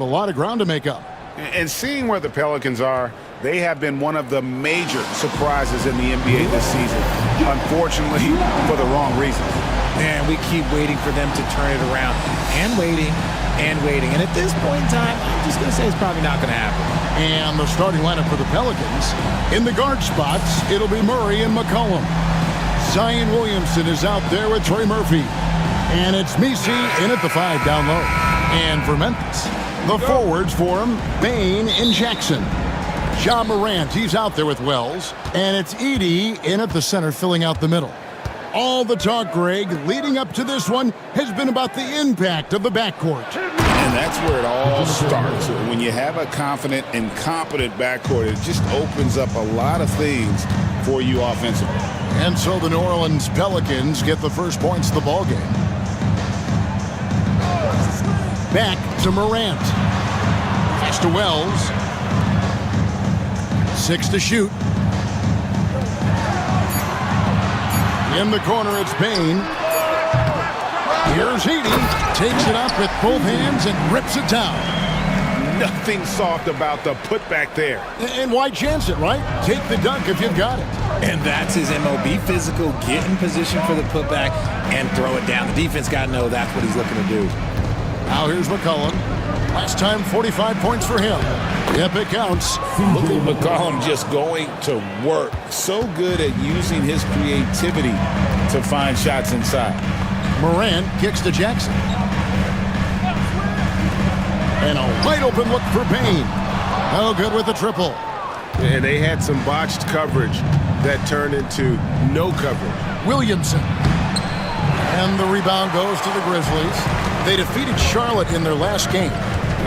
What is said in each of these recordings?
A lot of ground to make up. And seeing where the Pelicans are, they have been one of the major surprises in the NBA this season. Unfortunately, for the wrong reasons. Man, we keep waiting for them to turn it around. And waiting, and waiting. And at this point in time, I'm just going to say it's probably not going to happen. And the starting lineup for the Pelicans. In the guard spots, it'll be Murray and McCollum. Zion Williamson is out there with Trey Murphy. And it's Messi in at the 5 down low. And for Memphis, the forwards for him, Bane and Jackson. Ja Morant, he's out there with Wells. And it's Edey in at the center, filling out the middle. All the talk, Greg, leading up to this one has been about the impact of the backcourt. And that's where it all starts. When you have a confident and competent backcourt, it just opens up a lot of things for you offensively. And so the New Orleans Pelicans get the first points of the ballgame. Back to Morant. Pass to Wells. 6 to shoot. In the corner, it's Bane. Here's Edey. Takes it up with both hands and rips it down. Nothing soft about the putback there. And why chance it, right? Take the dunk if you've got it. And that's his MO. Be physical, get in position for the putback, and throw it down. The defense got to know that's what he's looking to do. Now here's McCollum. Last time, 45 points for him. Yep, it counts. Look at McCollum just going to work. So good at using his creativity to find shots inside. Morant kicks to Jackson. And a wide open look for Bane. No good with the triple. And they had some botched coverage that turned into no coverage. Williamson. And the rebound goes to the Grizzlies. They defeated Charlotte in their last game.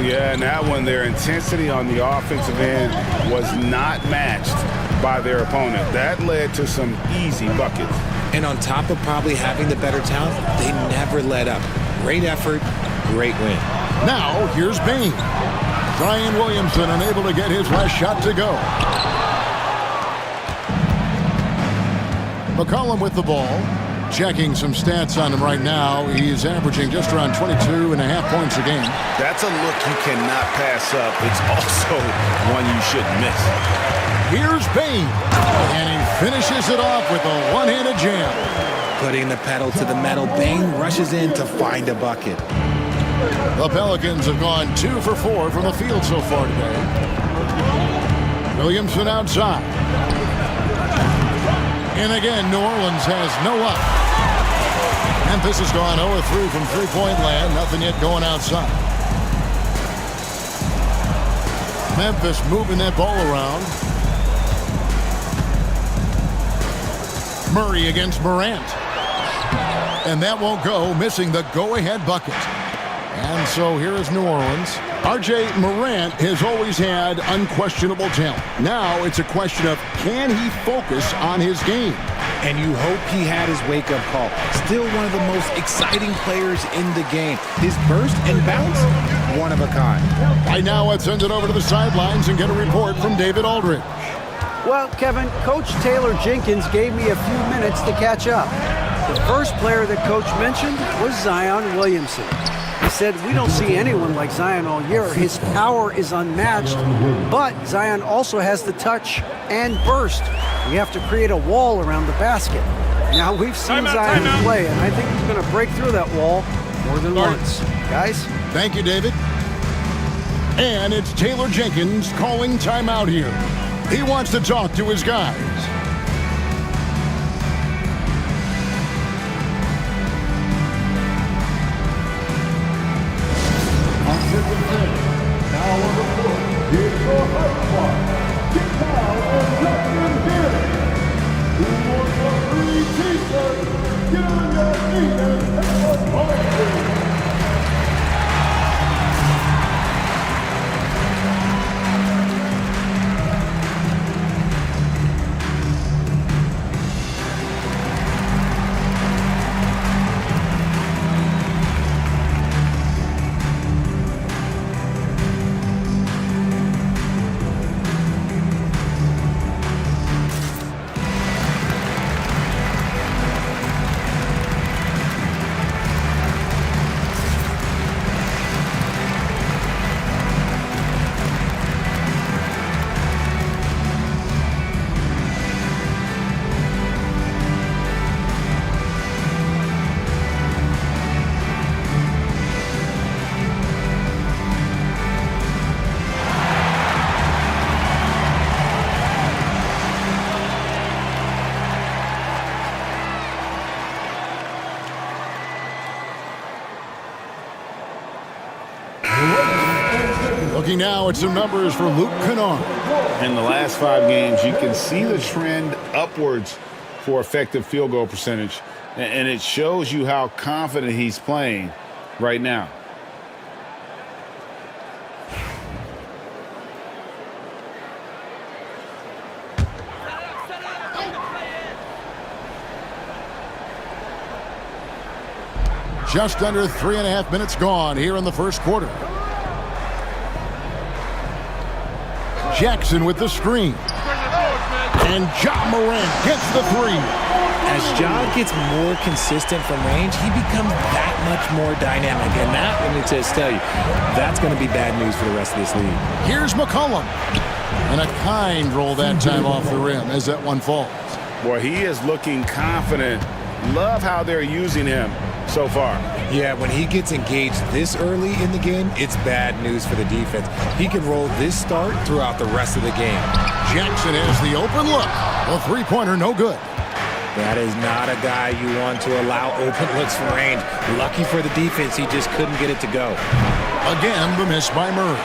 Yeah, and that one, their intensity on the offensive end was not matched by their opponent. That led to some easy buckets. And on top of probably having the better talent, they never let up. Great effort, great win. Now, here's Bane. Zion Williamson unable to get his last shot to go. McCollum with the ball. Checking some stats on him right now. He's averaging just around 22.5 points a game. That's a look you cannot pass up. It's also one you shouldn't miss. Here's Bane. And he finishes it off with a one-handed jam. Putting the pedal to the metal, Bane rushes in to find a bucket. The Pelicans have gone 2 for 4 from the field so far today. Williamson outside. And again, New Orleans has no up. Memphis has gone 0-3 from three-point land. Nothing yet going outside. Memphis moving that ball around. Murray against Morant. And that won't go, missing the go-ahead bucket. And so here is New Orleans. R.J. Morant has always had unquestionable talent. Now it's a question of, can he focus on his game? And you hope he had his wake-up call. Still one of the most exciting players in the game. His burst and bounce, one of a kind. Right now, let's send it over to the sidelines and get a report from David Aldridge. Well, Kevin, Coach Taylor Jenkins gave me a few minutes to catch up. The first player that Coach mentioned was Zion Williamson. He said, we don't see anyone like Zion all year. His power is unmatched, but Zion also has the touch and burst. We have to create a wall around the basket. Now, we've seen Zion play, and I think he's going to break through that wall more than once. Guys? Thank you, David. And it's Taylor Jenkins calling timeout here. He wants to talk to his guys. Now on the court, here's your hot spot. Get down and let them hear it. Who wants a free t-shirt? Get on your feet and have a party. Looking now at some numbers for Luke Kennard. In the last 5 games, you can see the trend upwards for effective field goal percentage, and it shows you how confident he's playing right now. Just under 3.5 minutes gone here in the first quarter. Jackson with the screen. And Ja Morant gets the 3. As Ja gets more consistent from range, he becomes that much more dynamic. And that, let me just tell you, that's going to be bad news for the rest of this league. Here's McCollum. And a kind roll that time off the rim as that one falls. Boy, he is looking confident. Love how they're using him so far. Yeah, when he gets engaged this early in the game, it's bad news for the defense. He can roll this start throughout the rest of the game. Jackson has the open look. A three-pointer, no good. That is not a guy you want to allow open looks from range. Lucky for the defense, he just couldn't get it to go. Again, the miss by Murray.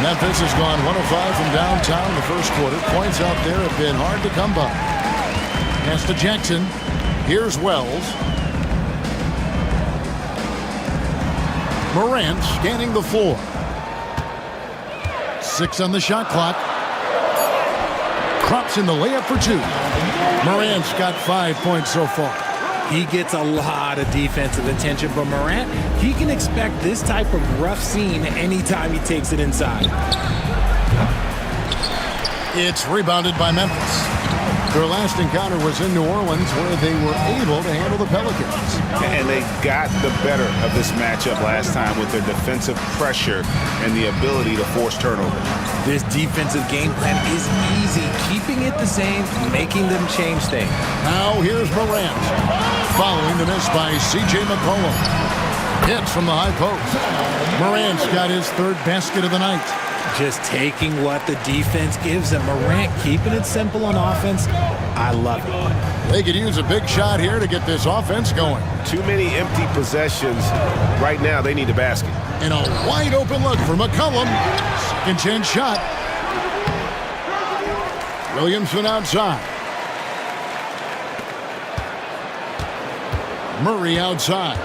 Memphis has gone 1 of 5 from downtown in the first quarter. Points out there have been hard to come by. Pass to Jackson. Here's Wells. Morant scanning the floor. 6 on the shot clock. Crops in the layup for 2. Morant's got 5 points so far. He gets a lot of defensive attention from Morant. He can expect this type of rough scene anytime he takes it inside. It's rebounded by Memphis. Their last encounter was in New Orleans, where they were able to handle the Pelicans. And they got the better of this matchup last time with their defensive pressure and the ability to force turnovers. This defensive game plan is easy, keeping it the same, making them change things. Now here's Morant, following the miss by C.J. McCollum. Hits from the high post. Morant's got his 3rd basket of the night. Just taking what the defense gives him. Morant keeping it simple on offense. I love it. They could use a big shot here to get this offense going. Too many empty possessions. Right now, they need a basket. And a wide open look for McCollum. Second chance shot. Williamson outside. Murray outside.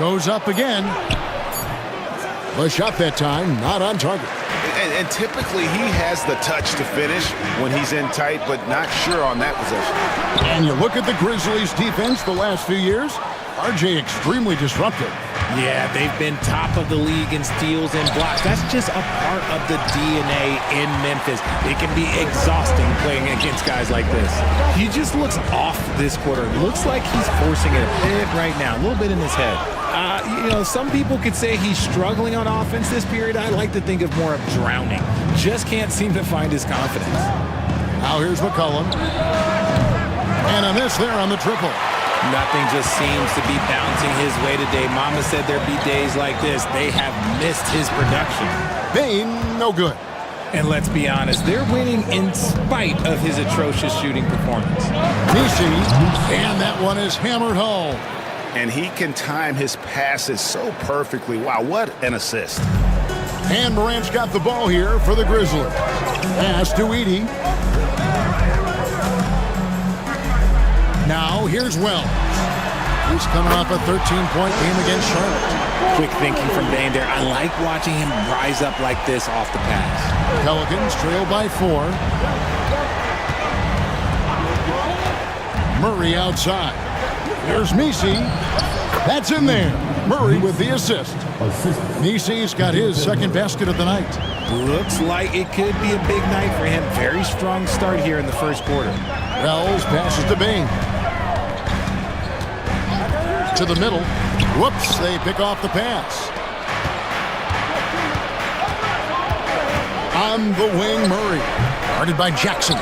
Goes up again. The shot that time, not on target. And typically he has the touch to finish when he's in tight, but not sure on that possession. And you look at the Grizzlies' defense the last few years, RJ extremely disruptive. Yeah, they've been top of the league in steals and blocks. That's just a part of the DNA in Memphis. It can be exhausting playing against guys like this. He just looks off this quarter. Looks like he's forcing it a bit right now, a little bit in his head. You know, some people could say he's struggling on offense this period. I like to think of more of drowning. Just can't seem to find his confidence. Now here's McCollum. And a miss there on the triple. Nothing just seems to be bouncing his way today. Mama said there'd be days like this. They have missed his production. Bain, no good. And let's be honest, they're winning in spite of his atrocious shooting performance. Nisi, and that one is hammered home. And he can time his passes so perfectly. Wow, what an assist. And Morant's got the ball here for the Grizzlies. Pass to Edey. Now here's Wells. He's coming off a 13-point game against Charlotte. Quick thinking from Bain there. I like watching him rise up like this off the pass. Pelicans trail by 4. Murray outside. Here's Nisi. That's in there. Murray with the assist. Nisi's got his 2nd basket of the night. Looks like it could be a big night for him. Very strong start here in the first quarter. Wells passes to Bain. To the middle. Whoops, they pick off the pass. On the wing, Murray. Guarded by Jackson.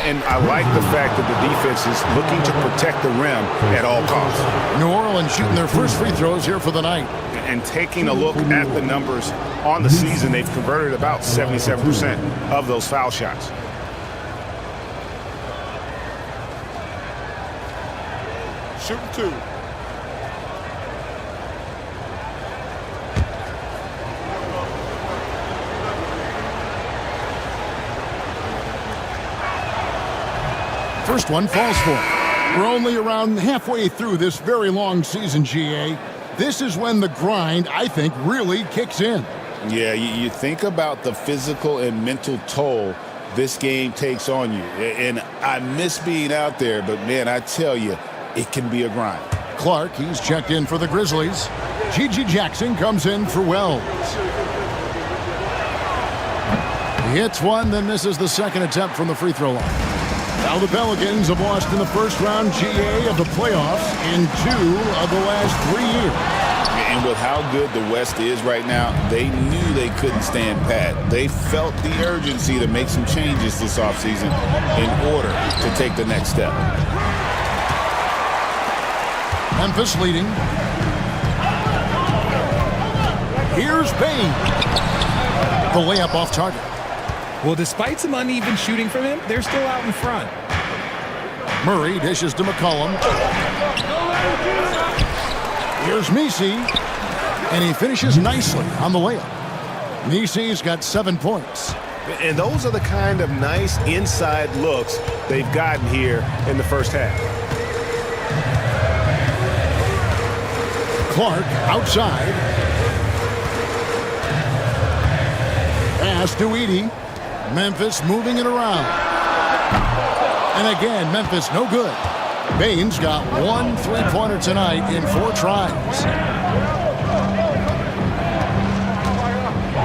And I like the fact that the defense is looking to protect the rim at all costs. New Orleans shooting their first free throws here for the night. And taking a look at the numbers on the season, they've converted about 77% of those foul shots. Shooting 2. First one falls for him. We're only around halfway through this very long season, GA. This is when the grind, I think, really kicks in. Yeah, you think about the physical and mental toll this game takes on you. And I miss being out there, but, man, I tell you, it can be a grind. Clark, he's checked in for the Grizzlies. Gigi Jackson comes in for Wells. He hits one, then misses the second attempt from the free throw line. Now the Pelicans have lost in the first round, GA, of the playoffs in 2 of the last 3 years. And with how good the West is right now, they knew they couldn't stand pat. They felt the urgency to make some changes this offseason in order to take the next step. Memphis leading. Here's Payne. The layup off target. Well, despite some uneven shooting from him, they're still out in front. Murray dishes to McCollum. Here's Messi, and he finishes nicely on the layup. Messi's got 7 points. And those are the kind of nice inside looks they've gotten here in the first half. Clark outside. Pass to Edey. Memphis moving it around. And again, Memphis no good. Baines got 1 3-pointer tonight in 4 tries.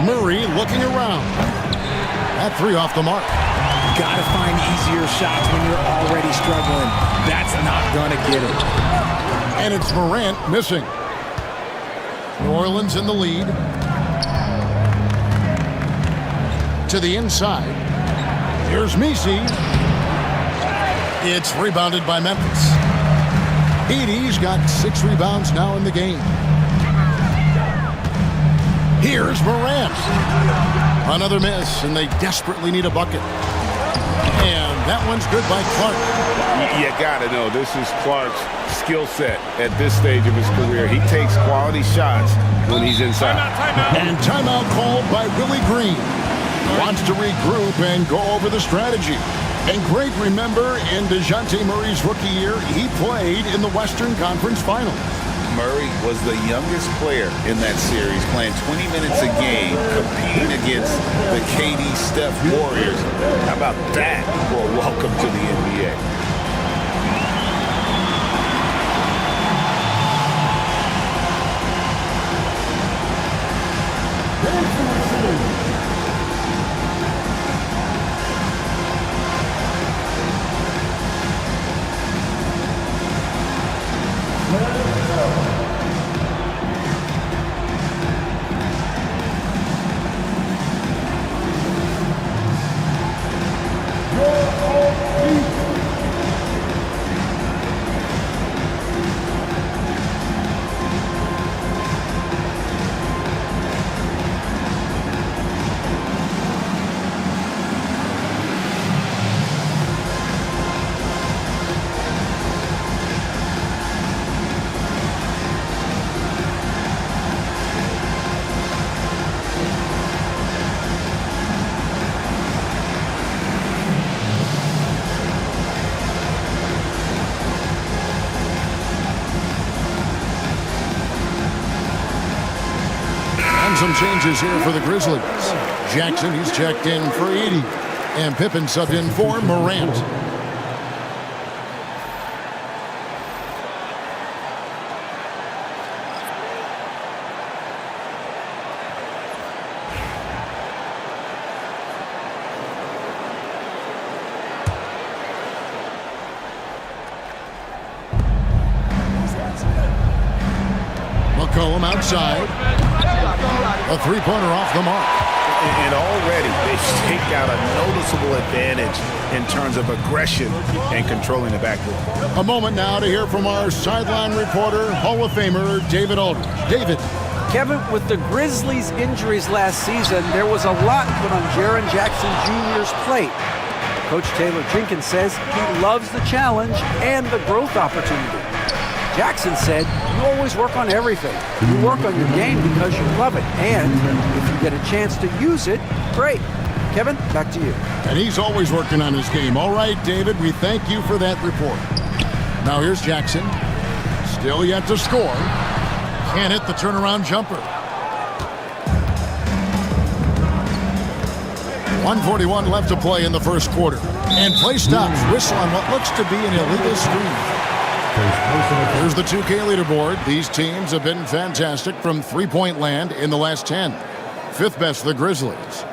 Murray looking around. That 3 off the mark. Got to find easier shots when you're already struggling. That's not going to get it. And it's Morant missing. New Orleans in the lead. To the inside. Here's Messi. It's rebounded by Memphis. Edey's got 6 rebounds now in the game. Here's Morant. Another miss, and they desperately need a bucket. And that one's good by Clark. You got to know, this is Clark's skill set at this stage of his career. He takes quality shots when he's inside. And timeout called by Willie Green. Wants to regroup and go over the strategy. And Greg, remember, in DeJounte Murray's rookie year, he played in the Western Conference Finals. Murray was the youngest player in that series, playing 20 minutes a game, competing against the KD Steph Warriors. How about that for a welcome to the NBA? Some changes here for the Grizzlies. Jackson, he's checked in for Edey. And Pippen subbed in for Morant. McCollum outside. A 3-pointer off the mark. And already they've staked out a noticeable advantage in terms of aggression and controlling the backcourt. A moment now to hear from our sideline reporter, Hall of Famer David Aldridge. David. Kevin, with the Grizzlies' injuries last season, there was a lot put on Jaren Jackson Jr.'s plate. Coach Taylor Jenkins says he loves the challenge and the growth opportunity. Jackson said, you always work on everything. You work on your game because you love it. And if you get a chance to use it, great. Kevin, back to you. And he's always working on his game. All right, David, we thank you for that report. Now here's Jackson. Still yet to score. Can't hit the turnaround jumper. 1:41 left to play in the first quarter. And play stops. Whistle on what looks to be an illegal screen. Here's the 2K leaderboard. These teams have been fantastic from three-point land in the last 10. Fifth best, the Grizzlies.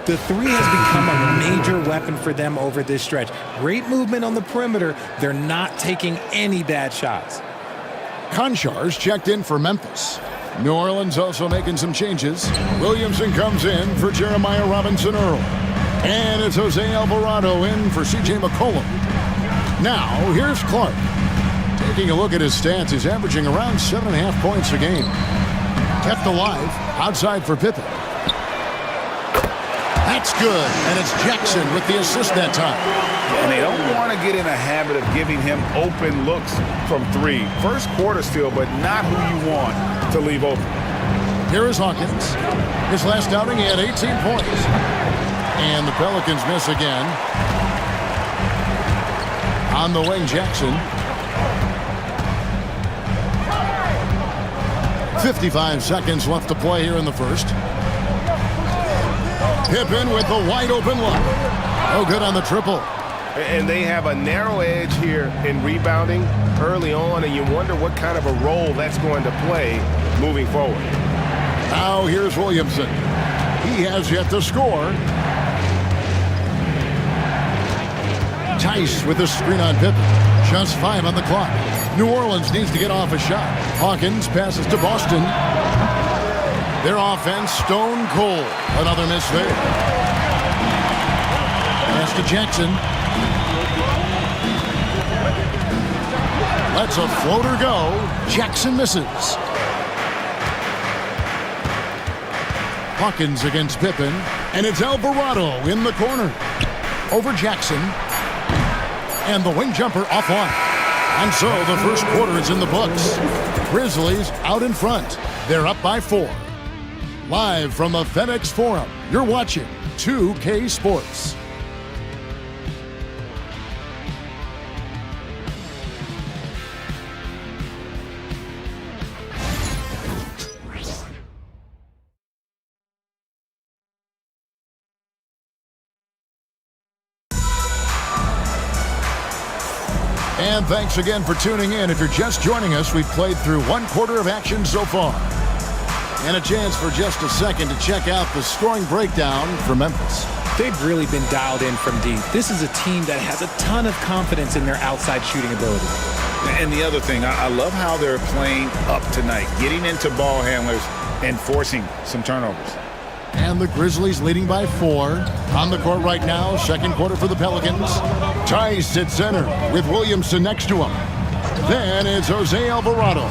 The three has become a major weapon for them over this stretch. Great movement on the perimeter. They're not taking any bad shots. Konchar's checked in for Memphis. New Orleans also making some changes. Williamson comes in for Jeremiah Robinson-Earl. And it's Jose Alvarado in for C.J. McCollum. Now, here's Clark. Taking a look at his stats, he's averaging around 7.5 points a game. Kept alive, outside for Pippen. That's good, and it's Jackson with the assist that time. And they don't want to get in a habit of giving him open looks from three. First quarter still, but not who you want to leave open. Here is Hawkins. His last outing, he had 18 points. And the Pelicans miss again. On the wing, Jackson. 55 seconds left to play here in the first. Pippen with the wide open look. No good on the triple. And they have a narrow edge here in rebounding early on, and you wonder what kind of a role that's going to play moving forward. Now here's Williamson. He has yet to score. Tice with the screen on Pippen. Just 5 on the clock. New Orleans needs to get off a shot. Hawkins passes to Boston. Their offense stone cold. Another miss there. Pass to Jackson. Lets a floater go. Jackson misses. Hawkins against Pippen. And it's Alvarado in the corner. Over Jackson. And the wing jumper offline. And so the first quarter is in the books. Grizzlies out in front. They're up by 4. Live from the FedEx Forum, you're watching 2K Sports. And thanks again for tuning in. If you're just joining us, we've played through one quarter of action so far. And a chance for just a second to check out the scoring breakdown for Memphis. They've really been dialed in from deep. This is a team that has a ton of confidence in their outside shooting ability. And the other thing, I love how they're playing up tonight, getting into ball handlers and forcing some turnovers. And the Grizzlies leading by 4. On the court right now, second quarter for the Pelicans. Tice at center with Williamson next to him. Then it's Jose Alvarado.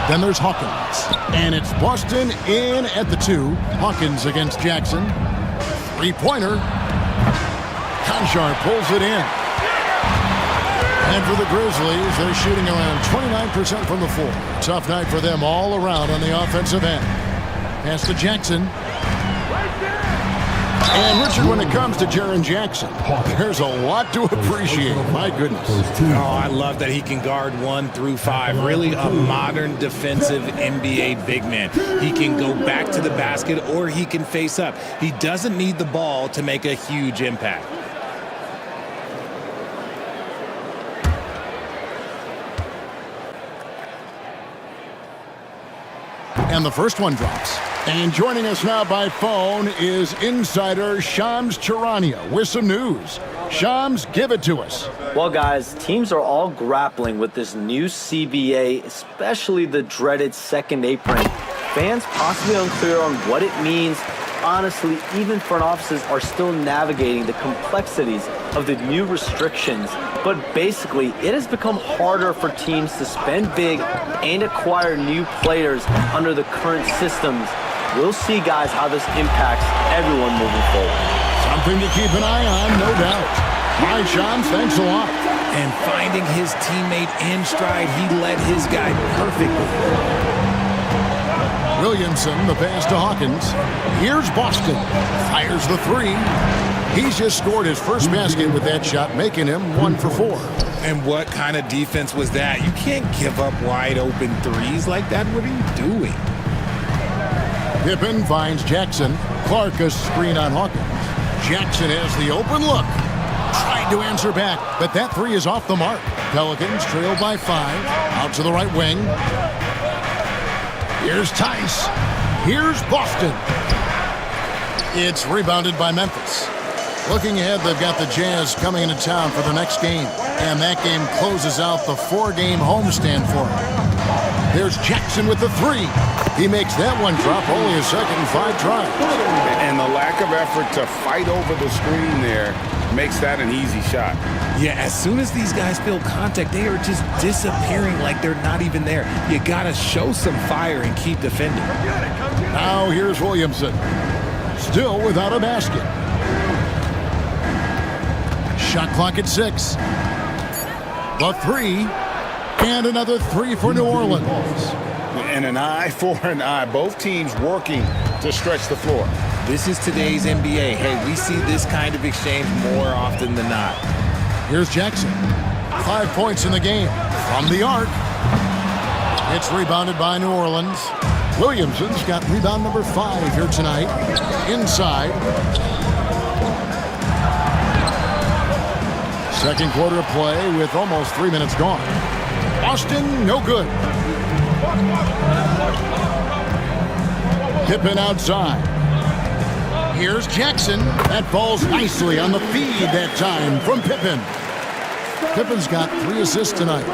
Then there's Hawkins. And it's Boston in at the 2. Hawkins against Jackson. Three-pointer. Konchar pulls it in. And for the Grizzlies, they're shooting around 29% from the floor. Tough night for them all around on the offensive end. Pass to Jackson. And Richard, when it comes to Jaren Jackson, there's a lot to appreciate. My goodness. Oh, I love that he can guard 1 through 5. Really a modern defensive NBA big man. He can go back to the basket or he can face up. He doesn't need the ball to make a huge impact. And the first one drops. And joining us now by phone is insider Shams Charania with some news. Shams, give it to us. Well, guys, teams are all grappling with this new CBA, especially the dreaded second apron. Fans possibly unclear on what it means. Honestly, even front offices are still navigating the complexities of the new restrictions. But basically, it has become harder for teams to spend big and acquire new players under the current systems. We'll see, guys, how this impacts everyone moving forward. Something to keep an eye on, no doubt. All right, Shams, thanks a lot. And finding his teammate in stride, he led his guy perfectly. Williamson, the pass to Hawkins. Here's Boston. Fires the three. He's just scored his first basket with that shot, making him 1 for 4. And what kind of defense was that? You can't give up wide open threes like that. What are you doing? Pippen finds Jackson. Clark a screen on Hawkins. Jackson has the open look. Trying to answer back, but that three is off the mark. Pelicans trail by 5. Out to the right wing. Here's Tice. Here's Boston. It's rebounded by Memphis. Looking ahead, they've got the Jazz coming into town for the next game. And that game closes out the 4-game homestand for them. There's Jackson with the three. He makes that one drop, only a second and 5 tries. And the lack of effort to fight over the screen there makes that an easy shot. Yeah, as soon as these guys feel contact, they are just disappearing like they're not even there. You got to show some fire and keep defending. Now here's Williamson. Still without a basket. Shot clock at 6. The three. And another three for New Orleans. And an eye for an eye. Both teams working to stretch the floor. This is today's NBA. Hey, we see this kind of exchange more often than not. Here's Jackson. 5 points in the game. From the arc. It's rebounded by New Orleans. Williamson's got rebound number 5 here tonight. Inside. Second quarter of play with almost 3 minutes gone. Boston, no good. Pippen outside. Here's Jackson. That falls nicely on the feed that time from Pippen. Pippen's got 3 assists tonight.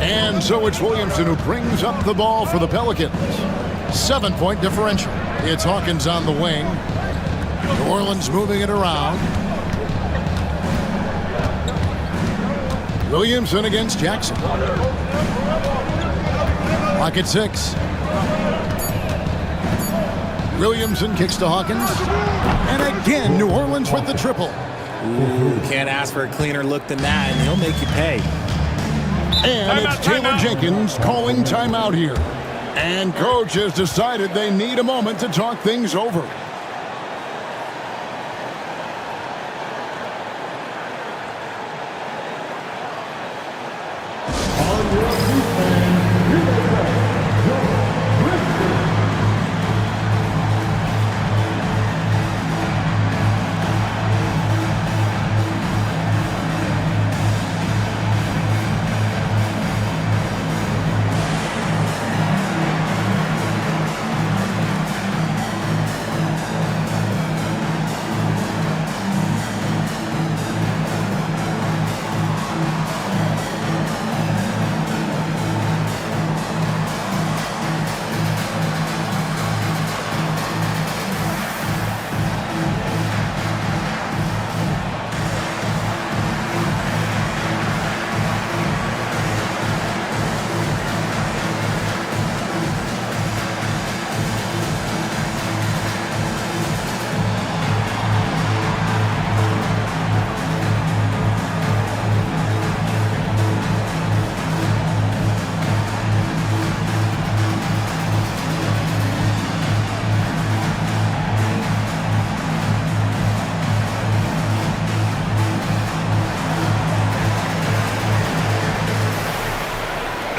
And so it's Williamson who brings up the ball for the Pelicans. 7-point differential. It's Hawkins on the wing. New Orleans moving it around. Williamson against Jackson. Clock at 6. Williamson kicks to Hawkins. And again, New Orleans with the triple. Ooh, can't ask for a cleaner look than that, and he'll make you pay. And it's Taylor Jenkins calling timeout here. And coach has decided they need a moment to talk things over.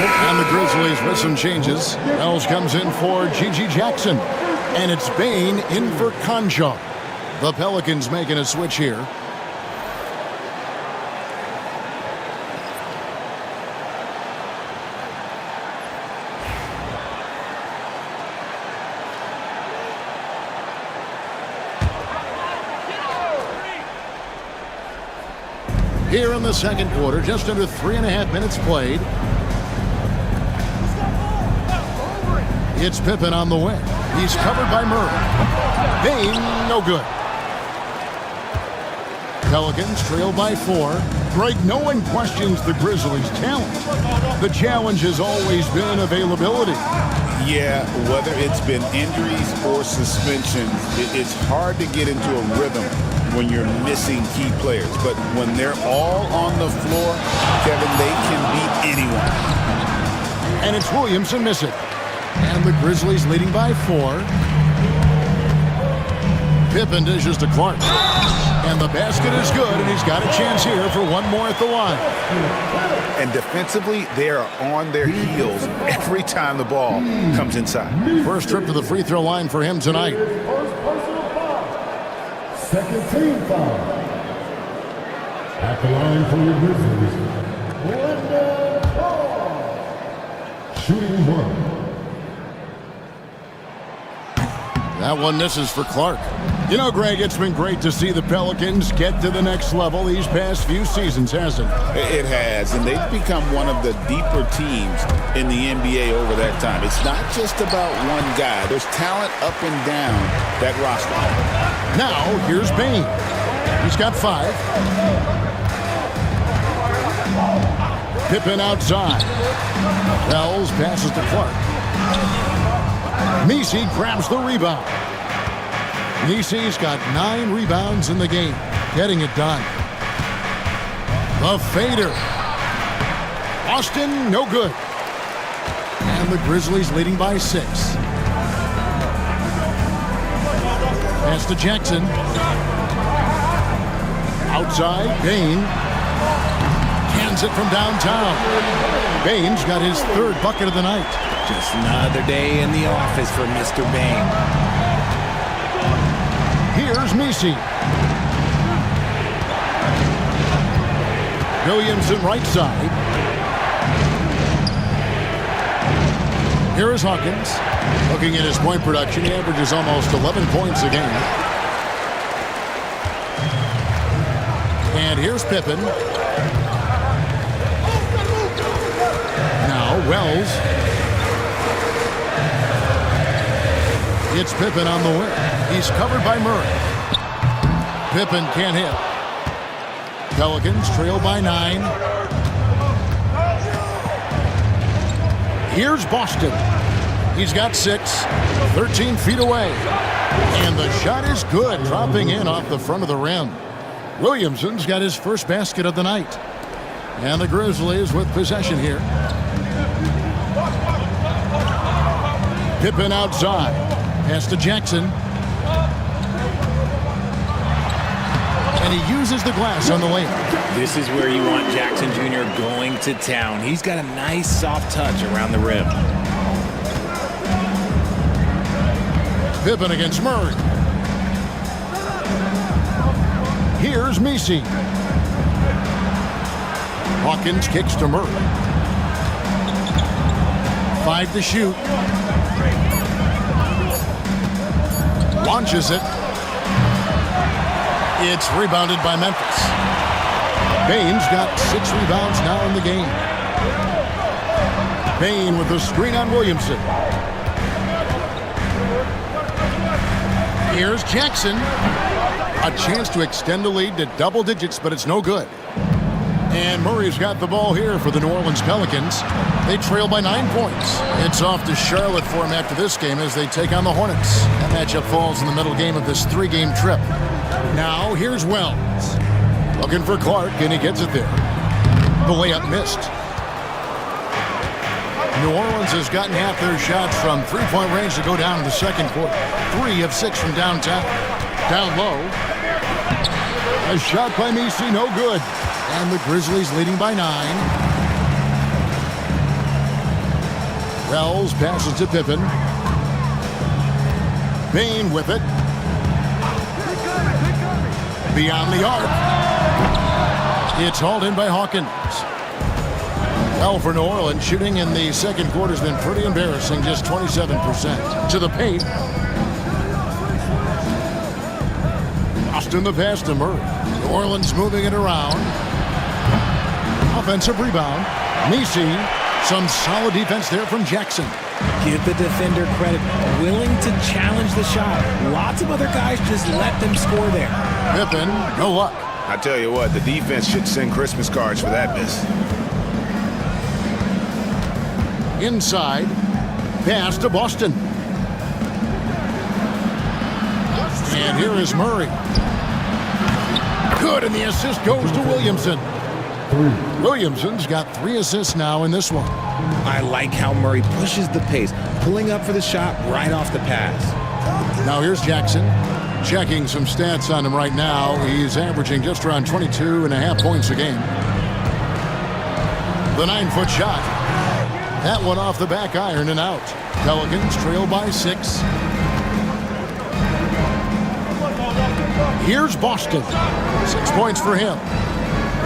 And the Grizzlies with some changes. Wells comes in for Gigi Jackson. And it's Bain in for Conjo. The Pelicans making a switch here. Here in the second quarter, just under 3.5 minutes played. It's Pippen on the wing. He's covered by Murray. Bain, no good. Pelicans trail by 4. Greg, no one questions the Grizzlies' talent. The challenge has always been availability. Yeah, whether it's been injuries or suspensions, it's hard to get into a rhythm when you're missing key players. But when they're all on the floor, Kevin, they can beat anyone. And it's Williamson missing. And the Grizzlies leading by 4. Pippen dishes to Clark. And the basket is good, and he's got a chance here for one more at the line. And defensively, they are on their heels every time the ball comes inside. First trip to the free throw line for him tonight. First personal foul. Second team foul. At the line for your Grizzlies, Lyndon Paul. Shooting 1. That one misses for Clark. You know, Greg, it's been great to see the Pelicans get to the next level these past few seasons, hasn't it? It has, and they've become one of the deeper teams in the NBA over that time. It's not just about one guy. There's talent up and down that roster. Now, here's Bane. He's got 5. Pippen outside. Wells passes to Clark. Messi grabs the rebound. Messi's got 9 rebounds in the game, getting it done. The fader. Austin, no good. And the Grizzlies leading by 6. Pass to Jackson. Outside, Bane. Cans it from downtown. Bane's got his 3rd bucket of the night. Just another day in the office for Mr. Bane. Here's Messi. Williamson right side. Here is Hawkins. Looking at his point production, he averages almost 11 points a game. And here's Pippen. Now Wells. It's Pippen on the wing. He's covered by Murray. Pippen can't hit. Pelicans trail by 9. Here's Boston. He's got 6, 13 feet away. And the shot is good, dropping in off the front of the rim. Williamson's got his first basket of the night. And the Grizzlies with possession here. Pippen outside. Pass to Jackson. And he uses the glass on the layup. This is where you want Jackson Jr. going to town. He's got a nice soft touch around the rim. Pippen against Murray. Here's Messi. Hawkins kicks to Murray. 5 to shoot. Launches it. It's rebounded by Memphis. Bane's got 6 rebounds now in the game. Bane with the screen on Williamson. Here's Jackson. A chance to extend the lead to double digits, but it's no good. And Murray's got the ball here for the New Orleans Pelicans. They trail by 9 points. It's off to Charlotte for him after this game as they take on the Hornets. That matchup falls in the middle game of this 3-game trip. Now here's Wells. Looking for Clark, and he gets it there. The layup missed. New Orleans has gotten half their shots from 3-point range to go down in the second quarter. 3 of 6 from downtown. Down low. A shot by Messi, no good. And the Grizzlies leading by 9. Wells passes to Pippen. Bane with it. Beyond the arc. It's hauled in by Hawkins. Well, for New Orleans, shooting in the second quarter has been pretty embarrassing, just 27%. To the paint. Austin the pass to Murray. New Orleans moving it around. Offensive rebound. Messi. Some solid defense there from Jackson. Give the defender credit. Willing to challenge the shot. Lots of other guys just let them score there. Pippen, no luck. I tell you what, the defense should send Christmas cards for that miss. Inside. Pass to Boston. And here is Murray. Good, and the assist goes to Williamson. Williamson's got 3 assists now in this one. I like how Murray pushes the pace, pulling up for the shot right off the pass. Now here's Jackson. Checking some stats on him right now. He's averaging just around 22.5 points a game. The 9-foot shot. That one off the back iron and out. Pelicans trail by 6. Here's Boston. 6 points for him.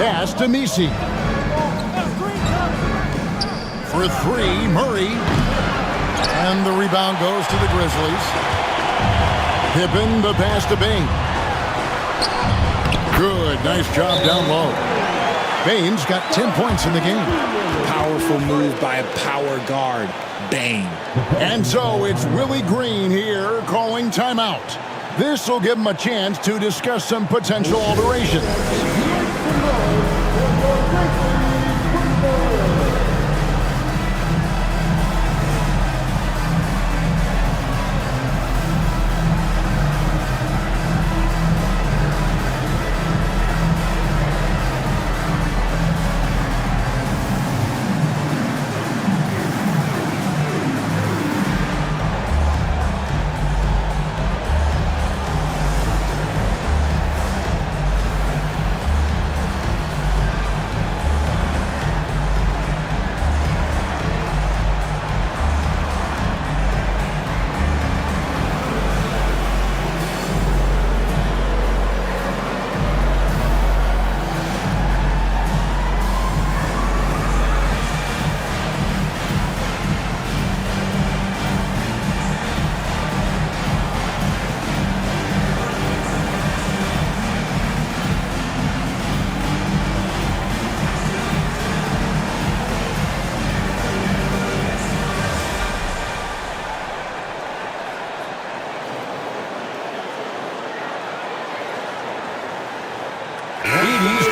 Pass to Messi. For 3, Murray. And the rebound goes to the Grizzlies. Pippen, the pass to Bain. Good, nice job down low. Bain's got 10 points in the game. Powerful move by a power guard, Bain. And so it's Willie Green here calling timeout. This will give him a chance to discuss some potential alterations.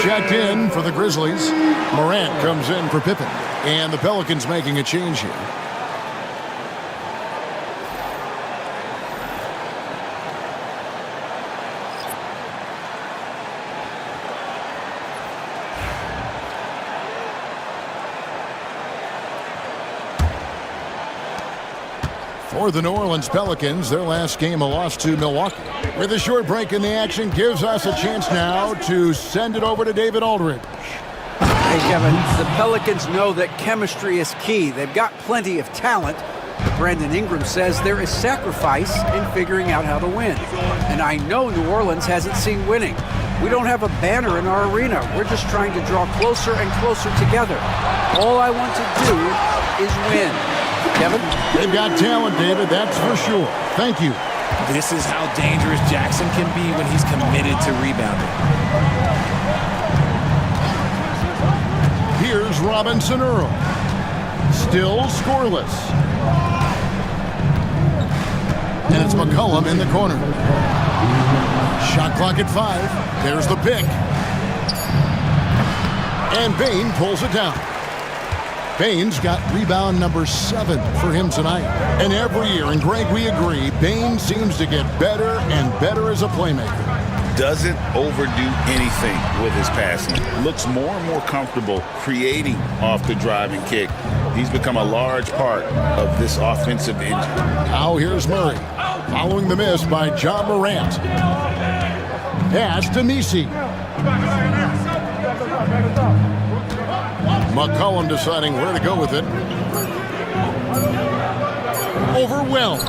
Checked in for the Grizzlies. Morant comes in for Pippen. And the Pelicans making a change here. For the New Orleans Pelicans, their last game a loss to Milwaukee. With a short break in the action, gives us a chance now to send it over to David Aldridge. Hey, Kevin, the Pelicans know that chemistry is key. They've got plenty of talent. Brandon Ingram says there is sacrifice in figuring out how to win. And I know New Orleans hasn't seen winning. We don't have a banner in our arena. We're just trying to draw closer and closer together. All I want to do is win. Kevin? They've got talent, David, that's for sure. Thank you. This is how dangerous Jackson can be when he's committed to rebounding. Here's Robinson Earl. Still scoreless. And it's McCollum in the corner. Shot clock at 5. There's the pick. And Bain pulls it down. Bain's got rebound number 7 for him tonight. And every year, and Greg, we agree, Bain seems to get better and better as a playmaker. Doesn't overdo anything with his passing. Looks more and more comfortable creating off the driving kick. He's become a large part of this offensive engine. Now here's Murray, following the miss by John Morant. Pass to Messi. McCollum deciding where to go with it. Overwhelmed.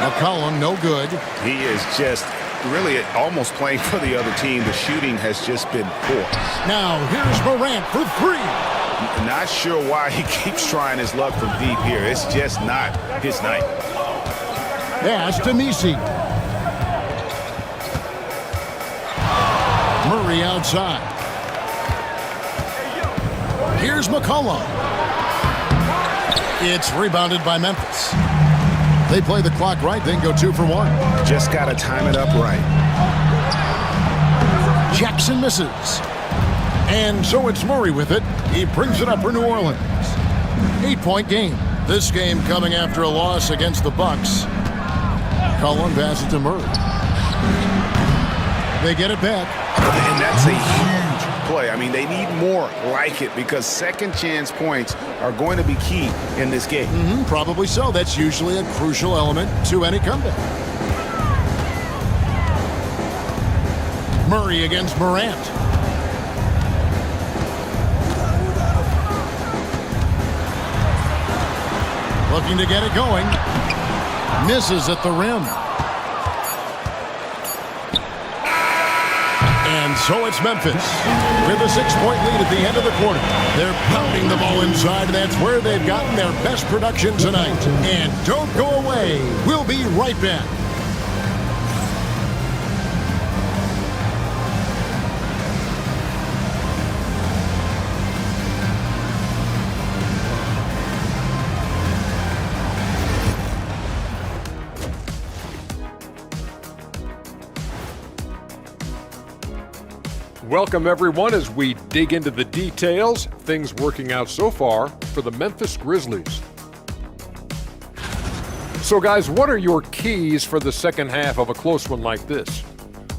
McCollum, no good. He is just really almost playing for the other team. The shooting has just been poor. Now here's Morant for 3. Not sure why he keeps trying his luck from deep here. It's just not his night. Pass to Messi. Murray outside. Here's McCollum. It's rebounded by Memphis. They play the clock right, then go 2 for 1. Just got to time it up right. Jackson misses. And so it's Murray with it. He brings it up for New Orleans. 8-point game. This game coming after a loss against the Bucks. McCollum passes it to Murray. They get it back. And that's a huge play. I mean, they need more like it because second chance points are going to be key in this game. Probably so. That's usually a crucial element to any comeback. Murray against Morant. Looking to get it going. Misses at the rim. And so it's Memphis with a 6-point lead at the end of the quarter. They're pounding the ball inside, and that's where they've gotten their best production tonight. And don't go away. We'll be right back. Welcome, everyone, as we dig into the details. Things working out so far for the Memphis Grizzlies. So, guys, what are your keys for the second half of a close one like this?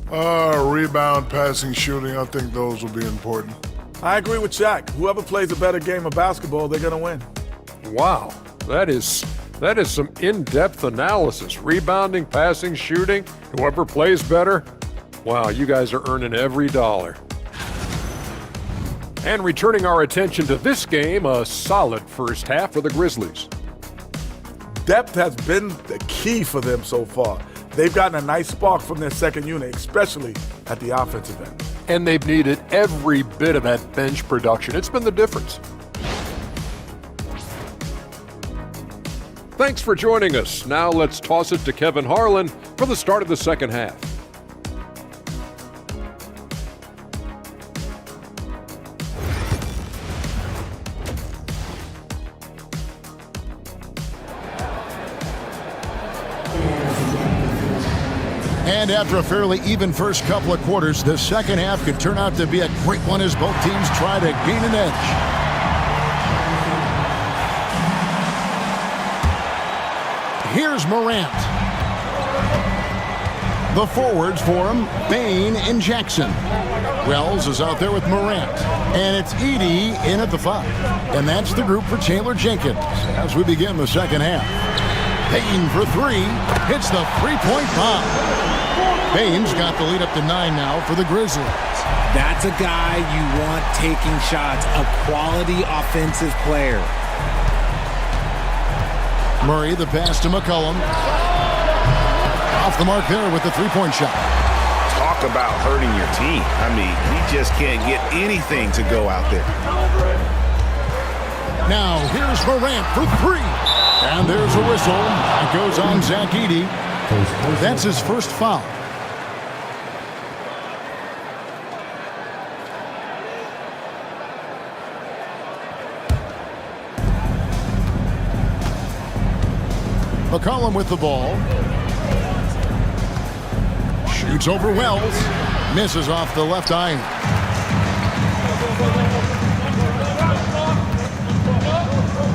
Rebound, passing, shooting. I think those will be important. I agree with Shaq. Whoever plays a better game of basketball, they're going to win. Wow, that is some in-depth analysis. Rebounding, passing, shooting, whoever plays better. Wow, you guys are earning every dollar. And returning our attention to this game, a solid first half for the Grizzlies. Depth has been the key for them so far. They've gotten a nice spark from their second unit, especially at the offensive end. And they've needed every bit of that bench production. It's been the difference. Thanks for joining us. Now let's toss it to Kevin Harlan for the start of the second half. And after a fairly even first couple of quarters, the second half could turn out to be a great one as both teams try to gain an edge. Here's Morant. The forwards for him, Bain and Jackson. Wells is out there with Morant. And it's Edey in at the 5. And that's the group for Taylor Jenkins as we begin the second half. Bain for 3. Hits the three-point bomb. Bain's got the lead up to 9 now for the Grizzlies. That's a guy you want taking shots, a quality offensive player. Murray, the pass to McCollum. Off the mark there with the three-point shot. Talk about hurting your team. I mean, he just can't get anything to go out there. Now, here's Morant for 3. And there's a whistle. It goes on Zach Edey. That's his first foul. McCollum with the ball. Shoots over Wells. Misses off the left iron.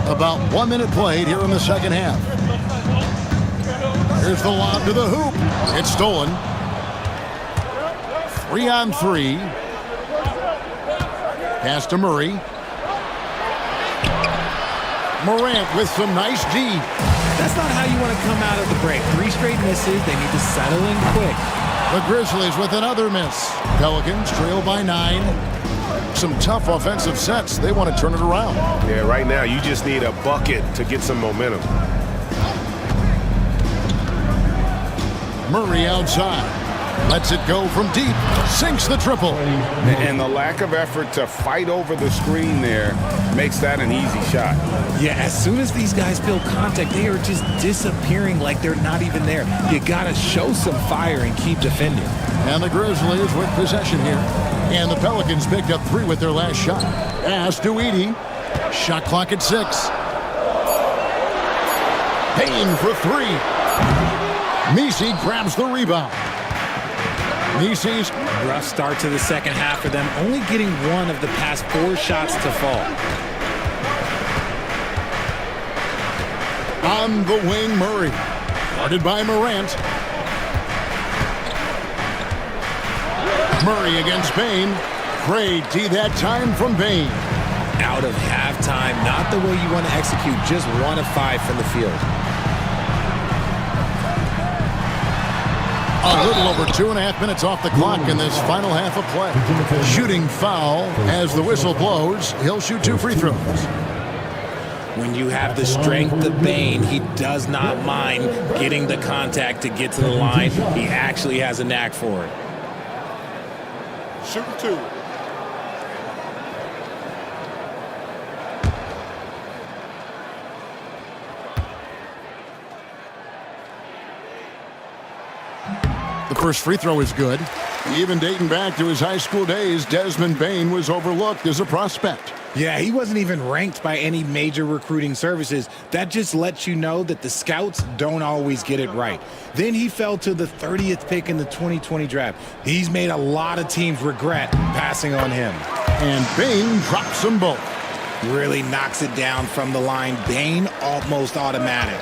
About 1 minute played here in the second half. Here's the lob to the hoop. It's stolen. 3-on-3. Pass to Murray. Morant with some nice D. That's not how you want to come out of the break. 3 straight misses. They need to settle in quick. The Grizzlies with another miss. Pelicans trail by 9. Some tough offensive sets. They want to turn it around. Yeah, right now you just need a bucket to get some momentum. Murray outside. Lets it go from deep. Sinks the triple. And the lack of effort to fight over the screen there makes that an easy shot. Yeah, as soon as these guys feel contact, they are just disappearing like they're not even there. You got to show some fire and keep defending. And the Grizzlies with possession here. And the Pelicans picked up 3 with their last shot. Pass to Edey. Shot clock at 6. Payne for 3. Messi grabs the rebound. Messi's rough start to the second half for them, only getting 1 of the past 4 shots to fall. On the wing, Murray. Guarded by Morant. Murray against Bain. Great D that time from Bane. Out of halftime, not the way you want to execute, just 1 of 5 from the field. A little over 2.5 minutes off the clock in this final half of play. Shooting foul as the whistle blows. He'll shoot 2 free throws. When you have the strength of Bane, he does not mind getting the contact to get to the line. He actually has a knack for it. Shoot 2. The first free throw is good. Even dating back to his high school days, Desmond Bane was overlooked as a prospect. Yeah, he wasn't even ranked by any major recruiting services. That just lets you know that the scouts don't always get it right. Then he fell to the 30th pick in the 2020 draft. He's made a lot of teams regret passing on him. And Bane drops them both. Really knocks it down from the line. Bane almost automatic.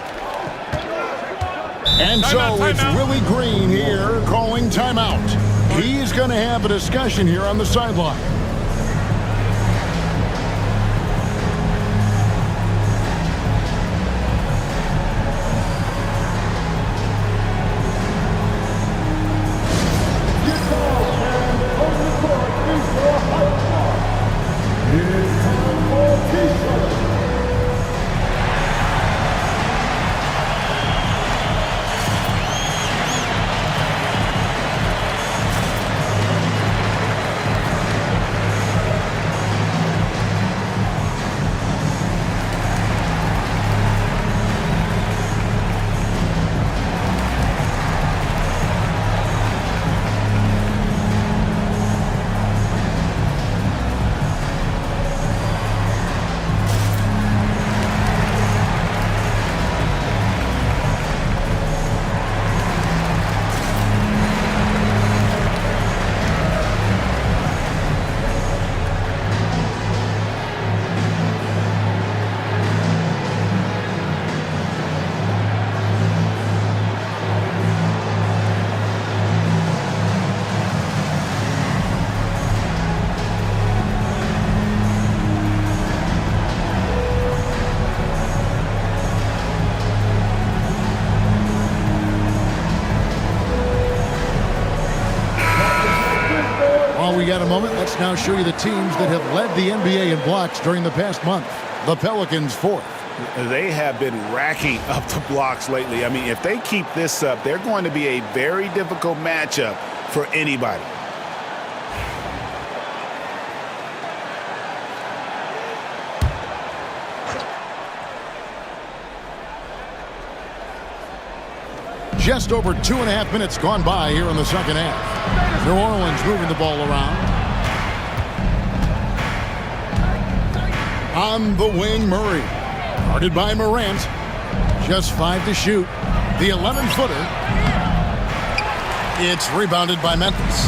And so it's Willie Green here calling timeout. He's going to have a discussion here on the sideline. We got a moment. Let's now show you the teams that have led the NBA in blocks during the past month. The Pelicans 4th. They have been racking up the blocks lately. I mean, if they keep this up, they're going to be a very difficult matchup for anybody. Just over 2.5 minutes gone by here in the second half. New Orleans moving the ball around. On the wing, Murray. Guarded by Morant. Just 5 to shoot. The 11-footer. It's rebounded by Memphis.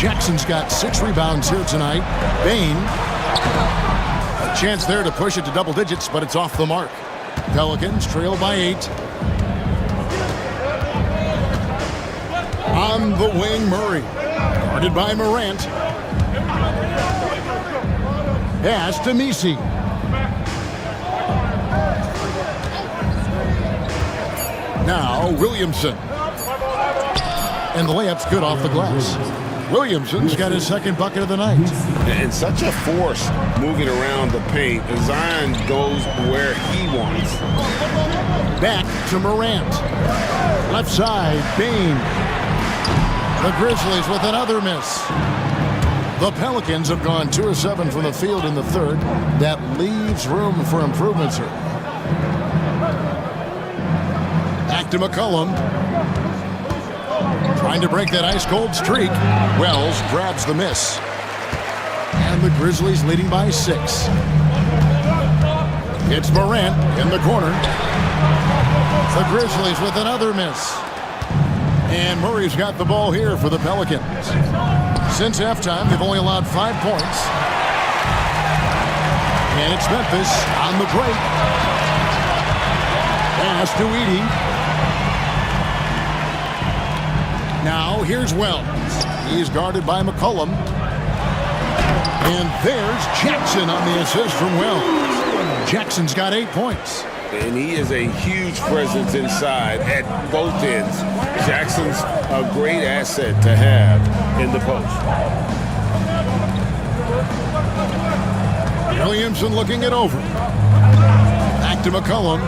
Jackson's got 6 rebounds here tonight. Bane. A chance there to push it to double digits, but it's off the mark. Pelicans trail by 8. On the wing, Murray. Guarded by Morant. Pass to Messi. Now Williamson. And the layup's good off the glass. Williamson's got his second bucket of the night. And such a force moving around the paint. Zion goes where he wants. Back to Morant. Left side, Bane. The Grizzlies with another miss. The Pelicans have gone 2 of 7 from the field in the third. That leaves room for improvements here. Back to McCollum. Trying to break that ice-cold streak. Wells grabs the miss. And the Grizzlies leading by 6. It's Morant in the corner. The Grizzlies with another miss. And Murray's got the ball here for the Pelicans. Since halftime, they've only allowed 5 points. And it's Memphis on the break. Pass to Edey. Now here's Wells. He's guarded by McCollum. And there's Jackson on the assist from Wells. Jackson's got 8 points. And he is a huge presence inside at both ends. Jackson's a great asset to have in the post. Williamson looking it over. Back to McCollum.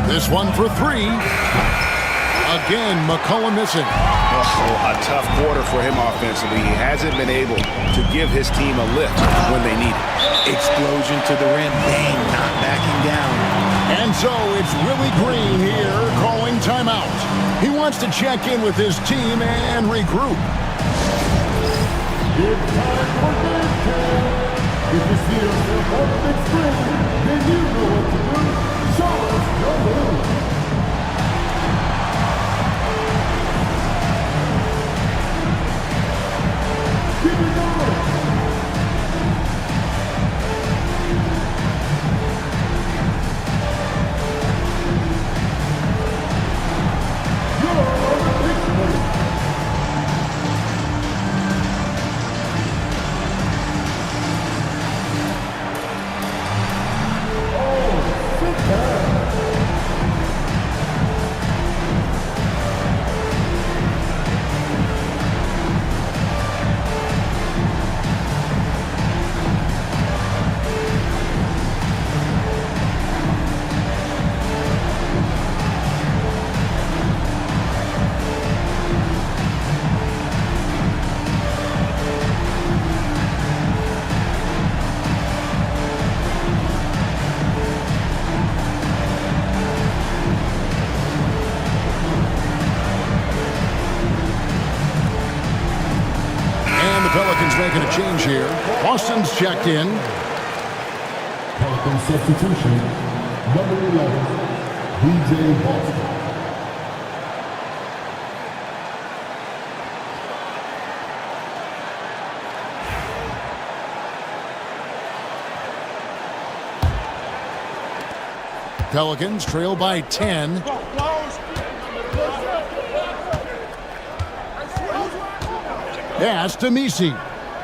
This one for 3. Again, McCollum missing. A tough quarter for him offensively. He hasn't been able to give his team a lift when they need it. Explosion to the rim. Bang, not backing down. And so it's Willie Green here calling timeout. He wants to check in with his team and regroup. It's time for game time. If you see yourself on the big screen, then you know what to do. Show us your move. Keep it going. You're on the big screen. Oh, sit down. Pelicans making a change here. Boston's checked in. Pelicans substitution, number 11, DJ Boston. Pelicans trail by 10. Pass to Messi.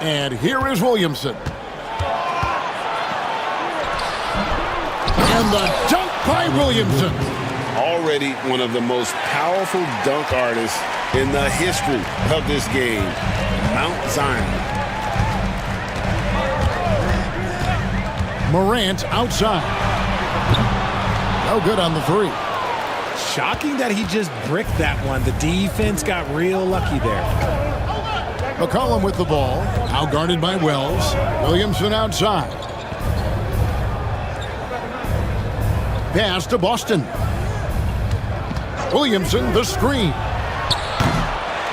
And here is Williamson. And the dunk by Williamson. Already one of the most powerful dunk artists in the history of this game, Mount Zion. Morant outside. No good on the 3. Shocking that he just bricked that one. The defense got real lucky there. McCollum with the ball, out guarded by Wells. Williamson outside. Pass to Boston. Williamson, the screen.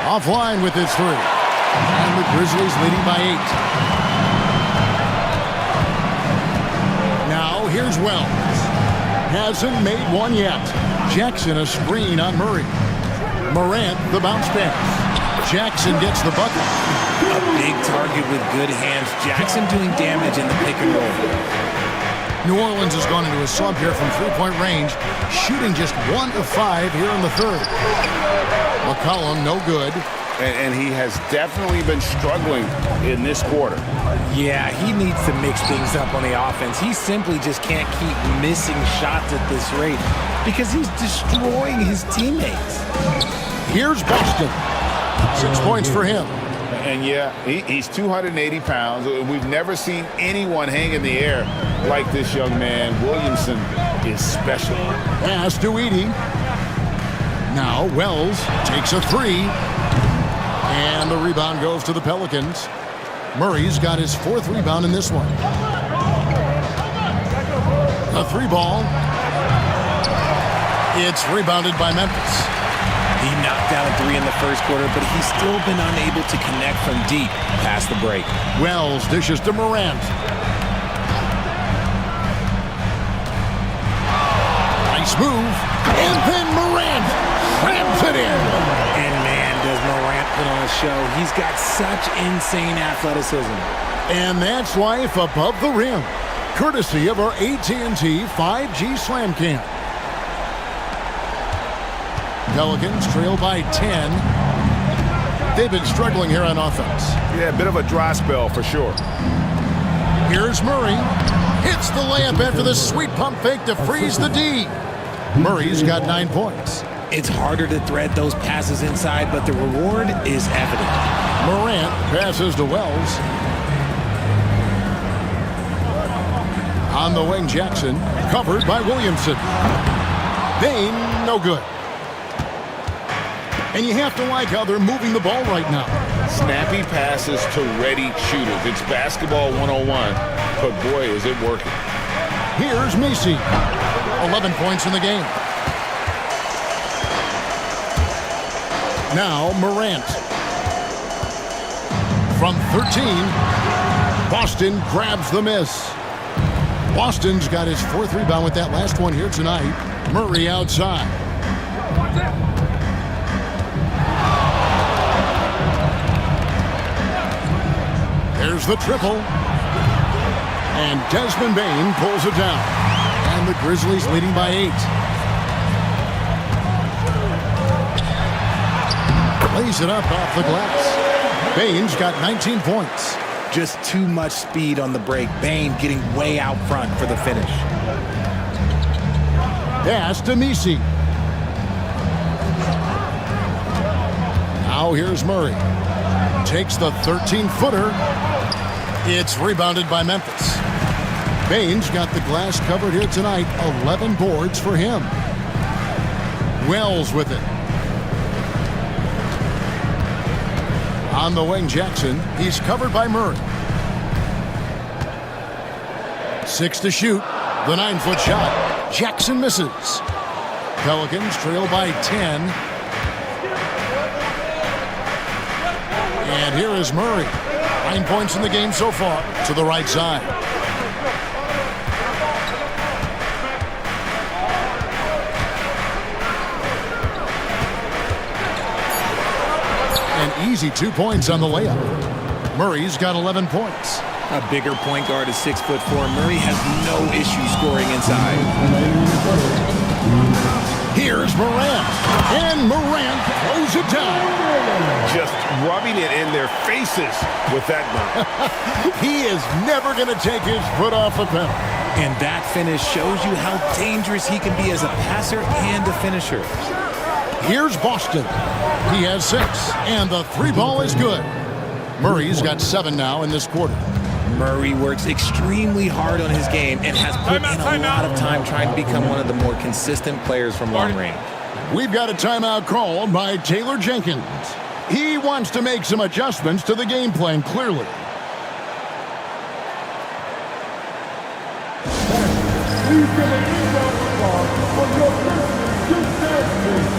Offline with his 3. And the Grizzlies leading by 8. Now here's Wells. Hasn't made one yet. Jackson a screen on Murray. Morant the bounce pass. Jackson gets the bucket. A big target with good hands. Jackson doing damage in the pick and roll. New Orleans has gone into a slump here from 3-point range, shooting just 1 of 5 here in the 3rd. McCollum, no good. And he has definitely been struggling in this quarter. Yeah, he needs to mix things up on the offense. He simply just can't keep missing shots at this rate because he's destroying his teammates. Here's Boston. 6 points for him. And yeah, he's 280 pounds. We've never seen anyone hang in the air like this young man. Williamson is special. Pass to Edey. Now Wells takes a 3. And the rebound goes to the Pelicans. Murray's got his 4th rebound in this one. A 3 ball. It's rebounded by Memphis. He knocked down a 3 in the first quarter, but he's still been unable to connect from deep past the break. Wells dishes to Morant. Nice move. And then Morant rams it in. And man, does Morant put on a show. He's got such insane athleticism. And that's life above the rim. Courtesy of our AT&T 5G Slam Cam. Pelicans trail by 10. They've been struggling here on offense. Yeah, a bit of a dry spell for sure. Here's Murray. Hits the layup after the sweet pump fake to freeze the D. Murray's got 9 points. It's harder to thread those passes inside, but the reward is evident. Morant passes to Wells. On the wing, Jackson, covered by Williamson. Bain, no good. And you have to like how they're moving the ball right now. Snappy passes to ready shooters. It's basketball 101, but boy, is it working. Here's Messi. 11 points in the game. Now Morant. From 13, Boston grabs the miss. Boston's got his 4th rebound with that last one here tonight. Murray outside. There's the triple. And Desmond Bain pulls it down. And the Grizzlies leading by 8. Lays it up off the glass. Bain's got 19 points. Just too much speed on the break. Bain getting way out front for the finish. Pass to Messi. Now here's Murray. Takes the 13-footer. It's rebounded by Memphis. Bain's got the glass covered here tonight. 11 boards for him. Wells with it. On the wing, Jackson. He's covered by Murray. 6 to shoot. The 9-foot shot. Jackson misses. Pelicans trail by 10. And here is Murray. 9 points in the game so far. To the right side. An easy 2 points on the layup. Murray's got 11 points. A bigger point guard is 6'4". Murray has no issue scoring inside. Here's Morant. And Morant throws it down. Just rubbing it in their faces with that dunk. He is never going to take his foot off the pedal. And that finish shows you how dangerous he can be as a passer and a finisher. Here's Boston. He has 6, and the 3 ball is good. Murray's got 7 now in this quarter. Murray works extremely hard on his game and has put in a lot of time trying to become one of the more consistent players from long range. We've got a timeout called by Taylor Jenkins. He wants to make some adjustments to the game plan, clearly. Please give a big round of applause for your Grizzlies gymnastics.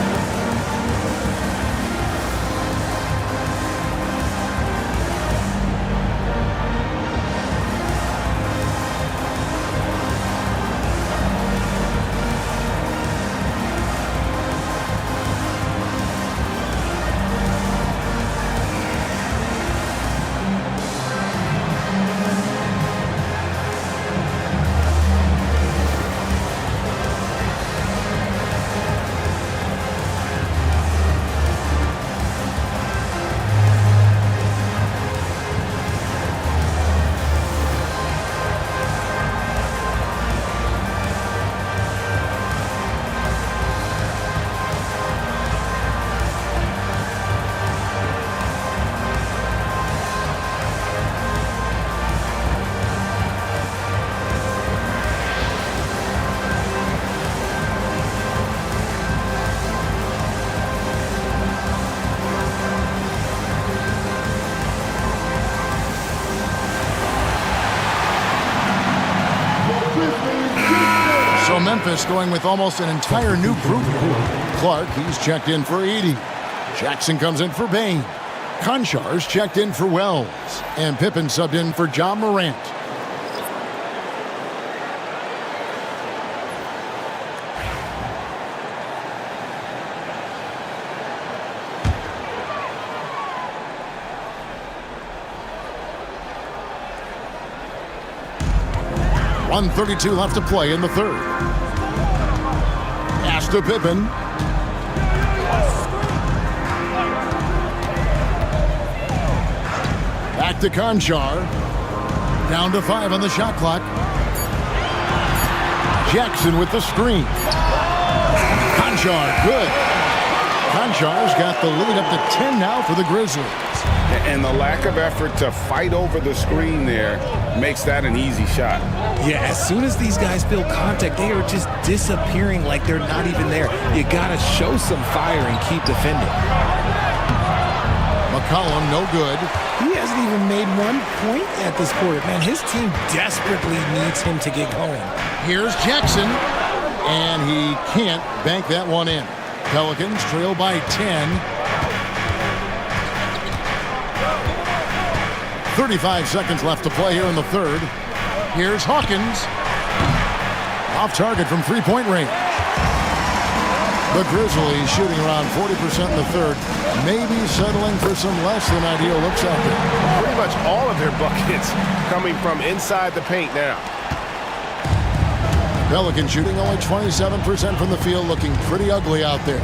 So Memphis going with almost an entire new group. Clark, he's checked in for Edey. Jackson comes in for Bain. Konchar's checked in for Wells. And Pippen subbed in for John Morant. .132 left to play in the third. Pass to Pippen. Back to Conchar. Down to 5 on the shot clock. Jackson with the screen. Conchar, good. Conchar's got the lead up to 10 now for the Grizzlies. And the lack of effort to fight over the screen there makes that an easy shot. Yeah, as soon as these guys feel contact, they are just disappearing like they're not even there. You got to show some fire and keep defending. McCollum, no good. He hasn't even made 1 point at this quarter. Man, his team desperately needs him to get going. Here's Jackson, and he can't bank that one in. Pelicans trail by 10. 35 seconds left to play here in the third. Here's Hawkins. Off target from three-point range. The Grizzlies shooting around 40% in the third. Maybe settling for some less than ideal looks out there. Pretty much all of their buckets coming from inside the paint now. Pelicans shooting only 27% from the field, looking pretty ugly out there.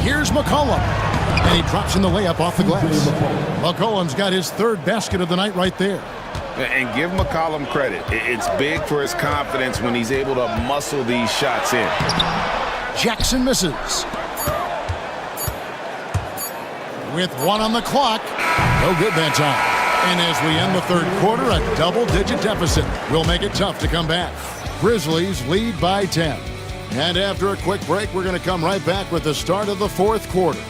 Here's McCollum. And he drops in the layup off the glass. McCollum's got his third basket of the night right there. And give McCollum credit. It's big for his confidence when he's able to muscle these shots in. Jackson misses. With 1 on the clock. No good that time. And as we end the third quarter, a double-digit deficit will make it tough to come back. Grizzlies lead by 10. And after a quick break, we're going to come right back with the start of the fourth quarter.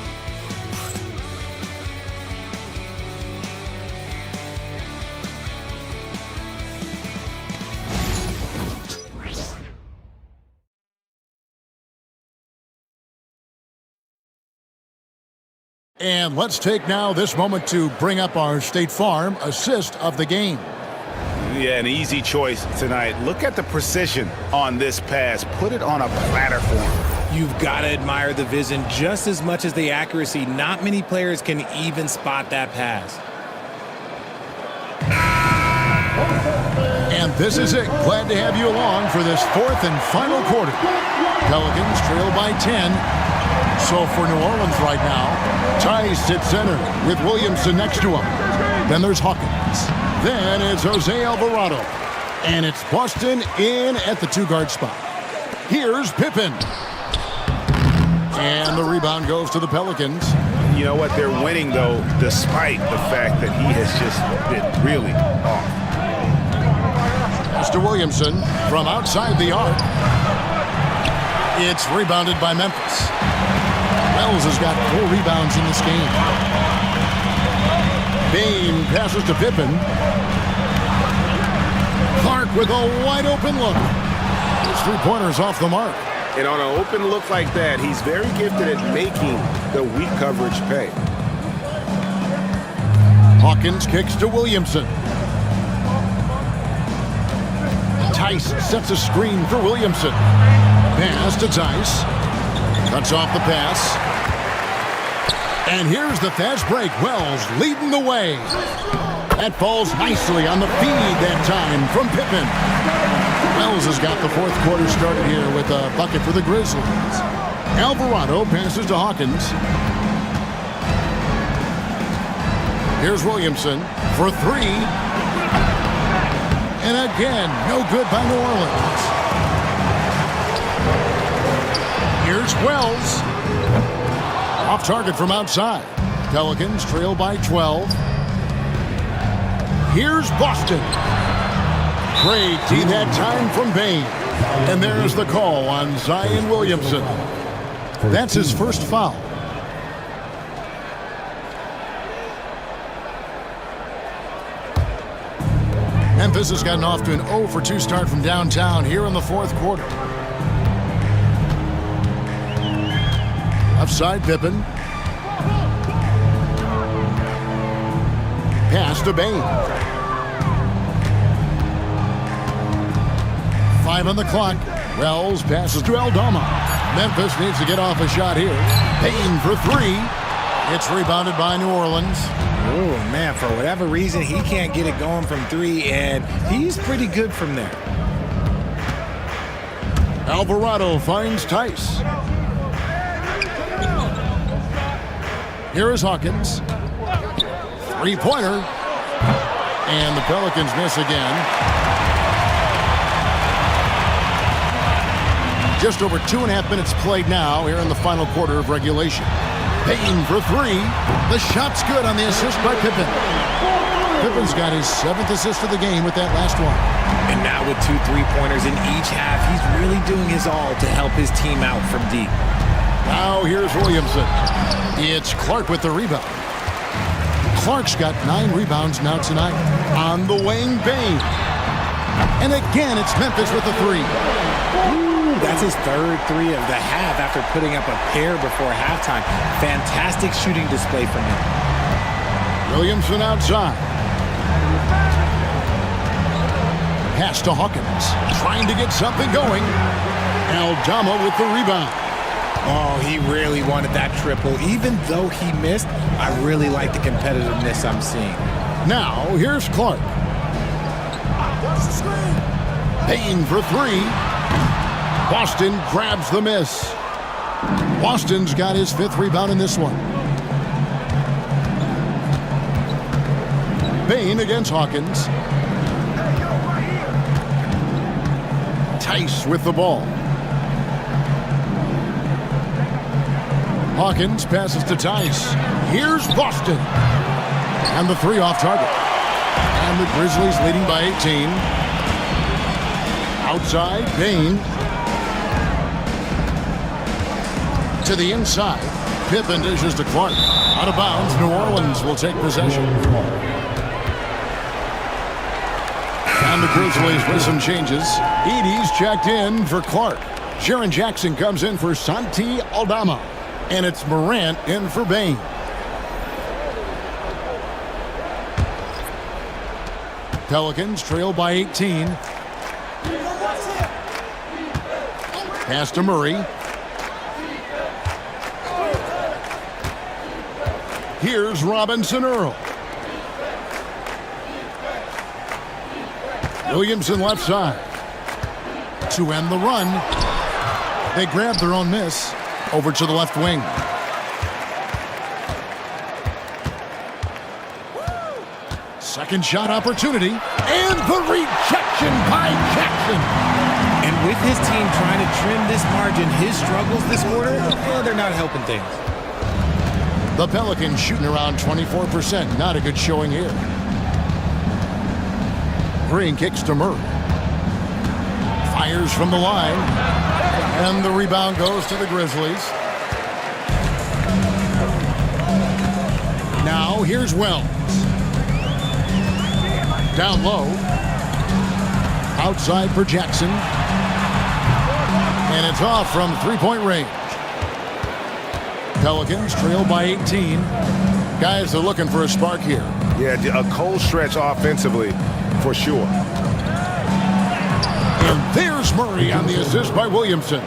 And let's take now this moment to bring up our State Farm assist of the game. Yeah, an easy choice tonight. Look at the precision on this pass. Put it on a platter form. You've got to admire the vision just as much as the accuracy. Not many players can even spot that pass. And this is it. Glad to have you along for this fourth and final quarter. Pelicans trail by 10. So for New Orleans right now, Tice at center with Williamson next to him. Then there's Hawkins. Then it's Jose Alvarado. And it's Boston in at the 2-guard spot. Here's Pippen. And the rebound goes to the Pelicans. You know what? They're winning, though, despite the fact that he has just been really off. Mr. Williamson from outside the arc. It's rebounded by Memphis. Wells has got 4 rebounds in this game. Bain passes to Pippen. Clark with a wide-open look. His 3-pointers off the mark. And on an open look like that, he's very gifted at making the weak coverage pay. Hawkins kicks to Williamson. Tice sets a screen for Williamson. Pass to Tice. Cuts off the pass. And here's the fast break. Wells leading the way. That falls nicely on the feed that time from Pippen. Wells has got the fourth quarter started here with a bucket for the Grizzlies. Alvarado passes to Hawkins. Here's Williamson for 3. And again, no good by New Orleans. Here's Wells. Off target from outside. Pelicans trail by 12. Here's Boston. Great D that time from Bain. And there's the call on Zion Williamson. That's his first foul. Memphis has gotten off to an 0 for 2 start from downtown here in the fourth quarter. Upside Pippen. Pass to Bain. 5 on the clock. Wells passes to Aldama. Memphis needs to get off a shot here. Bain for 3. It's rebounded by New Orleans. Oh, man, for whatever reason, he can't get it going from 3, and he's pretty good from there. Alvarado finds Tice. Here is Hawkins. 3-pointer. And the Pelicans miss again. Just over 2.5 minutes played now here in the final quarter of regulation. Payton for three. The shot's good on the assist by Pippen. Pippen's got his 7th assist of the game with that last one. And now with 2 3-pointers in each half, he's really doing his all to help his team out from deep. Now here's Williamson. It's Clark with the rebound. Clark's got 9 rebounds now tonight. On the wing, Bane. And again, it's Memphis with the three. That's his 3rd three of the half after putting up a pair before halftime. Fantastic shooting display from him. Williamson outside. Pass to Hawkins. Trying to get something going. Aldama with the rebound. Oh, he really wanted that triple. Even though he missed, I really like the competitiveness I'm seeing. Now, here's Clark. Payton for three. Boston grabs the miss. Boston's got his 5th rebound in this one. Bane against Hawkins. Tice with the ball. Hawkins passes to Tice. Here's Boston. And the three off target. And the Grizzlies leading by 18. Outside, Bane. To the inside. Pippen dishes to Clark. Out of bounds, New Orleans will take possession. And the Grizzlies with some changes. Edey's checked in for Clark. Jaren Jackson comes in for Santi Aldama. And it's Morant in for Bane. Pelicans trail by 18. Pass to Murray. Here's Robinson Earl. Williamson left side. To end the run. They grab their own miss. Over to the left wing. Second shot opportunity. And the rejection by Jackson. And with his team trying to trim this margin, his struggles this quarter, well, they're not helping things. The Pelicans shooting around 24%. Not a good showing here. Green kicks to Murray. Fires from the line. And the rebound goes to the Grizzlies. Now here's Wells. Down low. Outside for Jackson. And it's off from 3-point range. Pelicans trail by 18. Guys are looking for a spark here. Yeah, a cold stretch offensively for sure. And there's Murray on the assist by Williamson.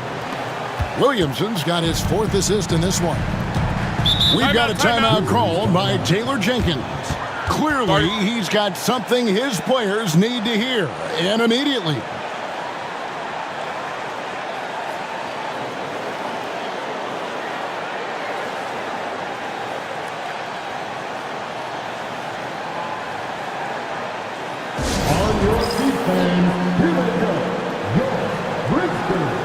Williamson's got his 4th assist in this one. We've got a timeout called by Taylor Jenkins. Clearly, he's got something his players need to hear, and immediately. On your feet, fans, here they go. Your Grizzlies.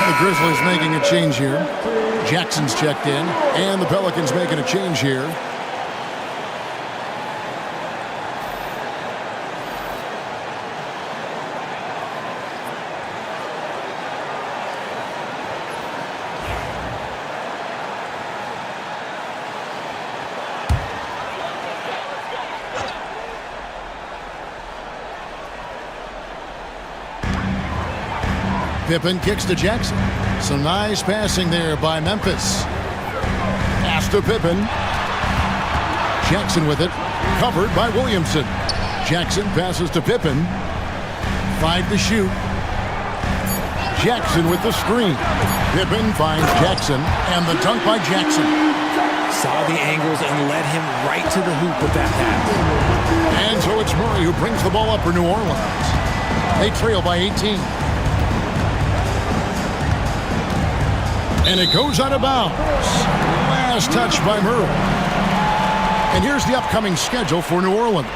The Grizzlies making a change here. Jackson's checked in, and the Pelicans making a change here. Pippen kicks to Jackson. Some nice passing there by Memphis. Pass to Pippen. Jackson with it. Covered by Williamson. Jackson passes to Pippen. 5 to shoot. Jackson with the screen. Pippen finds Jackson, and the dunk by Jackson. Saw the angles and led him right to the hoop with that pass. And so it's Murray who brings the ball up for New Orleans. They trail by 18. And it goes out of bounds. Last touch by Murray. And here's the upcoming schedule for New Orleans.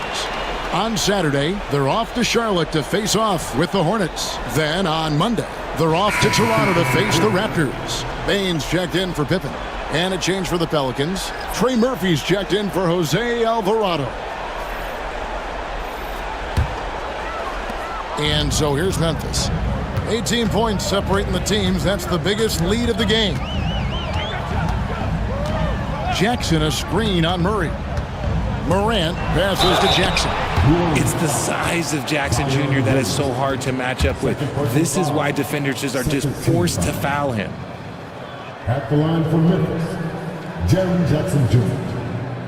On Saturday, they're off to Charlotte to face off with the Hornets. Then on Monday, they're off to Toronto to face the Raptors. Baines checked in for Pippen. And a change for the Pelicans. Trey Murphy's checked in for Jose Alvarado. And so here's Memphis. 18 points separating the teams. That's the biggest lead of the game. Jackson a screen on Murray. Morant passes to Jackson. It's the size of Jackson Jr. that is so hard to match up with. This is why defenders are just forced to foul him. At the line for Memphis, Jaren Jackson Jr.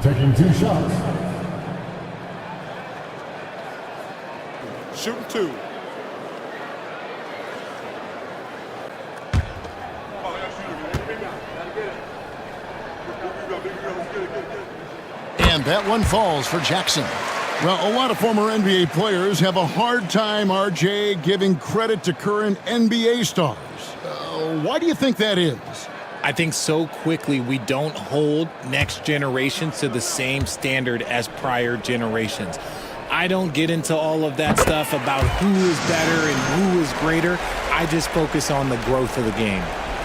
taking 2 shots. Shooting 2. And that one falls for Jackson. Well, a lot of former NBA players have a hard time, RJ, giving credit to current NBA stars. Why do you think that is? I think so quickly we don't hold next generations to the same standard as prior generations. I don't get into all of that stuff about who is better and who is greater. I just focus on the growth of the game.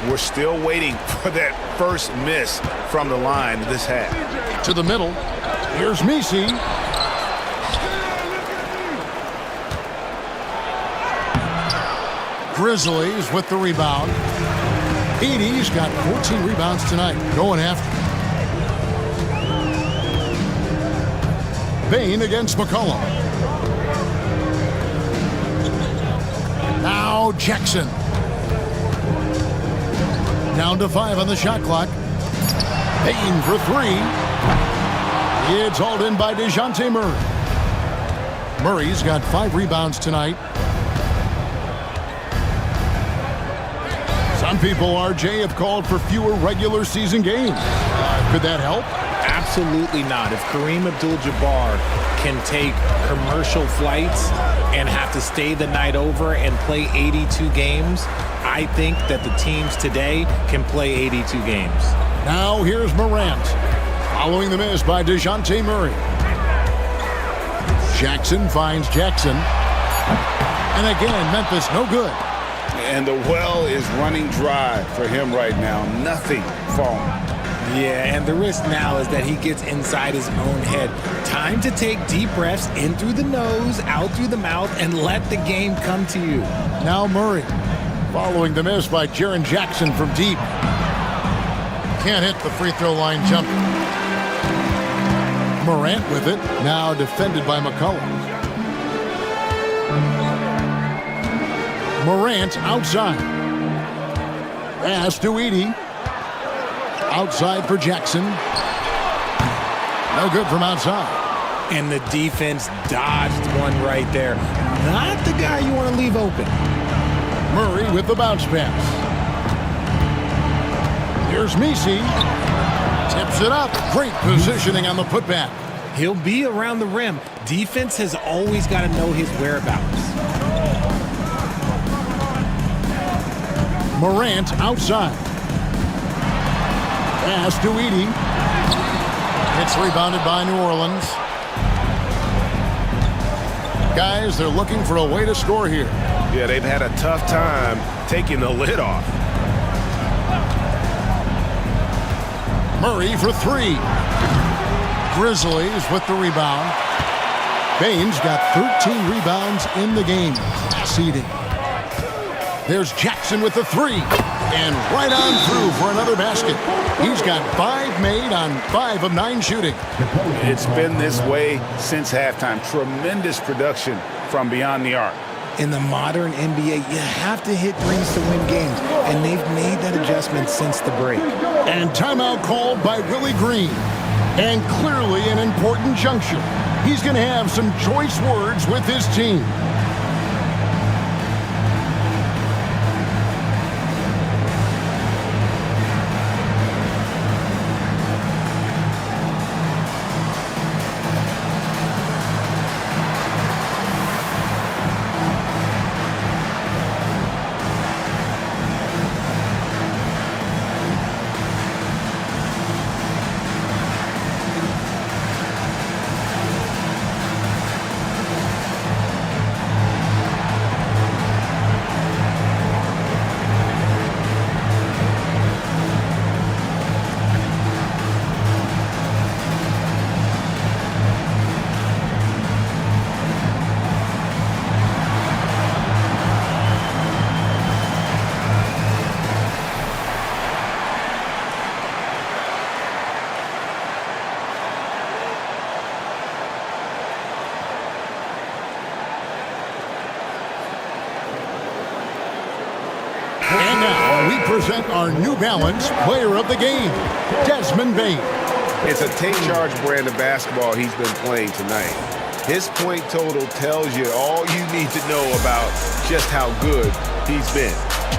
We're still waiting for that first miss from the line this half. To the middle. Here's Messi. Grizzlies with the rebound. Edie's got 14 rebounds tonight. Going after. Bain against McCollum. Now Jackson. Down to 5 on the shot clock. Bain for 3. It's hauled in by DeJounte Murray. Murray's got 5 rebounds tonight. Some people, RJ, have called for fewer regular season games. Could that help? Absolutely not. If Kareem Abdul-Jabbar can take commercial flights and have to stay the night over and play 82 games, I think that the teams today can play 82 games. Now here's Morant. Following the miss by DeJounte Murray. Jackson finds Jackson. And again, Memphis no good. And the well is running dry for him right now. Nothing falling. Yeah, and the risk now is that he gets inside his own head. Time to take deep breaths in through the nose, out through the mouth, and let the game come to you. Now Murray. Following the miss by Jaren Jackson from deep. Can't hit the free throw line jumper. Morant with it. Now defended by McCollum. Morant outside. Pass to Edie. Outside for Jackson. No good from outside. And the defense dodged one right there. Not the guy you want to leave open. Murray with the bounce pass. Here's Messi. Tips it up. Great positioning on the putback. He'll be around the rim. Defense has always got to know his whereabouts. Morant outside. Pass to Edie. It's rebounded by New Orleans. Guys, they're looking for a way to score here. Yeah, they've had a tough time taking the lid off. Murray for three. Grizzlies with the rebound. Baines got 13 rebounds in the game. Seeding. There's Jackson with the three. And right on through for another basket. He's got 5 made on 5 of 9 shooting. It's been this way since halftime. Tremendous production from beyond the arc. In the modern NBA, you have to hit threes to win games, and they've made that adjustment since the break. And timeout called by Willie Green. And clearly an important juncture. He's going to have some choice words with his team. And now we present our New Balance Player of the Game, Desmond Bane. It's a take-charge brand of basketball he's been playing tonight. His point total tells you all you need to know about just how good he's been.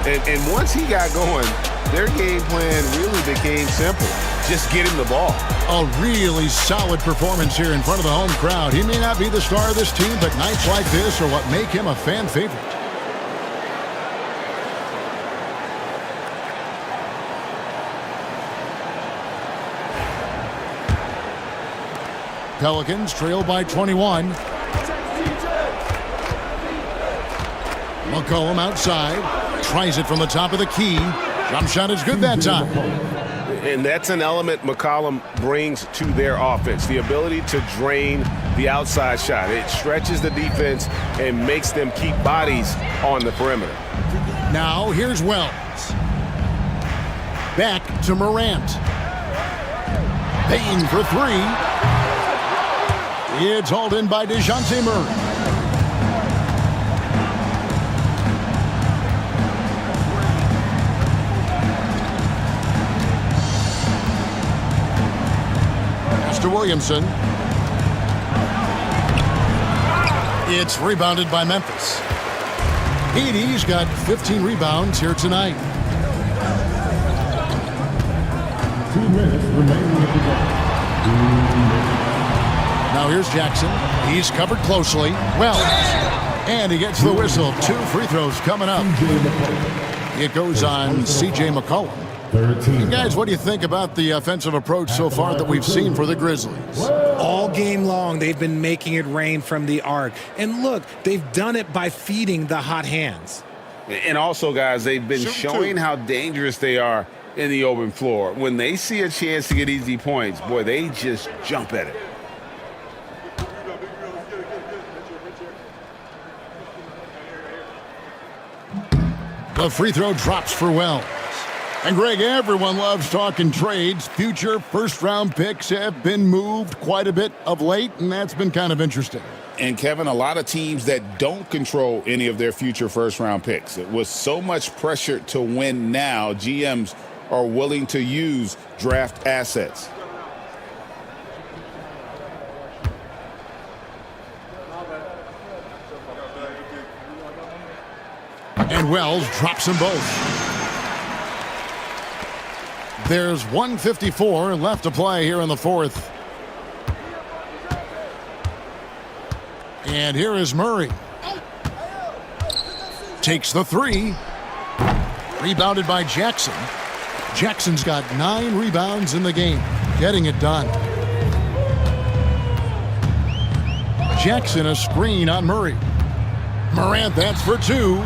And once he got going, their game plan really became simple. Just get him the ball. A really solid performance here in front of the home crowd. He may not be the star of this team, but nights like this are what make him a fan favorite. Pelicans trail by 21. McCollum outside. Tries it from the top of the key. Jump shot is good that time. And that's an element McCollum brings to their offense, the ability to drain the outside shot. It stretches the defense and makes them keep bodies on the perimeter. Now here's Wells. Back to Morant. Bane for three. It's hauled in by DeJounte Murray. Pass to Williamson. It's rebounded by Memphis. Edie's got 15 rebounds here tonight. 2 minutes remaining in the game. Now here's Jackson. He's covered closely. Wells. And he gets the whistle. 2 free throws coming up. It goes on C.J. McCollum. 13. Guys, what do you think about the offensive approach so far that we've seen for the Grizzlies? All game long, they've been making it rain from the arc. And look, they've done it by feeding the hot hands. And also, guys, they've been showing how dangerous they are in the open floor. When they see a chance to get easy points, boy, they just jump at it. The free throw drops for Wells. And Greg, everyone loves talking trades. Future first-round picks have been moved quite a bit of late, and that's been kind of interesting. And, Kevin, a lot of teams that don't control any of their future first-round picks. With so much pressure to win now, GMs are willing to use draft assets. And Wells drops them both. There's 1:54 left to play here in the fourth. And here is Murray. Takes the three. Rebounded by Jackson. Jackson's got 9 rebounds in the game. Getting it done. Jackson a screen on Murray. Morant, that's for 2.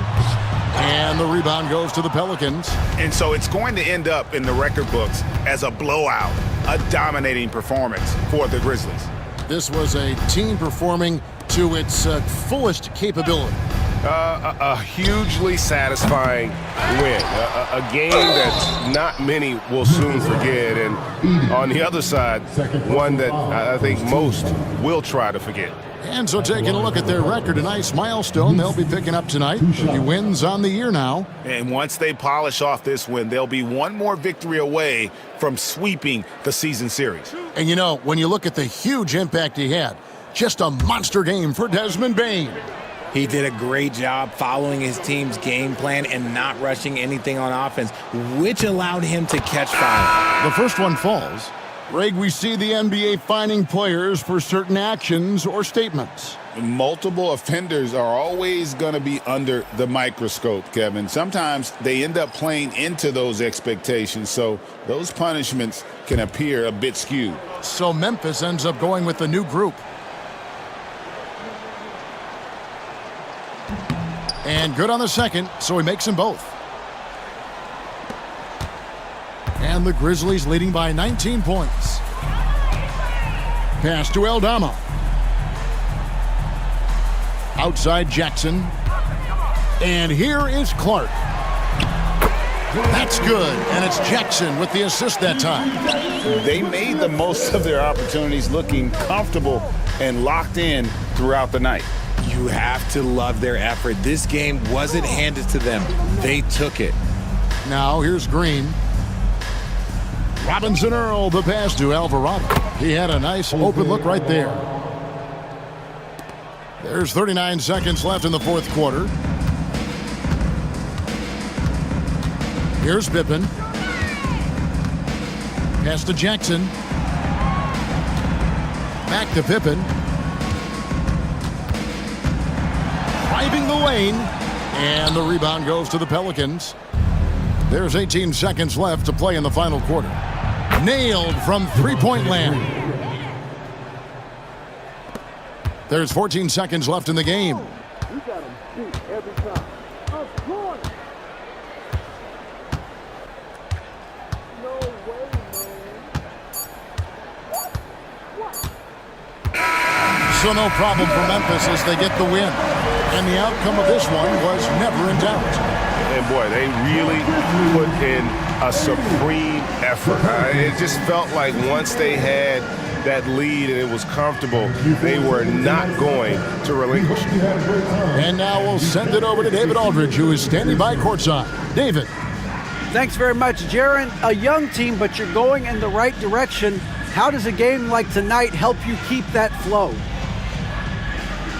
And the rebound goes to the Pelicans. And so it's going to end up in the record books as a blowout, a dominating performance for the Grizzlies. This was a team performing to its fullest capability. A hugely satisfying win. A game that not many will soon forget. And on the other side, one that I think most will try to forget. And so taking a look at their record, a nice milestone they'll be picking up tonight. 30 wins on the year now. And once they polish off this win, they'll be one more victory away from sweeping the season series. And you know, when you look at the huge impact he had, just a monster game for Desmond Bane. He did a great job following his team's game plan and not rushing anything on offense, which allowed him to catch fire. The first one falls. Greg, we see the NBA fining players for certain actions or statements. Multiple offenders are always going to be under the microscope, Kevin. Sometimes they end up playing into those expectations, so those punishments can appear a bit skewed. So Memphis ends up going with the new group. And good on the second, so he makes them both. And the Grizzlies leading by 19 points. Pass to Eldama. Outside Jackson. And here is Clark. That's good, and it's Jackson with the assist that time. They made the most of their opportunities, looking comfortable and locked in throughout the night. You have to love their effort. This game wasn't handed to them. They took it. Now here's Green. Robinson Earl, the pass to Alvarado. He had a nice open look right there. There's 39 seconds left in the fourth quarter. Here's Pippen. Pass to Jackson. Back to Pippen. Driving the lane. And the rebound goes to the Pelicans. There's 18 seconds left to play in the final quarter. Nailed from three-point land. There's 14 seconds left in the game. We got him beat every time. Of course. No way, man. So no problem for Memphis as they get the win. And the outcome of this one was never in doubt. And boy, they really put in a supreme effort. It just felt like once they had that lead and it was comfortable, they were not going to relinquish it. And now we'll send it over to David Aldridge, who is standing by courtside. David. Thanks very much, Jaron. A young team, but you're going in the right direction. How does a game like tonight help you keep that flow?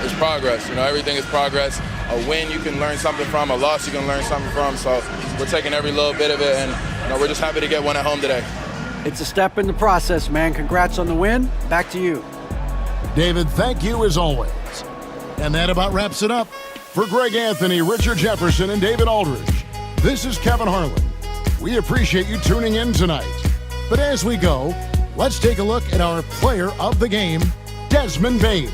It's progress. You know, everything is progress. A win you can learn something from, a loss you can learn something from. So we're taking every little bit of it, and you know, we're just happy to get one at home today. It's a step in the process, man. Congrats on the win. Back to you. David, thank you as always. And that about wraps it up. For Greg Anthony, Richard Jefferson, and David Aldridge, this is Kevin Harlan. We appreciate you tuning in tonight. But as we go, let's take a look at our player of the game, Desmond Bane.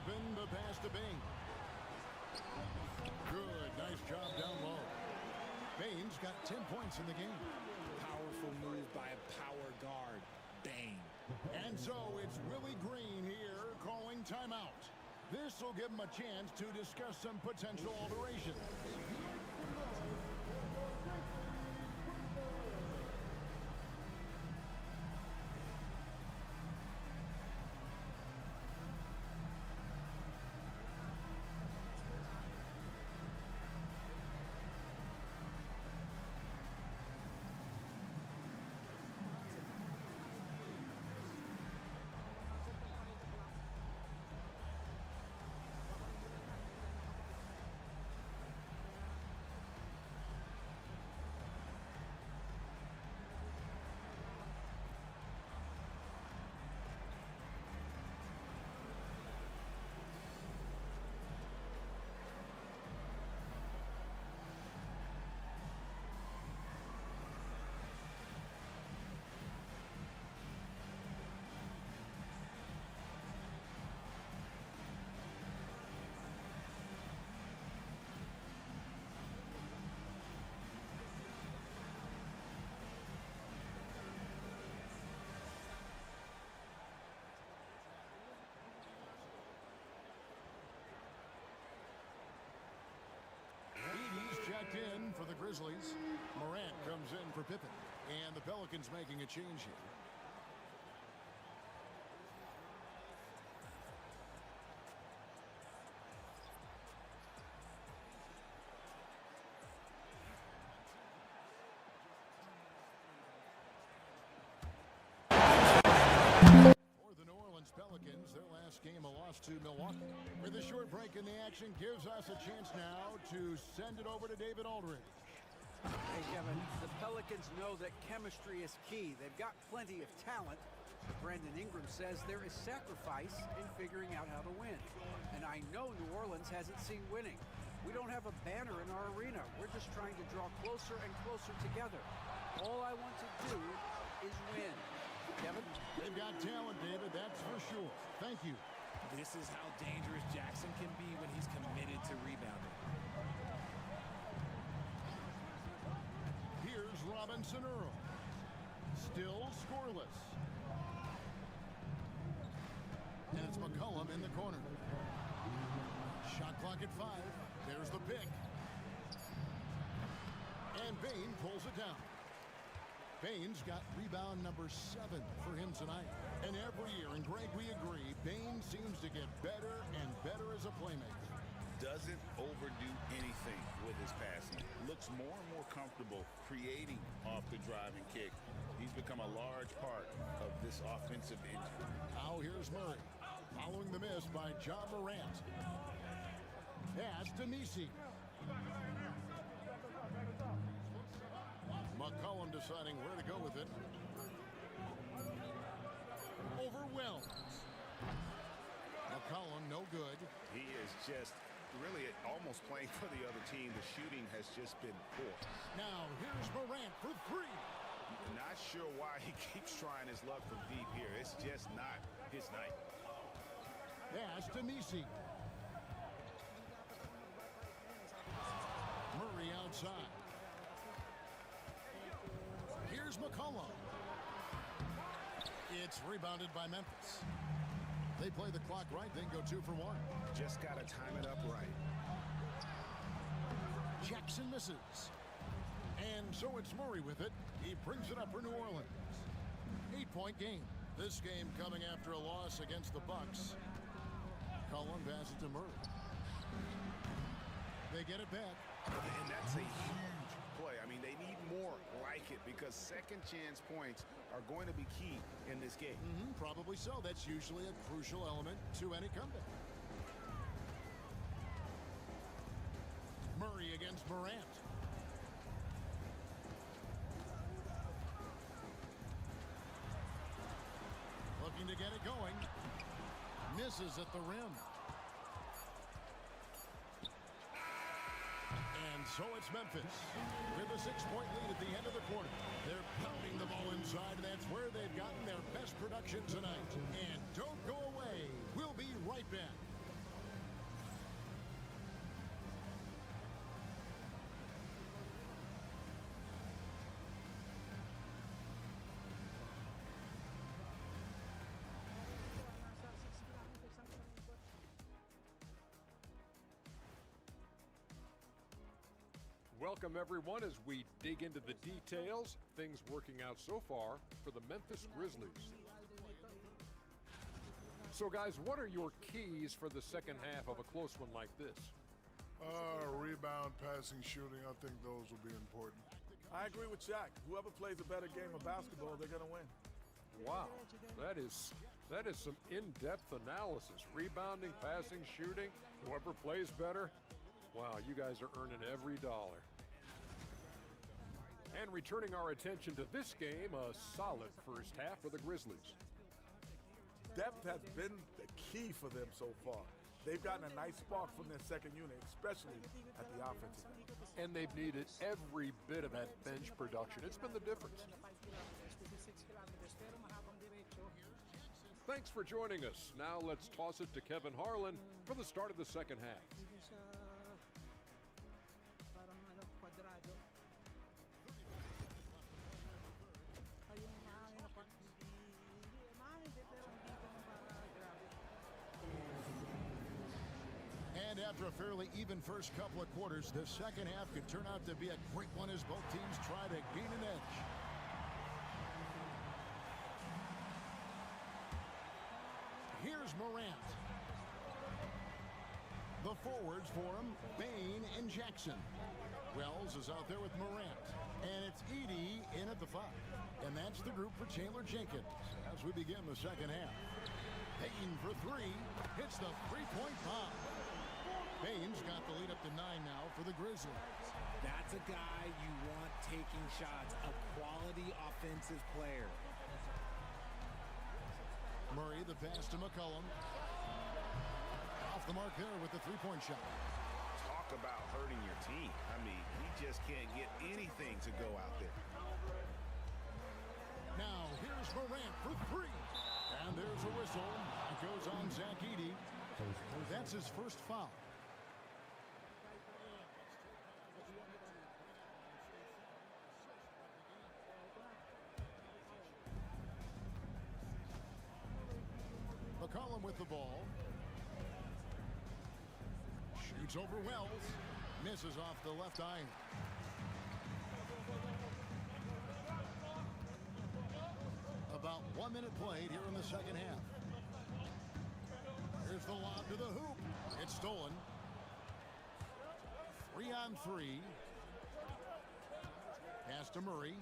open. The pass to Bain. Good. Nice job down low. Bain's got 10 points in the game. Powerful move by a power guard. Bang. And so it's Willie Green here calling timeout. This will give him a chance to discuss some potential alterations. Checked in for the Grizzlies. Morant comes in for Pippen. And the Pelicans making a change here. For the New Orleans Pelicans, their last game a loss to Milwaukee. With a short break in the action gives us a chance now to send it over to David Aldridge. Hey, Kevin, the Pelicans know that chemistry is key. They've got plenty of talent. Brandon Ingram says there is sacrifice in figuring out how to win. And I know New Orleans hasn't seen winning. We don't have a banner in our arena. We're just trying to draw closer and closer together. All I want to do is win. Kevin? They've got talent, David, that's for sure. Thank you. This is how dangerous Jackson can be when he's committed to rebounding. Here's Robinson Earl. Still scoreless. And it's McCollum in the corner. Shot clock at 5. There's the pick. And Bain pulls it down. Bain's got rebound number 7 for him tonight. And every year, and Greg, we agree, Bain seems to get better and better as a playmaker. Doesn't overdo anything with his passing. Looks more and more comfortable creating off the driving kick. He's become a large part of this offensive engine. Now here's Murray. Following the miss by John Morant. Pass to Nisi. McCollum deciding where to go with it. Overwhelmed. McCollum no good. He is just really almost playing for the other team. The shooting has just been poor. Now here's Morant for 3. Not sure why he keeps trying his luck from deep here. It's just not his night. Pass to Nisi. Murray outside. Here's McCollum. It's rebounded by Memphis. They play the clock right, then go 2 for 1. Just got to time it up right. Jackson misses. And so it's Murray with it. He brings it up for New Orleans. 8-point game. This game coming after a loss against the Bucks. Cullen passes to Murray. They get it back. And that's a huge play. I mean, they need more like it because second chance points are going to be key in this game. Probably so. That's usually a crucial element to any comeback. Murray against Morant. Looking to get it going. Misses at the rim. And so it's Memphis with a 6-point lead at the end of the quarter. They're pounding the ball inside, and that's where they've gotten their best production tonight. And don't go away. We'll be right back. welcome everyone as we dig into the details. Things working out so far for the Memphis Grizzlies. So guys, what are your keys for the second half of a close one like this? Rebound, passing, shooting. I think those will be important. I agree with Shaq. Whoever plays a better game of basketball, they're going to win. Wow, that is some in-depth analysis. Rebounding, passing, shooting, whoever plays better. Wow, you guys are earning every dollar. And returning our attention to this game, a solid first half for the Grizzlies. Depth has been the key for them so far. They've gotten a nice spark from their second unit, especially at the offensive end. And they've needed every bit of that bench production. It's been the difference. Thanks for joining us. Now let's toss it to Kevin Harlan for the start of the second half. And after a fairly even first couple of quarters, the second half could turn out to be a great one as both teams try to gain an edge. Here's Morant. The forwards for him, Bain and Jackson. Wells is out there with Morant. And it's Edey in at the 5. And that's the group for Taylor Jenkins as we begin the second half. Bain for 3. Hits the three-point bomb. Bain's got the lead up to 9 now for the Grizzlies. That's a guy you want taking shots, a quality offensive player. Murray, the pass to McCollum. Off the mark there with the three-point shot. Talk about hurting your team. I mean, he just can't get anything to go out there. Now, here's Morant for 3. And there's a whistle. That goes on Zach Edey. That's his first foul. McCollum with the ball. Shoots over Wells. Misses off the left iron. About 1 minute played here in the second half. Here's the lob to the hoop. It's stolen. 3-on-3. Pass to Murray.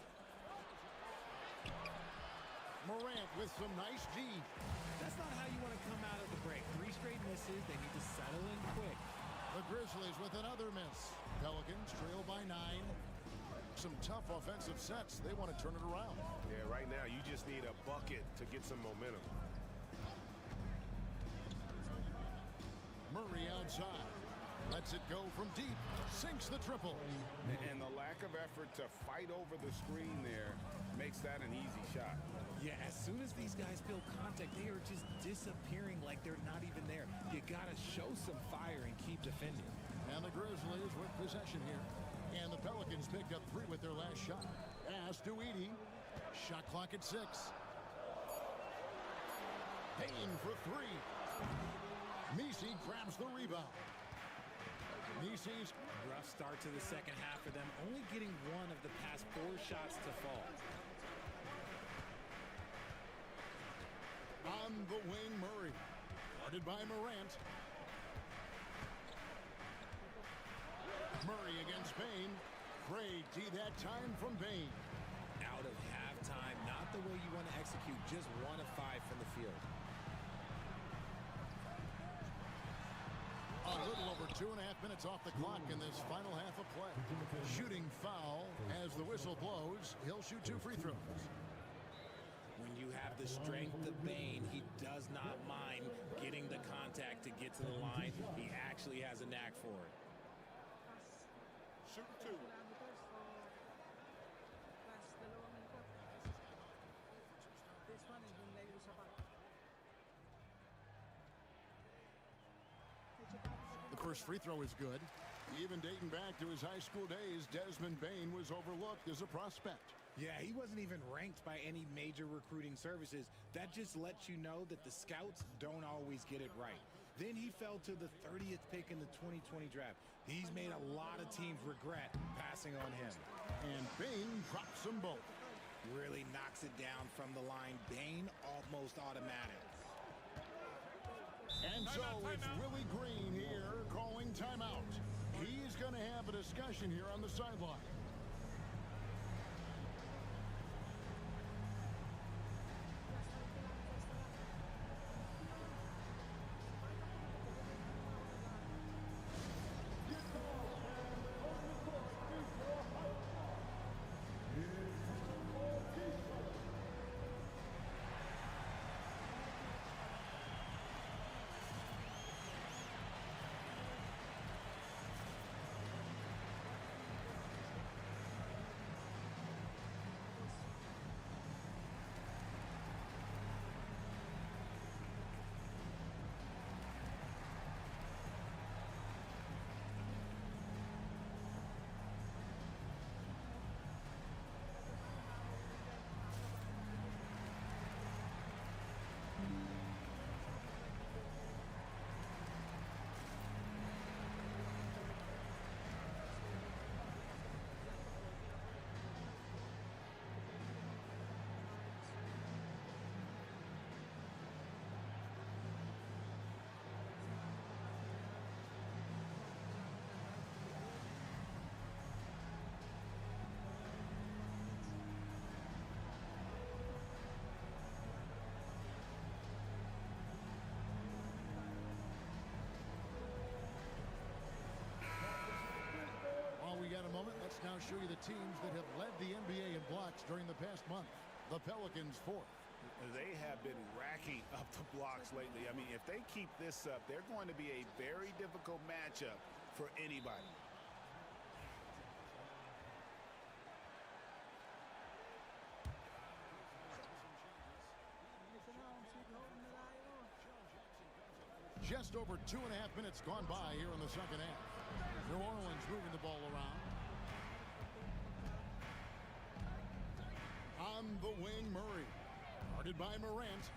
Morant with some nice D. That's not how you want to come out of the break. 3 straight misses. They need to settle in quick. The Grizzlies with another miss. Pelicans trail by 9. Some tough offensive sets. They want to turn it around. Yeah, right now you just need a bucket to get some momentum. Murray outside. Lets it go from deep. Sinks the triple. And the lack of effort to fight over the screen there makes that an easy shot. Yeah, as soon as these guys feel contact, they are just disappearing like they're not even there. You got to show some fire and keep defending. And the Grizzlies with possession here. And the Pelicans picked up 3 with their last shot. Pass to Edey. Shot clock at 6. Payne for 3. Messi grabs the rebound. Messi's rough start to the second half for them, only getting 1 of the past 4 shots to fall. On the wing, Murray. Guarded by Morant. Murray against Bain. Great D that time from Bain. Out of halftime, not the way you want to execute, just 1 of 5 from the field. A little over 2.5 minutes off the clock in this final half of play. Shooting foul as the whistle blows. He'll shoot 2 free throws. When you have the strength of Bain, he does not mind getting the contact to get to the line. He actually has a knack for it. Shoot 2. The first free throw is good. Even dating back to his high school days, Desmond Bain was overlooked as a prospect. Yeah, he wasn't even ranked by any major recruiting services. That just lets you know that the scouts don't always get it right. Then he fell to the 30th pick in the 2020 draft. He's made a lot of teams regret passing on him. And Bain drops them both. Really knocks it down from the line. Bain almost automatic. And so it's Willie Green here calling timeout. He's going to have a discussion here on the sideline. We got a moment. Let's now show you the teams that have led the NBA in blocks during the past month. The Pelicans fourth. They have been racking up the blocks lately. I mean, if they keep this up, they're going to be a very difficult matchup for anybody. Just over 2.5 minutes gone by here in the second half. New Orleans moving the ball around. On the wing, Murray. Guarded by Morant.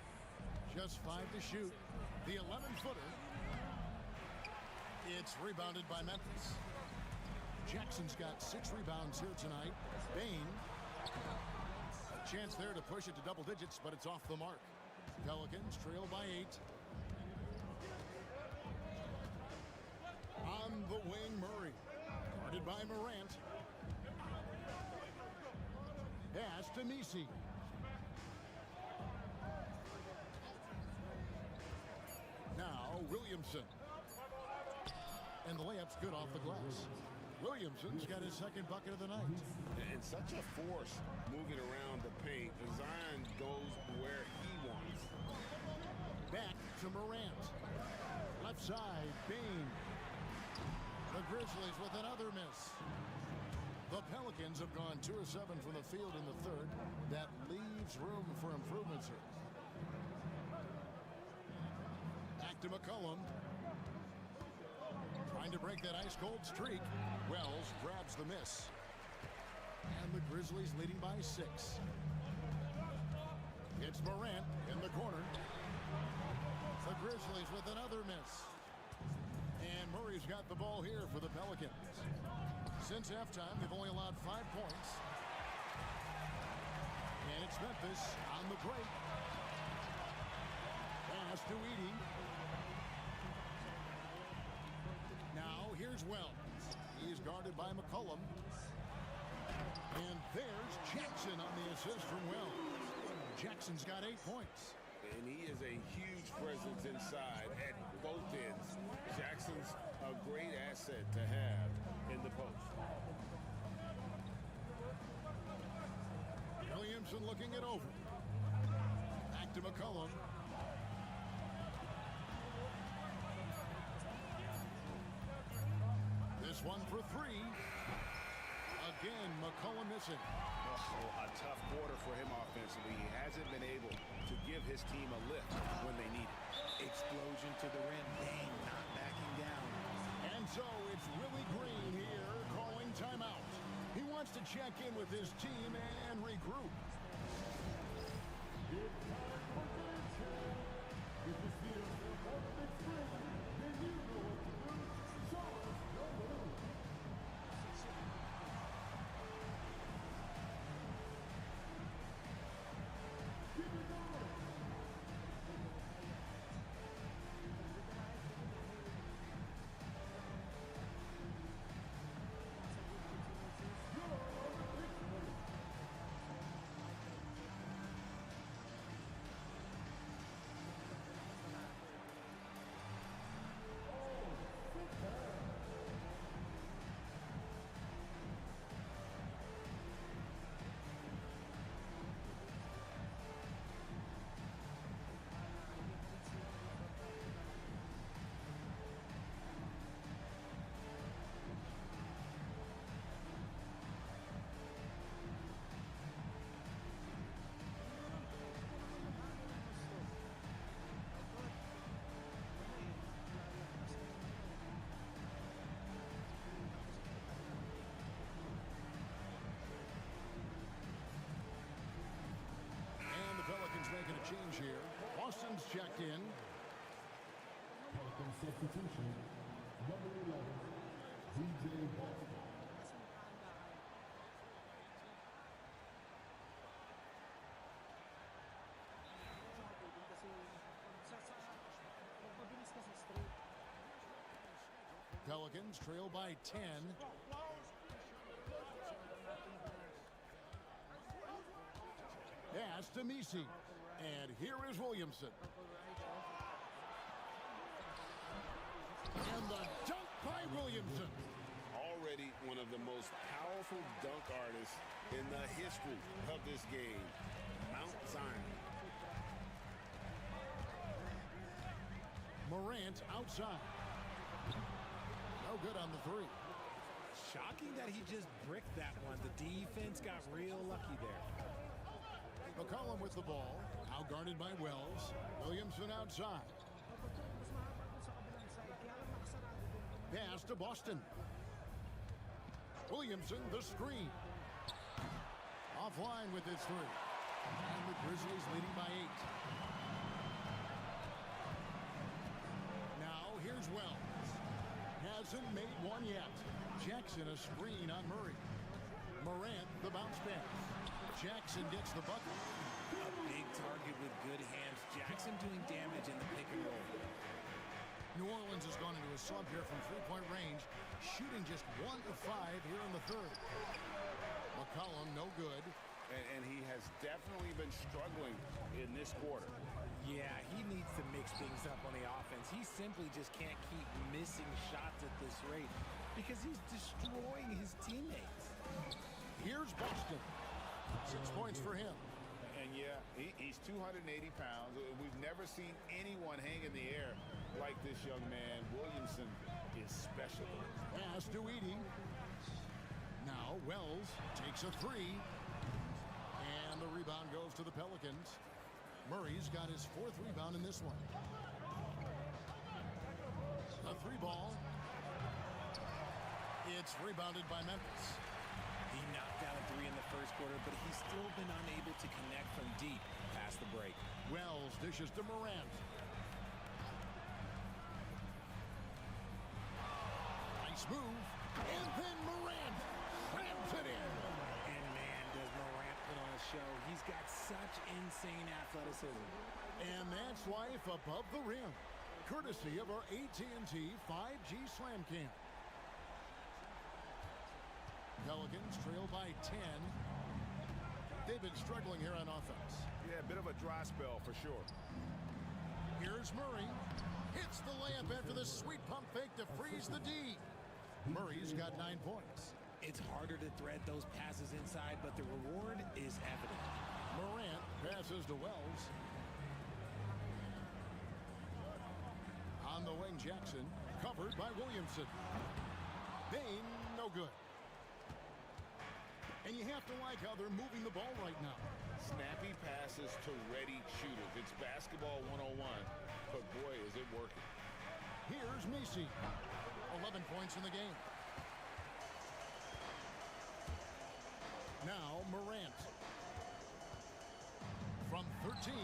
Just 5 to shoot. The 11-footer. It's rebounded by Memphis. Jackson's got 6 rebounds here tonight. Bain. A chance there to push it to double digits, but it's off the mark. Pelicans trail by 8. On the wing, Murray. Guarded by Morant. Pass to Messi. Now Williamson. And the layup's good off the glass. Williamson's got his second bucket of the night. And such a force moving around the paint. Zion goes where he wants. Back to Morant. Left side, Bain. The Grizzlies with another miss. The Pelicans have gone 2 of 7 from the field in the third. That leaves room for improvements here. Back to McCollum. Trying to break that ice-cold streak. Wells grabs the miss. And the Grizzlies leading by 6. It's Morant in the corner. The Grizzlies with another miss. And Murray's got the ball here for the Pelicans. Since halftime, they've only allowed 5 points. And it's Memphis on the break. Pass to Edey. Now here's Wells. He's guarded by McCollum. And there's Jackson on the assist from Wells. Jackson's got 8 points. And he is a huge presence inside at both ends. Jackson's a great asset to have in the post. Williamson looking it over. Back to McCollum. This one for 3. Again, McCollum missing. Oh, a tough quarter for him offensively. He hasn't been able to give his team a lift when they need it. Explosion to the rim. Bain not backing down. And so it's Willie Green here calling timeout. He wants to check in with his team and regroup. It's time for game 2. This is the Memphis Grizzlies Substitution, number 11, DJ Boston. Pelicans trail by 10. Pass to Messi. And here is Williamson. And the dunk by Williamson. Already one of the most powerful dunk artists in the history of this game, Mount Zion. Morant outside. No good on the three. Shocking that he just bricked that one. The defense got real lucky there. McCollum with the ball. Outguarded by Wells. Williamson outside. Pass to Boston. Williamson, the screen. Offline with his three. And the Grizzlies leading by 8. Now here's Wells. Hasn't made one yet. Jackson a screen on Murray. Morant the bounce pass. Jackson gets the bucket. A big target with good hands. Jackson doing damage in the pick and roll. New Orleans has gone into a slump here from three-point range, shooting just 1 of 5 here in the third. McCollum no good. And he has definitely been struggling in this quarter. Yeah, he needs to mix things up on the offense. He simply just can't keep missing shots at this rate because he's destroying his teammates. Here's Boston. 6 points for him. And yeah, he's 280 pounds. We've never seen anyone hang in the air like this young man. Williamson is special. Pass to Edey. Now Wells takes a three. And the rebound goes to the Pelicans. Murray's got his 4th rebound in this one. A 3-ball. It's rebounded by Memphis. He knocked down a 3 in the first quarter, but he's still been unable to connect from deep past the break. Wells dishes to Morant. Nice move. And then Morant slams it in. And man, does Morant put on a show. He's got such insane athleticism. And that's life above the rim. Courtesy of our AT&T 5G Slam Cam. Pelicans trail by 10. They've been struggling here on offense. Yeah, a bit of a dry spell for sure. Here's Murray. Hits the layup after the sweet pump fake to freeze the D. Murray's got 9 points. It's harder to thread those passes inside, but the reward is evident. Morant passes to Wells. On the wing, Jackson. Covered by Williamson. Bain, no good. And you have to like how they're moving the ball right now. Snappy passes to ready shooters. It's basketball 101, but boy, is it working. Here's Messi. 11 points in the game. Now Morant. From 13,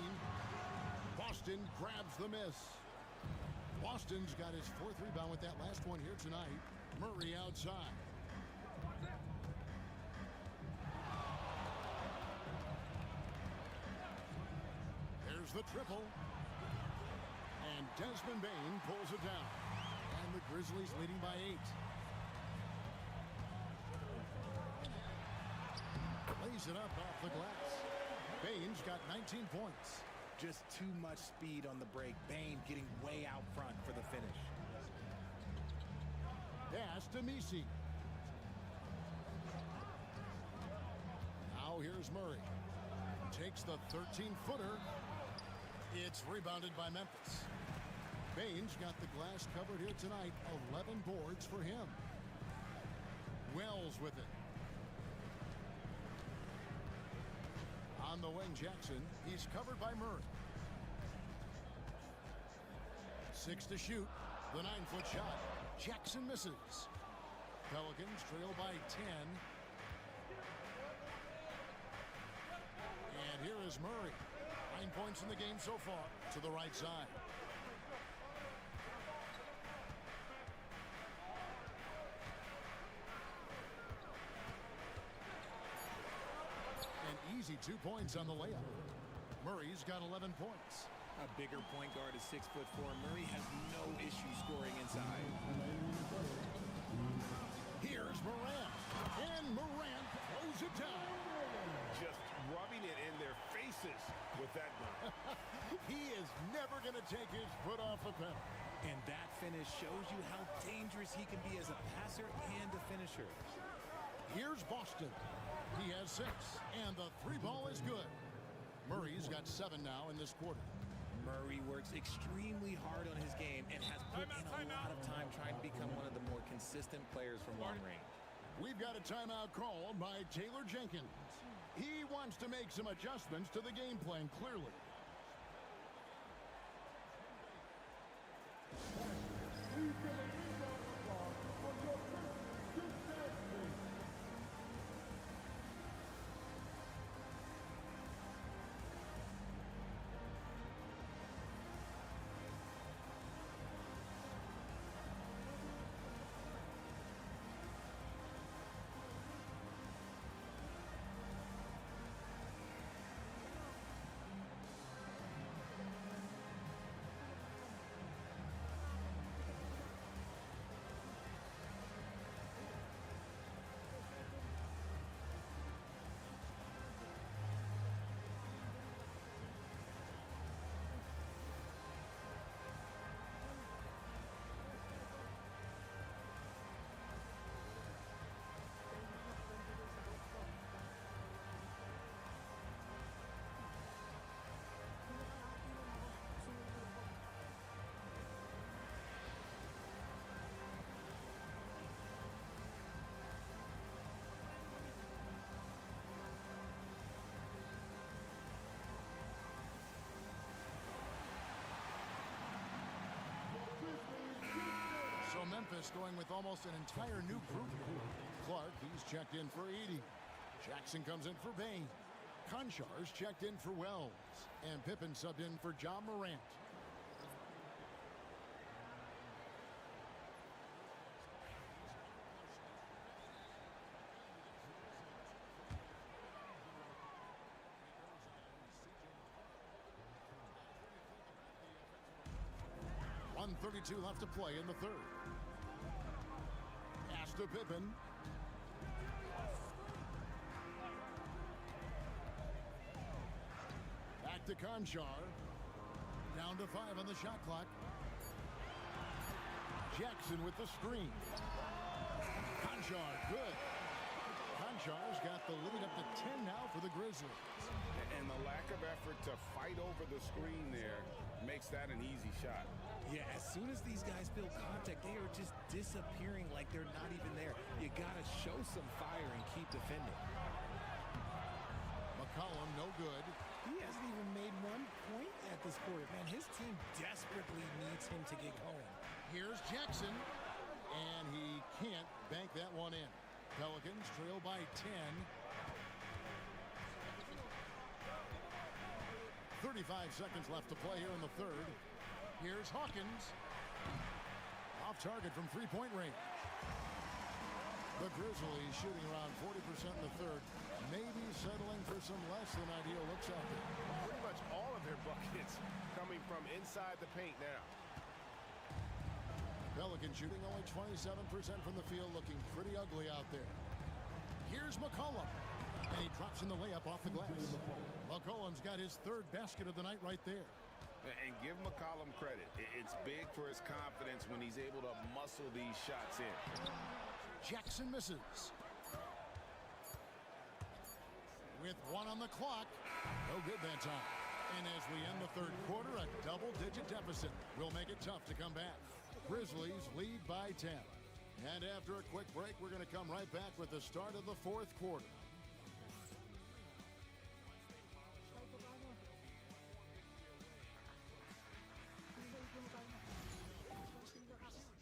Boston grabs the miss. Boston's got his 4th rebound with that last one here tonight. Murray outside. There's the triple. And Desmond Bain pulls it down. And the Grizzlies leading by 8. Lays it up off the glass. Bain's got 19 points. Just too much speed on the break. Bain getting way out front for the finish. Pass to Messi. Now here's Murray. Takes the 13-footer. It's rebounded by Memphis. Bain's got the glass covered here tonight. 11 boards for him. Wells with it. On the wing, Jackson. He's covered by Murray. 6 to shoot. The 9-foot shot. Jackson misses. Pelicans trail by 10. And here is Murray. 9 points in the game so far. To the right side. easy 2 points on the layup. Murray's got 11 points. A bigger point guard is 6'4". Murray has no issue scoring inside. Here's Morant. And Morant throws it down. Just rubbing it in their faces with that dunk. He is never going to take his foot off the pedal. And that finish shows you how dangerous he can be as a passer and a finisher. Here's Boston. He has 6, and the 3 ball is good. Murray's got 7 now in this quarter. Murray works extremely hard on his game and has put in a lot of time trying to become one of the more consistent players from long range. We've got a timeout called by Taylor Jenkins. He wants to make some adjustments to the game plan, clearly. Please get a big round of applause for your Memphis Grizzlies. So Memphis going with almost an entire new group. Clark, he's checked in for 80. Jackson comes in for Bain. Konchar's checked in for Wells. And Pippen subbed in for John Morant. .132 left to play in the third. Pass to Pippen. Back to Konchar. Down to 5 on the shot clock. Jackson with the screen. Konchar, good. Konchar's got the lead up to 10 now for the Grizzlies. And the lack of effort to fight over the screen there makes that an easy shot. Yeah, as soon as these guys feel contact, they are just disappearing like they're not even there. You got to show some fire and keep defending. McCollum, no good. He hasn't even made 1 point at this quarter. Man, his team desperately needs him to get going. Here's Jackson, and he can't bank that one in. Pelicans trail by 10. 35 seconds left to play here in the third. Here's Hawkins. Off target from three-point range. The Grizzlies shooting around 40% in the third. Maybe settling for some less than ideal looks out there. Pretty much all of their buckets coming from inside the paint now. Pelican shooting only 27% from the field, looking pretty ugly out there. Here's McCollum. And he drops in the layup off the glass. McCollum's got his third basket of the night right there. And give McCollum credit. It's big for his confidence when he's able to muscle these shots in. Jackson misses. With 1 on the clock. No good that time. And as we end the third quarter, a double-digit deficit will make it tough to come back. Grizzlies lead by 10. And after a quick break, we're going to come right back with the start of the fourth quarter. Huge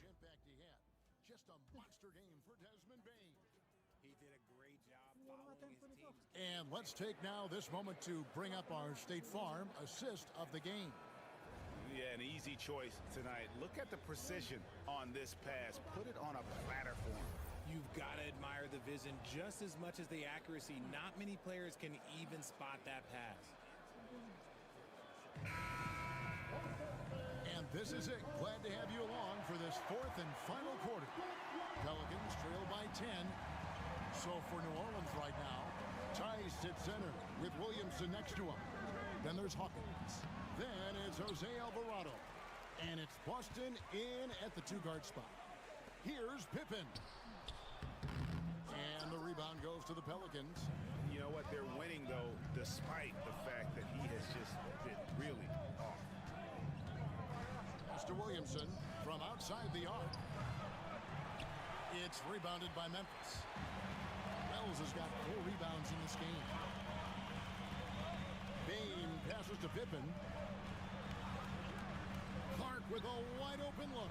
impact he had. Just a monster game for Desmond Bain. He did a great job following his team. And let's take now this moment to bring up our State Farm assist of the game. Yeah, an easy choice tonight. Look at the precision on this pass. Put it on a platter for him. You've got to admire the vision just as much as the accuracy. Not many players can even spot that pass. And this is it. Glad to have you along for this fourth and final quarter. Pelicans trail by 10. So for New Orleans right now, Tice at center with Williamson next to him. Then there's Hawkins. Then it's Jose Alvarado. And it's Boston in at the two-guard spot. Here's Pippen. And the rebound goes to the Pelicans. You know what? They're winning, though, despite the fact that he has just been really off. Mr. Williamson from outside the arc. It's rebounded by Memphis. Wells has got 4 rebounds in this game. Bane passes to Pippen. Clark with a wide-open look.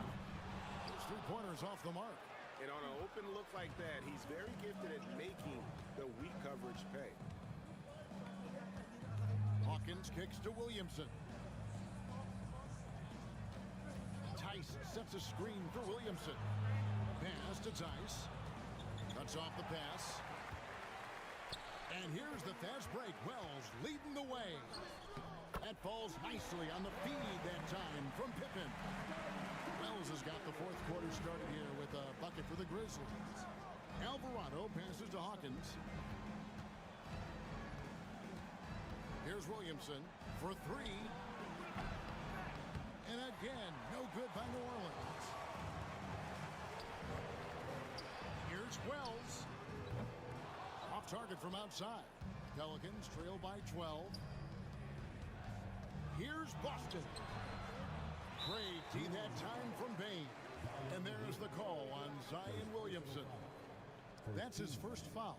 Those 3-pointers off the mark. And on an open look like that, he's very gifted at making the weak coverage pay. Hawkins kicks to Williamson. Tice sets a screen for Williamson. Pass to Tice. Cuts off the pass. And here's the fast break. Wells leading the way. That falls nicely on the feed that time from Pippen. Wells has got the fourth quarter started here with a bucket for the Grizzlies. Alvarado passes to Hawkins. Here's Williamson for 3. And again, no good by New Orleans. Here's Wells. Off target from outside. Pelicans trail by 12. Here's Boston. Great D that time from Bane. And there's the call on Zion Williamson. That's his first foul.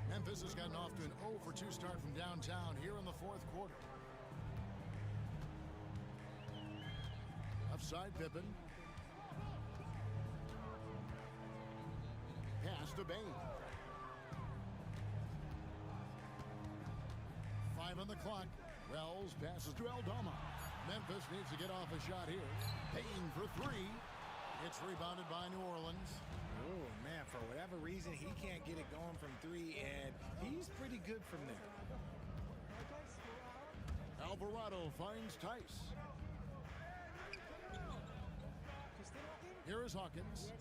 Memphis has gotten off to an 0 for 2 start from downtown here in the fourth quarter. Upside Pippen. Pass to Bane. 5 on the clock. Wells passes to Aldama. Memphis needs to get off a shot here. Bane for 3. It's rebounded by New Orleans. Oh, man, for whatever reason, he can't get it going from 3, and he's pretty good from there. Alvarado finds Tice. Here is Hawkins.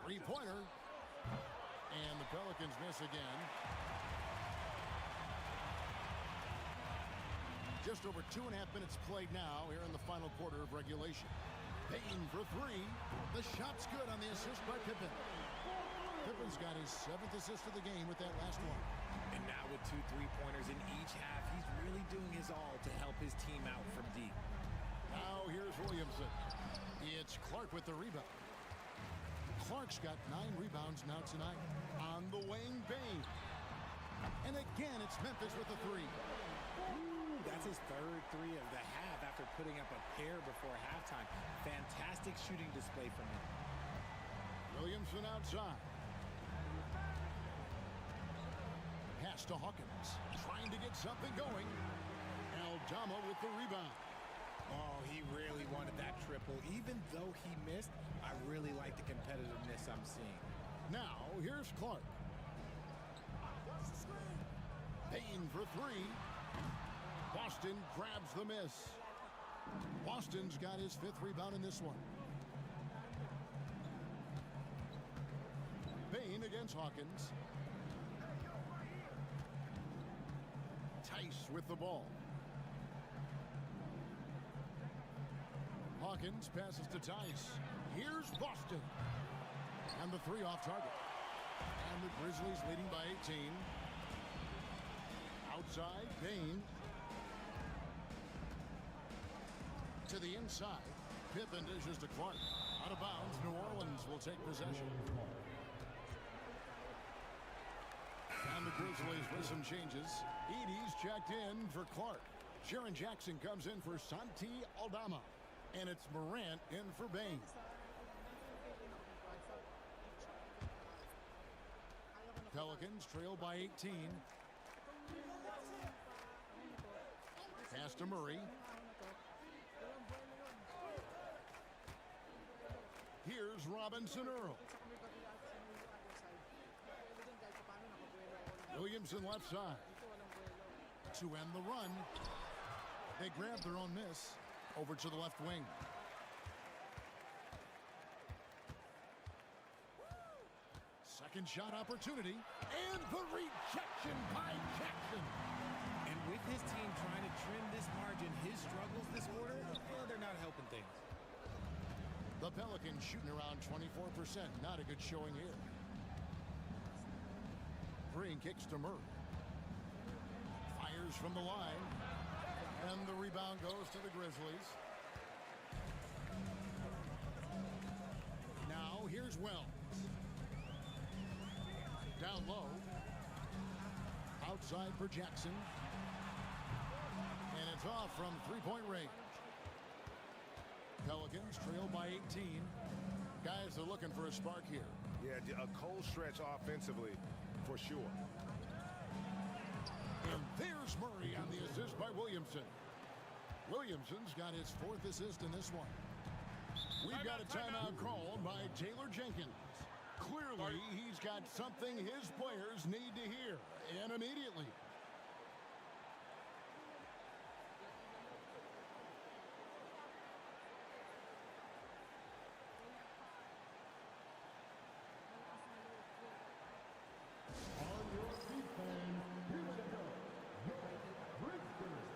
3-pointer. And the Pelicans miss again. Just over 2.5 minutes played now here in the final quarter of regulation. Payne for 3. The shot's good on the assist by Pippen. Pippen's got his 7th assist of the game with that last one. And now with 2 3-pointers in each half, he's really doing his all to help his team out from deep. Now here's Williamson. It's Clark with the rebound. Clark's got 9 rebounds now tonight on the wing. Bane. And again, it's Memphis with the 3. That's his 3rd 3 of the half after putting up a pair before halftime. Fantastic shooting display from him. Williamson outside. Pass to Hawkins. Trying to get something going. Aldama with the rebound. Oh, he really wanted that triple. Even though he missed, I really like the competitiveness I'm seeing. Now, here's Clark. Payne for 3. Boston grabs the miss. Boston's got his 5th rebound in this one. Bane against Hawkins. Tice with the ball. Hawkins passes to Tice. Here's Boston. And the 3 off target. And the Grizzlies leading by 18. Outside, Bane. To the inside. Pippen dishes to Clark. Out of bounds, New Orleans will take possession. And the Grizzlies with some changes. Edey's checked in for Clark. Sharon Jackson comes in for Santi Aldama. And it's Morant in for Bane. Pelicans trail by 18. Pass to Murray. Here's Robinson Earl. Williamson left side. To end the run, they grab their own miss. Over to the left wing. Second shot opportunity. And the rejection by Jackson. And with his team trying to trim this margin, his struggles this quarter, well, they're not helping things. The Pelicans shooting around 24%. Not a good showing here. Green kicks to Murray. Fires from the line. And the rebound goes to the Grizzlies. Now here's Wells. Down low. Outside for Jackson. And it's off from three-point range. Pelicans trail by 18. Guys are looking for a spark here. Yeah, a cold stretch offensively, for sure. And there's Murray on the assist by Williamson. Williamson's got his fourth assist in this one. We've got a timeout called by Taylor Jenkins. Clearly, he's got something his players need to hear, and immediately. On your feet, fans, here they go. Your Grizzlies.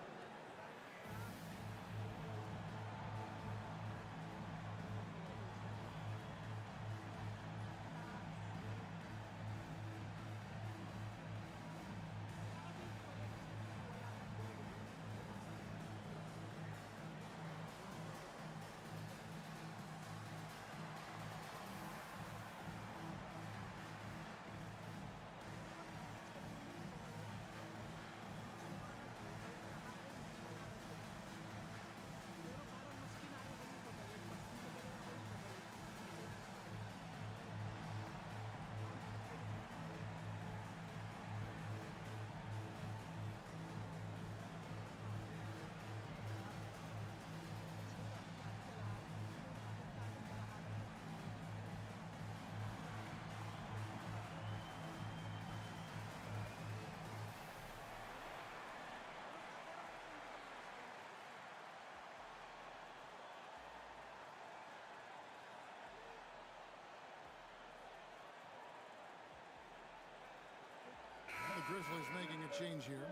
The Grizzlies making a change here.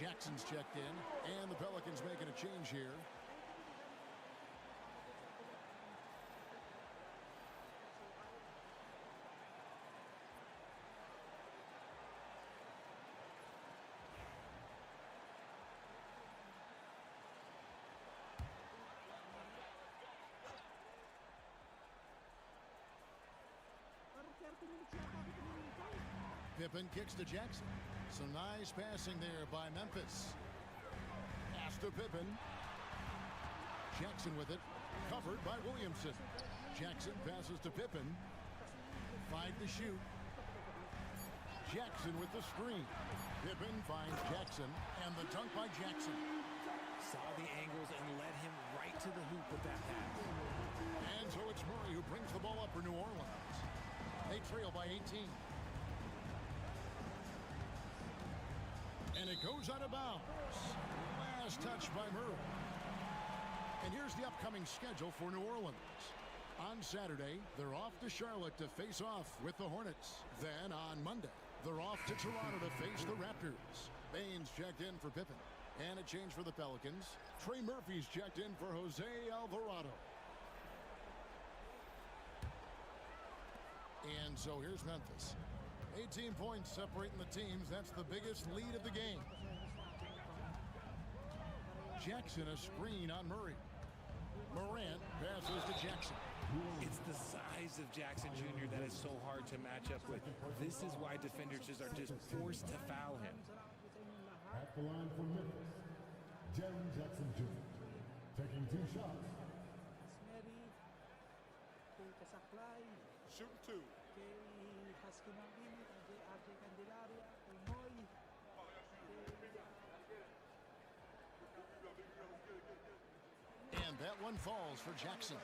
Jackson's checked in, and the Pelicans making a change here. Pippen kicks to Jackson. Some nice passing there by Memphis. Pass to Pippen. Jackson with it. Covered by Williamson. Jackson passes to Pippen. 5 to shoot. Jackson with the screen. Pippen finds Jackson, and the dunk by Jackson. Saw the angles and led him right to the hoop with that pass. And so it's Murray who brings the ball up for New Orleans. They trail by 18. And it goes out of bounds. Last touch by Murray. And here's the upcoming schedule for New Orleans. On Saturday, they're off to Charlotte to face off with the Hornets. Then on Monday, they're off to Toronto to face the Raptors. Baines checked in for Pippen. And a change for the Pelicans. Trey Murphy's checked in for Jose Alvarado. And so here's Memphis. 18 points separating the teams. That's the biggest lead of the game. Jackson a screen on Murray. Morant passes to Jackson. It's the size of Jackson Jr. that is so hard to match up with. This is why defenders are just forced to foul him. At the line for Memphis, Jaren Jackson Jr. taking 2 shots. Shooting 2. And that one falls for Jackson.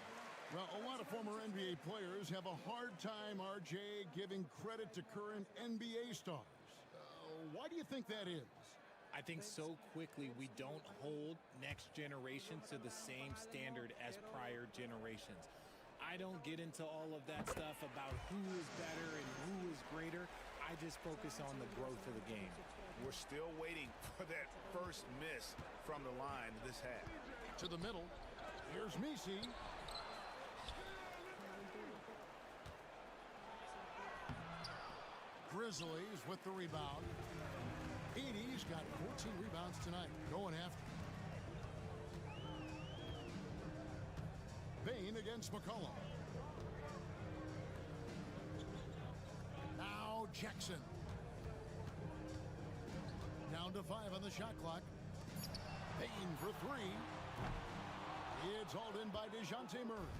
Well, a lot of former NBA players have a hard time, RJ, giving credit to current NBA stars. Why do you think that is? I think so quickly we don't hold next generation to the same standard as prior generations. I don't get into all of that stuff about who is better and who is greater. I just focus on the growth of the game. We're still waiting for that first miss from the line this half. To the middle. Here's Messi. Grizzlies with the rebound. Edie's got 14 rebounds tonight. Going after. Bain against McCollum. Now Jackson. Down to 5 on the shot clock. Bain for 3. It's hauled in by DeJounte Murray.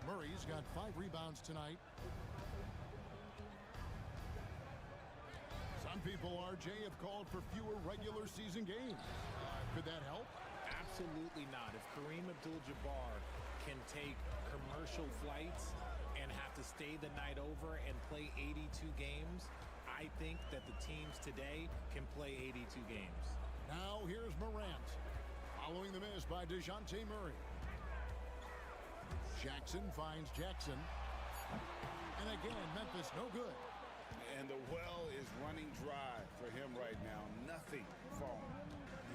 Murray's got 5 rebounds tonight. Some people, RJ, have called for fewer regular season games. Could that help? Absolutely not. If Kareem Abdul-Jabbar can take commercial flights and have to stay the night over and play 82 games, I think that the teams today can play 82 games. Now here's Morant. Following the miss by DeJounte Murray. Jackson finds Jackson. And again, Memphis no good. And the well is running dry for him right now. Nothing falling.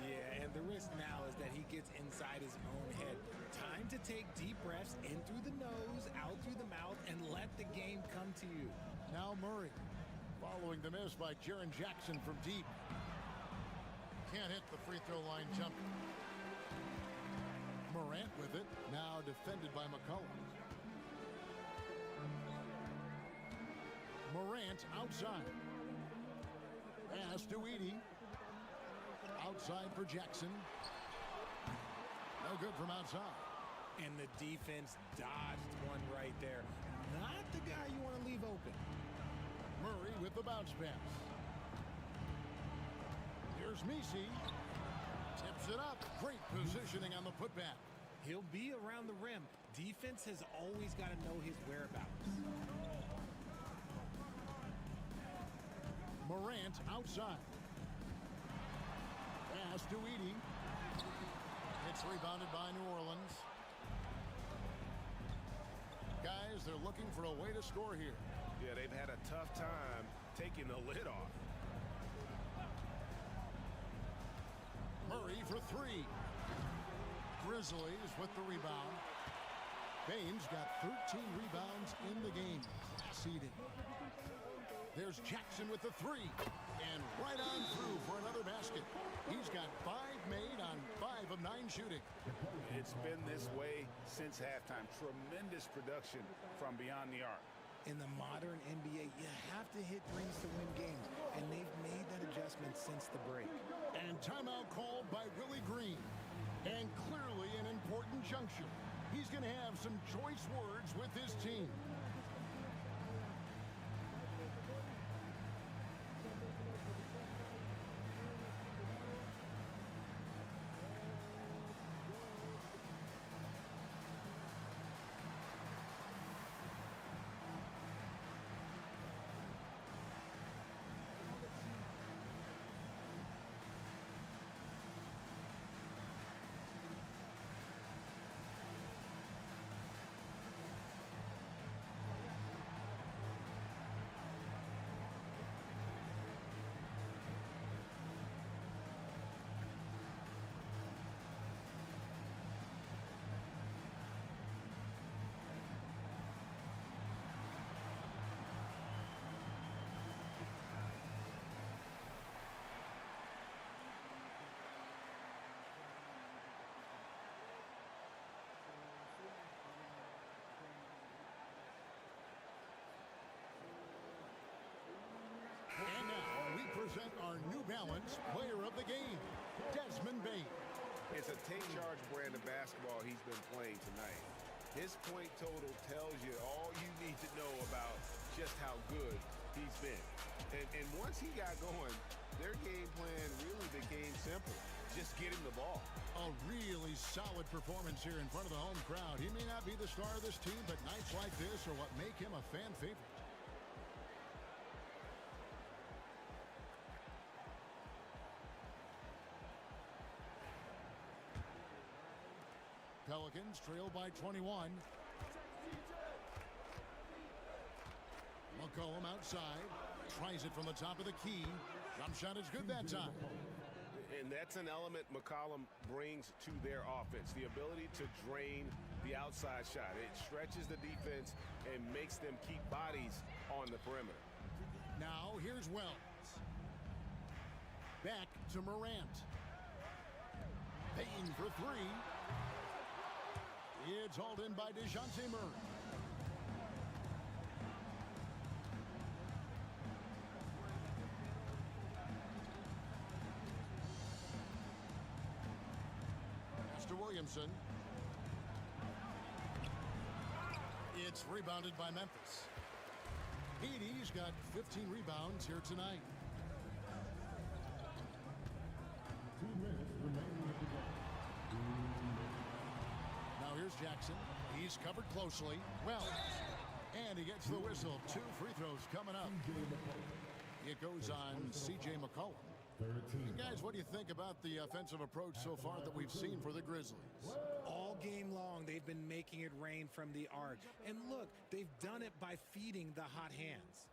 Yeah, and the risk now is that he gets inside his own head. Time to take deep breaths in through the nose, out through the mouth, and let the game come to you. Now Murray. Following the miss by Jaren Jackson from deep. Can't hit the free throw line jumper. Morant with it. Now defended by McCollum. Morant outside. Pass to Edie. Outside for Jackson. No good from outside. And the defense dodged one right there. Not the guy you want to leave open. Murray with the bounce pass. Here's Messi. Tips it up. Great positioning on the putback. He'll be around the rim. Defense has always got to know his whereabouts. Morant outside. Pass to Edie. It's rebounded by New Orleans. Guys, they're looking for a way to score here. Yeah, they've had a tough time taking the lid off. Murray for 3. Grizzlies with the rebound. Bain's got 13 rebounds in the game. Seeded. There's Jackson with the 3. And right on through for another basket. He's got 5 made on 5 of 9 shooting. It's been this way since halftime. Tremendous production from beyond the arc. In the modern NBA, you have to hit threes to win games, and they've made that adjustment since the break. And timeout called by Willie Green. And clearly an important juncture. He's going to have some choice words with his team. And now we present our New Balance Player of the Game, Desmond Bain. It's a take-charge brand of basketball he's been playing tonight. His point total tells you all you need to know about just how good he's been. And once he got going, their game plan really became simple. just get him the ball. A really solid performance here in front of the home crowd. He may not be the star of this team, but nights like this are what make him a fan favorite. Pelicans trail by 21. McCollum outside. Tries it from the top of the key. Jump shot is good that time. And that's an element McCollum brings to their offense, the ability to drain the outside shot. It stretches the defense and makes them keep bodies on the perimeter. Now here's Wells. Back to Morant. Payne for three. It's hauled in by DeJounte Murray. To Williamson. It's rebounded by Memphis. Edie's got 15 rebounds here tonight. 2 minutes remaining in the game. Now here's Jackson. He's covered closely. Wells. And he gets the whistle. 2 free throws coming up. It goes on C.J. McCollum. And guys, what do you think about the offensive approach so far that we've seen for the Grizzlies? All game long, they've been making it rain from the arc. And look, they've done it by feeding the hot hands.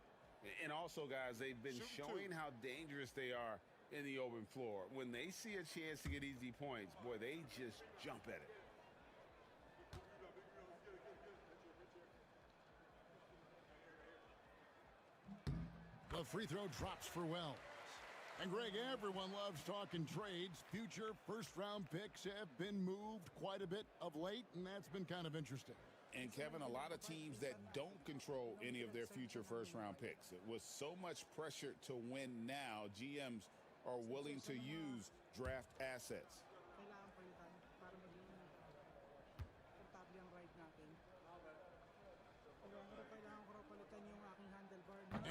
And also, guys, they've been showing how dangerous they are in the open floor. When they see a chance to get easy points, boy, they just jump at it. The free throw drops for Wells. And Greg, everyone loves talking trades. Future first-round picks have been moved quite a bit of late, and that's been kind of interesting. And, Kevin, a lot of teams that don't control any of their future first-round picks. With so much pressure to win now, GMs are willing to use draft assets.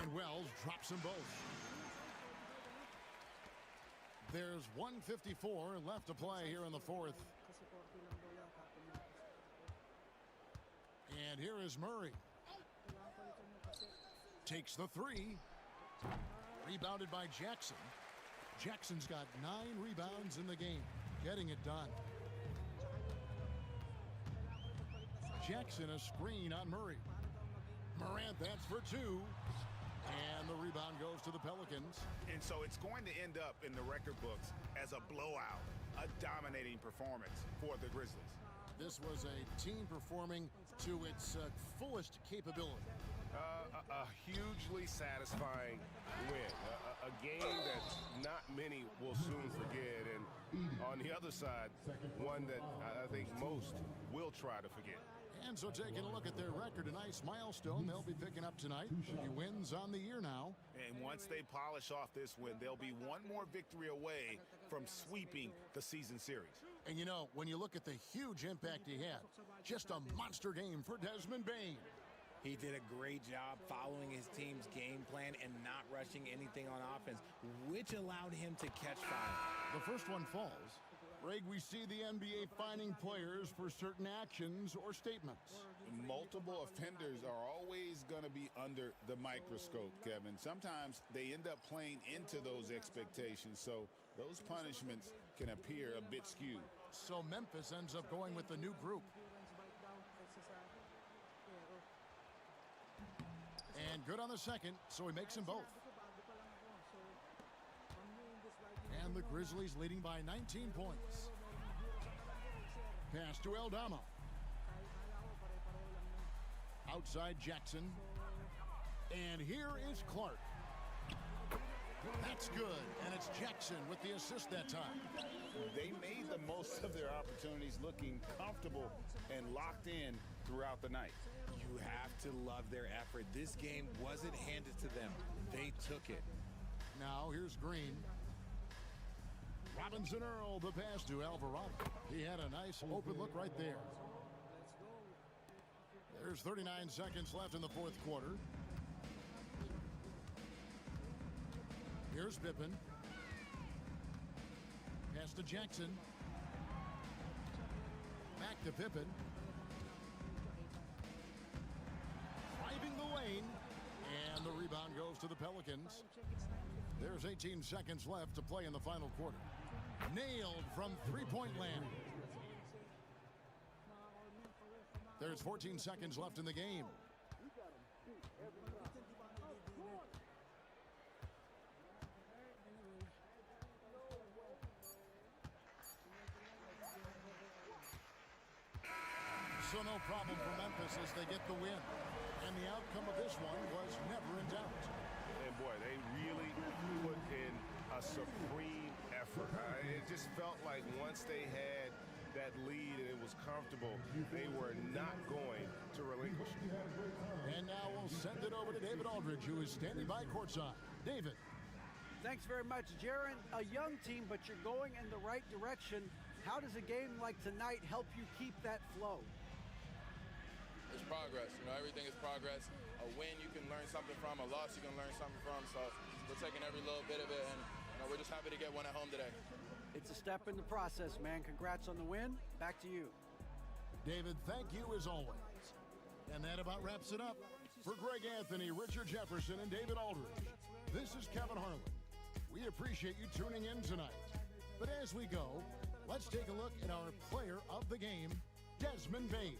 And Wells drops them both. There's 1:54 left to play here in the fourth. And here is Murray. Takes the three. Rebounded by Jackson. Jackson's got 9 rebounds in the game. Getting it done. Jackson a screen on Murray. Morant, that's for 2. And the rebound goes to the Pelicans. And so it's going to end up in the record books as a blowout, a dominating performance for the Grizzlies. This was a team performing to its fullest capability. A hugely satisfying win. A game that not many will soon forget. And on the other side, one that I think most will try to forget. And so taking a look at their record, a nice milestone they'll be picking up tonight. 3 wins on the year now. And once they polish off this win, they'll be one more victory away from sweeping the season series. And you know, when you look at the huge impact he had, just a monster game for Desmond Bane. He did a great job following his team's game plan and not rushing anything on offense, which allowed him to catch fire. The first one falls. Greg, we see the NBA fining players for certain actions or statements. Multiple offenders are always going to be under the microscope, Kevin. Sometimes they end up playing into those expectations, so those punishments can appear a bit skewed. So Memphis ends up going with the new group. And good on the second, so he makes them both. And the Grizzlies leading by 19 points. Pass to Eldama. Outside Jackson. And here is Clark. That's good, and it's Jackson with the assist that time. They made the most of their opportunities, looking comfortable and locked in throughout the night. You have to love their effort. This game wasn't handed to them. They took it. Now here's Green. Robinson Earl, the pass to Alvarado. He had a nice open look right there. There's 39 seconds left in the fourth quarter. Here's Pippen. Pass to Jackson. Back to Pippen. Driving the lane. And the rebound goes to the Pelicans. There's 18 seconds left to play in the final quarter. Nailed from three-point land. There's 14 seconds left in the game. So no problem for Memphis as they get the win. And the outcome of this one was never in doubt. And boy, they really put in a supreme effort. It just felt like once they had that lead and it was comfortable, they were not going to relinquish it. And now we'll send it over to David Aldridge, who is standing by courtside. David. Thanks very much, Jaron. A young team, but you're going in the right direction. How does a game like tonight help you keep that flow? It's progress. Everything is progress. A win you can learn something from, a loss you can learn something from. So we're taking every little bit of it, and we're just happy to get one at home today. It's a step in the process, man. Congrats on the win. Back to you. David, thank you as always. And that about wraps it up. For Greg Anthony, Richard Jefferson, and David Aldridge, this is Kevin Harlan. We appreciate you tuning in tonight. But as we go, let's take a look at our player of the game, Desmond Bane.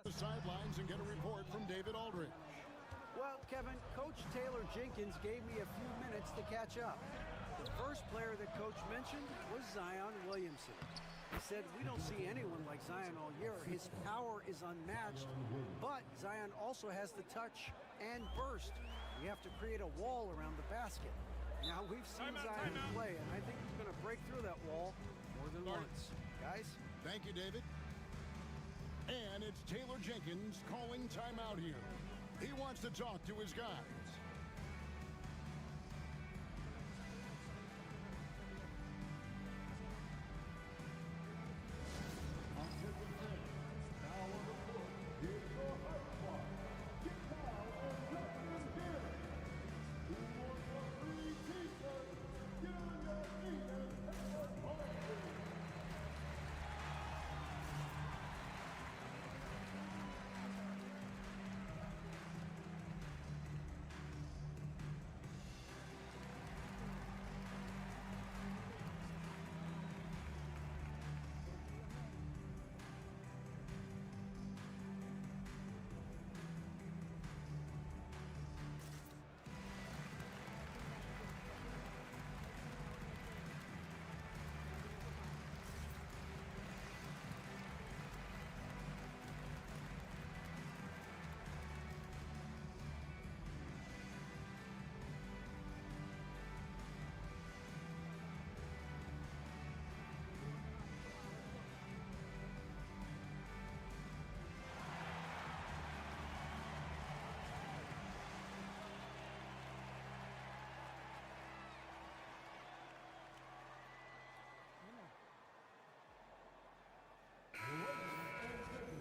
The sidelines and get a report from David Aldridge. Well, Kevin, Coach Taylor Jenkins gave me a few minutes to catch up. The first player that Coach mentioned was Zion Williamson. He said, we don't see anyone like Zion all year. His power is unmatched, but Zion also has the touch and burst. We have to create a wall around the basket. Now, we've seen Zion play, and I think he's going to break through that wall more than once. Guys? Thank you, David. And it's Taylor Jenkins calling timeout here. He wants to talk to his guys. Now on the court, here's your high squad. Get down and let them get it. Who wants a free t-shirt? Get on your feet and have a party.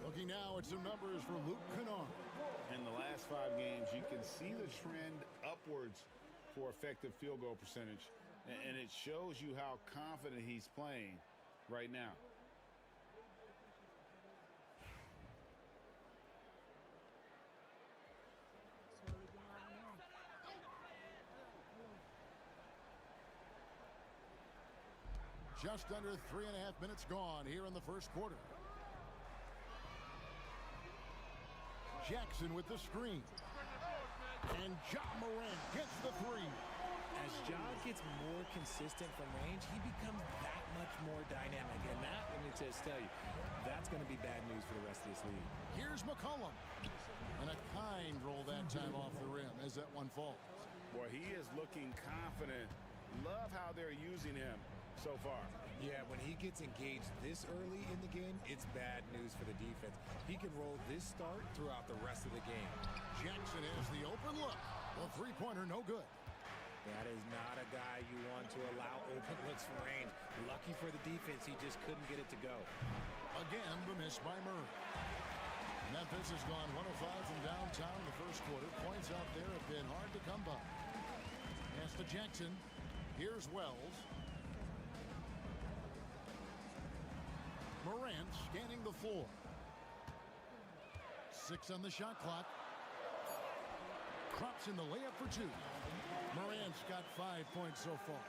Looking now at some numbers for Luke Kennard. In the last 5 games, you can see the trend upwards for effective field goal percentage, and it shows you how confident he's playing right now. Just under 3.5 minutes gone here in the first quarter. Jackson with the screen. And Ja Morant gets the three. As Ja gets more consistent from range, he becomes that much more dynamic. And that, let me just tell you, that's going to be bad news for the rest of this league. Here's McCollum. And a kind roll that time off the rim as that one falls. Boy, he is looking confident. Love how they're using him so far. Yeah, when he gets engaged this early in the game, it's bad news for the defense. He can roll this start throughout the rest of the game. Jackson has the open look. The three-pointer no good. That is not a guy you want to allow open looks from range. Lucky for the defense, he just couldn't get it to go. Again, the miss by Murray. Memphis has gone 105 from downtown in the first quarter. Points out there have been hard to come by. Pass to Jackson. Here's Wells. Morant scanning the floor. 6 on the shot clock. Crops in the layup for 2. Morant's got 5 points so far.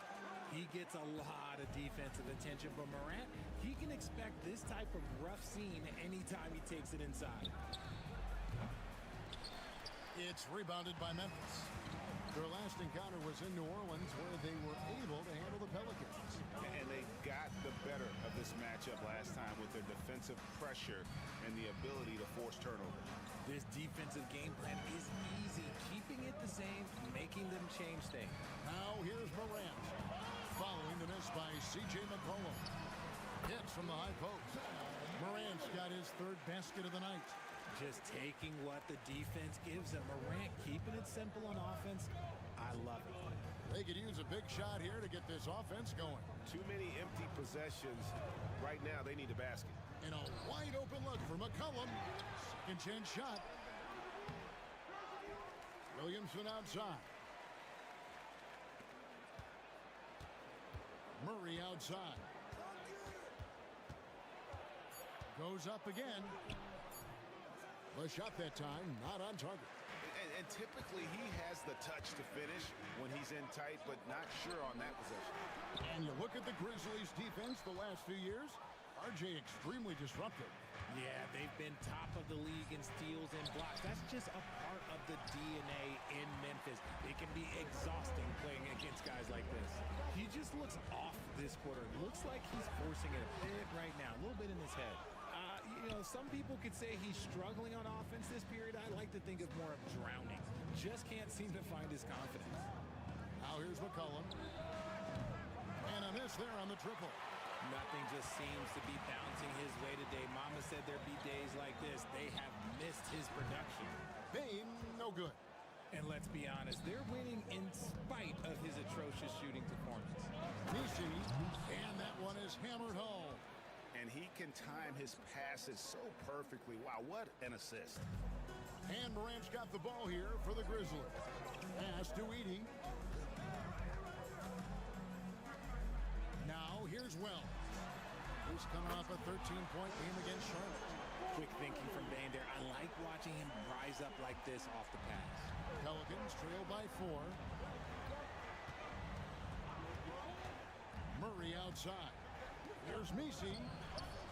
He gets a lot of defensive attention, but Morant, he can expect this type of rough scene anytime he takes it inside. It's rebounded by Memphis. Their last encounter was in New Orleans, where they were able to handle the Pelicans. And they got the better of this matchup last time with their defensive pressure and the ability to force turnovers. This defensive game plan is easy, keeping it the same, making them change things. Now here's Morant, following the miss by C.J. McCollum. Hits from the high post. Morant's got his 3rd basket of the night. Just taking what the defense gives him. Morant keeping it simple on offense. I love it. They could use a big shot here to get this offense going. Too many empty possessions. Right now, they need a basket. And a wide open look for McCollum. Second chance shot. Williamson outside. Murray outside. Goes up again. The shot that time, not on target. And typically, he has the touch to finish when he's in tight, but not sure on that possession. And you look at the Grizzlies' defense the last few years, RJ extremely disruptive. Yeah, they've been top of the league in steals and blocks. That's just a part of the DNA in Memphis. It can be exhausting playing against guys like this. He just looks off this quarter. Looks like he's forcing it a bit right now, a little bit in his head. Some people could say he's struggling on offense this period. I like to think of more of drowning. Just can't seem to find his confidence. Now here's McCollum. And a miss there on the triple. Nothing just seems to be bouncing his way today. Mama said there'd be days like this. They have missed his production. Bane, no good. And let's be honest, they're winning in spite of his atrocious shooting performance. Nisi, and that one is hammered home. And he can time his passes so perfectly. Wow, what an assist. And Morant's got the ball here for the Grizzlies. Pass to Edey. Now here's Wells, who's coming off a 13-point game against Charlotte. Quick thinking from Bane there. I like watching him rise up like this off the pass. Pelicans trail by 4. Murray outside. There's Nisi.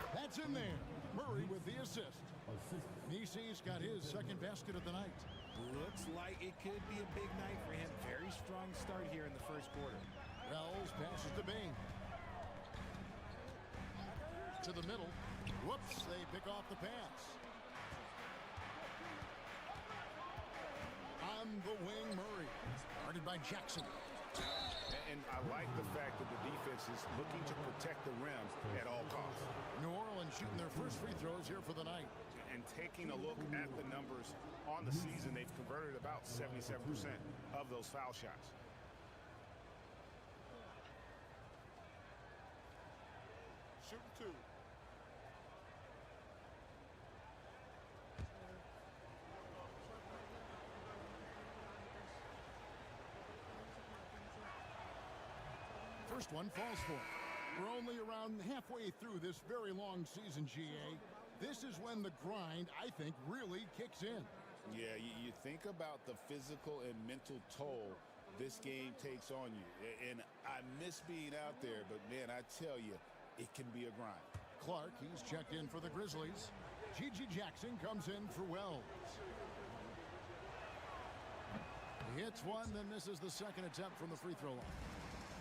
That's in there. Murray with the assist. Nisi's got his 2nd basket of the night. Looks like it could be a big night for him. Very strong start here in the first quarter. Wells passes to Bane. To the middle. Whoops, they pick off the pass. On the wing, Murray. Guarded by Jackson. And I like the fact that the defense is looking to protect the rim at all costs. New Orleans shooting their first free throws here for the night. And taking a look at the numbers on the season, they've converted about 77% of those foul shots. Shooting 2. First one falls for it. We're only around halfway through this very long season, GA. This is when the grind, I think, really kicks in. Yeah, you think about the physical and mental toll this game takes on you. And I miss being out there, but, man, I tell you, it can be a grind. Clark, he's checked in for the Grizzlies. Gigi Jackson comes in for Wells. He hits one, then misses the second attempt from the free throw line.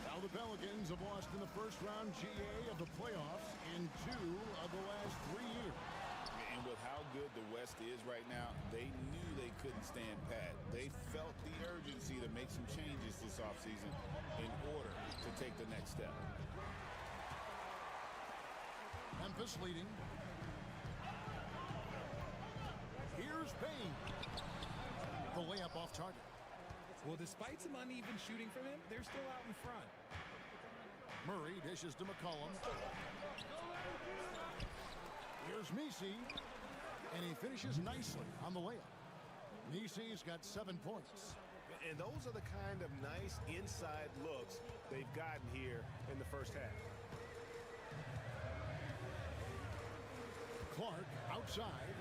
Now the Pelicans have lost in the first round GA of the playoffs in 2 of the last 3 years. And with how good the West is right now, they knew they couldn't stand pat. They felt the urgency to make some changes this offseason in order to take the next step. Memphis leading. Here's Payne. The layup off target. Well, despite some uneven shooting from him, they're still out in front. Murray dishes to McCollum. Here's Nisi. And he finishes nicely on the layup. Misi's got 7 points. And those are the kind of nice inside looks they've gotten here in the first half. Clark outside.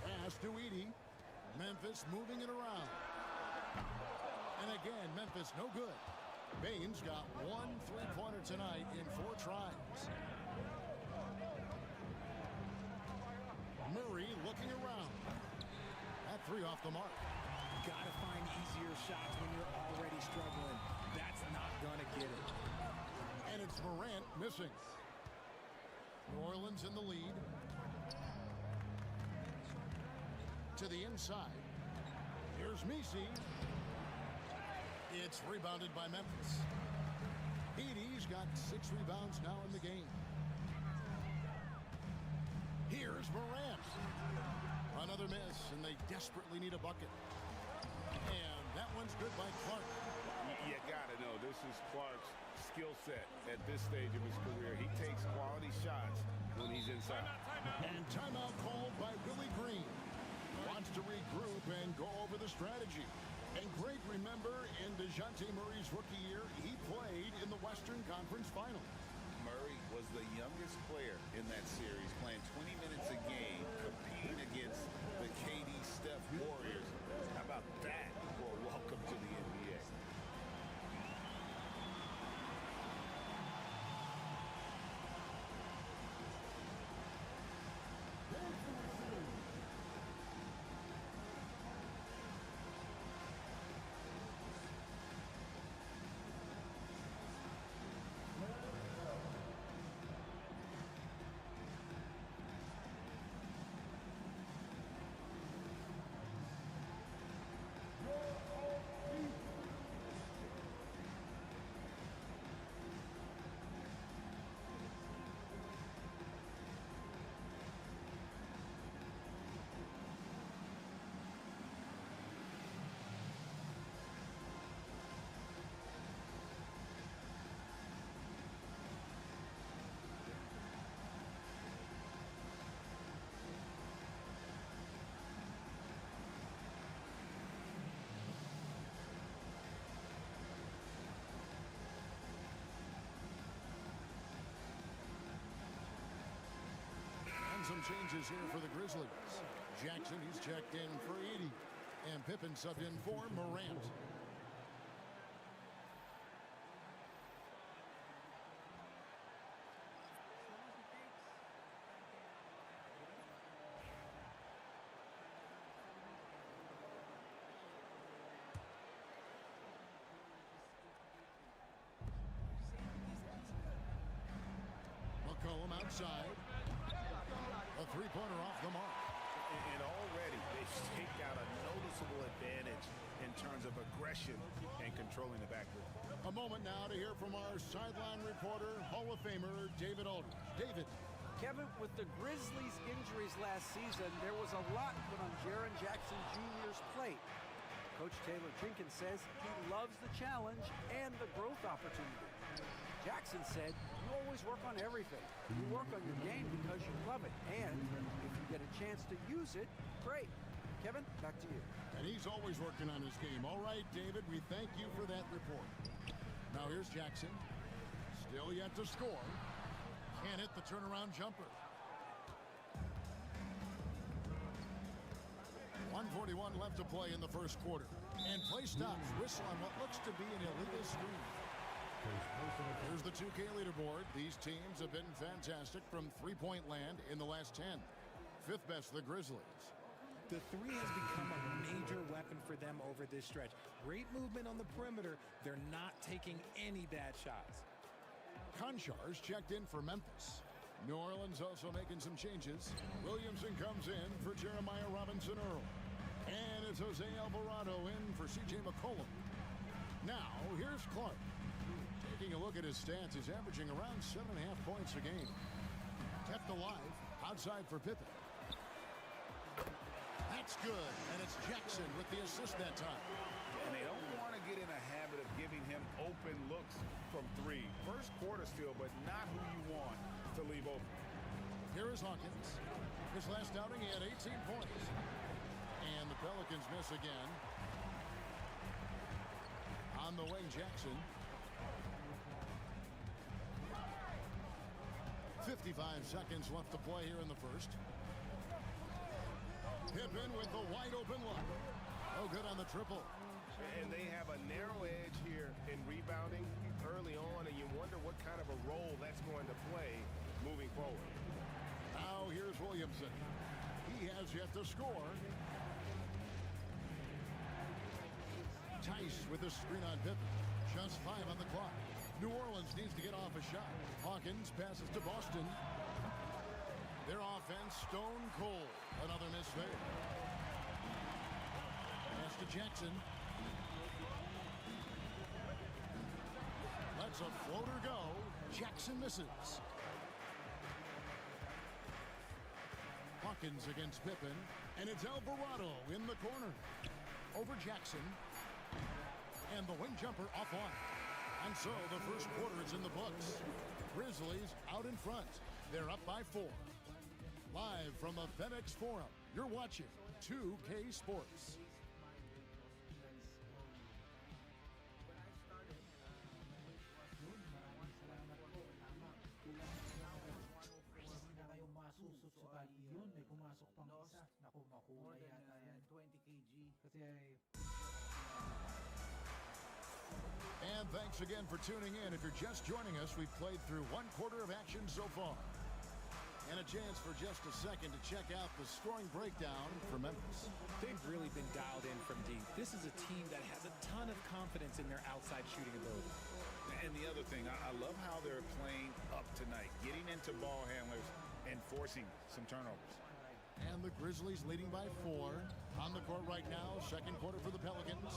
Pass to Edey. Memphis moving it around. And again, Memphis no good. Baines got 1 3-pointer tonight in 4 tries. Murray looking around. That 3 off the mark. Gotta find easier shots when you're already struggling. That's not gonna get it. And it's Morant missing. New Orleans in the lead. To the inside. Here's Misi. It's rebounded by Memphis. Edey's got 6 rebounds now in the game. Here's Morant. Another miss, and they desperately need a bucket. And that one's good by Clark. You gotta know, this is Clark's skill set at this stage of his career. He takes quality shots when he's inside. And timeout called by Willie Green. Wants to regroup and go over the strategy. And Greg, remember, in DeJounte Murray's rookie year, he played in the Western Conference Final. Murray was the youngest player in that series, playing 20 minutes a game, competing against the KD Steph Warriors. How about that for a welcome to the NBA? Some changes here for the Grizzlies. Jackson, he's checked in for Edey. And Pippen subbed in for Morant. McCollum outside. A 3-pointer off the mark. And already they've staked out a noticeable advantage in terms of aggression and controlling the backcourt. A moment now to hear from our sideline reporter, Hall of Famer David Aldridge. David. Kevin, with the Grizzlies' injuries last season, there was a lot put on Jaren Jackson Jr.'s plate. Coach Taylor Jenkins says he loves the challenge and the growth opportunity. Jackson said, you always work on everything. You work on your game because you love it. And if you get a chance to use it, great. Kevin, back to you. And he's always working on his game. All right, David, we thank you for that report. Now here's Jackson. Still yet to score. Can't hit the turnaround jumper. 1:41 left to play in the first quarter. And play stops. Whistle on what looks to be an illegal screen. Here's the 2K leaderboard. These teams have been fantastic from three-point land in the last 10. Fifth best, the Grizzlies. The 3 has become a major weapon for them over this stretch. Great movement on the perimeter. They're not taking any bad shots. Konchar's checked in for Memphis. New Orleans also making some changes. Williamson comes in for Jeremiah Robinson-Earl. And it's Jose Alvarado in for C.J. McCollum. Now, here's Clark. Taking a look at his stats, he's averaging around 7.5 points a game. Kept alive, outside for Pippen. That's good, and it's Jackson with the assist that time. And they don't want to get in a habit of giving him open looks from 3. First quarter still, but not who you want to leave open. Here is Hawkins. His last outing, he had 18 points. And the Pelicans miss again. On the wing, Jackson. 55 seconds left to play here in the first. Pippen with the wide open look. Oh, good on the triple. And they have a narrow edge here in rebounding early on, and you wonder what kind of a role that's going to play moving forward. Now here's Williamson. He has yet to score. Tice with the screen on Pippen. Just 5 on the clock. New Orleans needs to get off a shot. Hawkins passes to Boston. Their offense stone cold. Another miss there. Pass to Jackson. Lets a floater go. Jackson misses. Hawkins against Pippen. And it's Alvarado in the corner. Over Jackson. And the wing jumper offline. And so the first quarter is in the books. Grizzlies out in front. They're up by 4. Live from the FedEx Forum, you're watching 2K Sports. Masusot sa bali yun, may pumasok pang isa. Naku, makulay yata yan. 20 kg. Kasi ay... And thanks again for tuning in. If you're just joining us, we've played through one quarter of action so far. And a chance for just a second to check out the scoring breakdown for Memphis. They've really been dialed in from deep. This is a team that has a ton of confidence in their outside shooting ability. And the other thing, I love how they're playing up tonight, getting into ball handlers and forcing some turnovers. And the Grizzlies leading by 4. On the court right now, second quarter for the Pelicans.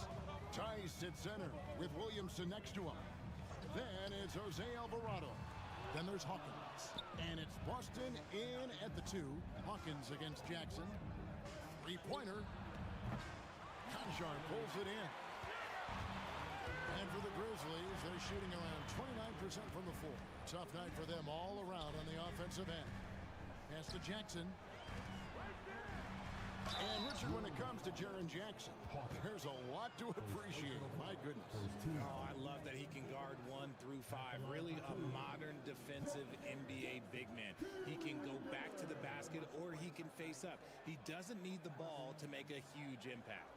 Tice at center with Williamson next to him. Then it's Jose Alvarado. Then there's Hawkins. And it's Boston in at the 2. Hawkins against Jackson. Three-pointer. Conjar pulls it in. And for the Grizzlies, they're shooting around 29% from the floor. Tough night for them all around on the offensive end. Pass to Jackson. And Richard, when it comes to Jaren Jackson, there's a lot to appreciate. My goodness. Oh, I love that he can guard 1 through 5. Really a modern defensive NBA big man. He can go back to the basket or he can face up. He doesn't need the ball to make a huge impact.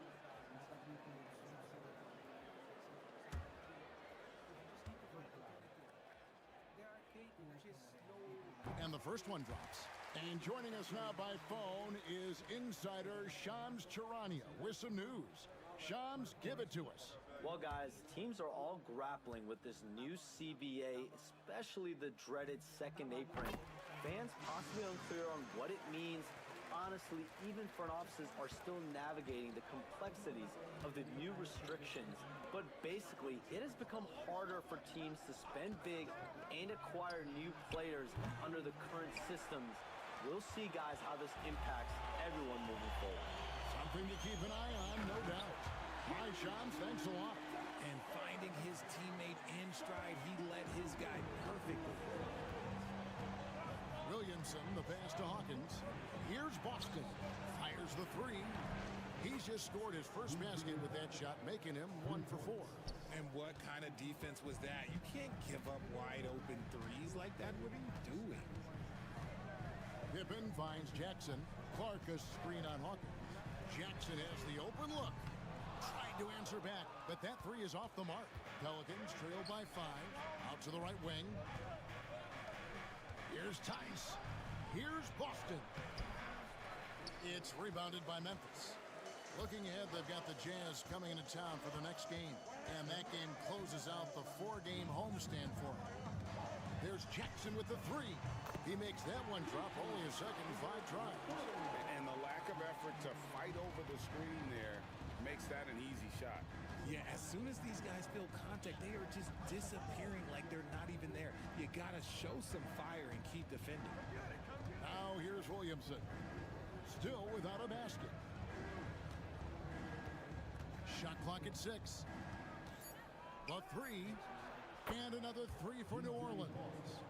And the first one drops. And joining us now by phone is insider Shams Charania with some news. Shams, give it to us. Well, guys, teams are all grappling with this new CBA, especially the dreaded second apron. Fans possibly unclear on what it means. Honestly, even front offices are still navigating the complexities of the new restrictions. But basically, it has become harder for teams to spend big and acquire new players under the current systems. We'll see, guys, how this impacts everyone moving forward. Something to keep an eye on, no doubt. Hi, Shams, thanks a lot. And finding his teammate in stride, he led his guy perfectly. Williamson, the pass to Hawkins. Here's Boston. Fires the 3. He's just scored his first basket with that shot, making him 1 for 4. And what kind of defense was that? You can't give up wide open threes like that. What are you doing? Pippen finds Jackson. Clark a screen on Hawkins. Jackson has the open look. Tried to answer back, but that 3 is off the mark. Pelicans trail by 5. Out to the right wing. Here's Tice. Here's Boston. It's rebounded by Memphis. Looking ahead, they've got the Jazz coming into town for the next game. And that game closes out the 4-game homestand for them. There's Jackson with the 3. He makes that one drop, only a second, 5 tries. And the lack of effort to fight over the screen there makes that an easy shot. Yeah, as soon as these guys feel contact, they are just disappearing like they're not even there. You got to show some fire and keep defending. Now here's Williamson. Still without a basket. Shot clock at 6. The 3. And another 3 for New Orleans.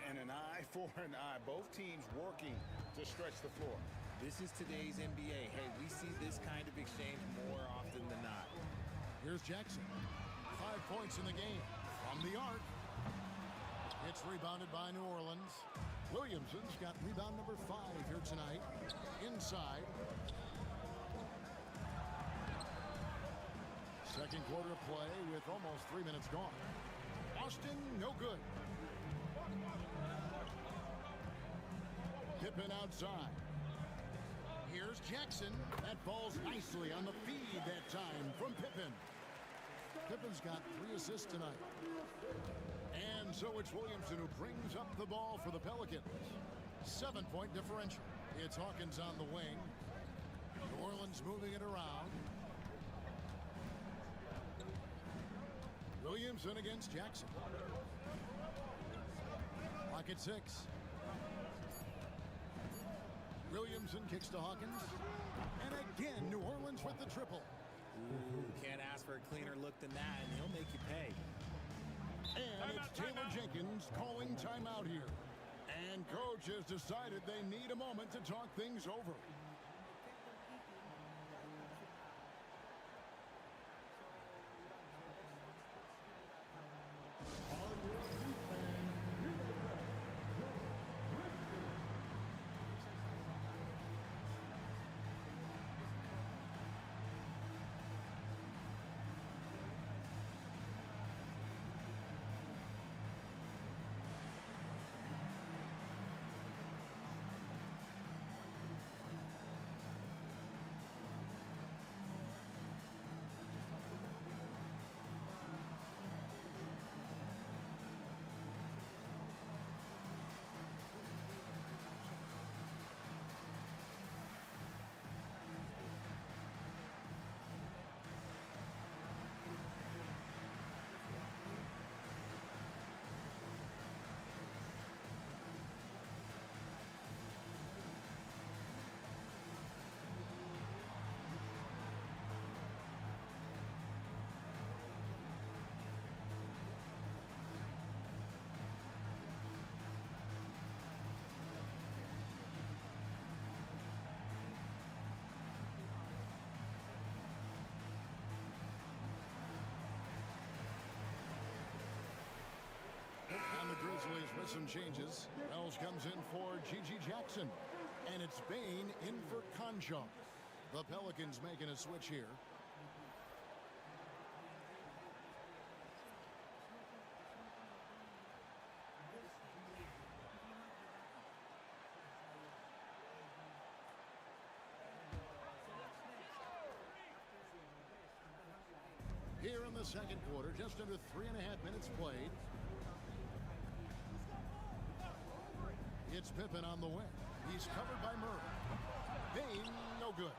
And an eye before an eye. Both teams working to stretch the floor. This is today's NBA. Hey, we see this kind of exchange more often than not. Here's Jackson. 5 points in the game from the arc. It's rebounded by New Orleans. Williamson's got rebound number 5 here tonight. Inside. Second quarter play with almost 3 minutes gone. Austin, no good. Pippen outside. Here's Jackson. That falls nicely on the feed that time from Pippen. Pippen's got 3 assists tonight. And so it's Williamson who brings up the ball for the Pelicans. 7-point differential. It's Hawkins on the wing. New Orleans moving it around. Williamson against Jackson. Clock at 6. Williamson kicks to Hawkins. And again, New Orleans with the triple. Ooh, can't ask for a cleaner look than that, and he'll make you pay. And it's Taylor Jenkins calling timeout here. And coach has decided they need a moment to talk things over. And the Grizzlies with some changes. Wells comes in for Gigi Jackson. And it's Bain in for Concho. The Pelicans making a switch here. Here in the second quarter, just under 3.5 minutes played. It's Pippen on the wing. He's covered by Murray. Bain, no good.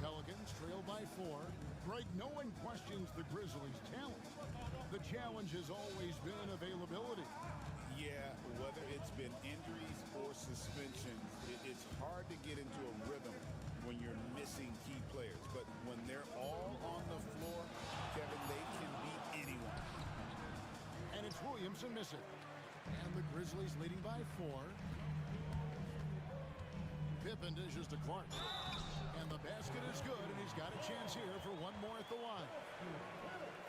Pelicans trail by 4. Greg, no one questions the Grizzlies' talent. The challenge has always been availability. Yeah, whether it's been injuries or suspensions, it's hard to get into a rhythm when you're missing key players. But when they're all on the floor, Kevin, they can beat anyone. And it's Williamson missing. And the Grizzlies leading by 4. Pippen dishes to Clark. And the basket is good, and he's got a chance here for one more at the line.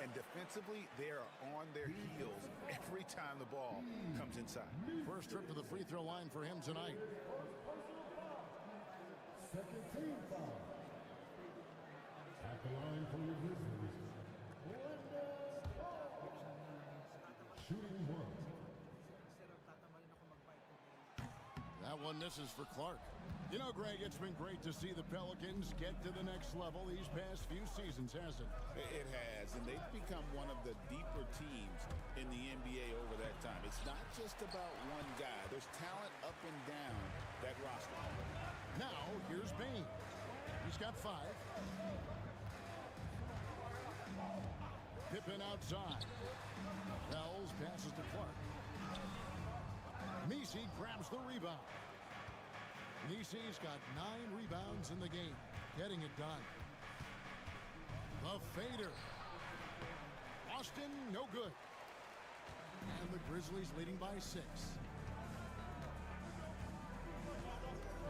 And defensively, they are on their heels every time the ball comes inside. First trip to the free throw line for him tonight. Second team foul. At the line for your Grizzlies. Shooting 1. That one misses for Clark. You know, Greg, it's been great to see the Pelicans get to the next level these past few seasons, hasn't it? It has, and they've become one of the deeper teams in the NBA over that time. It's not just about one guy. There's talent up and down that roster. Now, here's Bain. He's got 5. Pippen outside. Wells passes to Clark. Messi grabs the rebound. Messi's got 9 rebounds in the game, getting it done. The fader. Austin, no good. And the Grizzlies leading by 6.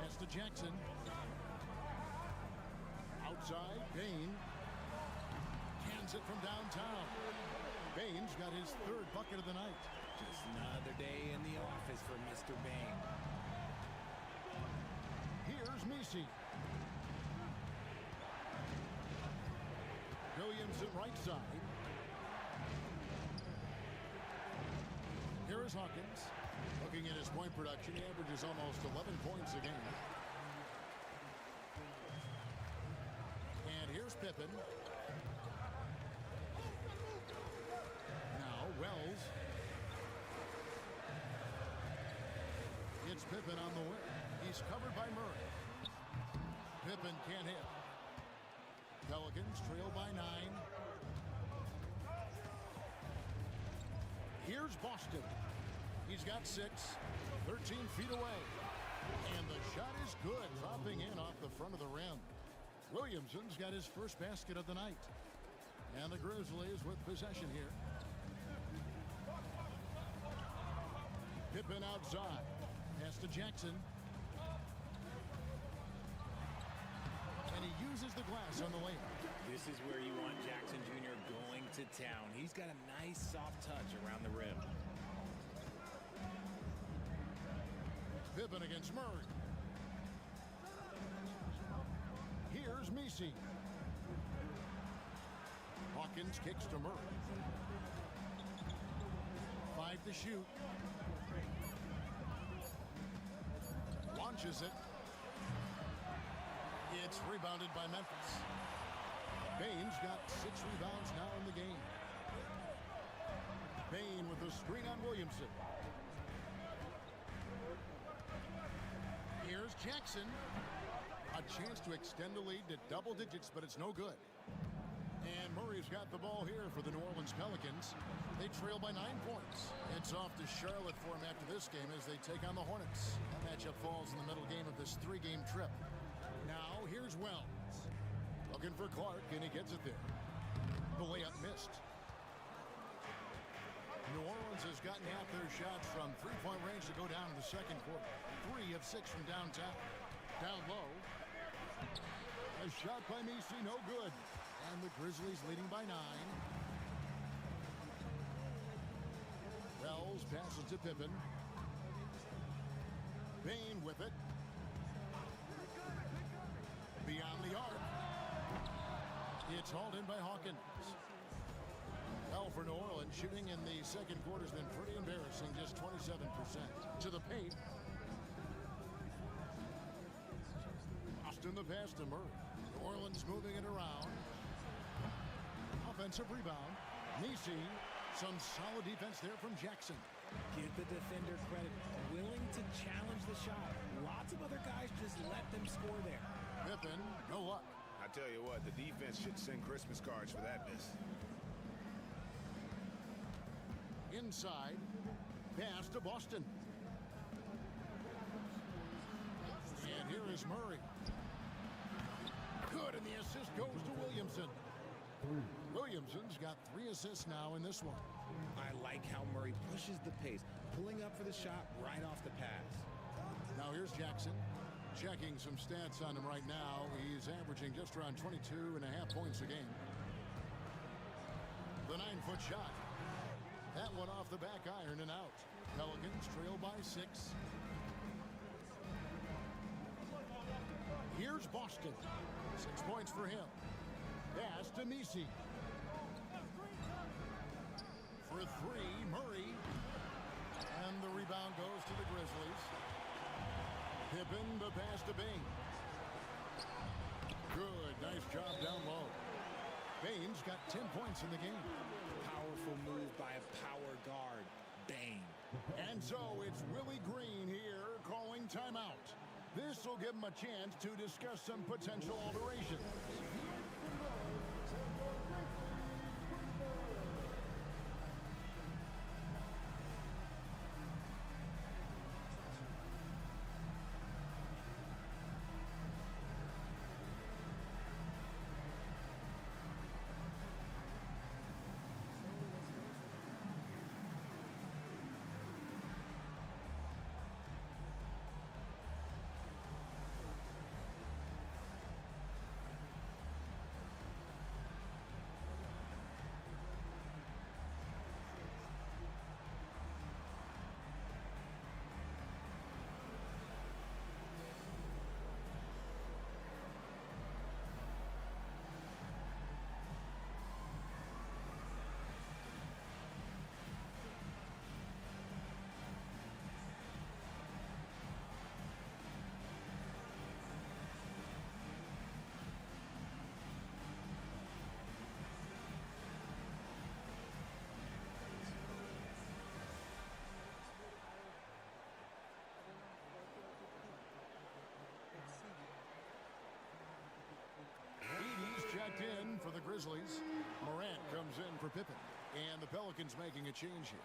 Pass to Jackson. Outside, Bain. Cans it from downtown. Bain's got his 3rd bucket of the night. Just another day in the office for Mr. Bain. Here's Messi. Williamson right side. Here is Hawkins. Looking at his point production, he averages almost 11 points a game. And here's Pippen. Now Wells. It's Pippen on the wing. He's covered by Murray. Pippen can't hit. Pelicans trail by 9. Here's Boston. He's got 6, 13 feet away. And the shot is good, dropping in off the front of the rim. Williamson's got his first basket of the night. And the Grizzlies with possession here. Pippen outside. Pass to Jackson. And he uses the glass on the layup. This is where you want Jackson Jr. going to town. He's got a nice soft touch around the rim. Pippen against Murray. Here's Messi. Hawkins kicks to Murray. 5 to shoot. Launches it. It's rebounded by Memphis. Bain's got 6 rebounds now in the game. Bain with the screen on Williamson. Here's Jackson. A chance to extend the lead to double digits, but it's no good. And Murray's got the ball here for the New Orleans Pelicans. They trail by 9 points. It's off to Charlotte for him after this game as they take on the Hornets. That matchup falls in the middle game of this 3-game trip. Now, here's Wells. Looking for Clark, and he gets it there. The layup missed. New Orleans has gotten half their shots from 3-point range to go down in the second quarter. 3 of 6 from downtown. Down low. A shot by Messi, no good. And the Grizzlies leading by 9. Wells passes to Pippen. Bain with it. Beyond the arc. It's hauled in by Hawkins. Well, for New Orleans, shooting in the second quarter has been pretty embarrassing, just 27%. To the paint. Boston the pass to Murray. New Orleans moving it around. Offensive rebound. Messi. Some solid defense there from Jackson. Give the defender credit. Willing to challenge the shot. Lots of other guys just let them score there. Pippen, no luck. I tell you what, the defense should send Christmas cards for that miss. Inside. Pass to Boston. And here is Murray. Good, and the assist goes to Williamson. Williamson's got 3 assists now in this one. I like how Murray pushes the pace, pulling up for the shot right off the pass. Now here's Jackson. Checking some stats on him right now. He's averaging just around 22.5 points a game. The 9-foot shot. That one off the back iron and out. Pelicans trail by 6. Here's Boston. 6 points for him. Pass to Messi. For 3, Murray. And the rebound goes to the Grizzlies. Pippen, the pass to Bain. Good, nice job down low. Bain's got 10 points in the game. Powerful move by a power guard, Bain. And so it's Willie Green here calling timeout. This will give him a chance to discuss some potential alterations. Grizzlies. Morant comes in for Pippen. And the Pelicans making a change here.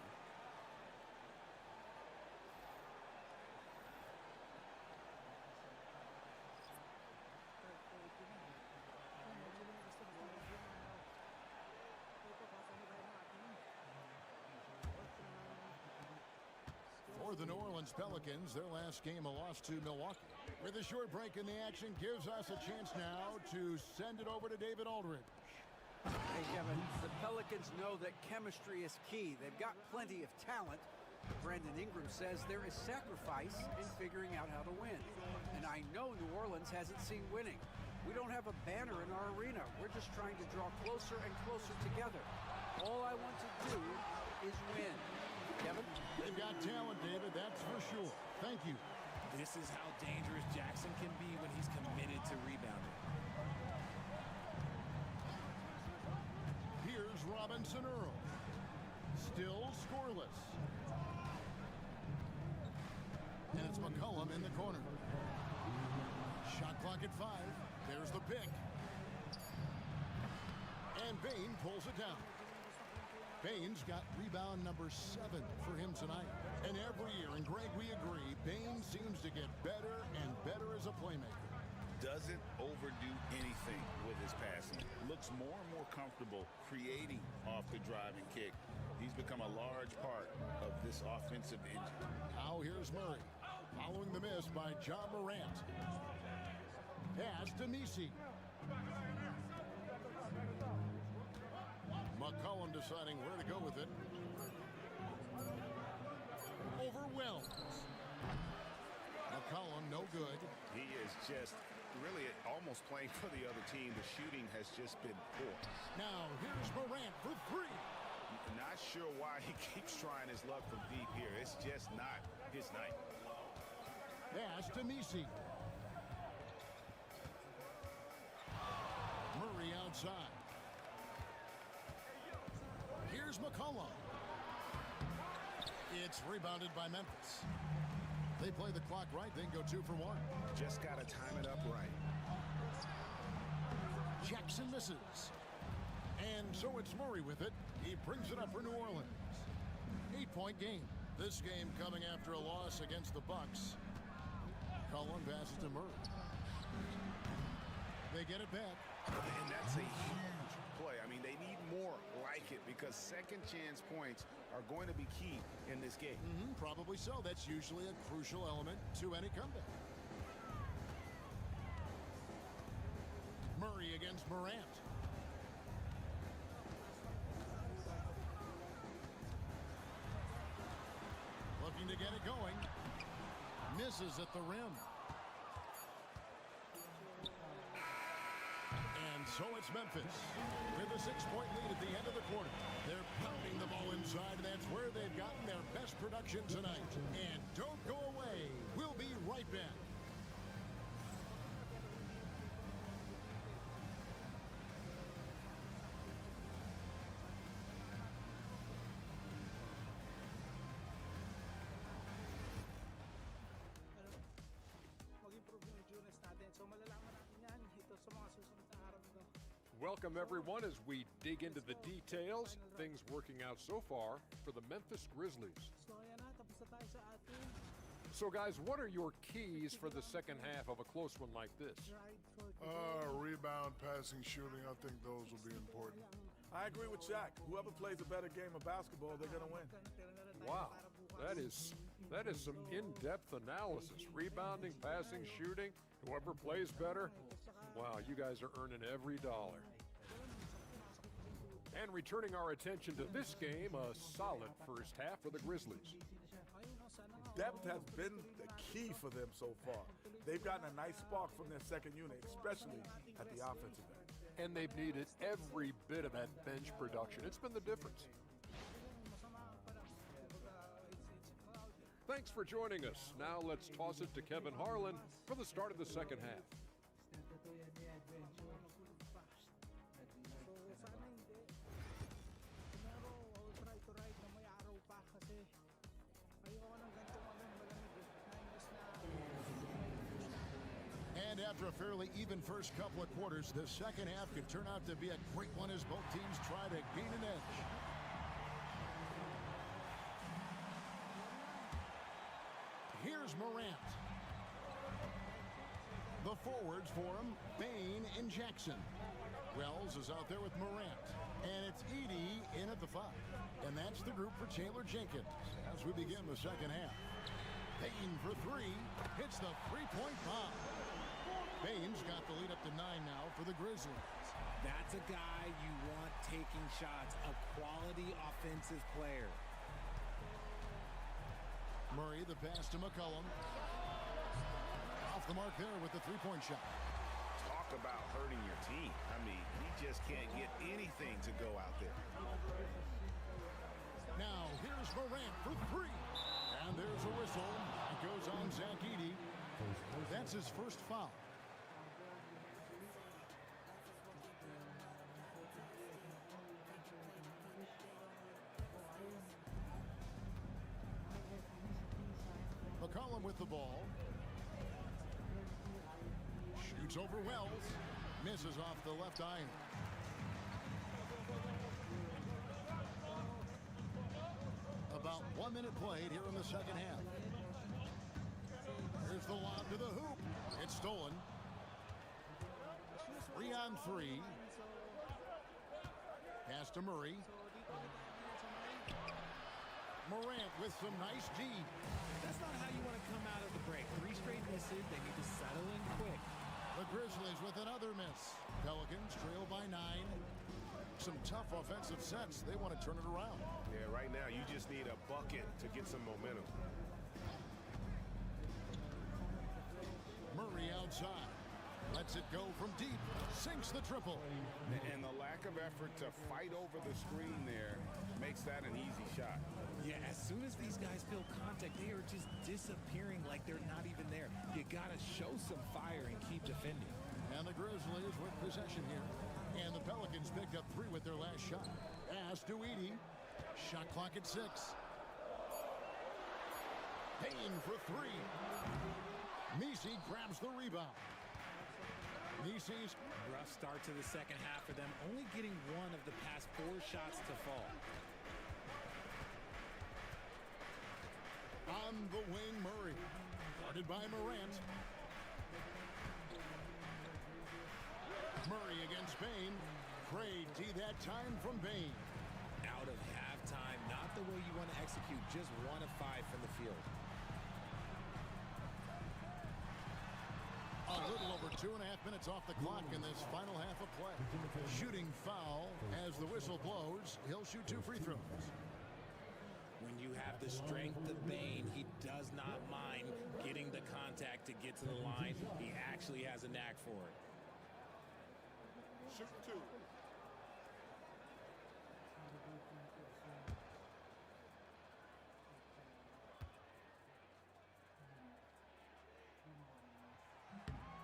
For the New Orleans Pelicans, their last game a loss to Milwaukee. With a short break in the action, gives us a chance now to send it over to David Aldridge. Hey, Kevin, the Pelicans know that chemistry is key. They've got plenty of talent. Brandon Ingram says there is sacrifice in figuring out how to win. And I know New Orleans hasn't seen winning. We don't have a banner in our arena. We're just trying to draw closer and closer together. All I want to do is win. Kevin? They've got talent, David, that's for sure. Thank you. This is how dangerous Jackson can be when he's committed to rebounding. Here's Robinson Earl. Still scoreless. And it's McCollum in the corner. Shot clock at 5. There's the pick. And Bane pulls it down. Bane's got rebound number 7 for him tonight. And every year, and Greg, we agree, Bane seems to get better and better as a playmaker. Doesn't overdo anything with his passing. Looks more and more comfortable creating off the driving kick. He's become a large part of this offensive engine. Now here's Murray, following the miss by John Morant. Pass to Messi. McCollum deciding where to go with it. Overwhelmed. McCollum, no good. He is just really almost playing for the other team. The shooting has just been poor. Now here's Morant for 3. Not sure why he keeps trying his luck from deep here. It's just not his night. Pass to Messi. Murray outside. Here's McCollum. It's rebounded by Memphis. They play the clock right, then go 2 for 1. Just got to time it up right. Jackson misses. And so it's Murray with it. He brings it up for New Orleans. 8-point game. This game coming after a loss against the Bucks. Cullen passes to Murray. They get it back. And that's a huge play. I mean, they need more like it because second chance points are going to be key in this game. Probably so. That's usually a crucial element to any comeback. Murray against Morant. Looking to get it going. Misses at the rim. And so it's Memphis with a 6-point lead at the end of the quarter. They're pounding the ball inside. That's where they've gotten their best production tonight. And don't go away. We'll be right back. Mag-improve yung endurance natin. So malalaman natin yan ito sa mga susunod na araw nito. Welcome, everyone, as we dig into the details. Things working out so far for the Memphis Grizzlies. So ayan na, tapos na tayo sa ating So, guys, what are your keys for the second half of a close one like this? ride for today. Rebound, passing, shooting. I think those will be important. I agree with Shaq. Whoever plays a better game of basketball, they're going to win. Wow, that is some in-depth analysis. Rebounding, passing, shooting, whoever plays better. Wow, you guys are earning every dollar. And returning our attention to this game, a solid first half for the Grizzlies. Depth has been the key for them so far. They've gotten a nice spark from their second unit, especially at the offensive end. And they've needed every bit of that bench production. It's been the difference. Thanks for joining us. Now let's toss it to Kevin Harlan for the start of the second half. So sana hindi. Pero I'll try to ride na may araw pa kasi ayoko ng ganitong malamig. Na imbes na And after a fairly even first couple of quarters, the second half could turn out to be a great one as both teams try to gain an edge. Here's Morant. The forwards for him, Bain and Jackson. Wells is out there with Morant. And it's Edey in at the 5. And that's the group for Taylor Jenkins as we begin the second half. Bain for 3. Hits the three-point bomb. Bain's got the lead up to 9 now for the Grizzlies. That's a guy you want taking shots, a quality offensive player. Murray, the pass to McCollum. Off the mark there with the three-point shot. Talk about hurting your team. I mean, he just can't get anything to go out there. Now, here's Morant for 3. And there's a whistle. It goes on Zach Edey. That's his first foul. McCollum with the ball. Shoots over Wells. Misses off the left iron. About 1 minute played here in the second half. Here's the lob to the hoop. It's stolen. 3-on-3. Pass to Murray. Morant with some nice D. That's not how you want to come out of the break. 3 straight misses. They need to settle in quick. The Grizzlies with another miss. Pelicans trail by 9. Some tough offensive sets. They want to turn it around. Yeah, right now you just need a bucket to get some momentum. Murray outside. Lets it go from deep. Sinks the triple. And the lack of effort to fight over the screen there makes that an easy shot. Yeah, as soon as these guys feel contact, they are just disappearing like they're not even there. You got to show some fire and keep defending. And the Grizzlies with possession here. And the Pelicans picked up 3 with their last shot. Pass to Edey. Shot clock at 6. Payne for 3. Messi grabs the rebound. Messi's rough start to the second half for them, only getting 1 of the past 4 shots to fall. On the wing, Murray. Guarded by Morant. Murray against Bain. Great D that time from Bain. Out of halftime, not the way you want to execute, just 1 of 5 from the field. A little over 2.5 minutes off the clock in this final half of play. Shooting foul as the whistle blows. He'll shoot 2 free throws. When you have the strength of Bain, he does not mind getting the contact to get to the line. He actually has a knack for it. Shoot 2.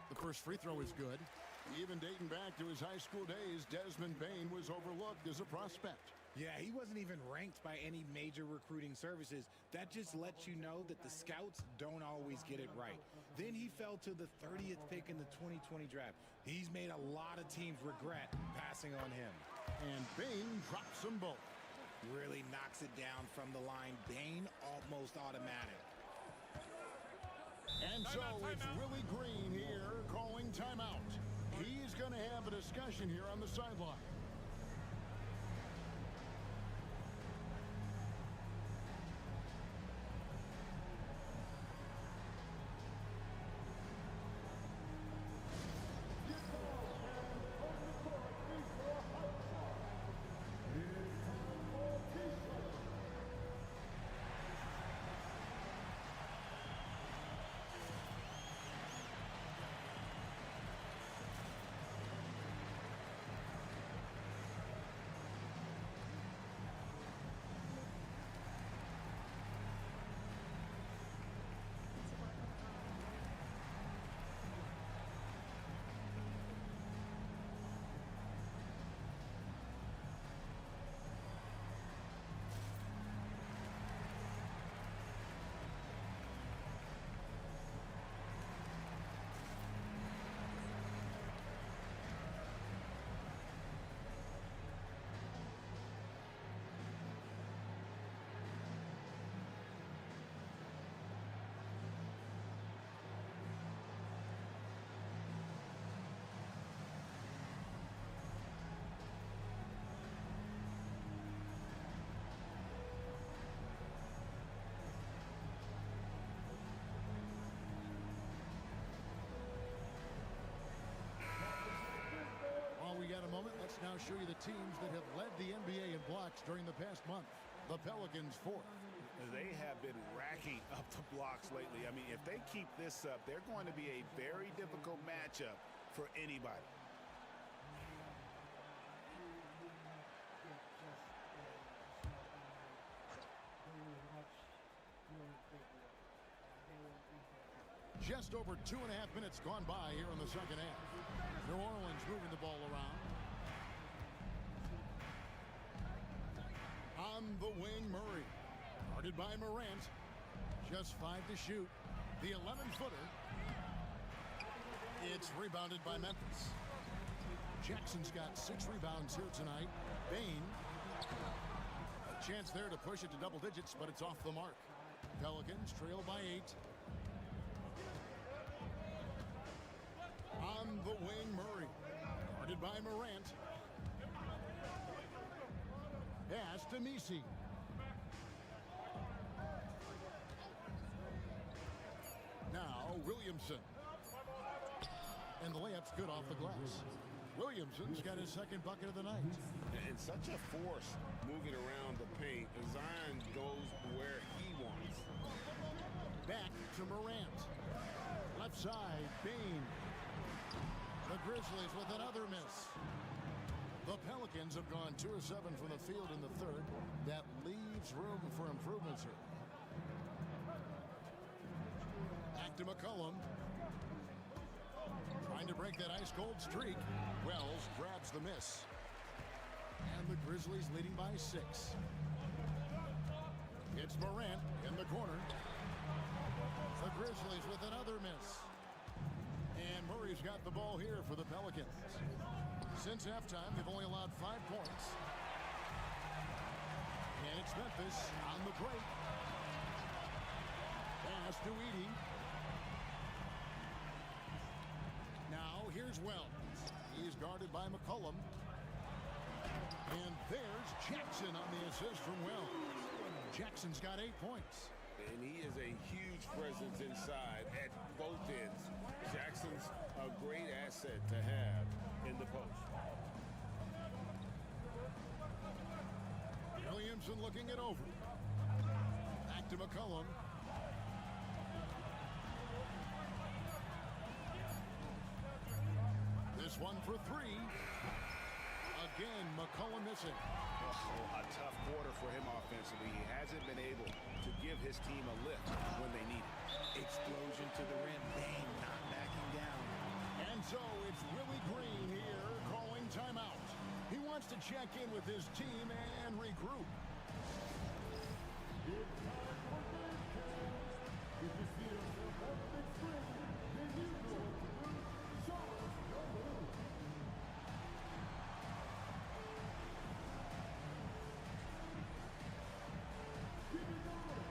The first free throw is good. Even dating back to his high school days, Desmond Bain was overlooked as a prospect. Yeah, he wasn't even ranked by any major recruiting services. That just lets you know that the scouts don't always get it right. Then he fell to the 30th pick in the 2020 draft. He's made a lot of teams regret passing on him. And Bain drops them both. Really knocks it down from the line. Bain almost automatic. And so it's Willie Green here calling timeout. He's going to have a discussion here on the sideline. now show you the teams that have led the NBA in blocks during the past month. The Pelicans 4th. They have been racking up the blocks lately. I mean, if they keep this up, they're going to be a very difficult matchup for anybody. Just over 2.5 minutes gone by here in the second half. New Orleans moving the ball around. On the wing, Murray. Guarded by Morant. Just 5 to shoot. The 11-footer. It's rebounded by Memphis. Jackson's got 6 rebounds here tonight. Bane. A chance there to push it to double digits, but it's off the mark. Pelicans trail by 8. On the wing, Murray. Guarded by Morant. Pass to Messi. Now Williamson. And the layup's good off the glass. Williamson's got his second bucket of the night. And such a force moving around the paint. Zion goes where he wants. Back to Morant. Left side, Bane. The Grizzlies with another miss. The Pelicans have gone 2 of 7 from the field in the third. That leaves room for improvements here. Back to McCollum. Trying to break that ice-cold streak. Wells grabs the miss. And the Grizzlies leading by 6. It's Morant in the corner. The Grizzlies with another miss. And Murray's got the ball here for the Pelicans. Since halftime, they've only allowed 5 points. And it's Memphis on the break. Pass to Edey. Now here's Wells. He's guarded by McCollum. And there's Jackson on the assist from Wells. Jackson's got 8 points. And he is a huge presence inside at both ends. Jackson's a great asset to have in the post. Williamson looking it over. Back to McCollum. This one for 3. Again, McCollum missing. Oh, a tough quarter for him offensively. He hasn't been able to give his team a lift when they need it. Explosion to the rim. Bang, not backing down. And so it's Willie Green here calling timeout. He wants to check in with his team and regroup. It's time for game time. If you see yourself on the big screen, then you know what to do. Show us your move. Keep it going.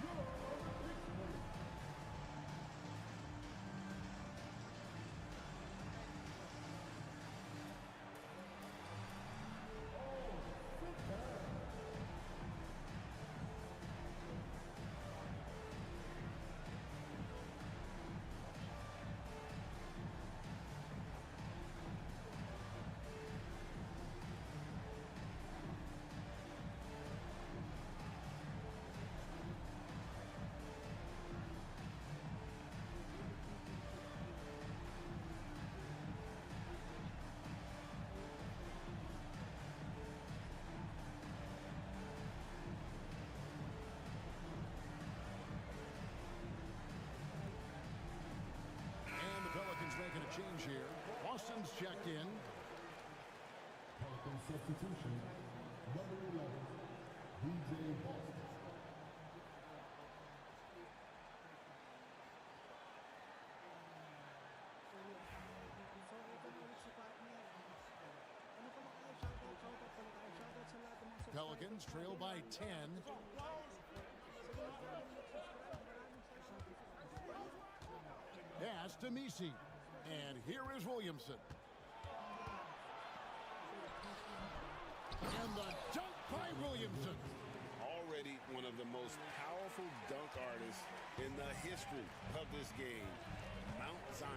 You're on the big screen. Pelicans making a change here. Boston's checked in. Pelican substitution, number 11, DJ Boston. So, ito na ulit si partner. Ano pa mga shoutout sa lahat ng mga subscribers. Pelicans trail by 10. Pass to Messi. And here is Williamson. And the dunk by Williamson. already one of the most powerful dunk artists in the history of this game, Mount Zion.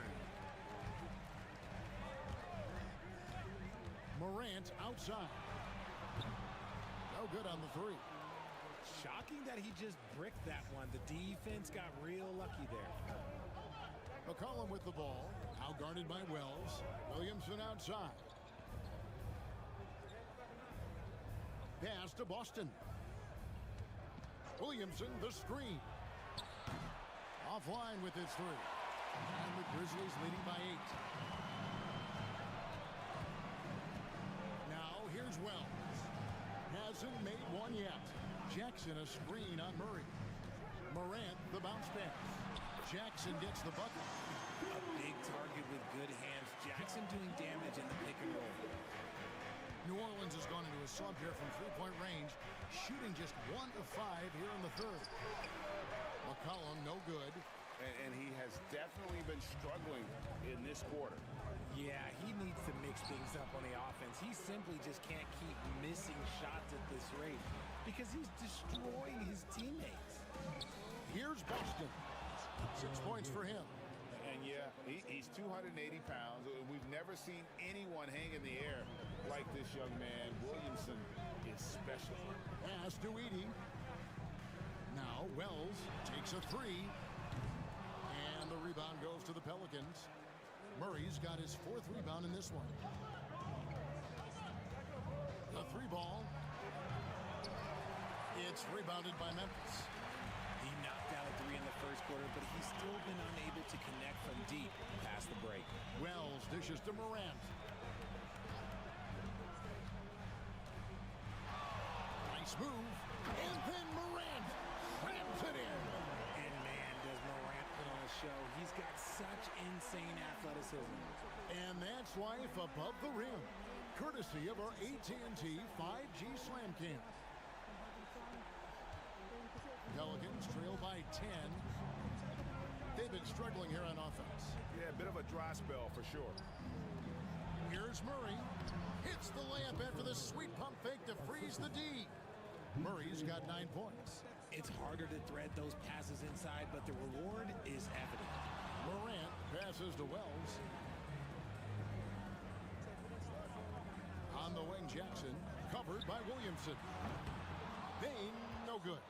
Morant outside. No good on the three. Shocking that he just bricked that one. The defense got real lucky there. McCollum with the ball. Now guarded by Wells. Williamson outside. Pass to Boston. Williamson, the screen. Offline with his three. And the Grizzlies leading by 8. Now here's Wells. Hasn't made one yet. Jackson a screen on Murray. Morant the bounce pass. Jackson gets the bucket. A big target with good hands. Jackson doing damage in the pick and roll. New Orleans has gone into a slump here from three-point range, shooting just 1 of 5 here in the third. McCollum no good. And he has definitely been struggling in this quarter. Yeah, he needs to mix things up on the offense. He simply just can't keep missing shots at this rate because he's destroying his teammates. Here's Boston. 6 points for him. And yeah, he's 280 pounds. We've never seen anyone hang in the air like this young man. Williamson is special. Pass to Edey. Now Wells takes a three. And the rebound goes to the Pelicans. Murray's got his 4th rebound in this one. The 3 ball. It's rebounded by Memphis. He knocked out a 3 in the first quarter, but he's still been unable to connect from deep past the break. Wells dishes to Morant. Nice move. And then Morant rams it in. And man, does Morant put on a show. He's got such insane athleticism. And that's life above the rim. Courtesy of our AT&T 5G Slam Cam. Pelicans trail by 10. They've been struggling here on offense. Yeah, a bit of a dry spell for sure. Here's Murray. Hits the layup after the sweet pump fake to freeze the D. Murray's got 9 points. It's harder to thread those passes inside, but the reward is evident. Morant passes to Wells. On the wing, Jackson, covered by Williamson. Bain, no good.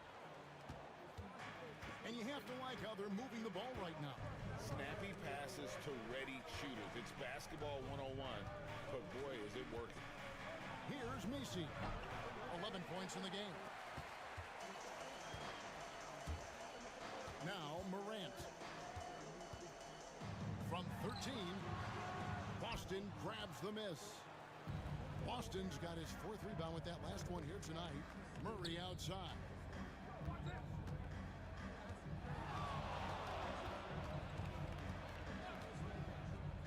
And you have to like how they're moving the ball right now. Snappy passes to ready shooters. It's basketball 101, but boy, is it working. Here's Messi. 11 points in the game. Now Morant. From 13, Boston grabs the miss. Boston's got his 4th rebound with that last one here tonight. Murray outside.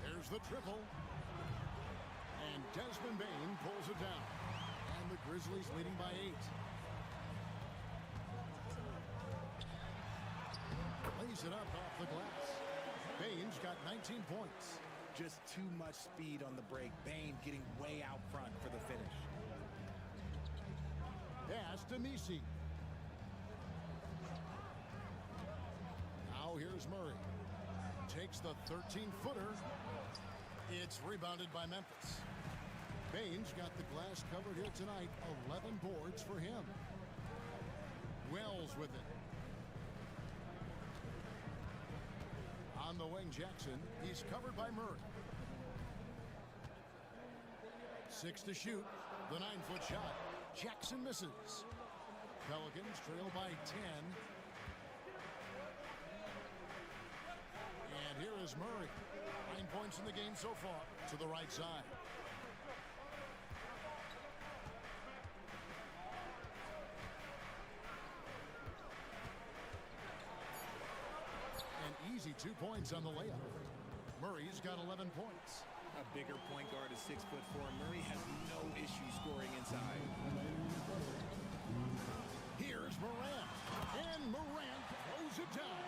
There's the triple. And Desmond Bain pulls it down. And the Grizzlies leading by 8. Lays it up off the glass. Bain's got 19 points. Just too much speed on the break. Bain getting way out front for the finish. Pass to Messi. Now here's Murray. Takes the 13-footer. It's rebounded by Memphis. Bain's got the glass covered here tonight. 11 boards for him. Wells with it. On the wing, Jackson. He's covered by Murray. 6 to shoot. The 9-foot shot. Jackson misses. Pelicans trail by 10. And here is Murray. 9 points in the game so far. To the right side. An easy 2 points on the layup. Murray's got 11 points. A bigger point guard is 6'4". Murray has no issue scoring inside. Here's Morant. And Morant throws it down.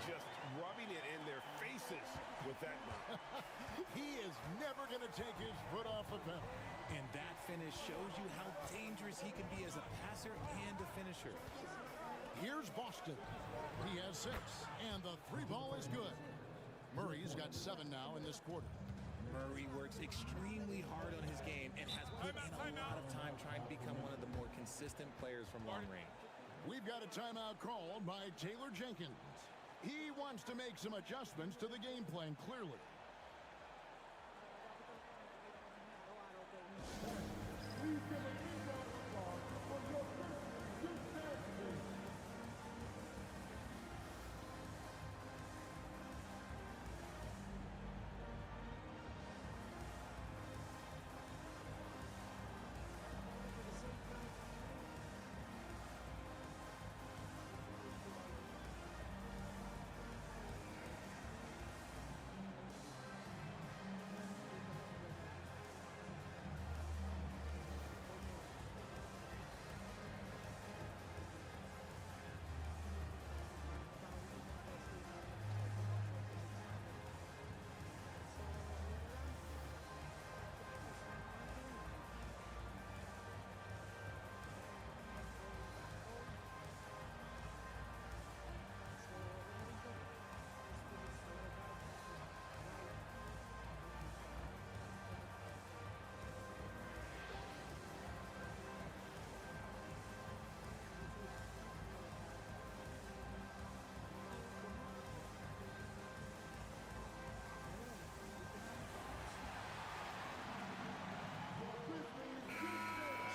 Just rubbing it in their faces with that one. He is never never going to take his foot off the pedal. And that finish shows you how dangerous he can be as a passer and a finisher. Here's Boston. He has 6, and the 3 ball is good. Murray's got 7 now in this quarter. Murray works extremely hard on his game and has put in a lot of time trying to become one of the more consistent players from long range. We've got a timeout called by Taylor Jenkins. He wants to make some adjustments to the game plan, clearly. Please give a big round of applause for your first good team.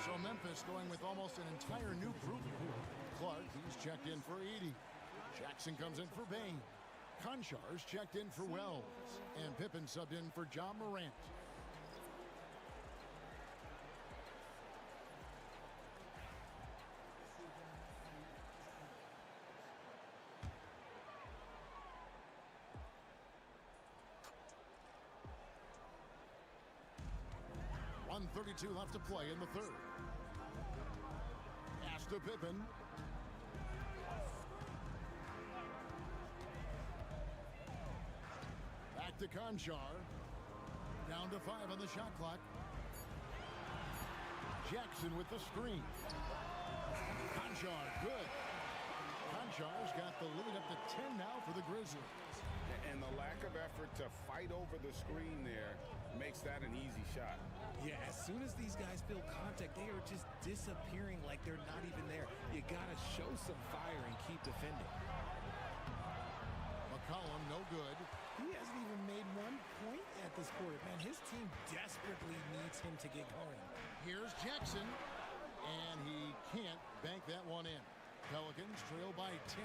So Memphis going with almost an entire new group here. Clark, he's checked in for Edey. Jackson comes in for Bain. Conchar's checked in for Wells. And Pippen subbed in for John Morant. .132 left to play in the third. Pass to Pippen. Back to Conchar. Down to 5 on the shot clock. Jackson with the screen. Conchar, good. Conchar's got the lead up to 10 now for the Grizzlies. And the lack of effort to fight over the screen there makes that an easy shot. Yeah, as soon as these guys feel contact, they are just disappearing like they're not even there. You got to show some fire and keep defending. McCollum, no good. He hasn't even made 1 point at this quarter. Man, his team desperately needs him to get going. Here's Jackson, and he can't bank that one in. Pelicans trail by 10.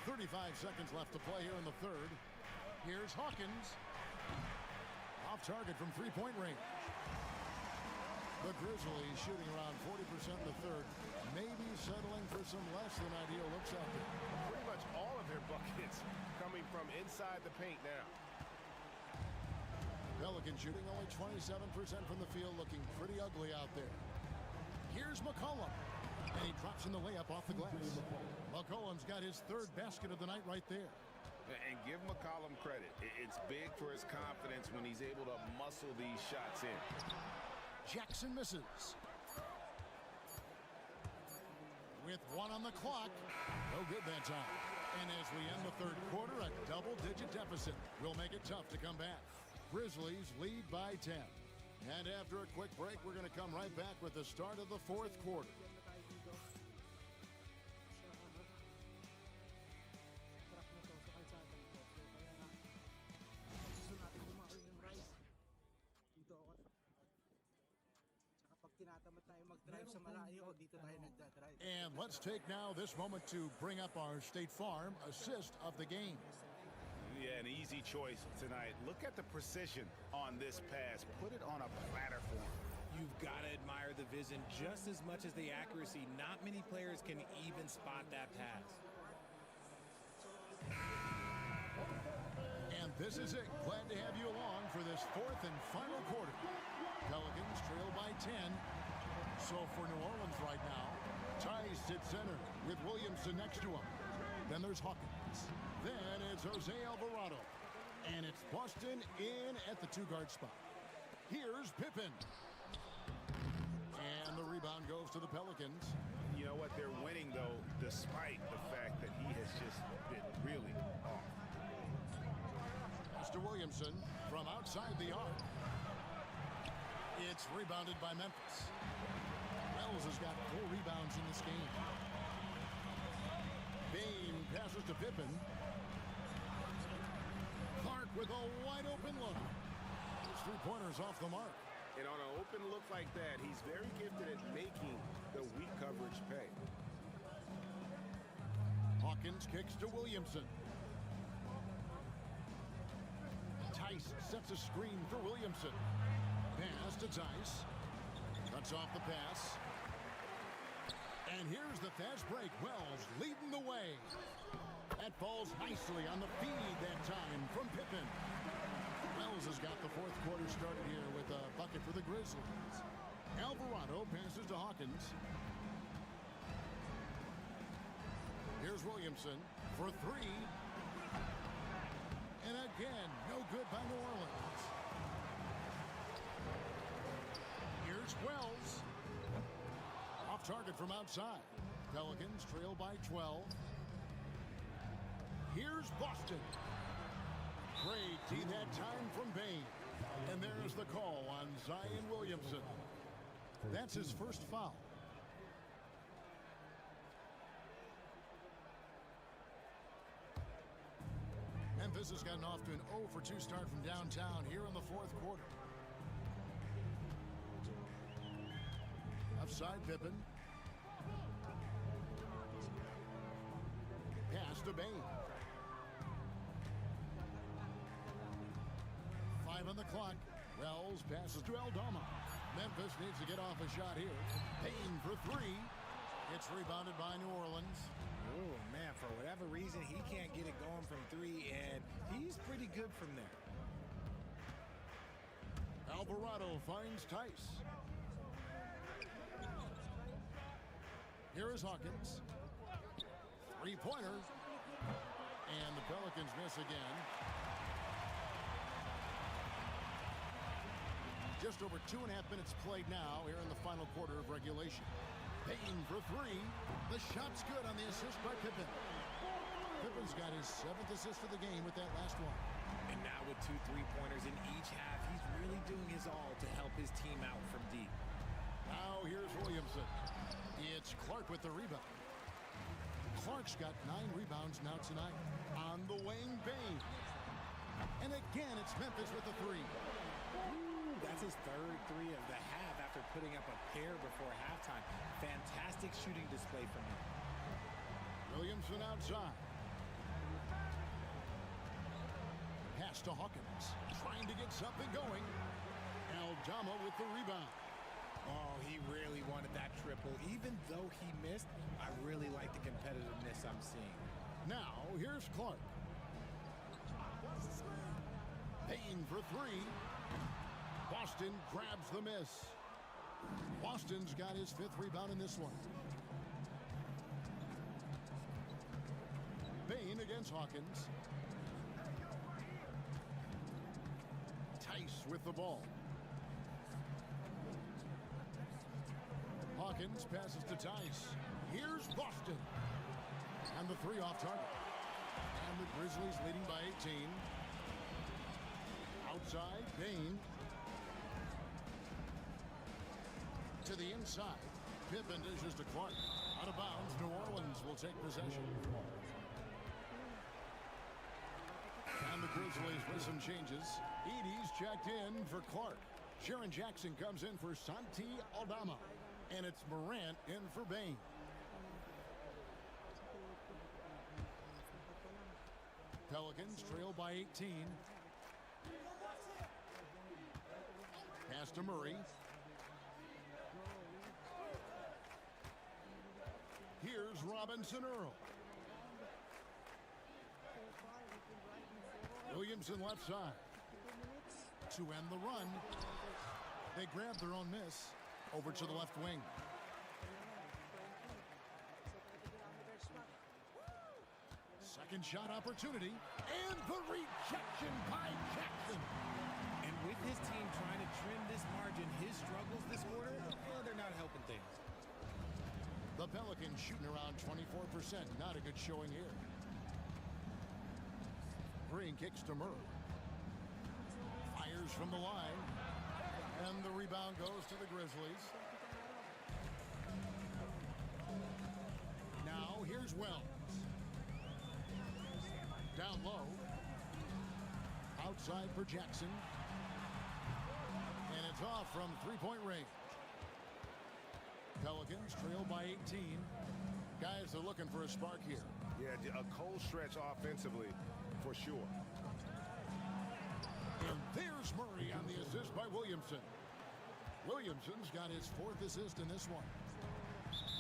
35 seconds left to play here in the third. Here's Hawkins. Off target from three-point range. The Grizzlies shooting around 40% in the third. Maybe settling for some less than ideal looks out there. Pretty much all of their buckets coming from inside the paint now. Pelicans shooting only 27% from the field, looking pretty ugly out there. Here's McCollum. And he drops in the layup off the glass. McCollum's got his third basket of the night right there. And give McCollum credit. It's big for his confidence when he's able to muscle these shots in. Jackson misses. With 1 on the clock. No good that time. And as we end the third quarter, a double-digit deficit will make it tough to come back. Grizzlies lead by 10. And after a quick break, we're going to come right back with the start of the fourth quarter. And let's take now this moment to bring up our State Farm assist of the game. Yeah, an easy choice tonight. Look at the precision on this pass. Put it on a platter for him. You've got to admire the vision just as much as the accuracy. Not many players can even spot that pass. And this is it. Glad to have you along for this fourth and final quarter. Pelicans trail by 10. So for New Orleans right now, Ty sits center with Williamson next to him. Then there's Hawkins. Then it's Jose Alvarado. And it's Boston in at the 2-guard spot. Here's Pippen. And the rebound goes to the Pelicans. You know what? They're winning, though, despite the fact that he has just been really off. Mr. Williamson from outside the arc. It's rebounded by Memphis. Wells has got 4 rebounds in this game. Bane passes to Pippen. Clark with a wide-open look. His 3-pointers off the mark. And on an open look like that, he's very gifted at making the weak coverage pay. Hawkins kicks to Williamson. Tice sets a screen for Williamson. Pass to Tice. Cuts off the pass. And here's the fast break. Wells leading the way. That falls nicely on the feed that time from Pippen. Wells has got the 4th quarter started here with a bucket for the Grizzlies. Alvarado passes to Hawkins. Here's Williamson for 3. And again, no good by New Orleans. Here's Wells. Off target from outside. Pelicans trail by 12. Here's Boston. Great D that time from Bane. And there's the call on Zion Williamson. That's his first foul. Memphis has gotten off to an 0 for 2 start from downtown here in the 4th quarter. Offside Pippen. Pass to Bane. 5 on the clock. Wells passes to Aldama. Memphis needs to get off a shot here. Bane for 3. It's rebounded by New Orleans. Oh, man, for whatever reason, he can't get it going from 3, and he's pretty good from there. Alvarado finds Tice. Here is Hawkins. 3-pointer. And the Pelicans miss again. Just over 2.5 minutes played now here in the final quarter of regulation. Payton for 3. The shot's good on the assist by Pippen. Pippen's got his 7th assist of the game with that last one. And now with 2 3-pointers in each half, he's really doing his all to help his team out from deep. Now here's Williamson. It's Clark with the rebound. Clark's got 9 rebounds now tonight. On the wing, Bane. And again, it's Memphis with the 3. That's his 3rd 3 of the half after putting up a pair before halftime. Fantastic shooting display from him. Williamson outside. Pass to Hawkins. Trying to get something going. Aldama with the rebound. Oh, he really wanted that triple. Even though he missed, I really like the competitiveness I'm seeing. Now, here's Clark. Payton for 3. Boston grabs the miss. Boston's got his 5th rebound in this one. Bane against Hawkins. Tice with the ball. Hawkins passes to Tice. Here's Boston. And the 3 off target. And the Grizzlies leading by 18. Outside, Bane. To the inside. Pippen dishes to Clark. Out of bounds, New Orleans will take possession. And the Grizzlies with some changes. Edey's checked in for Clark. Sharon Jackson comes in for Santi Aldama. And it's Morant in for Bane. Pelicans trail by 18. Pass to Murray. Here's Robinson Earl. Williamson left side. To end the run. They grab their own miss. Over to the left wing. Second shot opportunity, and the rejection by Jackson. And with his team trying to trim this margin, his struggles this quarter, well, they're not helping things. The Pelicans shooting around 24%. Not a good showing here. Green kicks to Murray. Fires from the line. And the rebound goes to the Grizzlies. Now here's Wells. Down low. Outside for Jackson. And it's off from three-point range. Pelicans trail by 18. Guys are looking for a spark here. Yeah, a cold stretch offensively for sure. And there's Murray on the assist by Williamson. Williamson's got his 4th assist in this one.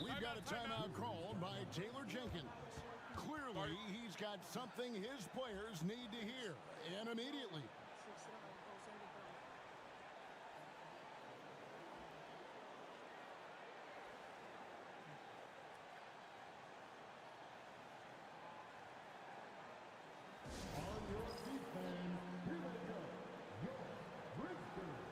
We've got a timeout called by Taylor Jenkins. Clearly, he's got something his players need to hear, and immediately. On your feet, fans, here they go. Your Grizzlies.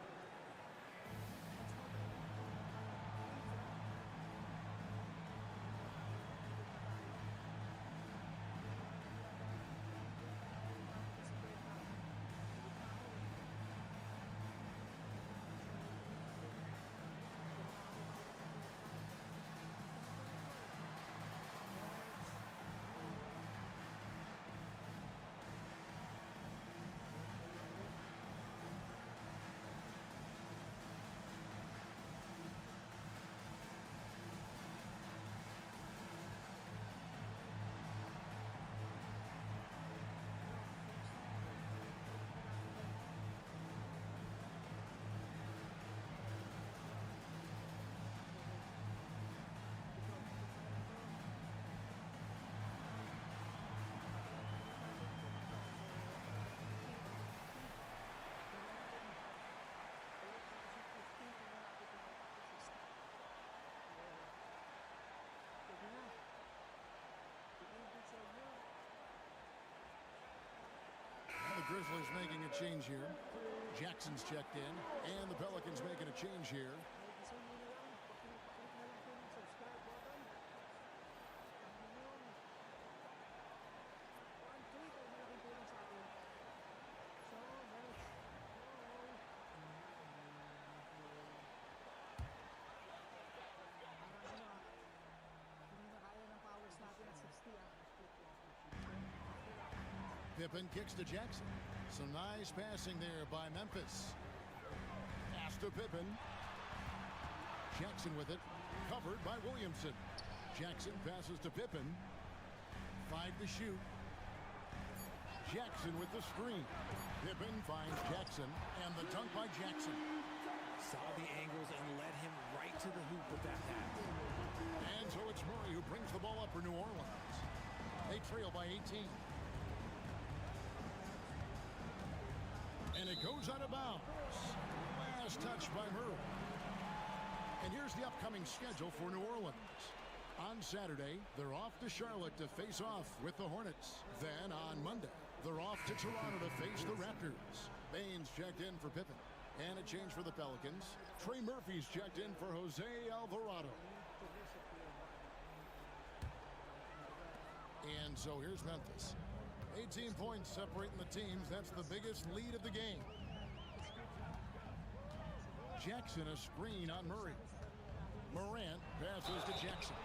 The Grizzlies making a change here. Jackson's checked in, and the Pelicans making a change here. Pippen kicks to Jackson. Some nice passing there by Memphis. Pass to Pippen. Jackson with it. Covered by Williamson. Jackson passes to Pippen. 5 to shoot. Jackson with the screen. Pippen finds Jackson, and the dunk by Jackson. Saw the angles and led him right to the hoop with that pass. And so it's Murray who brings the ball up for New Orleans. They trail by 18. And it goes out of bounds. Last touch by Murray. And here's the upcoming schedule for New Orleans. On Saturday, they're off to Charlotte to face off with the Hornets. Then on Monday, they're off to Toronto to face the Raptors. Baines checked in for Pippen. And a change for the Pelicans. Trey Murphy's checked in for Jose Alvarado. And so here's Memphis. 18 points separating the teams. That's the biggest lead of the game. Jackson a screen on Murray. Morant passes to Jackson.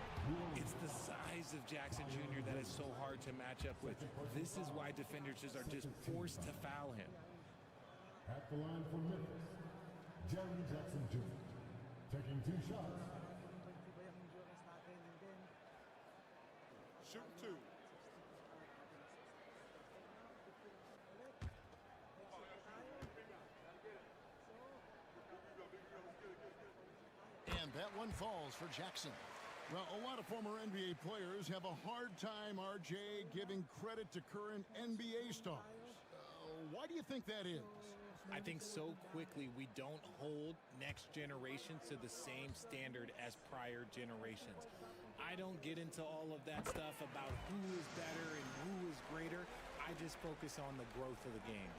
It's the size of Jackson Jr. that is so hard to match up with. This is why defenders are just forced to foul him. At the line for Memphis, Jeremy Jackson Jr. taking 2 shots. Shooting 2. And that one falls for Jackson. Well, a lot of former NBA players have a hard time, RJ, giving credit to current NBA stars. Why do you think that is? I think so quickly we don't hold next generations to the same standard as prior generations. I don't get into all of that stuff about who is better and who is greater. I just focus on the growth of the game.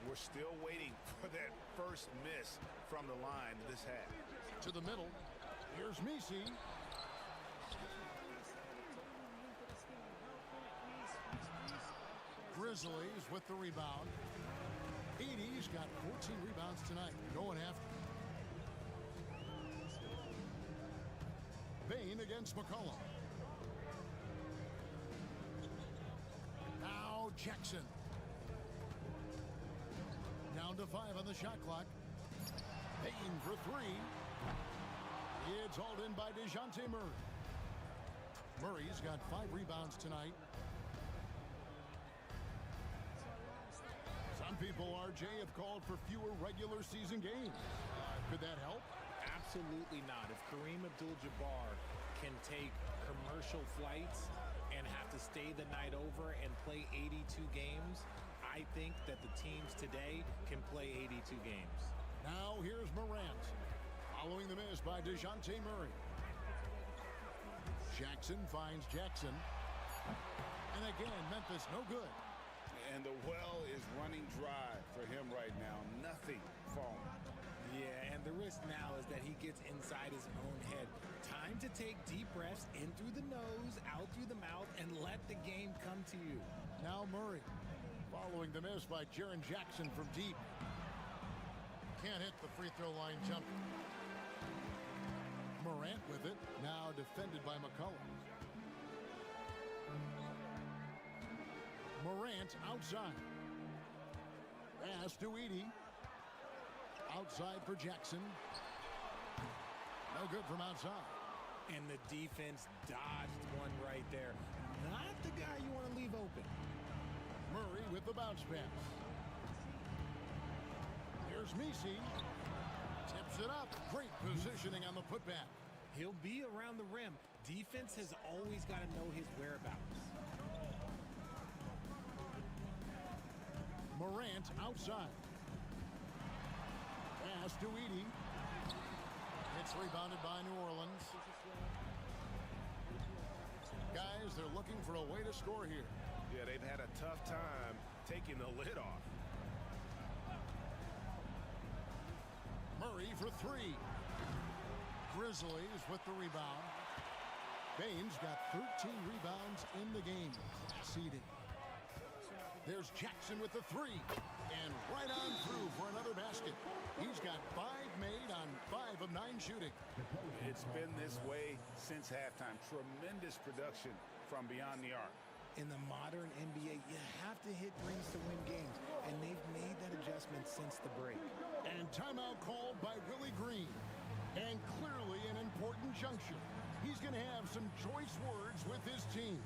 We're still waiting for that first miss from the line this half. To the middle. Here's Messi. Grizzlies with the rebound. Edie's got 14 rebounds tonight. Going after. Bain against McCollum. Now Jackson. Down to 5 on the shot clock. Bain for 3. It's hauled in by DeJounte Murray. Murray's got 5 rebounds tonight. Some people, RJ, have called for fewer regular season games. Could that help? Absolutely not. If Kareem Abdul-Jabbar can take commercial flights and have to stay the night over and play 82 games, I think that the teams today can play 82 games. Now here's Morant. Following the miss by DeJounte Murray. Jackson finds Jackson. And again, Memphis no good. And the well is running dry for him right now. Nothing falling. Yeah, and the risk now is that he gets inside his own head. Time to take deep breaths in through the nose, out through the mouth, and let the game come to you. Now Murray. Following the miss by Jaren Jackson from deep. Can't hit the free throw line jumper. Morant with it. Now defended by McCollum. Morant outside. Pass to Edie. Outside for Jackson. No good from outside. And the defense dodged one right there. Not the guy you want to leave open. Murray with the bounce pass. Here's Messi. Tips it up. Great positioning on the putback. He'll be around the rim. Defense has always got to know his whereabouts. Morant outside. Pass to Edie. It's rebounded by New Orleans. Guys, they're looking for a way to score here. Yeah, they've had a tough time taking the lid off. Murray for 3. Grizzlies with the rebound. Bain's got 13 rebounds in the game. Seeding. There's Jackson with the 3. And right on through for another basket. He's got 5 made on 5 of 9 shooting. It's been this way since halftime. Tremendous production from beyond the arc. In the modern NBA, you have to hit threes to win games, and they've made that adjustment since the break. And timeout called by Willie Green. And clearly an important juncture. He's going to have some choice words with his team.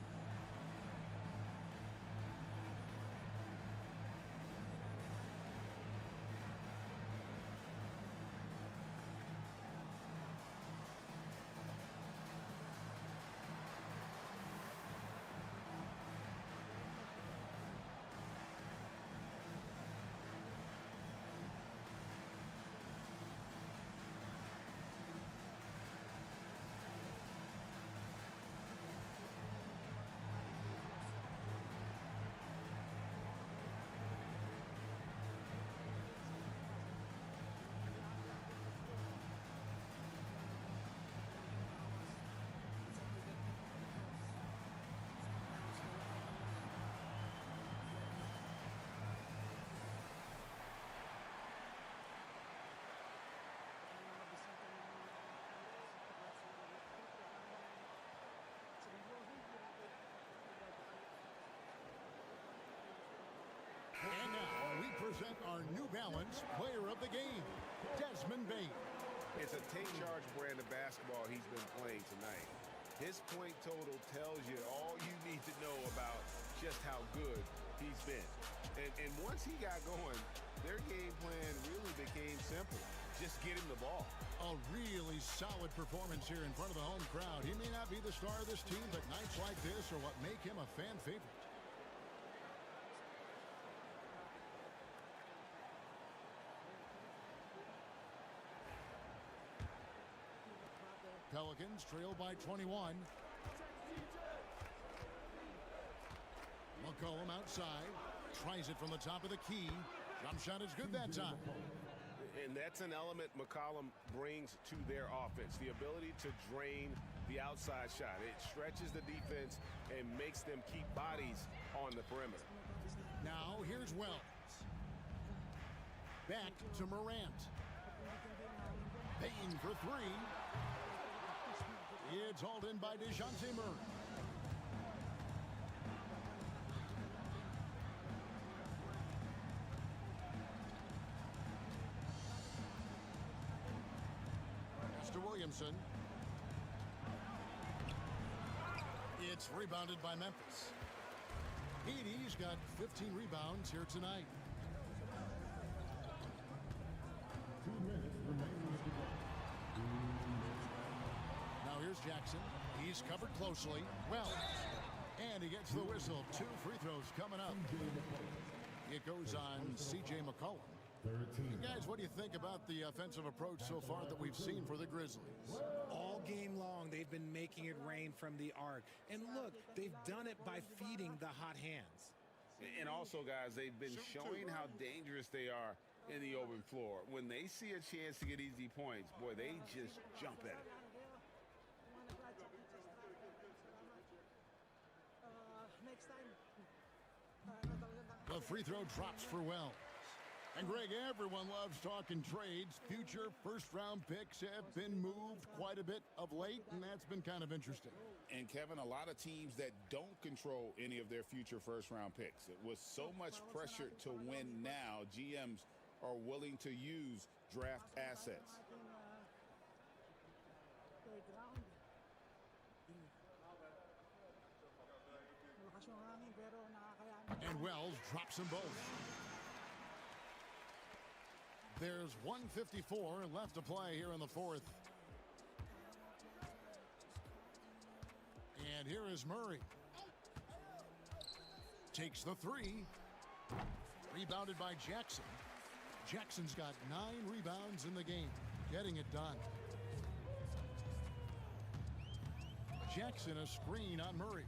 And now we present our New Balance Player of the Game, Desmond Bain. It's a take-charge brand of basketball he's been playing tonight. His point total tells you all you need to know about just how good he's been. And once he got going, their game plan really became simple. Just get him the ball. A really solid performance here in front of the home crowd. He may not be the star of this team, but nights like this are what make him a fan favorite. Pelicans trail by 21. McCollum outside. Tries it from the top of the key. Jump shot is good that time. And that's an element McCollum brings to their offense, the ability to drain the outside shot. It stretches the defense and makes them keep bodies on the perimeter. Now here's Wells. Back to Morant. Payne for three. It's hauled in by DeJounte Murray. To Williamson. It's rebounded by Memphis. Edie's got 15 rebounds here tonight. 2 minutes remaining to go. Now here's Jackson. He's covered closely. Wells. And he gets the whistle. 2 free throws coming up. It goes on C.J. McCollum. 13. Guys, what do you think about the offensive approach so far that we've seen for the Grizzlies? All game long, they've been making it rain from the arc. And look, they've done it by feeding the hot hands. And also, guys, they've been showing how dangerous they are in the open floor. When they see a chance to get easy points, boy, they just jump at it. Next time. The free throw drops for Wells. And Greg, everyone loves talking trades. Future first-round picks have been moved quite a bit of late, and that's been kind of interesting. And, Kevin, a lot of teams that don't control any of their future first-round picks. It was so much pressure to win now, GMs are willing to use draft assets. And Wells drops them both. There's 1:54 left to play here in the fourth. And here is Murray. Takes the three. Rebounded by Jackson. Jackson's got 9 rebounds in the game. Getting it done. Jackson a screen on Murray.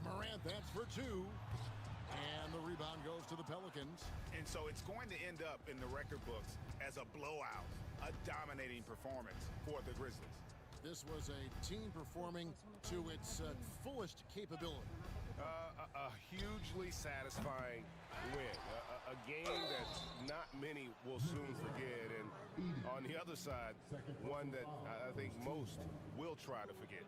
Morant, that's for 2. And the rebound goes to the Pelicans. And so it's going to end up in the record books as a blowout, a dominating performance for the Grizzlies. This was a team performing to its fullest capability. A hugely satisfying win. A game that not many will soon forget. And on the other side, one that I think most will try to forget.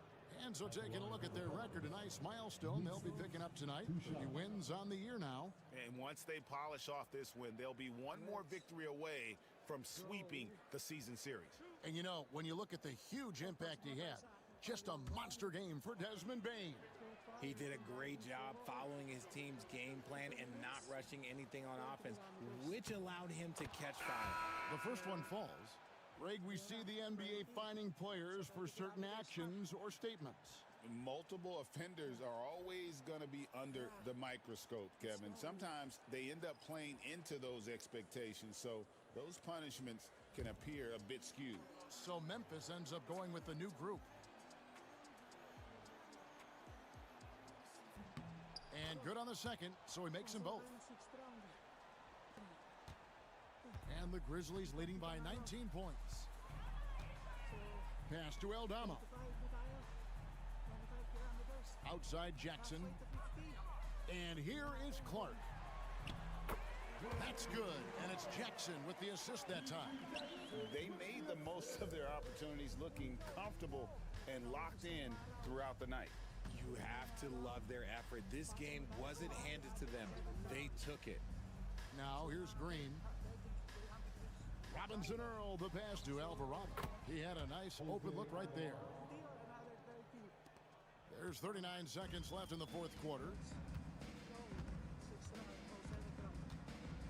And so taking a look at their record, a nice milestone they'll be picking up tonight. 3 wins on the year now. And once they polish off this win, they'll be one more victory away from sweeping the season series. And you know, when you look at the huge impact he had, just a monster game for Desmond Bane. He did a great job following his team's game plan and not rushing anything on offense, which allowed him to catch fire. The first one falls. Greg, we see the NBA fining players for certain actions or statements. Multiple offenders are always going to be under the microscope, Kevin. Sometimes they end up playing into those expectations, so those punishments can appear a bit skewed. So Memphis ends up going with the new group. And good on the second, so he makes them both. And the Grizzlies leading by 19 points. Pass to Eldama. Outside Jackson. And here is Clark. That's good, and it's Jackson with the assist that time. They made the most of their opportunities, looking comfortable and locked in throughout the night. You have to love their effort. This game wasn't handed to them. They took it. Now here's Green. Robinson Earl, the pass to Alvarado. He had a nice open look right there. There's 39 seconds left in the fourth quarter.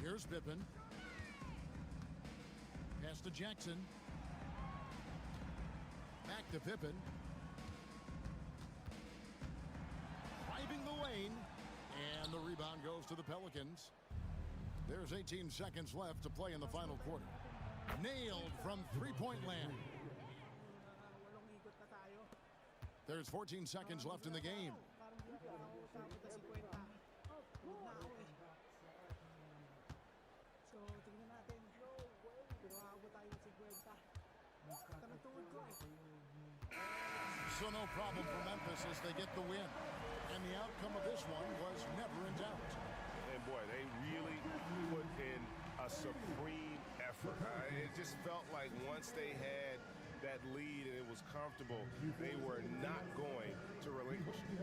Here's Pippen. Pass to Jackson. Back to Pippen. Driving the lane. And the rebound goes to the Pelicans. There's 18 seconds left to play in the final quarter. Nailed from three-point land. There's 14 seconds left in the game. So no problem for Memphis as they get the win. And the outcome of this one was never in doubt. And boy, they really put in a supreme effort. It just felt like once they had that lead and it was comfortable, they were not going to relinquish it.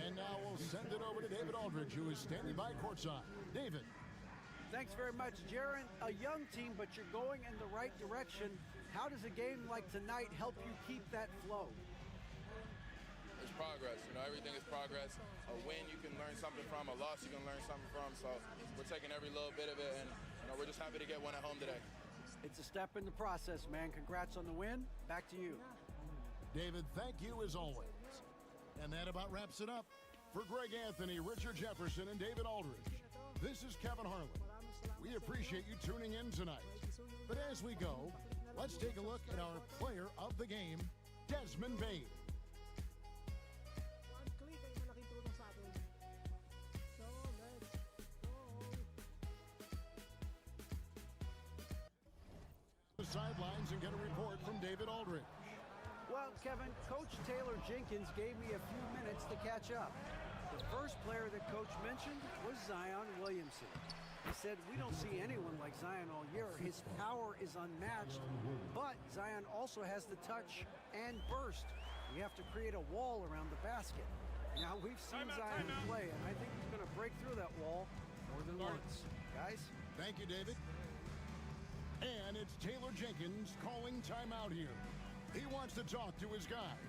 And now we'll send it over to David Aldridge, who is standing by courtside. David. Thanks very much, Jaron. A young team, but you're going in the right direction. How does a game like tonight help you keep that flow? It's progress. Everything is progress. A win you can learn something from, a loss you can learn something from. So we're taking every little bit of it, and we're just happy to get one at home today. It's a step in the process, man. Congrats on the win. Back to you. David, thank you as always. And that about wraps it up. For Greg Anthony, Richard Jefferson, and David Aldridge, this is Kevin Harlan. We appreciate you tuning in tonight. But as we go, let's take a look at our player of the game, Desmond Bane. One click ay malaking tulong sa atin. So, let's go. The sidelines and get a report from David Aldridge. Well, Kevin, Coach Taylor Jenkins gave me a few minutes to catch up. The first player that Coach mentioned was Zion Williamson. He said, we don't see anyone like Zion all year. His power is unmatched, but Zion also has the touch and burst. We have to create a wall around the basket. Now, we've seen Zion play, and I think he's going to break through that wall more than once. Guys? Thank you, David. And it's Taylor Jenkins calling timeout here. He wants to talk to his guys.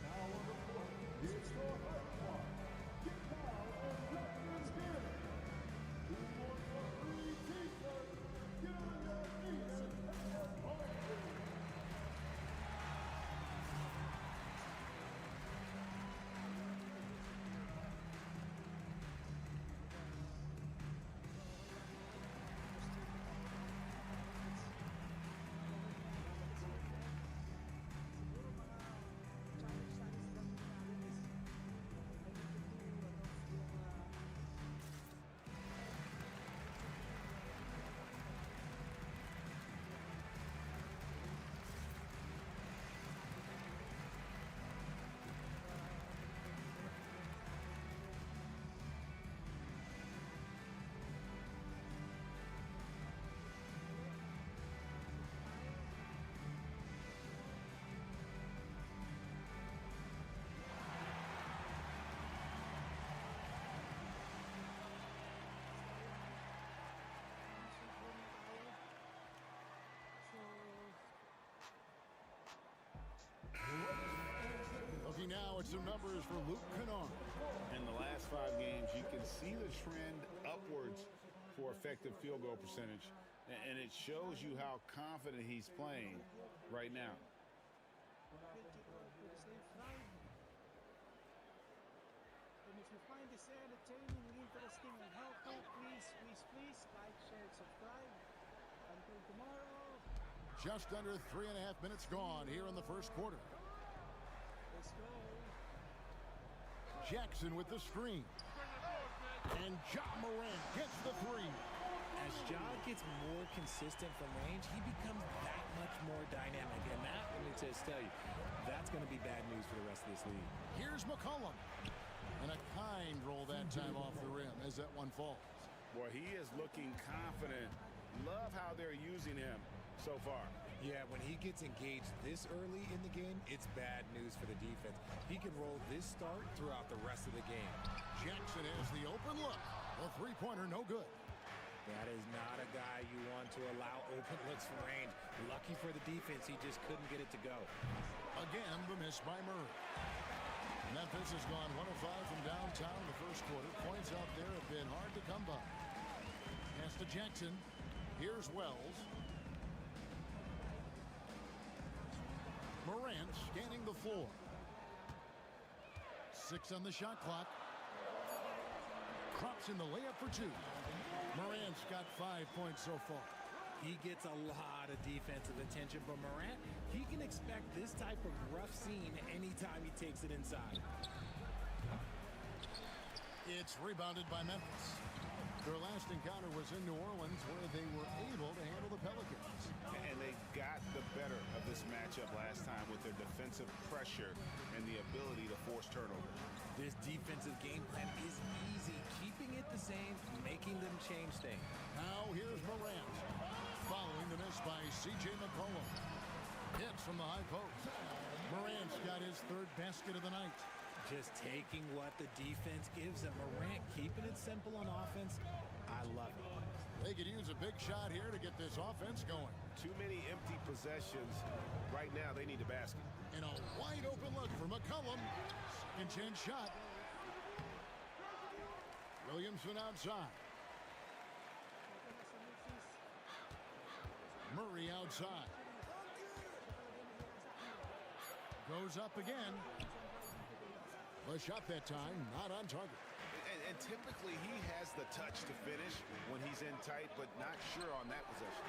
Now on the court, here's your high squad. Get down and let them get it. Who wants a free t-shirt? Get on your feet and have a party. Looking now at some numbers for Luke Kennard. In the last 5 games, you can see the trend upwards for effective field goal percentage, and it shows you how confident he's playing right now. And if you find this entertaining, interesting, and helpful, please like, share, subscribe. Until tomorrow. Just under 3.5 minutes gone here in the first quarter. Let's go. Jackson with the screen. And Ja Morant gets the three. As Ja gets more consistent from range, he becomes that much more dynamic. And that, let me just tell you, that's going to be bad news for the rest of this league. Here's McCollum. And a kind roll that time off the rim as that one falls. Boy, he is looking confident. Love how they're using him so far. Yeah, when he gets engaged this early in the game, it's bad news for the defense. He can roll this start throughout the rest of the game. Jackson has the open look. The three-pointer no good. That is not a guy you want to allow open looks from range. Lucky for the defense, he just couldn't get it to go. Again, the miss by Murray. Memphis has gone 1 of 5 from downtown in the first quarter. Points out there have been hard to come by. Pass to Jackson. Here's Wells. Morant scanning the floor. 6 on the shot clock. Crops in the layup for 2. Morant's got 5 points so far. He gets a lot of defensive attention from Morant. He can expect this type of rough scene anytime he takes it inside. It's rebounded by Memphis. Their last encounter was in New Orleans, where they were able to handle the Pelicans. And they got the better of this matchup last time with their defensive pressure and the ability to force turnovers. This defensive game plan is easy, keeping it the same, making them change things. Now here's Morant, following the miss by C.J. McCollum. Hits from the high post. Morant's got his third basket of the night. Just taking what the defense gives him. Morant keeping it simple on offense. I love it. They could use a big shot here to get this offense going. Too many empty possessions. Right now, they need a basket. And a wide open look for McCollum. Second chance shot. Williamson outside. Murray outside. Goes up again. The shot that time, not on target. And typically, he has the touch to finish when he's in tight, but not sure on that possession.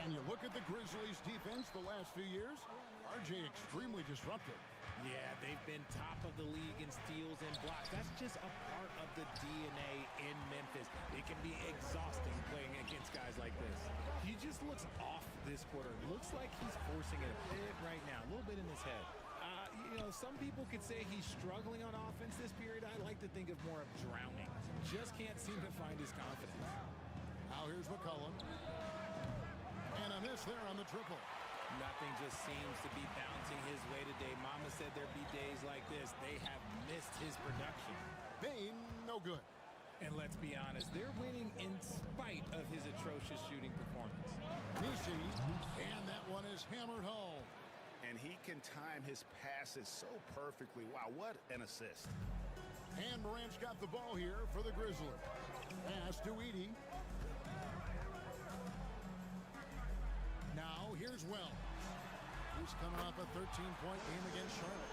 And you look at the Grizzlies' defense the last few years, RJ extremely disruptive. Yeah, they've been top of the league in steals and blocks. That's just a part of the DNA in Memphis. It can be exhausting playing against guys like this. He just looks off this quarter. Looks like he's forcing it a bit right now, a little bit in his head. Some people could say he's struggling on offense this period. I like to think of more of drowning. Just can't seem to find his confidence. Now here's McCollum. And a miss there on the triple. Nothing just seems to be bouncing his way today. Mama said there'd be days like this. They have missed his production. Bane, no good. And let's be honest, they're winning in spite of his atrocious shooting performance. Nisi, and that one is hammered home. And he can time his passes so perfectly. Wow, what an assist. And Morant's got the ball here for the Grizzlies. Pass to Edey. Now here's Wells. He's coming off a 13-point game against Charlotte.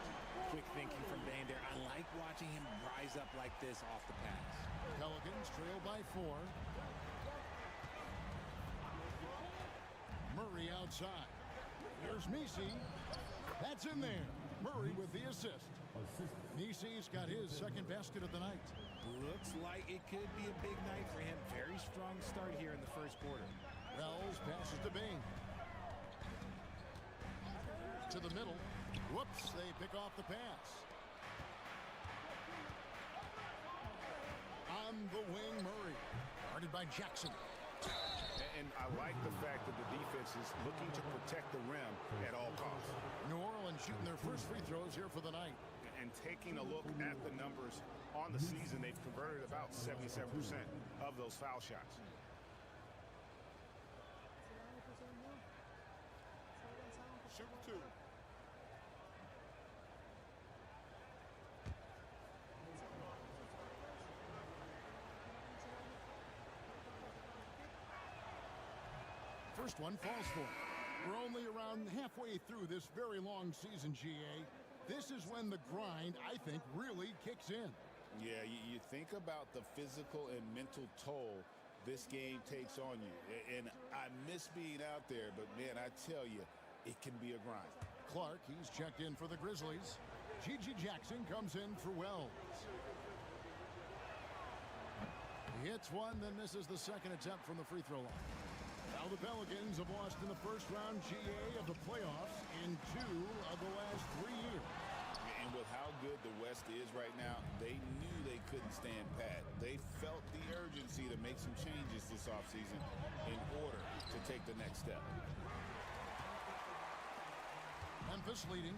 Quick thinking from Bane there. I like watching him rise up like this off the pass. Pelicans trail by 4. Murray outside. Here's Nisi. That's in there. Murray with the assist. Nisi's got his second basket of the night. Looks like it could be a big night for him. Very strong start here in the first quarter. Wells passes to Bane. To the middle. Whoops, they pick off the pass. On the wing, Murray. Guarded by Jackson. And I like the fact that the defense is looking to protect the rim at all costs. New Orleans shooting their first free throws here for the night. And taking a look at the numbers on the season, they've converted about 77% of those foul shots. Shoot 2. First one falls for him. We're only around halfway through this very long season, GA. This is when the grind, I think, really kicks in. Yeah, you think about the physical and mental toll this game takes on you. And I miss being out there, but, man, I tell you, it can be a grind. Clark, he's checked in for the Grizzlies. Gigi Jackson comes in for Wells. He hits one, then misses the second attempt from the free throw line. Now the Pelicans have lost in the first round GA of the playoffs in 2 of the last 3 years. And with how good the West is right now, they knew they couldn't stand pat. They felt the urgency to make some changes this offseason in order to take the next step. Memphis leading.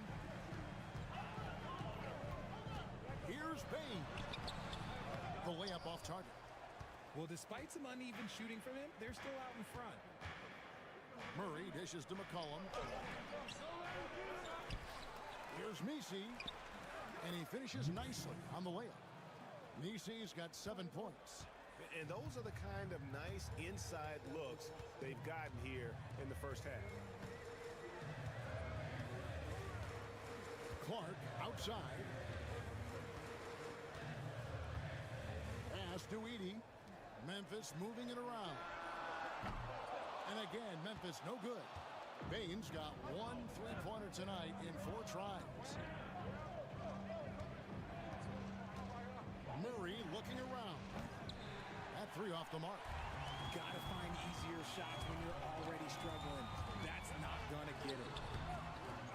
Here's Payne. The layup off target. Well, despite some uneven shooting from him, they're still out in front. Murray dishes to McCollum. Here's Nisi, and he finishes nicely on the layup. Nisi's got 7 points. And those are the kind of nice inside looks they've gotten here in the first half. Clark outside. Pass to Edey. Memphis moving it around. And again, Memphis no good. Bane's got 1 3-pointer tonight in 4 tries. Murray looking around. At three off the mark. Got to find easier shots when you're already struggling. That's not going to get it.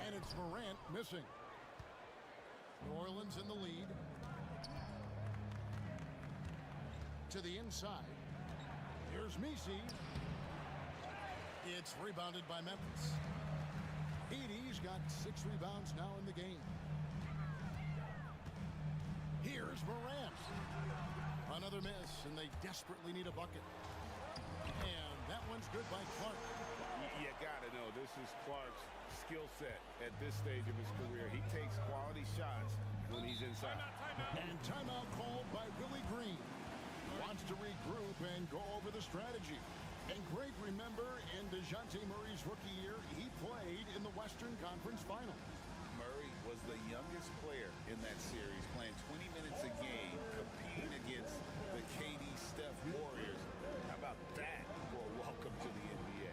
And it's Morant missing. New Orleans in the lead. To the inside. Here's Messi. It's rebounded by Memphis. Edey's got 6 rebounds now in the game. Here's Morant. Another miss, and they desperately need a bucket. And that one's good by Clark. You got to know this is Clark's skill set at this stage of his career. He takes quality shots when he's inside. And timeout called by Willie Green. Wants to regroup and go over the strategy. And Greg, remember, in DeJounte Murray's rookie year, he played in the Western Conference Finals. Murray was the youngest player in that series, playing 20 minutes a game, competing against the KD Steph Warriors. How about that for a welcome to the NBA?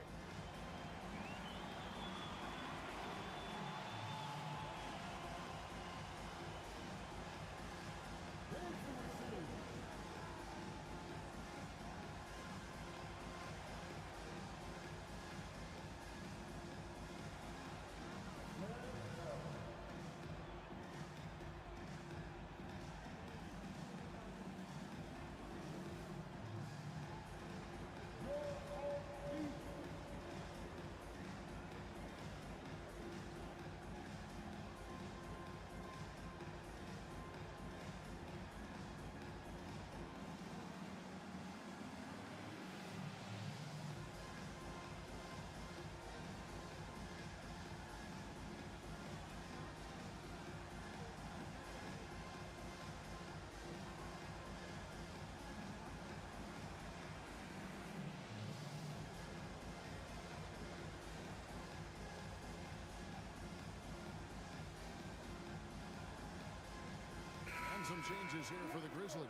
Some changes here for the Grizzlies.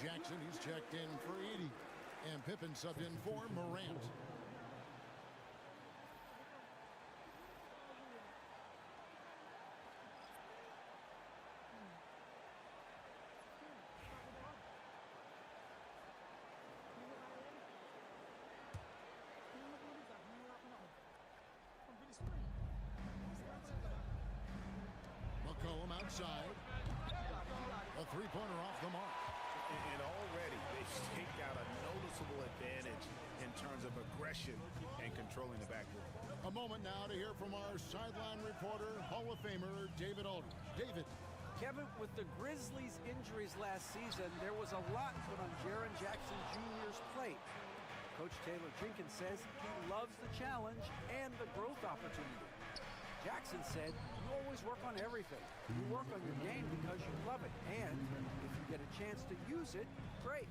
Jackson, he's checked in for Edey. And Pippen subbed in for Morant. McCollum outside. A three-pointer off the mark. And already they've staked out a noticeable advantage in terms of aggression and controlling the backcourt. A moment now to hear from our sideline reporter, Hall of Famer David Aldridge. David. Kevin, with the Grizzlies' injuries last season, there was a lot put on Jaren Jackson Jr.'s plate. Coach Taylor Jenkins says he loves the challenge and the growth opportunity. Jackson said, you always work on everything. You work on your game because you love it. And if you get a chance to use it, great.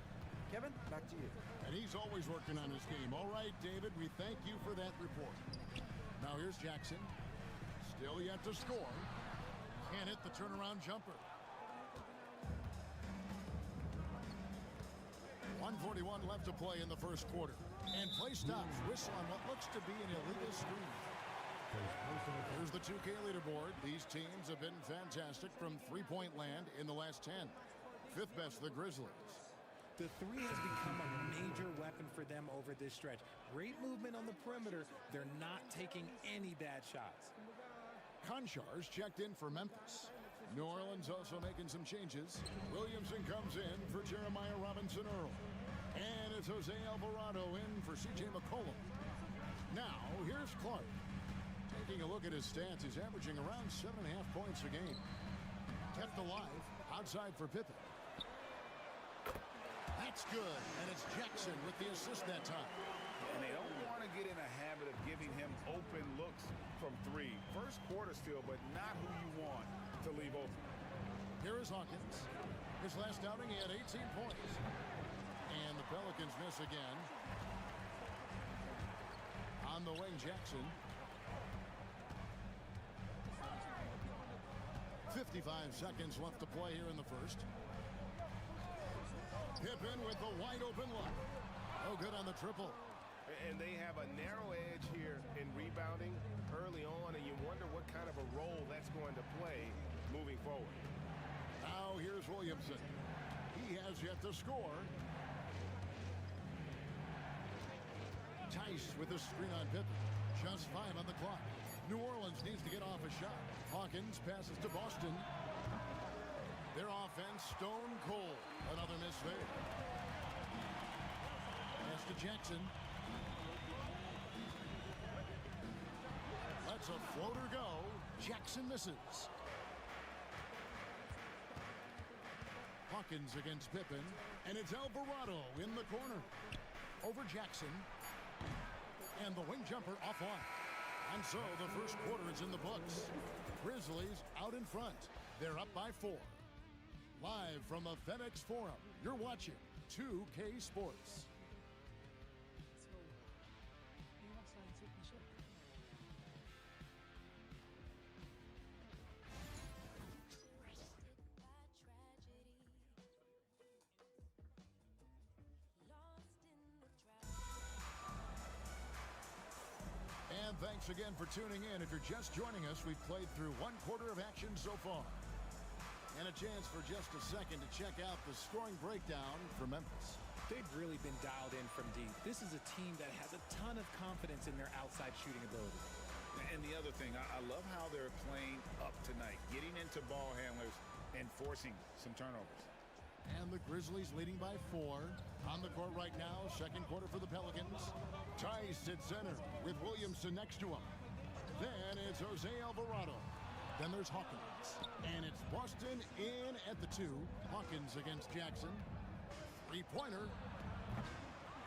Kevin, back to you. And he's always working on his game. All right, David, we thank you for that report. Now here's Jackson. Still yet to score. Can't hit the turnaround jumper. 1:41 left to play in the first quarter. And play stops. Whistle on what looks to be an illegal screen. Here's the 2K leaderboard. These teams have been fantastic from three-point land in the last 10. Fifth best, the Grizzlies. The three has become a major weapon for them over this stretch. Great movement on the perimeter. They're not taking any bad shots. Konchar's checked in for Memphis. New Orleans also making some changes. Williamson comes in for Jeremiah Robinson-Earl. And it's Jose Alvarado in for C.J. McCollum. Now, here's Clark. Taking a look at his stats, he's averaging around 7.5 points a game. Kept alive, outside for Pippen. That's good, and it's Jackson with the assist that time. And they don't want to get in a habit of giving him open looks from three. First quarter still, but not who you want to leave open. Here is Hawkins. His last outing, he had 18 points. And the Pelicans miss again. On the wing, Jackson. 55 seconds left to play here in the first. Pippen with the wide open look. Oh, good on the triple. And they have a narrow edge here in rebounding early on, and you wonder what kind of a role that's going to play moving forward. Now here's Williamson. He has yet to score. Tice with a screen on Pippen. Just 5 on the clock. New Orleans needs to get off a shot. Hawkins passes to Boston. Their offense stone cold. Another miss there. Pass to Jackson. Lets a floater go. Jackson misses. Hawkins against Pippen. And it's Alvarado in the corner. Over Jackson. And the wing jumper offline. And so the first quarter is in the books. Grizzlies out in front. They're up by 4. Live from the FedEx Forum, you're watching 2K Sports. So, yung nag-sunset na siya. And thanks again for tuning in. If you're just joining us, we've played through 1 quarter of action so far. And a chance for just a second to check out the scoring breakdown for Memphis. They've really been dialed in from deep. This is a team that has a ton of confidence in their outside shooting ability. And the other thing, I love how they're playing up tonight, getting into ball handlers and forcing some turnovers. And the Grizzlies leading by 4. On the court right now, second quarter for the Pelicans. Tice at center with Williamson next to him. Then it's Jose Alvarado. Then there's Hawkins. And it's Boston in at the 2. Hawkins against Jackson. Three-pointer.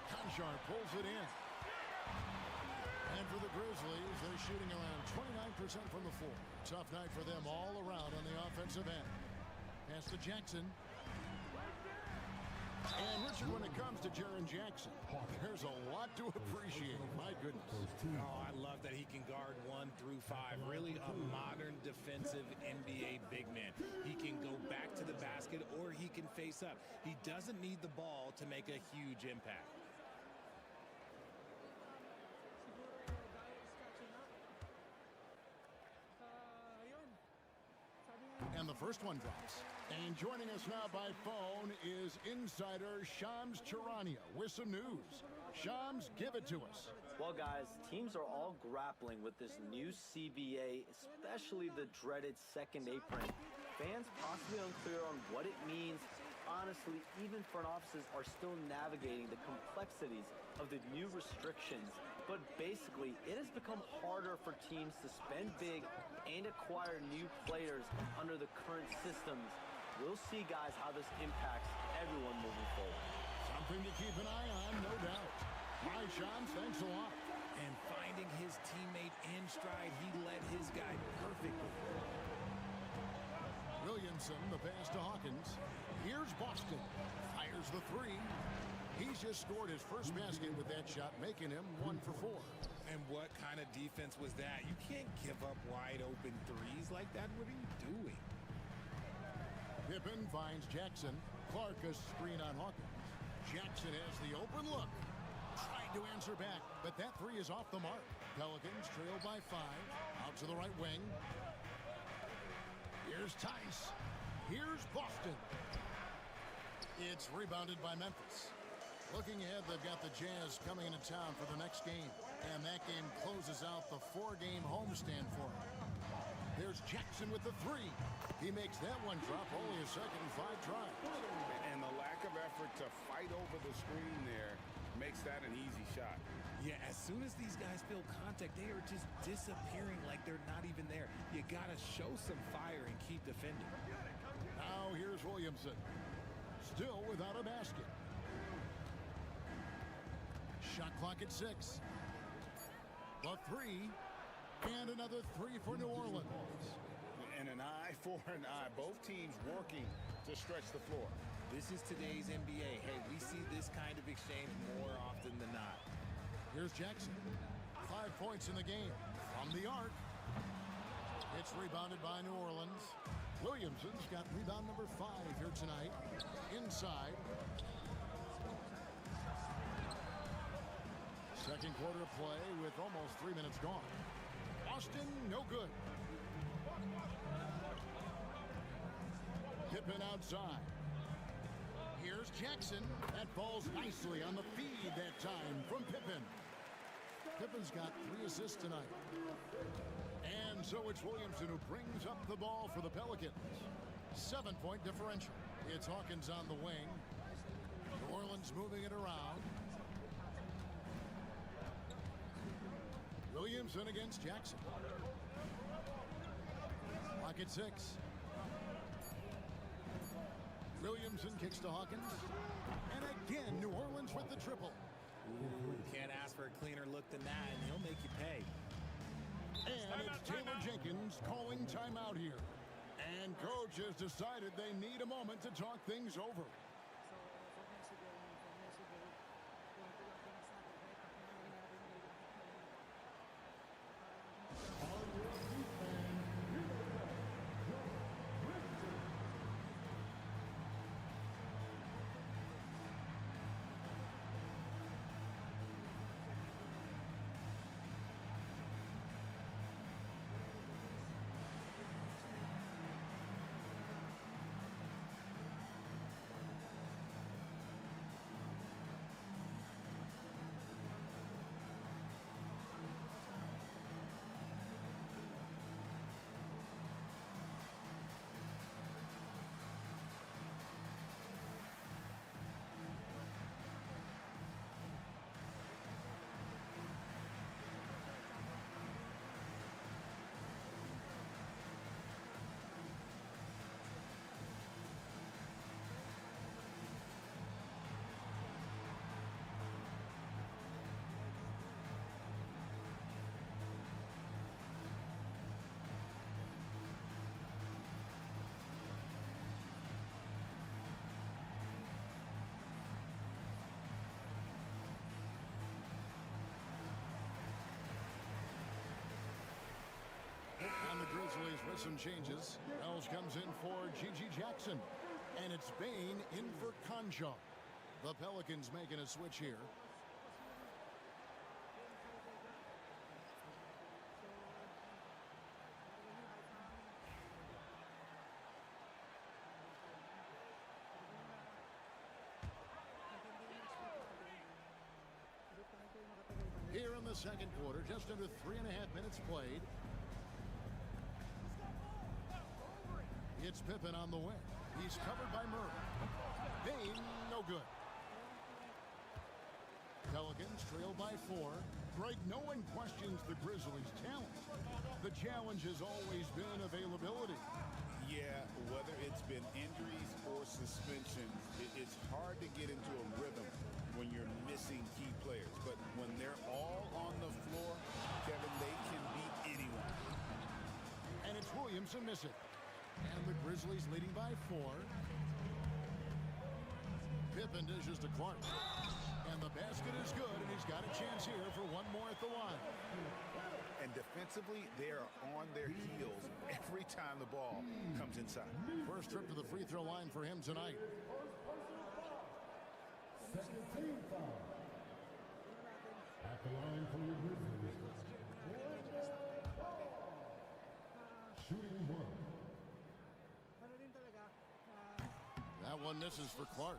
Conchar pulls it in. And for the Grizzlies, they're shooting around 29% from the floor. Tough night for them all around on the offensive end. Pass to Jackson. And Richard, when it comes to Jaren Jackson, there's a lot to appreciate. My goodness. Oh, I love that he can guard 1 through 5. Really a modern defensive NBA big man. He can go back to the basket or he can face up. He doesn't need the ball to make a huge impact. Siguro Dyer is catching up. Yun. Sabi nga, And the first one drops. And joining us now by phone is insider Shams Charania with some news. Shams, give it to us. Well, guys, teams are all grappling with this new CBA, especially the dreaded second apron. Fans possibly unclear on what it means. Honestly, even front offices are still navigating the complexities of the new restrictions. But basically, it has become harder for teams to spend big and acquire new players under the current systems. We'll see, guys, how this impacts everyone moving forward. Something to keep an eye on, no doubt. All right, Shams, thanks a lot. And finding his teammate in stride, he led his guy perfectly. Williamson, the pass to Hawkins. Here's Boston. Fires the 3. He's just scored his first basket with that shot, making him 1 for 4. And what kind of defense was that? You can't give up wide open threes like that. What are you doing? Pippen finds Jackson. Clark a screen on Hawkins. Jackson has the open look. Tried to answer back, but that 3 is off the mark. Pelicans trail by 5. Out to the right wing. Here's Tice. Here's Boston. It's rebounded by Memphis. Looking ahead, they've got the Jazz coming into town for the next game. And that game closes out the 4-game homestand for them. There's Jackson with the 3. He makes that one drop, only a second and 5 tries. And the lack of effort to fight over the screen there makes that an easy shot. Yeah, as soon as these guys feel contact, they are just disappearing like they're not even there. You got to show some fire and keep defending. Now here's Williamson. Still without a basket. Shot clock at 6. The 3. And another 3 for New Orleans. And an eye for an eye. Both teams working to stretch the floor. This is today's NBA. Hey, we see this kind of exchange more often than not. Here's Jackson. 5 points in the game. From the arc. It's rebounded by New Orleans. Williamson's got rebound number 5 here tonight. Inside. Second quarter of play with almost 3 minutes gone. Boston, no good. Pippen outside. Here's Jackson. That falls nicely on the feed that time from Pippen. Pippen's got 3 assists tonight. And so it's Williamson who brings up the ball for the Pelicans. 7-point differential. It's Hawkins on the wing. New Orleans moving it around. Williamson against Jackson. Clock at 6. Williamson kicks to Hawkins. And again, New Orleans with the triple. Ooh, can't ask for a cleaner look than that, and he'll make you pay. And it's Taylor Jenkins calling timeout here. And coach has decided they need a moment to talk things over. On the Grizzlies with some changes. Wells comes in for Gigi Jackson. And it's Bain in for Conjo. The Pelicans making a switch here. Here in the second quarter, just under 3.5 minutes played. It's Pippen on the wing. He's covered by Murray. Bain, no good. Pelicans trail by 4. Greg, no one questions the Grizzlies' talent. The challenge has always been availability. Yeah, whether it's been injuries or suspensions, it's hard to get into a rhythm when you're missing key players. But when they're all on the floor, Kevin, they can beat anyone. And it's Williamson missing. And the Grizzlies leading by 4. Pippen dishes to Clark. And the basket is good, and he's got a chance here for one more at the line. And defensively, they are on their heels every time the ball comes inside. First trip to the free throw line for him tonight. Second team foul. At the line for your Grizzlies. Shooting 1. That one misses for Clark.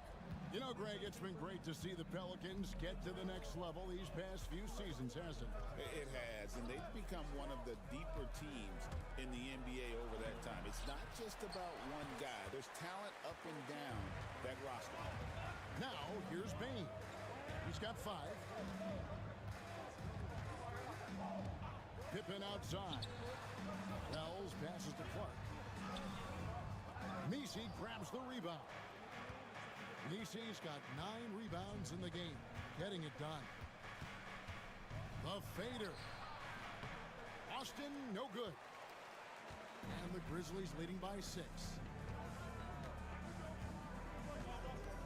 You know, Greg, it's been great to see the Pelicans get to the next level these past few seasons, hasn't it? It has, and they've become one of the deeper teams in the NBA over that time. It's not just about one guy. There's talent up and down that roster. Now, here's Bain. He's got 5. Pippen outside. Wells passes to Clark. Messi grabs the rebound. Messi's got 9 rebounds in the game, getting it done. The fader. Austin, no good. And the Grizzlies leading by 6.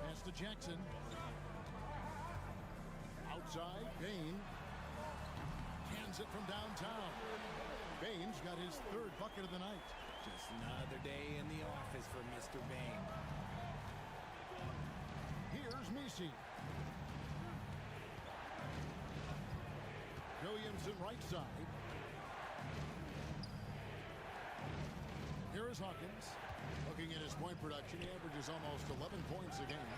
Pass to Jackson. Outside, Bain. Cans it from downtown. Bain's got his 3rd bucket of the night. Just another day in the office for Mr. Bain. Here's Messi. Williamson right side. Here is Hawkins. Looking at his point production, he averages almost 11 points a game.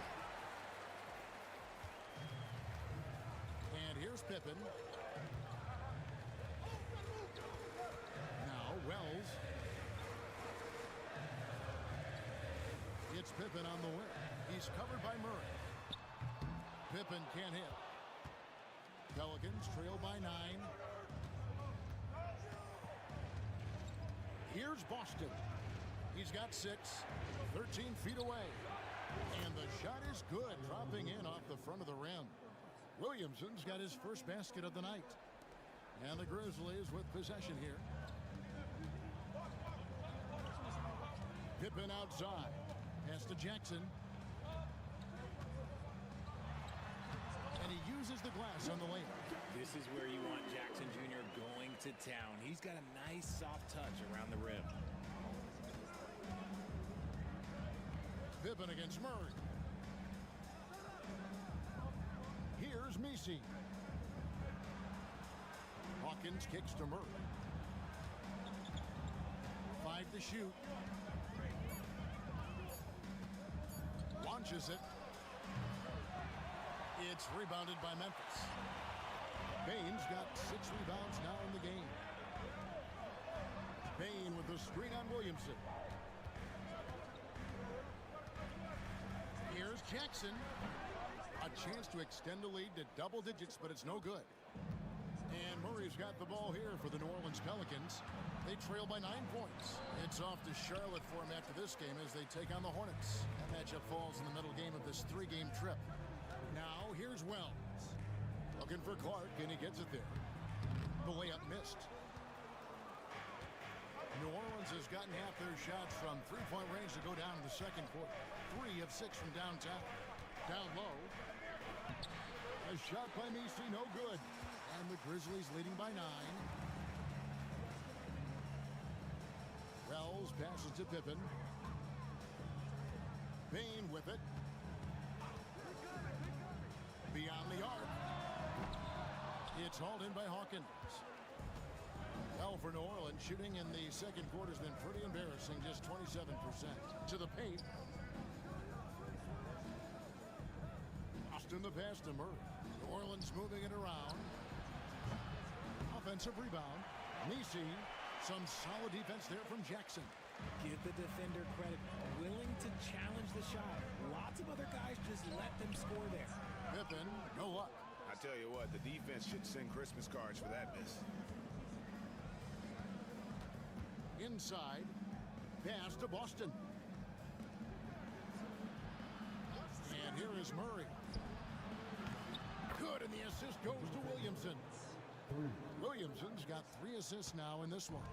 And here's Pippen. Pippen on the wing. He's covered by Murray. Pippen can't hit. Pelicans trail by 9. Here's Boston. He's got 6, 13 feet away. And the shot is good, dropping in off the front of the rim. Williamson's got his first basket of the night. And the Grizzlies with possession here. Pippen outside. Pass to Jackson. And he uses the glass on the layup. This is where you want Jackson Jr. going to town. He's got a nice soft touch around the rim. Pippen against Murray. Here's Messi. Hawkins kicks to Murray. 5 to shoot. Launches it. It's rebounded by Memphis. Bane's got 6 rebounds now in the game. Bane with the screen on Williamson. Here's Jackson. A chance to extend the lead to double digits, but it's no good. And Murray's got the ball here for the New Orleans Pelicans. They trail by 9 points. It's off to Charlotte for him after this game as they take on the Hornets. That matchup falls in the middle game of this 3-game trip. Now here's Wells. Looking for Clark, and he gets it there. The layup missed. New Orleans has gotten half their shots from 3-point range to go down in the second quarter. 3 of 6 from downtown. Down low. A shot by Messi, no good. And the Grizzlies leading by 9. Wells passes to Pippen. Bane with it. Beyond the arc. It's hauled in by Hawkins. Well, for New Orleans, shooting in the second quarter has been pretty embarrassing, just 27%. To the paint. Austin the pass to Murray. New Orleans moving it around. Offensive rebound. Messi. Some solid defense there from Jackson. Give the defender credit. Willing to challenge the shot. Lots of other guys just let them score there. Pippen, no luck. I tell you what, the defense should send Christmas cards for that miss. Inside. Pass to Boston. And here is Murray. Good, and the assist goes to Williamson. Williamson's got 3 assists now in this one.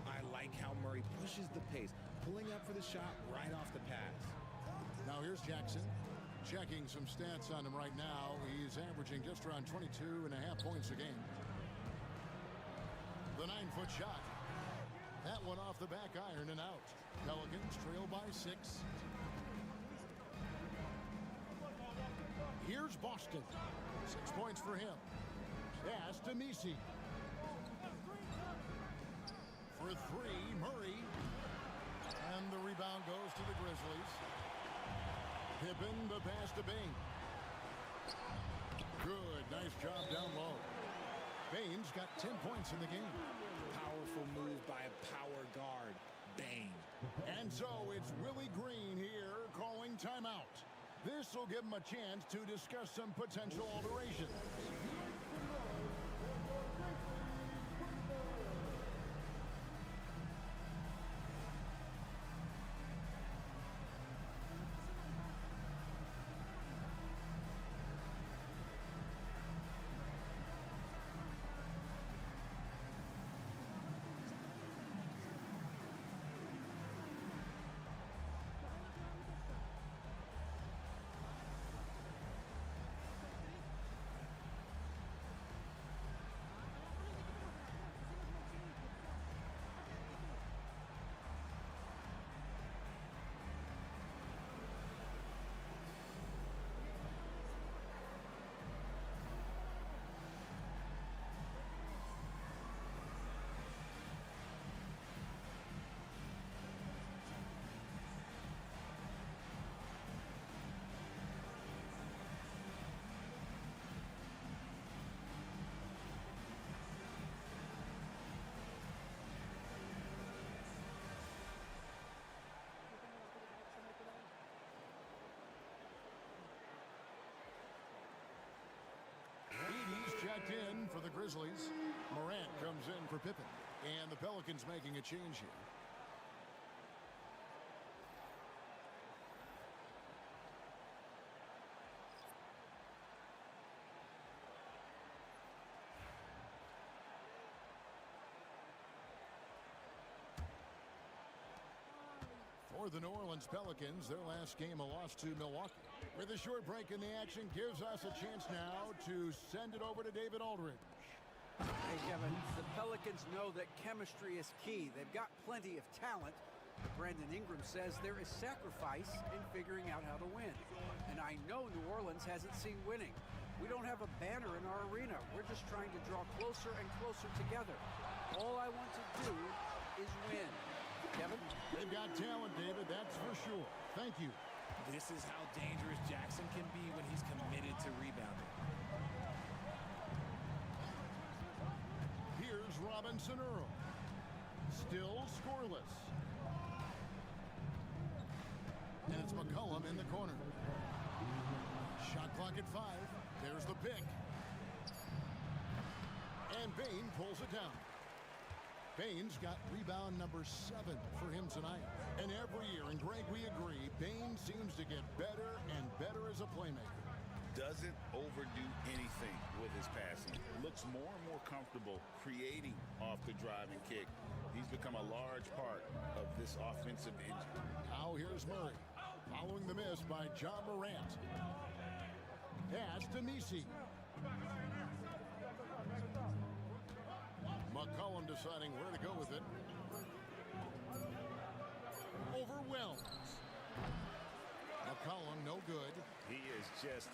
I like how Murray pushes the pace, pulling up for the shot right off the pass. Now here's Jackson. Checking some stats on him right now. He's averaging just around 22.5 points a game. The 9-foot shot. That one off the back iron and out. Pelicans trail by 6. Here's Boston. 6 points for him. Pass to Messi. For 3, Murray. And the rebound goes to the Grizzlies. Pippen, the pass to Bane. Good, nice job down low. Bane's got 10 points in the game. Powerful move by a power guard, Bane. And so it's Willie Green here calling timeout. This will give him a chance to discuss some potential alterations. Grizzlies. Morant comes in for Pippen. And the Pelicans making a change here. For the New Orleans Pelicans, their last game a loss to Milwaukee. With a short break in the action, gives us a chance now to send it over to David Aldridge. Hey, Kevin, the Pelicans know that chemistry is key. They've got plenty of talent. Brandon Ingram says there is sacrifice in figuring out how to win. And I know New Orleans hasn't seen winning. We don't have a banner in our arena. We're just trying to draw closer and closer together. All I want to do is win. Kevin? They've got talent, David, that's for sure. Thank you. This is how dangerous Jackson can be when he's committed to rebounding. Here's Robinson Earl. Still scoreless. And it's McCollum in the corner. Shot clock at 5. There's the pick. And Bane pulls it down. Bane's got rebound number 7 for him tonight. And every year, and Greg, we agree, Bane seems to get better and better as a playmaker. Doesn't overdo anything with his passing. Looks more and more comfortable creating off the driving kick. He's become a large part of this offensive engine. Now here's Murray, following the miss by John Morant. Pass to Nisi. McCollum deciding where to go with it. Overwhelmed. McCollum, no good. He is just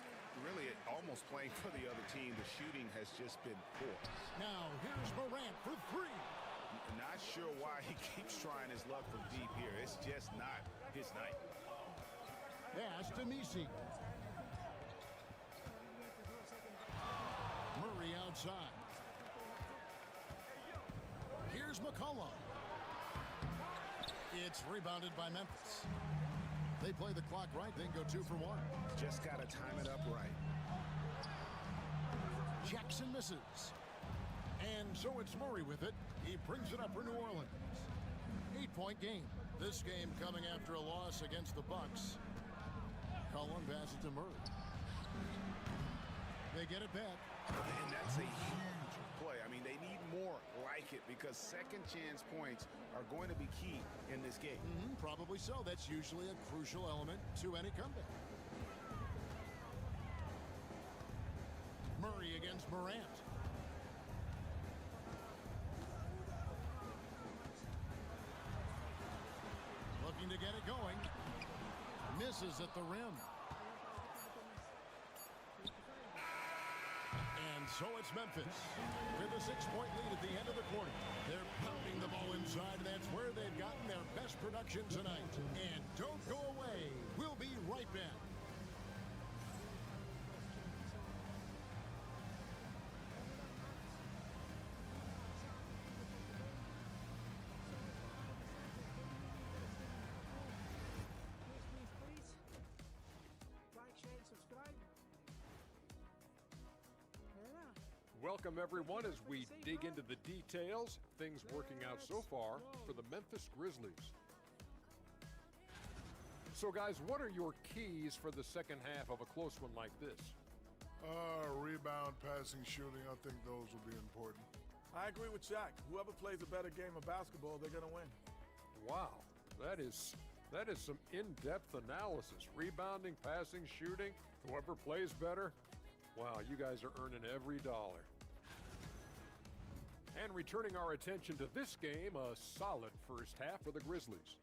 really almost playing for the other team. The shooting has just been poor. Now here's Morant for 3. Not sure why he keeps trying his luck from deep here. It's just not his night. Pass to Nisi. Murray outside. Here's McCollum. It's rebounded by Memphis. They play the clock right, then go 2 for 1. Just got to time it up right. Jackson misses. And so it's Murray with it. He brings it up for New Orleans. 8-point game. This game coming after a loss against the Bucks. Cullen passes to Murray. They get it back. And that's a huge play. I mean, they need more like it because second chance points are going to be key in this game. Probably so. That's usually a crucial element to any comeback. Murray against Morant. Looking to get it going. Misses at the rim. And so it's Memphis with a 6-point lead at the end of the quarter. They're pounding the ball inside. That's where they've gotten their best production tonight. And don't go away. We'll be right back. Please. Like, share, subscribe. Yeah. Welcome, everyone, as we dig into the details. Things working out so far for the Memphis Grizzlies. So, guys, what are your keys for the second half of a close one like this? Rebound, passing, shooting. I think those will be important. I agree with Jack. Whoever plays a better game of basketball, they're going to win. Wow, that is some in-depth analysis. Rebounding, passing, shooting, whoever plays better. Wow, you guys are earning every dollar. And returning our attention to this game, a solid first half for the Grizzlies.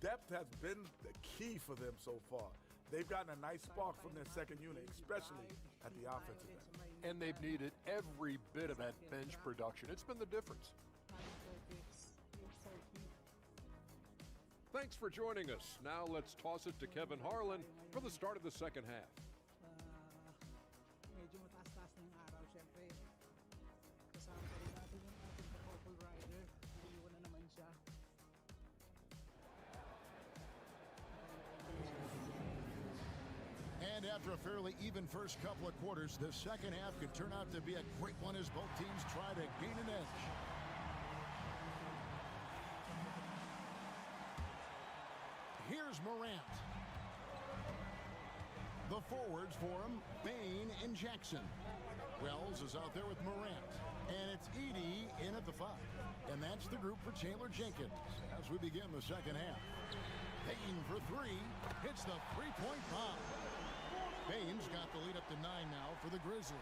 Depth has been the key for them so far. They've gotten a nice spark from their second unit, especially at the offensive end. And they've needed every bit of that bench production. It's been the difference. Thanks for joining us. Now let's toss it to Kevin Harlan for the start of the second half. Medyo mataas-taas na yung araw, syempre. Kasama pa rin natin yung ating Purple Rider. Naiiwan na naman siya. And And after a fairly even first couple of quarters, the second half could turn out to be a great one as both teams try to gain an edge. Here's Morant. The forwards for him, Bain and Jackson. Wells is out there with Morant. And it's Edey in at the 5. And that's the group for Taylor Jenkins as we begin the second half. Bain for 3. Hits the three-point bomb. Bain's got the lead up to 9 now for the Grizzlies.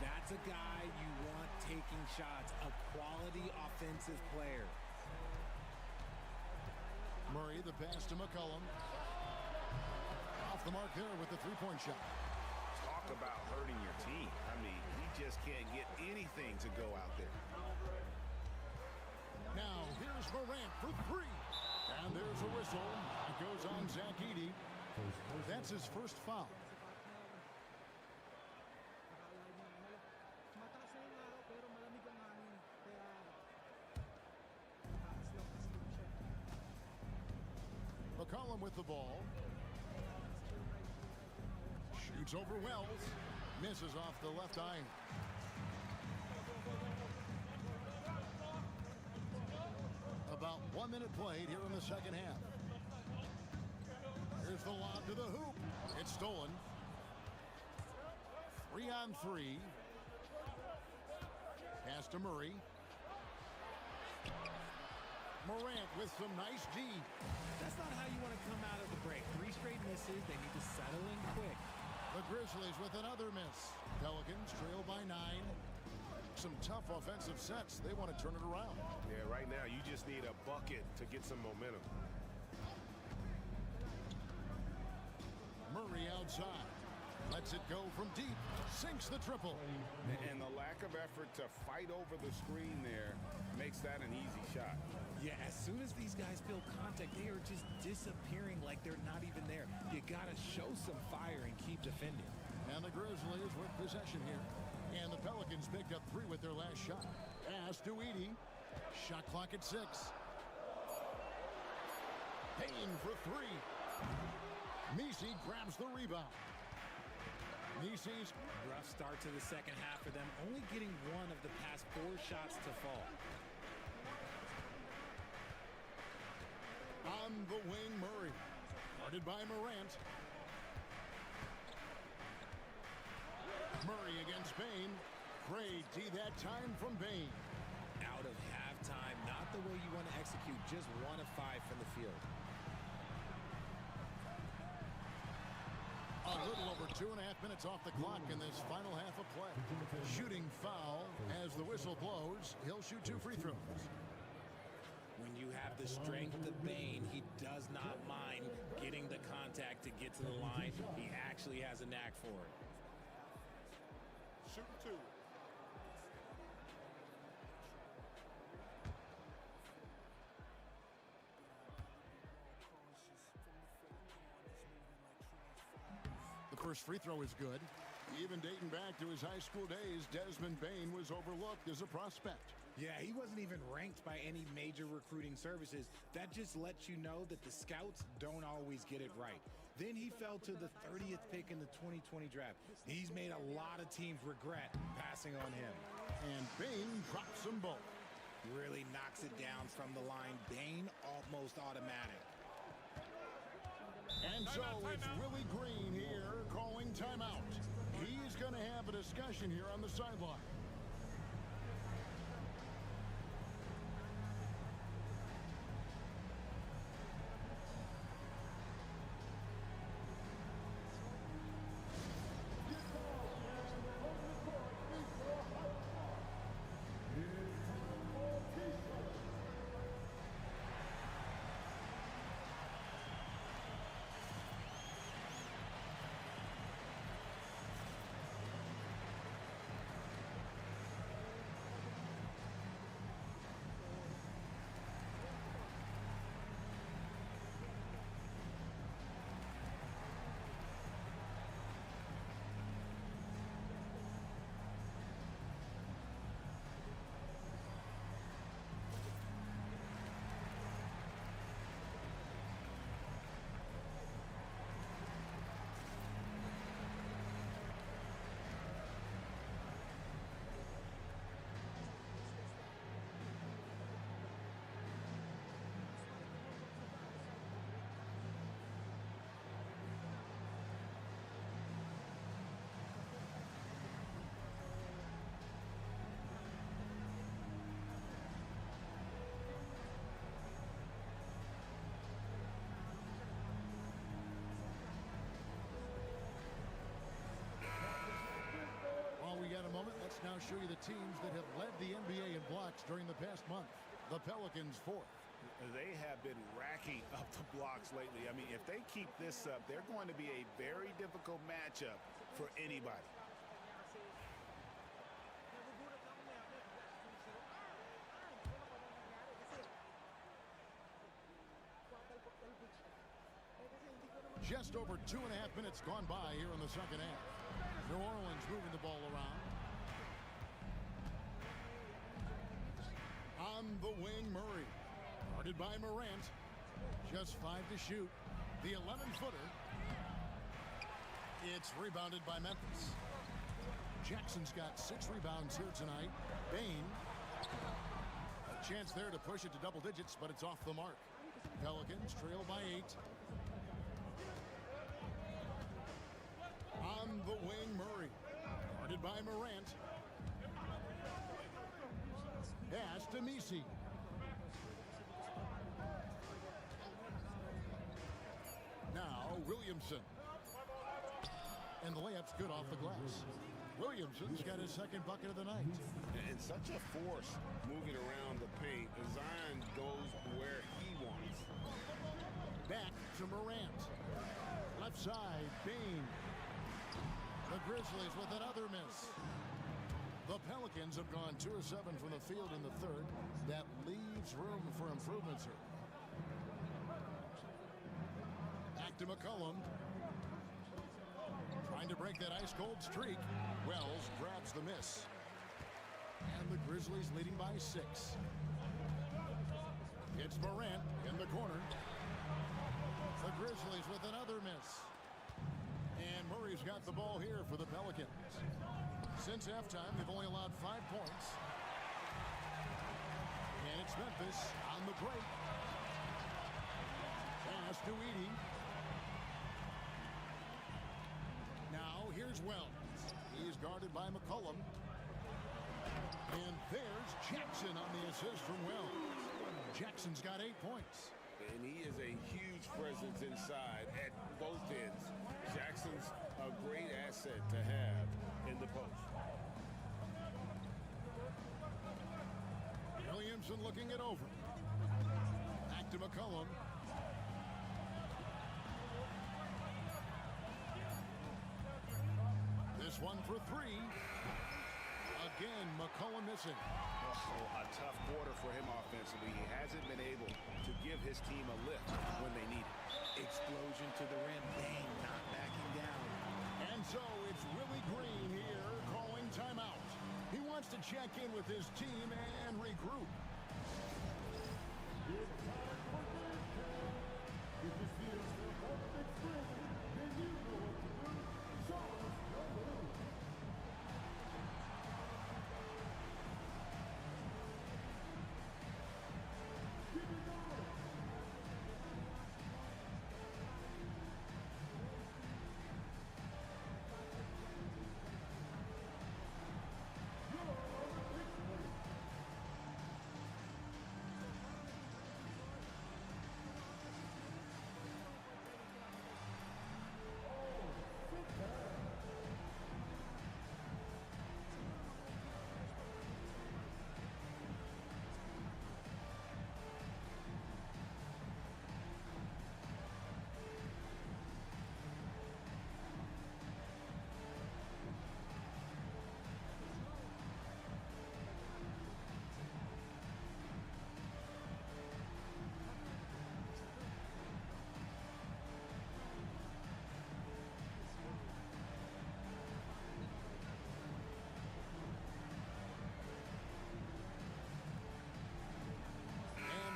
That's a guy you want taking shots, a quality offensive player. Murray, the pass to McCollum. Off the mark there with the three-point shot. Talk about hurting your team. I mean, he just can't get anything to go out there. Now, here's Morant for 3. And there's a whistle. It goes on Zach Edey. That's his first foul. Mataas na yung araw pero malamig ang hangin. Kaya mataas lang kasi yung siya. McCollum with the ball. Shoots over Wells. Misses off the left iron. About 1 minute played here in the second half. Here's the lob to the hoop. It's stolen. 3-on-3. Pass to Murray. Morant with some nice D. That's not how you want to come out of the break. 3 straight misses. They need to settle in quick. The Grizzlies with another miss. Pelicans trail by 9. Some tough offensive sets. They want to turn it around. Yeah, right now you just need a bucket to get some momentum. Murray outside. Lets it go from deep. Sinks the triple. And the lack of effort to fight over the screen there makes that an easy shot. Yeah, as soon as these guys feel contact, they are just disappearing like they're not even there. You got to show some fire and keep defending. And the Grizzlies with possession here. And the Pelicans picked up 3 with their last shot. Pass to Edey. Shot clock at 6. Payne for 3. Messi grabs the rebound. Messi's rough start to the second half for them, only getting 1 of the past 4 shots to fall. On the wing, Murray. Guarded by Morant. Murray against Bain. Great D that time from Bain. Out of halftime, not the way you want to execute, just 1 of 5 from the field. A little over 2.5 minutes off the clock in this final half of play. Shooting foul as the whistle blows. He'll shoot 2 free throws. When you have the strength of Bain, he does not mind getting the contact to get to the line. He actually has a knack for it. Shoot 2. The first free throw is good. Even dating back to his high school days, Desmond Bain was overlooked as a prospect. Yeah, he wasn't even ranked by any major recruiting services. That just lets you know that the scouts don't always get it right. Then he fell to the 30th pick in the 2020 draft. He's made a lot of teams regret passing on him. And Bain drops them both. Really knocks it down from the line. Bain almost automatic. And so it's Willie Green here calling timeout. He's going to have a discussion here on the sideline. now show you the teams that have led the NBA in blocks during the past month. The Pelicans 4th. They have been racking up the blocks lately. I mean, if they keep this up, they're going to be a very difficult matchup for anybody. Just over 2.5 minutes gone by here in the second half. New Orleans moving the ball around. On the wing, Murray. Guarded by Morant. Just 5 to shoot. The 11-footer. It's rebounded by Memphis. Jackson's got 6 rebounds here tonight. Bain. A chance there to push it to double digits, but it's off the mark. Pelicans trail by 8. On the wing, Murray. Guarded by Morant. Pass to Messi. Now Williamson. And the layup's good off the glass. Williamson's got his second bucket of the night. And such a force moving around the paint. Zion goes where he wants. Back to Morant. Left side, Bain. The Grizzlies with another miss. The Pelicans have gone 2 of 7 from the field in the third. That leaves room for improvements here. Back to McCollum. Trying to break that ice-cold streak. Wells grabs the miss. And the Grizzlies leading by 6. It's Morant in the corner. The Grizzlies with another miss. And Murray's got the ball here for the Pelicans. Since halftime, they've only allowed 5 points. And it's Memphis on the break. Pass to Edey. Now here's Wells. He's guarded by McCollum. And there's Jackson on the assist from Wells. Jackson's got 8 points. And he is a huge presence inside at both ends. Jackson's a great asset to have in the post. Williamson looking it over. Back to McCollum. This one for 3. Again, McCollum missing. A tough quarter for him offensively. He hasn't been able to give his team a lift when they need it. Explosion to the rim. Bain not backing down. And so it's Willie Green here calling timeout. He wants to check in with his team and regroup. It's time for bedtime. If you see yourself up and screaming, then you know what to do. Show us your move. Keep it going. You're on the big play.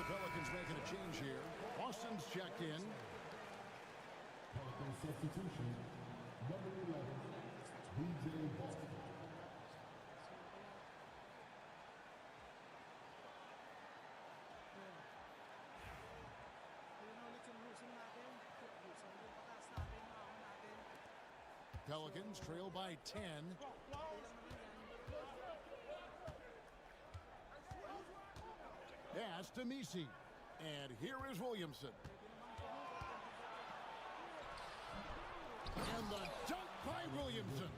Pelicans making a change here. Austin's checked in. Pelican substitution, number 11, DJ Boston. Pelicans trail by 10. Pass to Messi. And here is Williamson. And the dunk by Williamson.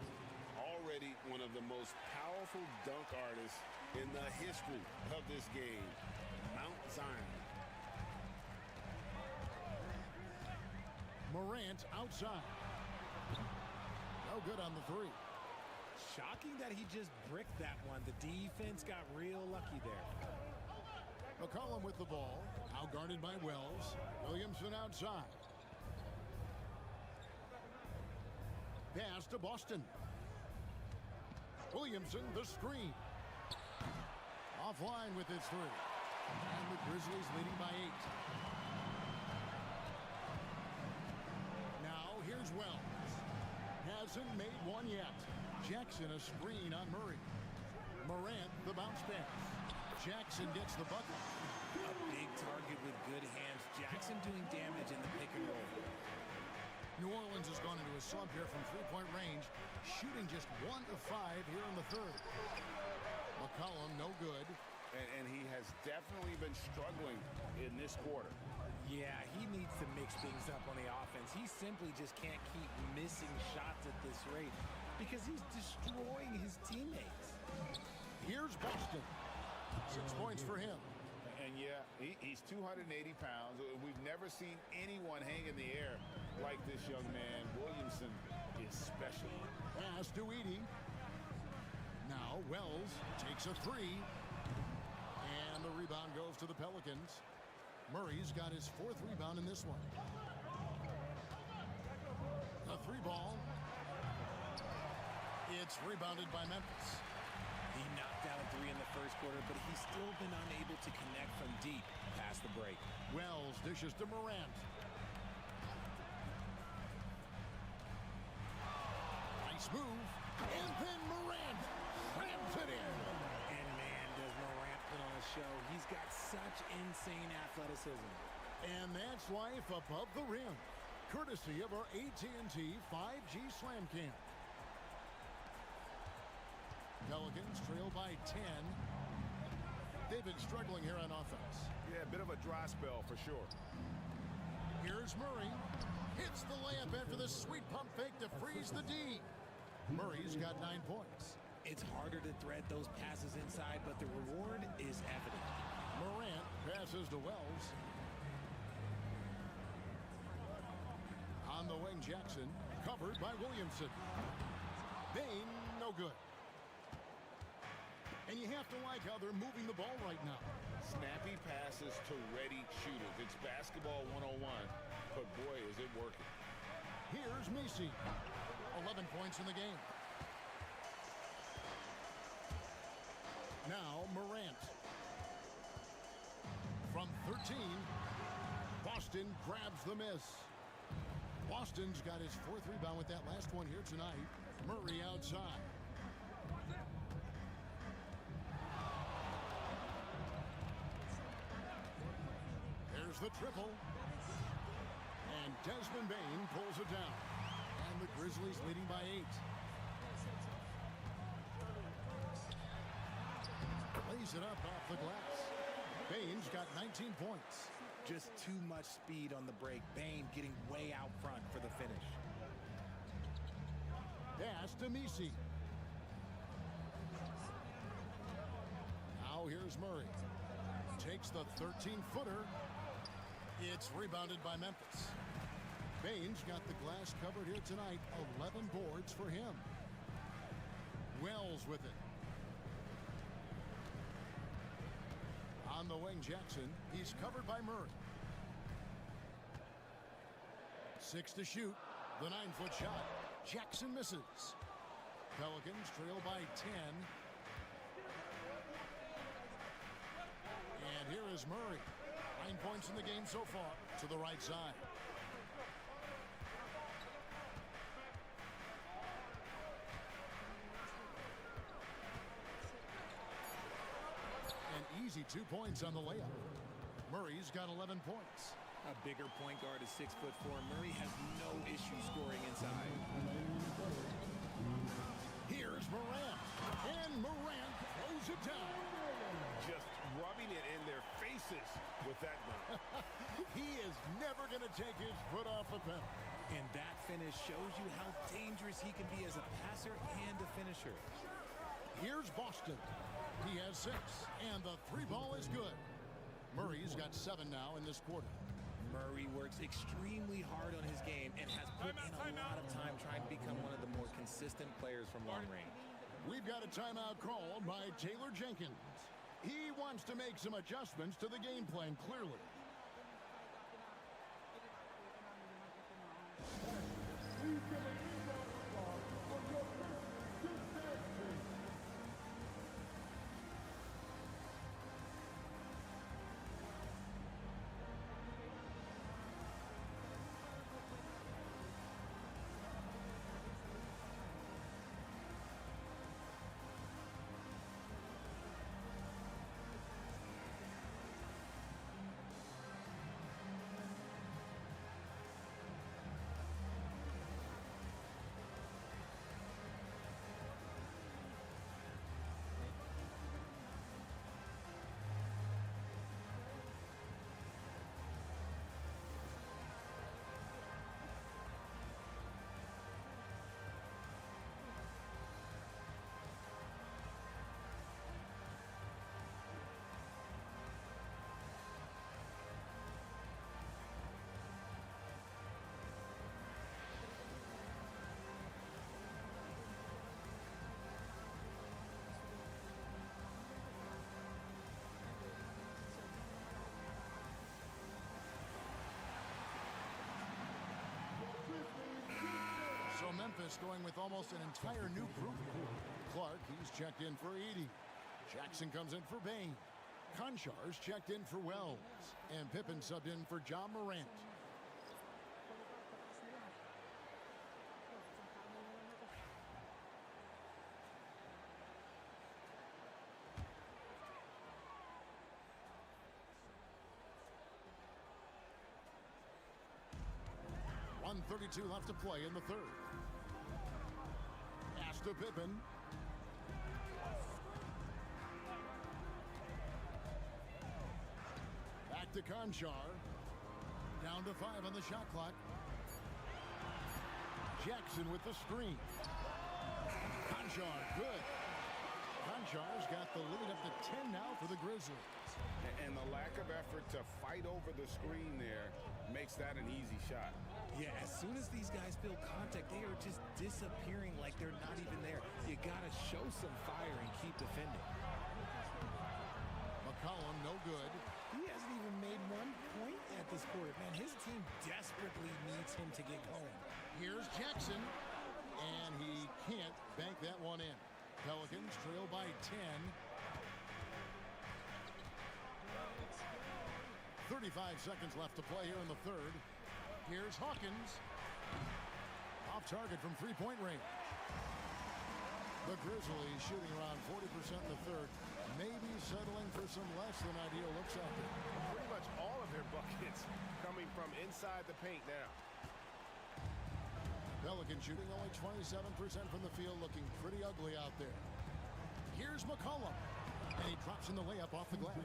already one of the most powerful dunk artists in the history of this game, Mount Zion. Morant outside. No good on the three. Shocking that he just bricked that one. The defense got real lucky there. McCollum with the ball. Out guarded by Wells. Williamson outside. Pass to Boston. Williamson, the screen. Offline with his three. And the Grizzlies leading by 8. Now here's Wells. Hasn't made one yet. Jackson a screen on Murray. Morant the bounce pass. Jackson gets the bucket. A big target with good hands. Jackson doing damage in the pick and roll. New Orleans has gone into a slump here from three-point range, shooting just 1 of 5 here in the third. McCollum no good. And he has definitely been struggling in this quarter. Yeah, he needs to mix things up on the offense. He simply just can't keep missing shots at this rate because he's destroying his teammates. Here's Boston. 6 points for him. And yeah, he's 280 pounds. We've never seen anyone hang in the air like this young man. Williamson is special. Pass to Edey. Now Wells takes a three. And the rebound goes to the Pelicans. Murray's got his 4th rebound in this one. A 3-ball. It's rebounded by Memphis. He knocked down a 3 in the first quarter, but he's still been unable to connect from deep past the break. Wells dishes to Morant. Nice move. And then Morant slams it in. And man, does Morant put on a show. He's got such insane athleticism. And that's life above the rim. Courtesy of our AT&T 5G Slam Cam. Pelicans trail by 10. They've been struggling here on offense. Yeah, a bit of a dry spell for sure. Here's Murray. Hits the layup after the sweet pump fake to freeze the D. Murray's got 9 points. It's harder to thread those passes inside, but the reward is evident. Morant passes to Wells. On the wing, Jackson. Covered by Williamson. Bain, no good. And you have to like how they're moving the ball right now. Snappy passes to ready shooters. It's basketball 101, but boy, is it working. Here's Messi. 11 points in the game. Now Morant. From 13, Boston grabs the miss. Boston's got his 4th rebound with that last one here tonight. Murray outside. There's the triple. And Desmond Bain pulls it down. And the Grizzlies leading by 8. Lays it up off the glass. Bain's got 19 points. Just too much speed on the break. Bain getting way out front for the finish. Pass to Messi. Now here's Murray. Takes the 13-footer. It's rebounded by Memphis. Bain's got the glass covered here tonight. 11 boards for him. Wells with it. On the wing, Jackson. He's covered by Murray. 6 to shoot. The 9-foot shot. Jackson misses. Pelicans trail by 10. And here is Murray. 9 points in the game so far. To the right side. An easy 2 points on the layup. Murray's got 11 points. A bigger point guard is 6'4". Murray has no issue scoring inside. Here's Morant. And Morant throws it down. Just rubbing it in their faces with that one. He is never going to take his foot off the pedal. And that finish shows you how dangerous he can be as a passer and a finisher. Here's Boston. He has 6, and the 3 ball is good. Murray's got 7 now in this quarter. Murray works extremely hard on his game and has put in a lot of time trying to become one of the more consistent players from long range. We've got a timeout called by Taylor Jenkins. He wants to make some adjustments to the game plan, clearly. Please give an inbound applause for your Memphis Grizzlies. So Memphis going with almost an entire new group here. Clark, he's checked in for 80. Jackson comes in for Bain. Konchar's checked in for Wells. And Pippen subbed in for John Morant. .132 left to play in the third. Pass to Pippen. Back to Konchar. Down to 5 on the shot clock. Jackson with the screen. Konchar, good. Konchar's got the lead up to 10 now for the Grizzlies. And the lack of effort to fight over the screen there makes that an easy shot. Yeah, as soon as these guys feel contact, they are just disappearing like they're not even there. You got to show some fire and keep defending. McCollum, no good. He hasn't even made 1 point at this quarter. Man, his team desperately needs him to get going. Here's Jackson, and he can't bank that one in. Pelicans trail by 10. 35 seconds left to play here in the third. Here's Hawkins. Off target from three-point range. The Grizzlies shooting around 40% in the third. Maybe settling for some less than ideal looks out there. Pretty much all of their buckets coming from inside the paint now. Pelicans shooting only 27% from the field, looking pretty ugly out there. Here's McCollum. And he drops in the layup off the glass.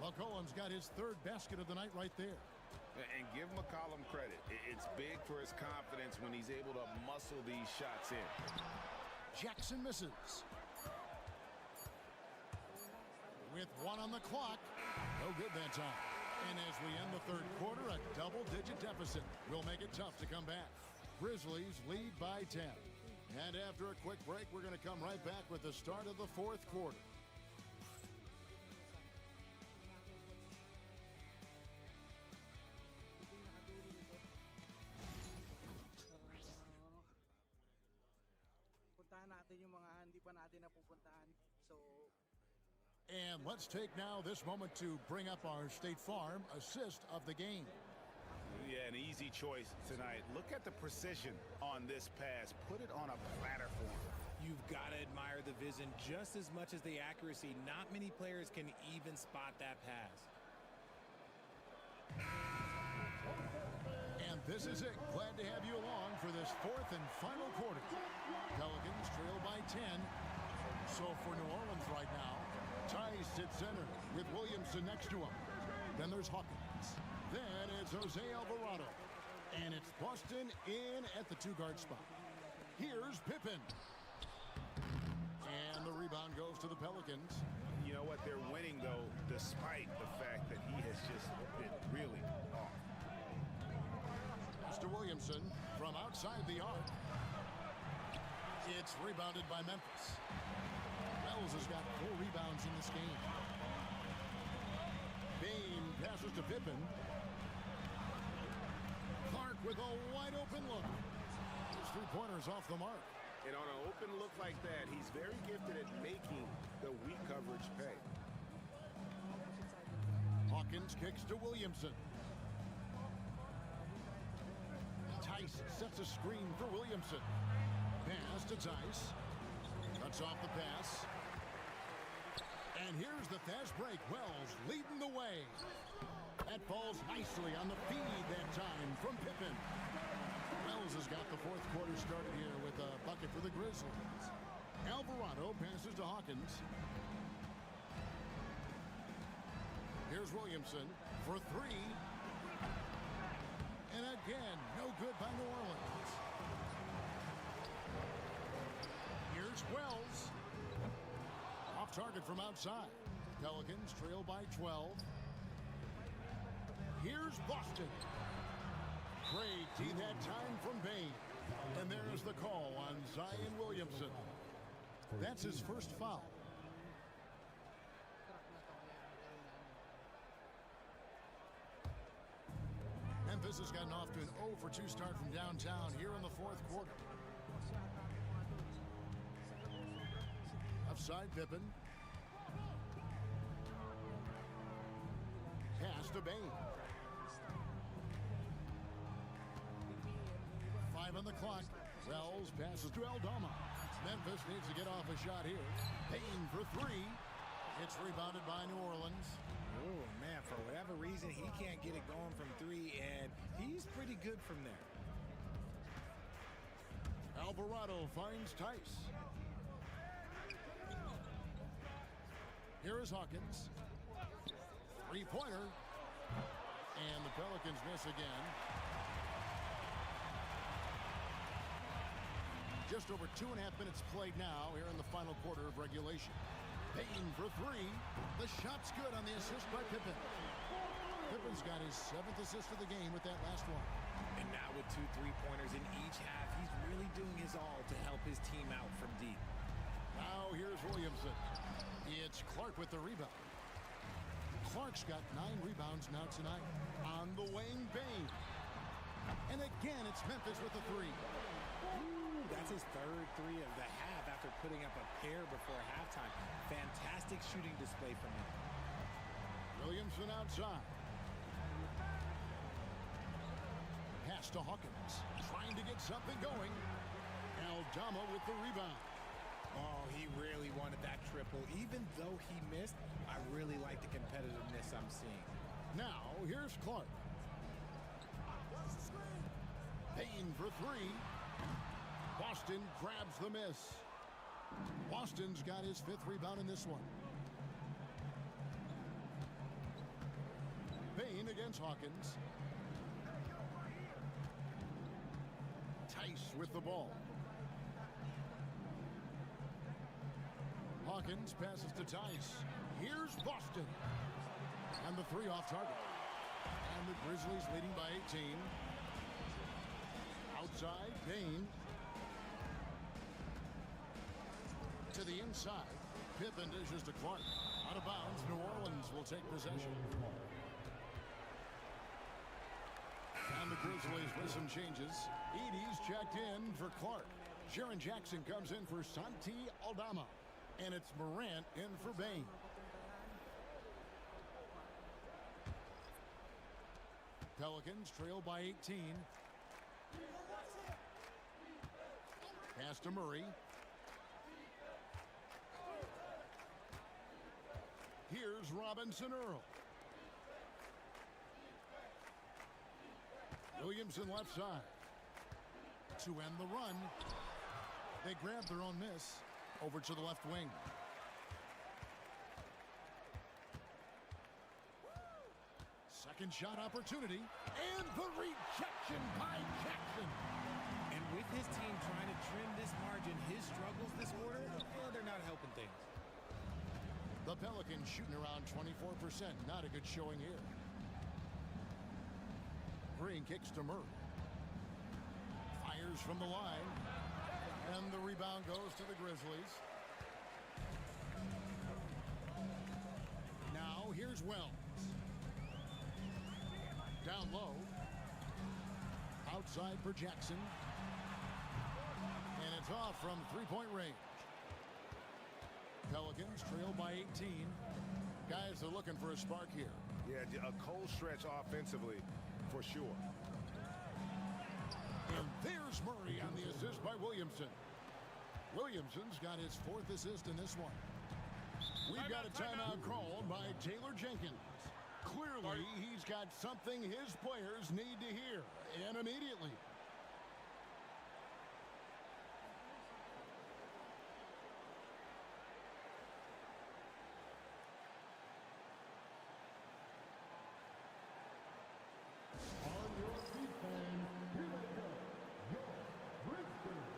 McCollum's got his third basket of the night right there. And give McCollum credit. It's big for his confidence when he's able to muscle these shots in. Jackson misses. With 1 on the clock. No good that time. And as we end the third quarter, a double-digit deficit will make it tough to come back. Grizzlies lead by 10. And after a quick break, we're going to come right back with the start of the fourth quarter. Puntahan natin yung mga hindi pa natin napupuntahan. So, and let's take now this moment to bring up our State Farm assist of the game. Yeah, an easy choice tonight. Look at the precision on this pass. Put it on a platter for him. You've got to admire the vision just as much as the accuracy. Not many players can even spot that pass. And this is it. Glad to have you along for this fourth and final quarter. Pelicans trail by 10. So for New Orleans right now, Tice at center with Williamson next to him. Then there's Hawkins. Then it's Jose Alvarado. And it's Boston in at the 2-guard spot. Here's Pippen. And the rebound goes to the Pelicans. You know what? They're winning, though, despite the fact that he has just been really off. Mr. Williamson from outside the arc. It's rebounded by Memphis. Wells has got 4 rebounds in this game. Bain passes to Pippen. Clark with a wide-open look. His 3-pointers off the mark. And on an open look like that, he's very gifted at making the weak coverage pay. Hawkins kicks to Williamson. Tice sets a screen for Williamson. Pass to Tice. Cuts off the pass. And here's the fast break. Wells leading the way. That falls nicely on the feed that time from Pippen. Wells has got the 4th quarter started here with a bucket for the Grizzlies. Alvarado passes to Hawkins. Here's Williamson for 3. And again, no good by New Orleans. Here's Wells. Off target from outside. Pelicans trail by 12. Here's Boston. Great D that time from Bain. And there's the call on Zion Williamson. That's his first foul. Memphis has gotten off to an 0 for 2 start from downtown here in the 4th quarter. Offside Pippen. Pass to Bain. 5 on the clock. Wells passes to Aldama. Memphis needs to get off a shot here. Bain for 3. It's rebounded by New Orleans. Oh, man, for whatever reason, he can't get it going from 3, and he's pretty good from there. Alvarado finds Tice. Here is Hawkins. 3-pointer. And the Pelicans miss again. Just over 2.5 minutes played now here in the final quarter of regulation. Bain for 3. The shot's good on the assist by Pippen. Pippen's got his 7th assist of the game with that last one. And now with 2 3-pointers in each half, he's really doing his all to help his team out from deep. Now here's Williamson. It's Clark with the rebound. Clark's got 9 rebounds now tonight. On the wing, Bain. And again, it's Memphis with the 3. Ooh, that's his 3rd 3 of the half after putting up a pair before halftime. Fantastic shooting display from him. Williamson outside. Pass to Hawkins. Trying to get something going. Aldama with the rebound. Oh, he really wanted that triple. Even though he missed, I really like the competitiveness I'm seeing. Now, here's Clark. Bain for 3. Boston grabs the miss. Boston's got his 5th rebound in this one. Bain against Hawkins. Tice with the ball. Hawkins passes to Tice. Here's Boston. And the 3 off target. And the Grizzlies leading by 18. Outside, Bain. To the inside. Pippen dishes to Clark. Out of bounds, New Orleans will take possession. And the Grizzlies with some changes. Edey's checked in for Clark. Sharon Jackson comes in for Santi Aldama. And it's Morant in for Bain. Pelicans trail by 18. Pass to Murray. Here's Robinson Earl. Williamson left side. To end the run. They grab their own miss. Over to the left wing. Second shot opportunity, and the rejection by Jackson. And with his team trying to trim this margin, his struggles this quarter, they're not helping things. The Pelicans shooting around 24%. Not a good showing here. Green kicks to Murray. Fires from the line. And the rebound goes to the Grizzlies. Now here's Wells. Down low. Outside for Jackson. And it's off from three-point range. Pelicans trail by 18. Guys are looking for a spark here. Yeah, a cold stretch offensively, for sure. And there's Murray on the assist by Williamson. Williamson's got his 4th assist in this one. We've got a timeout called by Taylor Jenkins. Clearly, he's got something his players need to hear, and immediately. On your feet, fans, here they go. Your Grizzlies.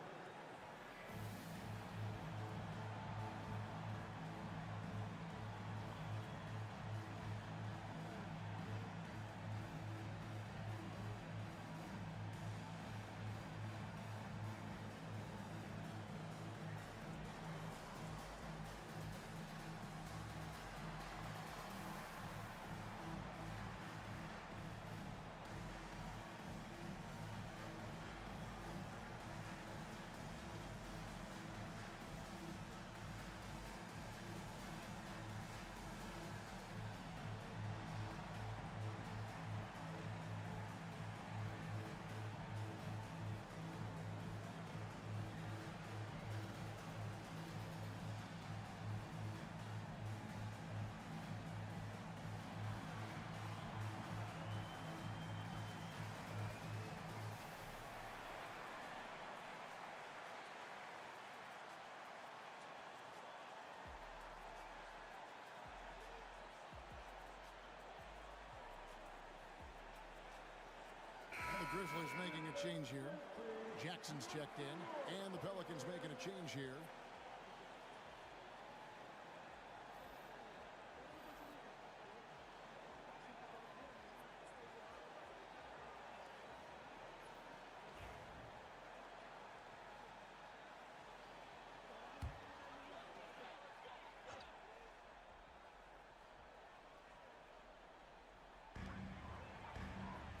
The Grizzlies making a change here. Jackson's checked in, and the Pelicans making a change here.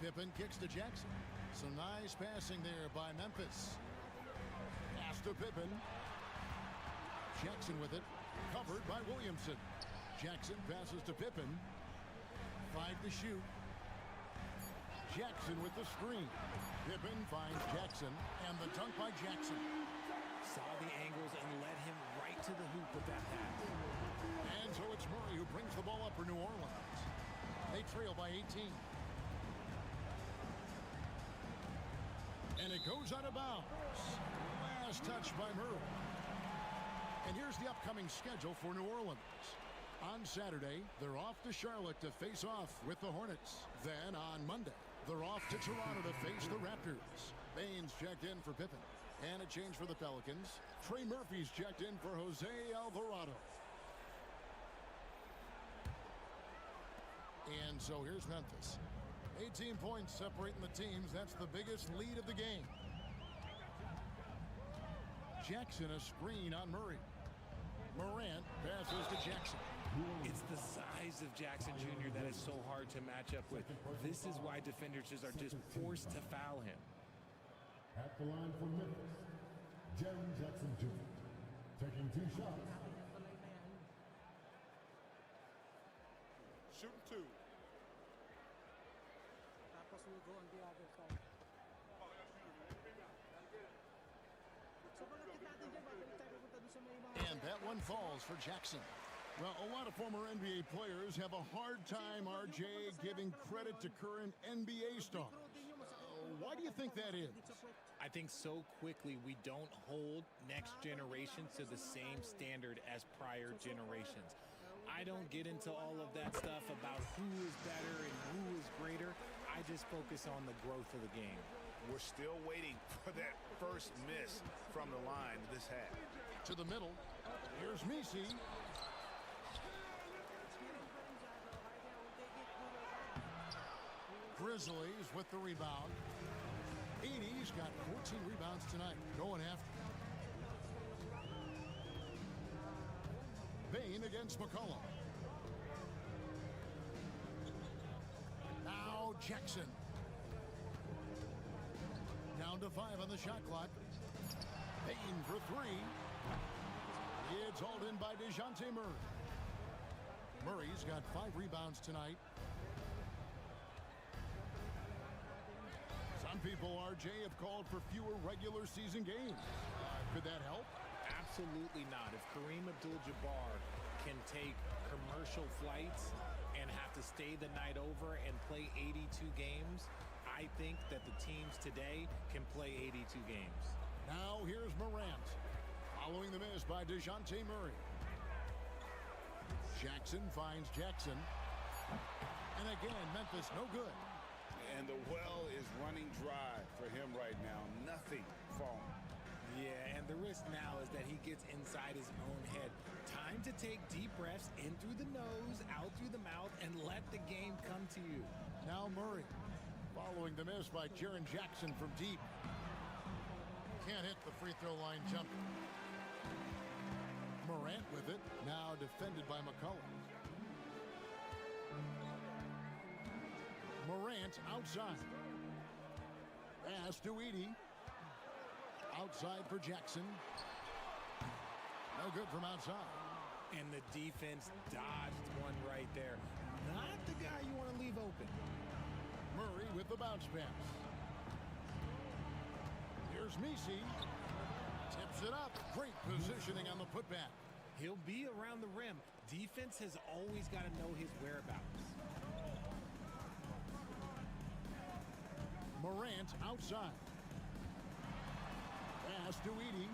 Pippen kicks to Jackson. Some nice passing there by Memphis. Pass to Pippen. Jackson with it. Covered by Williamson. Jackson passes to Pippen. 5 to shoot. Jackson with the screen. Pippen finds Jackson, and the dunk by Jackson. Saw the angles and led him right to the hoop with that pass. And so it's Murray who brings the ball up for New Orleans. They trail by 18. And it goes out of bounds. Last touch by Murray. And here's the upcoming schedule for New Orleans. On Saturday, they're off to Charlotte to face off with the Hornets. Then on Monday, they're off to Toronto to face the Raptors. Baines checked in for Pippen. And a change for the Pelicans. Trey Murphy's checked in for Jose Alvarado. And so here's Memphis. 18 points separating the teams. That's the biggest lead of the game. Jackson a screen on Murray. Morant passes to Jackson. It's the size of Jackson Jr. that is so hard to match up with. This is why defenders are just forced to foul him. At the line for Memphis, Jaren Jackson Jr. taking 2 shots. Shooting 2. Tapos we'll go on the other side. So pagkakit natin dyan, babalik tayo punta doon sa may mga... And that one falls for Jackson. Well, a lot of former NBA players have a hard time, RJ, giving credit to current NBA stars. Why do you think that is? I think so quickly we don't hold next generation to the same standard as prior generations. I don't get into all of that stuff about who is better and who is greater. I just focus on the growth of the game. We're still waiting for that first miss from the line this half. To the middle. Here's Messi. Grizzlies with the rebound. 80's got 14 rebounds tonight. Going after. Bain against McCollum. Now Jackson. Down to 5 on the shot clock. Bain for 3. It's hauled in by DeJounte Murray. Murray's got 5 rebounds tonight. Some people, RJ, have called for fewer regular season games. Could that help? Absolutely not. If Kareem Abdul-Jabbar can take commercial flights and have to stay the night over and play 82 games, I think that the teams today can play 82 games. Now here's Morant. Following the miss by DeJounte Murray. Jackson finds Jackson. And again, Memphis no good. And the well is running dry for him right now. Nothing falling. Yeah, and the risk now is that he gets inside his own head. Time to take deep breaths in through the nose, out through the mouth, and let the game come to you. Now Murray. Following the miss by Jaren Jackson from deep. Can't hit the free throw line jumper. Morant with it. Now defended by McCollum. Morant outside. Pass to Edey. Outside for Jackson. No good from outside. And the defense dodged one right there. Not the guy you want to leave open. Murray with the bounce pass. Here's Messi. Tips it up. Great positioning on the putback. He'll be around the rim. Defense has always got to know his whereabouts. Morant outside. Pass to Edey.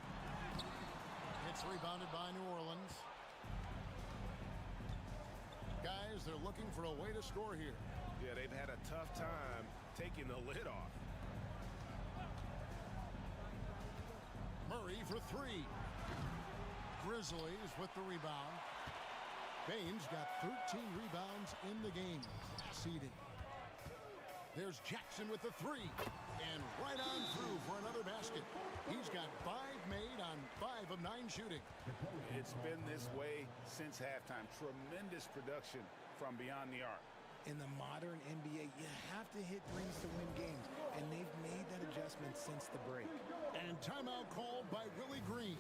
It's rebounded by New Orleans. Guys, they're looking for a way to score here. Yeah, they've had a tough time taking the lid off. Murray for 3. Grizzlies with the rebound. Bain's got 13 rebounds in the game. Seeding. There's Jackson with the 3. And right on through for another basket. He's got 5 made on 5 of 9 shooting. It's been this way since halftime. Tremendous production from beyond the arc. In the modern NBA, you have to hit threes to win games, and they've made that adjustment since the break. And timeout called by Willie Green.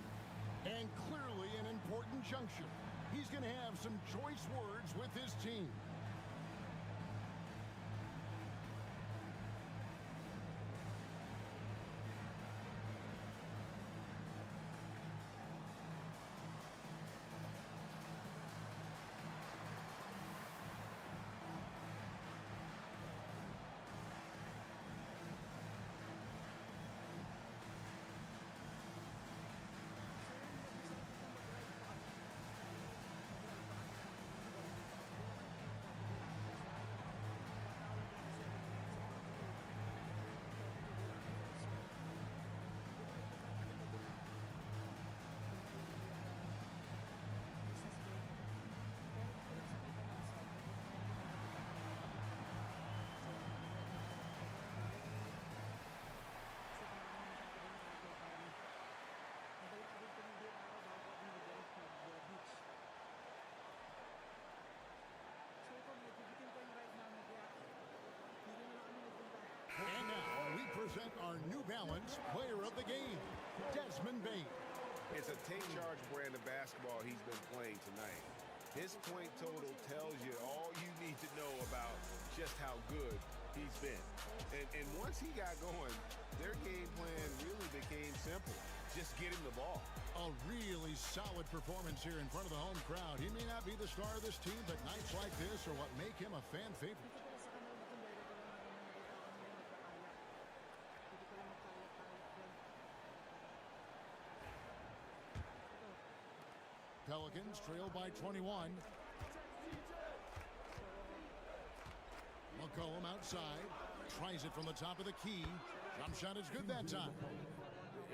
And clearly an important juncture. He's going to have some choice words with his team. And now we present our New Balance Player of the Game, Desmond Bain. It's a take charge brand of basketball he's been playing tonight. His point total tells you all you need to know about just how good he's been. And once he got going, their game plan really became simple. Just get him the ball. A really solid performance here in front of the home crowd. He may not be the star of this team, but nights like this are what make him a fan favorite. Pelicans trail by 21. McCollum outside. Tries it from the top of the key. Jump shot is good that time.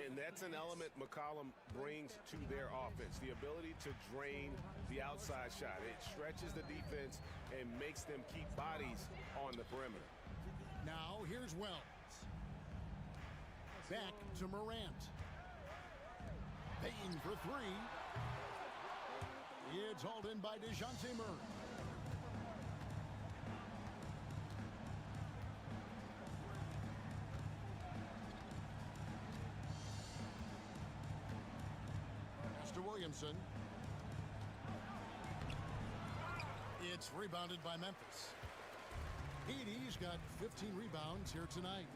And that's an element McCollum brings to their offense, the ability to drain the outside shot. It stretches the defense and makes them keep bodies on the perimeter. Now here's Wells. Back to Morant. Paying for three. It's hauled in by DeJounte Murray. To Williamson. It's rebounded by Memphis. Edie's got 15 rebounds here tonight.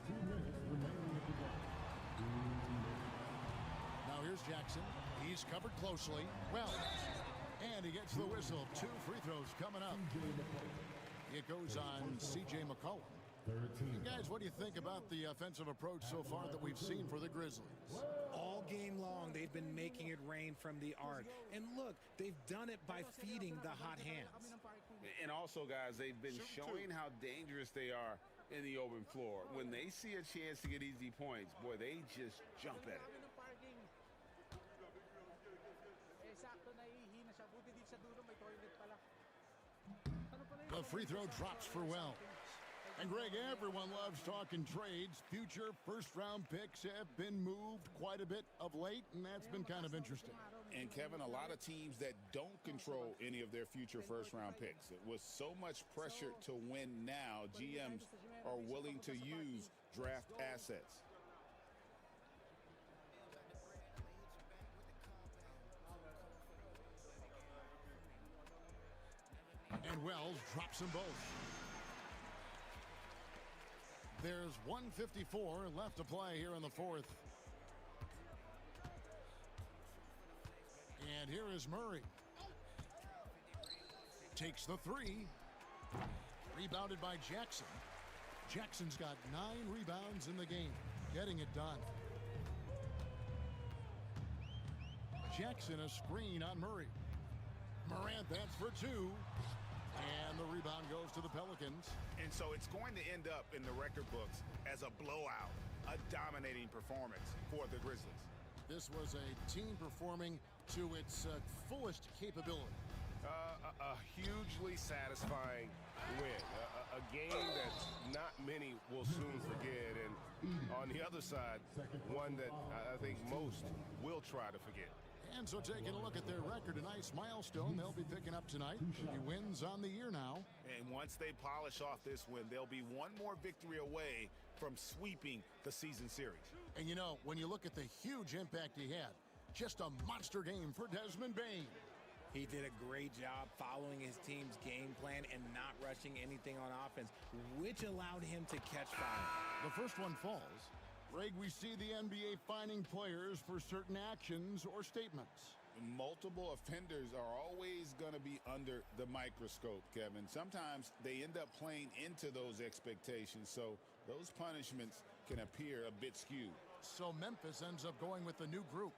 2 minutes remaining at the game. Now here's Jackson. He's covered closely. Well, and he gets the whistle. 2 free throws coming up. It goes on C.J. McCollum. And guys, what do you think about the offensive approach so far that we've seen for the Grizzlies? All game long, they've been making it rain from the arc. And look, they've done it by feeding the hot hands. And also, guys, they've been showing how dangerous they are in the open floor. When they see a chance to get easy points, boy, they just jump at it. The free throw drops for Wells. And Greg, everyone loves talking trades. Future first-round picks have been moved quite a bit of late, and that's been kind of interesting. And, Kevin, a lot of teams that don't control any of their future first-round picks. With so much pressure to win now, GMs are willing to use draft assets. And Wells drops them both. There's 1:54 left to play here in the fourth. And here is Murray. Takes the three. Rebounded by Jackson. Jackson's got 9 rebounds in the game. Getting it done. Jackson a screen on Murray. Morant, that's for 2. And the rebound goes to the Pelicans. And so it's going to end up in the record books as a blowout, a dominating performance for the Grizzlies. This was a team performing to its fullest capability. A hugely satisfying win. A game that not many will soon forget. And on the other side, one that I think most will try to forget. And so taking a look at their record, a nice milestone they'll be picking up tonight. 3 wins on the year now. And once they polish off this win, they'll be one more victory away from sweeping the season series. And you know, when you look at the huge impact he had, just a monster game for Desmond Bane. He did a great job following his team's game plan and not rushing anything on offense, which allowed him to catch fire. The first one falls. Greg, we see the NBA fining players for certain actions or statements. Multiple offenders are always going to be under the microscope, Kevin. Sometimes they end up playing into those expectations, so those punishments can appear a bit skewed. So Memphis ends up going with the new group.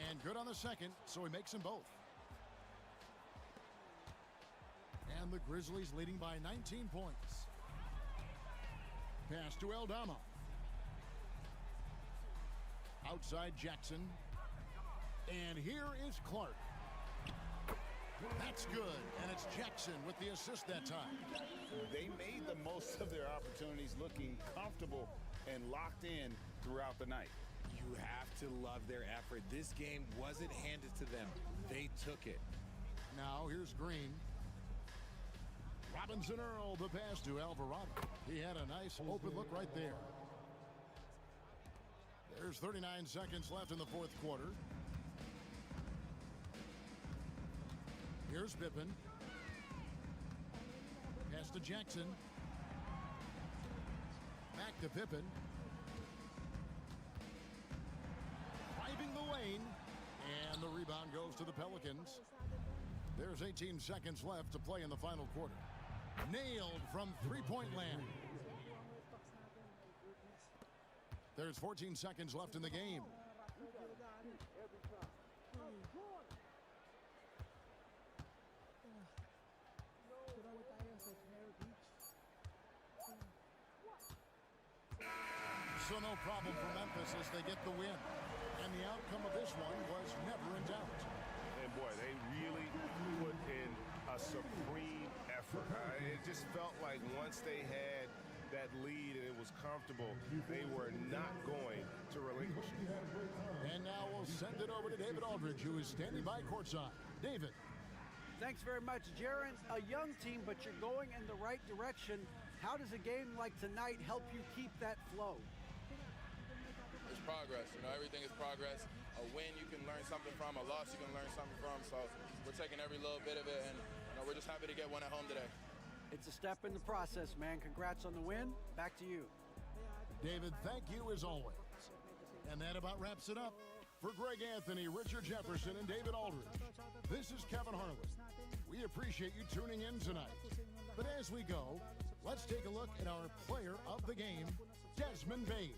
And good on the second, so he makes them both. And the Grizzlies leading by 19 points. Pass to Eldama. Outside Jackson. And here is Clark. That's good, and it's Jackson with the assist that time. They made the most of their opportunities, looking comfortable and locked in throughout the night. You have to love their effort. This game wasn't handed to them. They took it. Now here's Green. Robinson Earl, the pass to Alvarado. He had a nice open look right there. There's 39 seconds left in the fourth quarter. Here's Pippen. Pass to Jackson. Back to Pippen. Driving the lane. And the rebound goes to the Pelicans. There's 18 seconds left to play in the final quarter. Nailed from three-point land. There's 14 seconds left in the game. So no problem for Memphis as they get the win. And the outcome of this one was never in doubt. And boy, they really put in a supreme effort. It just felt like once they had that lead and it was comfortable, they were not going to relinquish it. And now we'll send it over to David Aldridge, who is standing by courtside. David. Thanks very much, Jaron. A young team, but you're going in the right direction. How does a game like tonight help you keep that flow? It's progress. Everything is progress. A win you can learn something from, a loss you can learn something from. So we're taking every little bit of it, and we're just happy to get one at home today. It's a step in the process, man. Congrats on the win. Back to you. David, thank you as always. And that about wraps it up. For Greg Anthony, Richard Jefferson, and David Aldridge, this is Kevin Harlan. We appreciate you tuning in tonight. But as we go, let's take a look at our player of the game, Desmond Bane.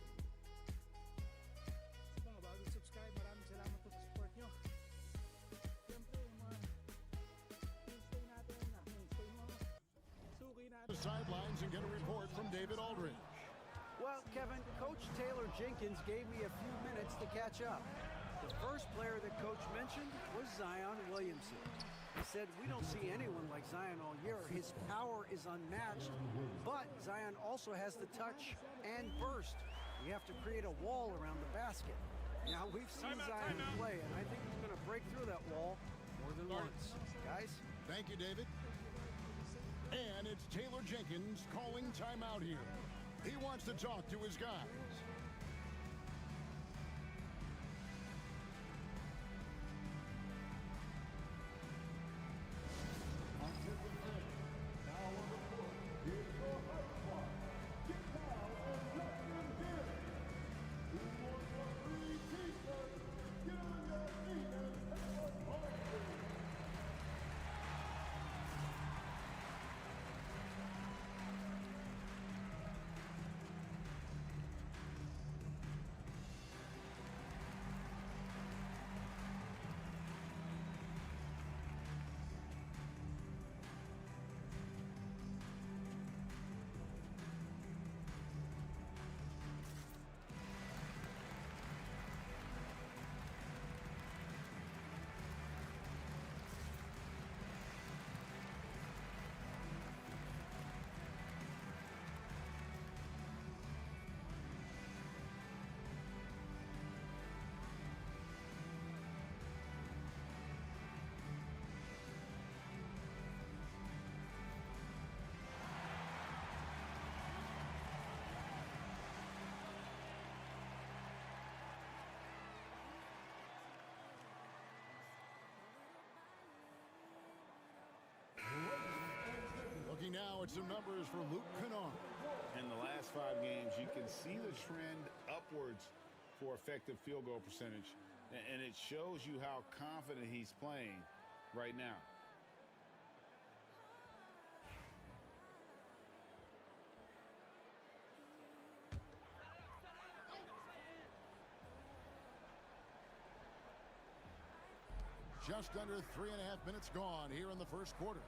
Mga bago subscribe, maraming salamat po sa support nyo. Siyempre, mga mainstay natin, mainstay mo. Suki natin. The sidelines and get a report from David Aldridge. Well, Kevin, Coach Taylor Jenkins gave me a few minutes to catch up. The first player that Coach mentioned was Zion Williamson. He said, we don't see anyone like Zion all year. His power is unmatched, but Zion also has the touch and burst. You have to create a wall around the basket. Now, we've seen Zion play, and I think he's going to break through that wall more than once. Guys? Thank you, David. And it's Taylor Jenkins calling timeout here. He wants to talk to his guys. Now on the court, here's your high squad. Get down and let them get it. Who wants a free t-shirt? Get on your feet and help us home. Looking now at some numbers for Luke Kennard. In the last 5 games, you can see the trend upwards for effective field goal percentage, and it shows you how confident he's playing right now. Just under 3.5 minutes gone here in the first quarter.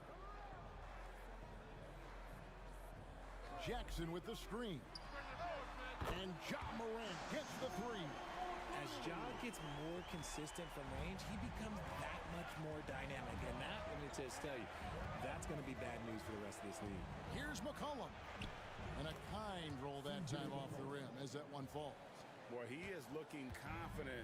Jackson with the screen. And Ja Morant gets the three. As Ja gets more consistent from range, he becomes that much more dynamic. And that, let me just tell you, that's going to be bad news for the rest of this league. Here's McCollum. And a kind roll that time off the rim as that one falls. Boy, he is looking confident.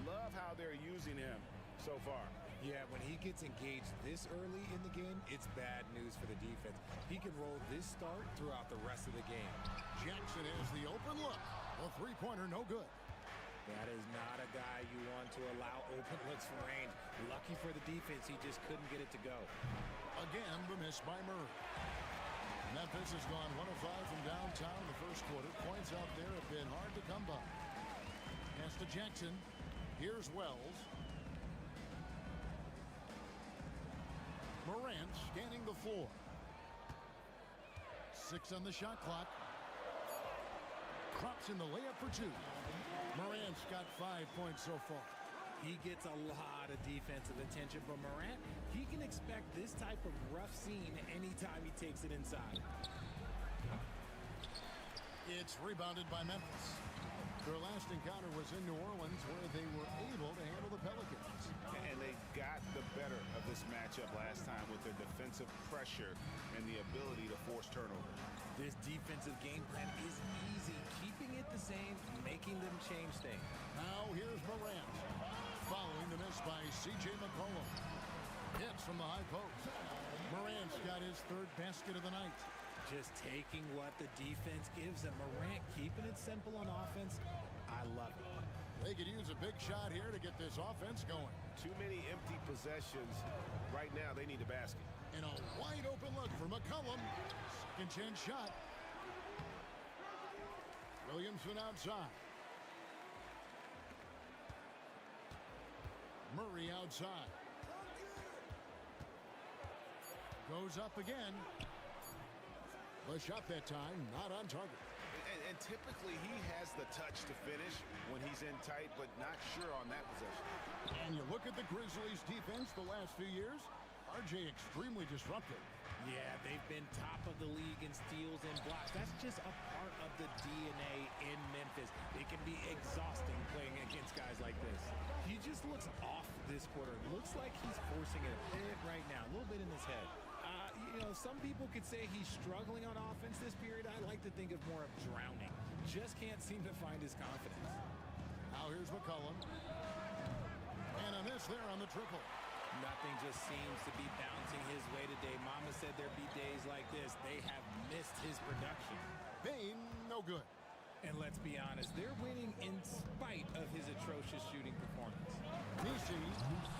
Love how they're using him so far. Yeah, when he gets engaged this early in the game, it's bad news for the defense. He can roll this start throughout the rest of the game. Jackson has the open look. The three-pointer no good. That is not a guy you want to allow open looks from range. Lucky for the defense, he just couldn't get it to go. Again, the miss by Murray. Memphis has gone 1 of 5 from downtown in the first quarter. Points out there have been hard to come by. Pass to Jackson. Here's Wells. Morant scanning the floor. 6 on the shot clock. Drops in the layup for 2. Morant's got 5 points so far. He gets a lot of defensive attention, but Morant, he can expect this type of rough scene anytime he takes it inside. It's rebounded by Memphis. Their last encounter was in New Orleans, where they were able to handle the Pelicans. And they got the better of this matchup last time with their defensive pressure and the ability to force turnovers. This defensive game plan is easy, keeping it the same, making them change things. Now here's Morant, following the miss by C.J. McCollum. Hits from the high post. Morant's got his third basket of the night. Just taking what the defense gives them. Morant keeping it simple on offense. I love it. They could use a big shot here to get this offense going. Too many empty possessions. Right now, they need a basket. And a wide open look for McCollum. Second chance shot. Williamson outside. Murray outside. Goes up again. The shot that time, not on target. And typically, he has the touch to finish when he's in tight, but not sure on that possession. And you look at the Grizzlies' defense the last few years, RJ extremely disruptive. Yeah, they've been top of the league in steals and blocks. That's just a part of the DNA in Memphis. It can be exhausting playing against guys like this. He just looks off this quarter. Looks like he's forcing it a bit right now, a little bit in his head. Some people could say he's struggling on offense this period. I like to think of more of drowning. Just can't seem to find his confidence. Now here's McCollum. And a miss there on the triple. Nothing just seems to be bouncing his way today. Mama said there'd be days like this. They have missed his production. Bane, no good. And let's be honest, they're winning in spite of his atrocious shooting performance. Nisi,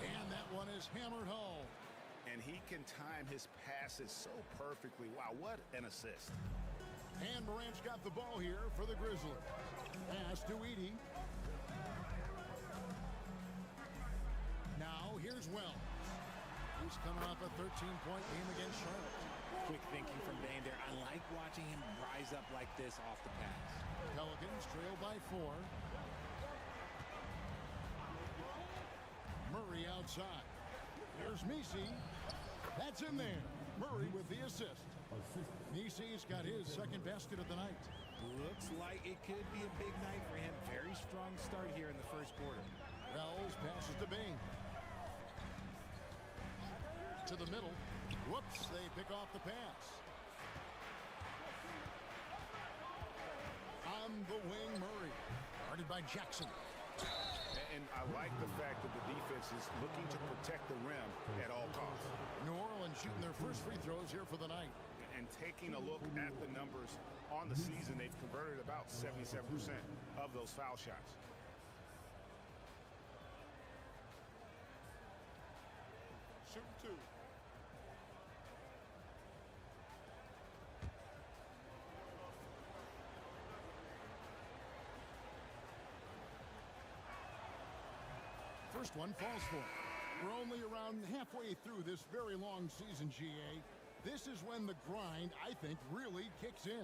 and that one is hammered home. And he can time his passes so perfectly. Wow, what an assist. And Morant's got the ball here for the Grizzlies. Pass to Edey. Now here's Wells. He's coming off a 13-point game against Charlotte. Quick thinking from Bane there. I like watching him rise up like this off the pass. Pelicans trail by 4. Murray outside. There's Nisi. That's in there. Murray with the assist. Nisi's got his second basket of the night. Looks like it could be a big night for him. Very strong start here in the first quarter. Wells passes to Bane. To the middle. Whoops, they pick off the pass. On the wing, Murray. Guarded by Jackson. And I like the fact that the defense is looking to protect the rim at all costs. New Orleans shooting their first free throws here for the night. And taking a look at the numbers on the season, they've converted about 77% of those foul shots. Shooting 2. First one falls for him. We're only around halfway through this very long season, GA. This is when the grind, I think, really kicks in.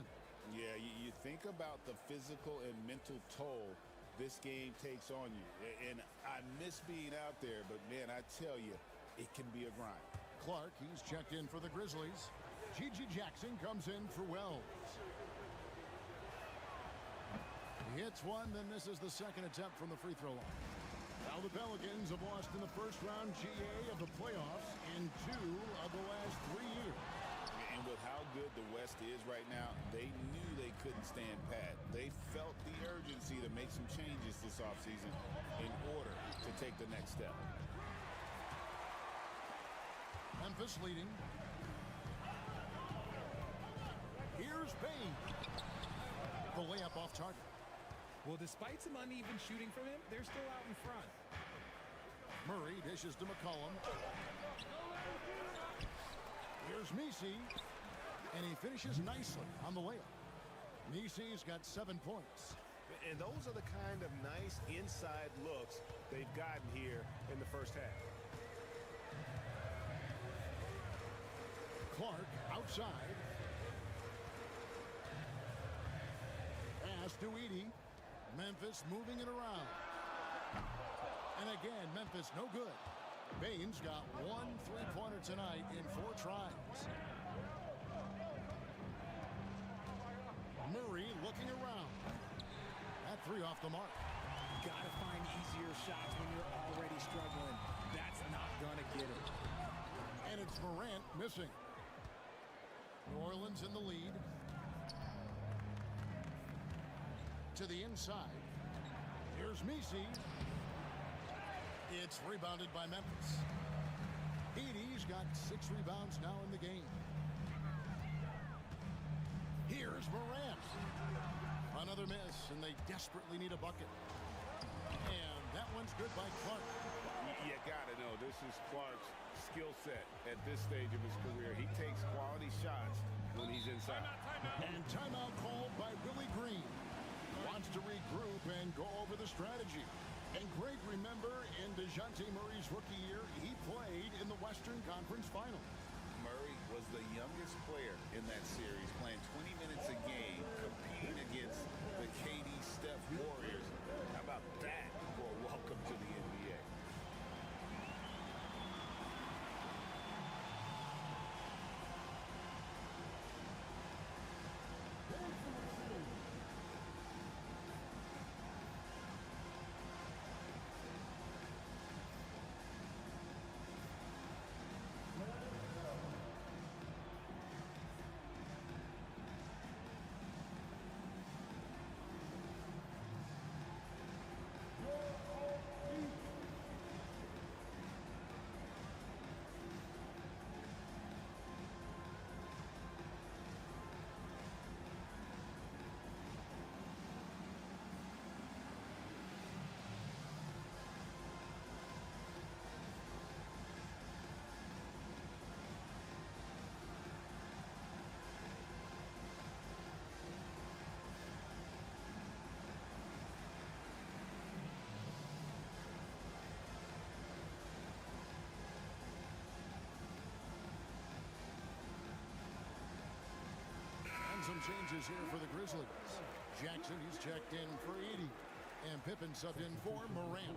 Yeah, you think about the physical and mental toll this game takes on you. And I miss being out there, but, man, I tell you, it can be a grind. Clark, he's checked in for the Grizzlies. Gigi Jackson comes in for Wells. He hits one, then misses the second attempt from the free throw line. Now the Pelicans have lost in the first round GA of the playoffs in 2 of the last 3 years. And with how good the West is right now, they knew they couldn't stand pat. They felt the urgency to make some changes this offseason in order to take the next step. Memphis leading. Here's Bane. The layup off target. Well, despite some uneven shooting from him, they're still out in front. Murray dishes to McCollum. Here's Nisi. And he finishes nicely on the layup. Nisi's got 7 points. And those are the kind of nice inside looks they've gotten here in the first half. Clark outside. Pass to Edey. Memphis moving it around. And again, Memphis no good. Bane's got 1 3-pointer tonight in 4 tries. Murray looking around. That three off the mark. Gotta find easier shots when you're already struggling. That's not gonna get it. And it's Morant missing. New Orleans in the lead. To the inside. Here's Messi. It's rebounded by Memphis. Edie's got 6 rebounds now in the game. Here's Morant. Another miss, and they desperately need a bucket. And that one's good by Clark. You gotta know, this is Clark's skill set at this stage of his career. He takes quality shots when he's inside. And timeout called by Willie Green. Wants to regroup and go over the strategy. And Greg, remember, in DeJounte Murray's rookie year, he played in the Western Conference Final. Murray was the youngest player in that series, playing 20 minutes a game, competing against the KD Steph Warriors. How about that for a welcome to the NBA? Some changes here for the Grizzlies. Jackson, he's checked in for Edie. And Pippen subbed in for Morant.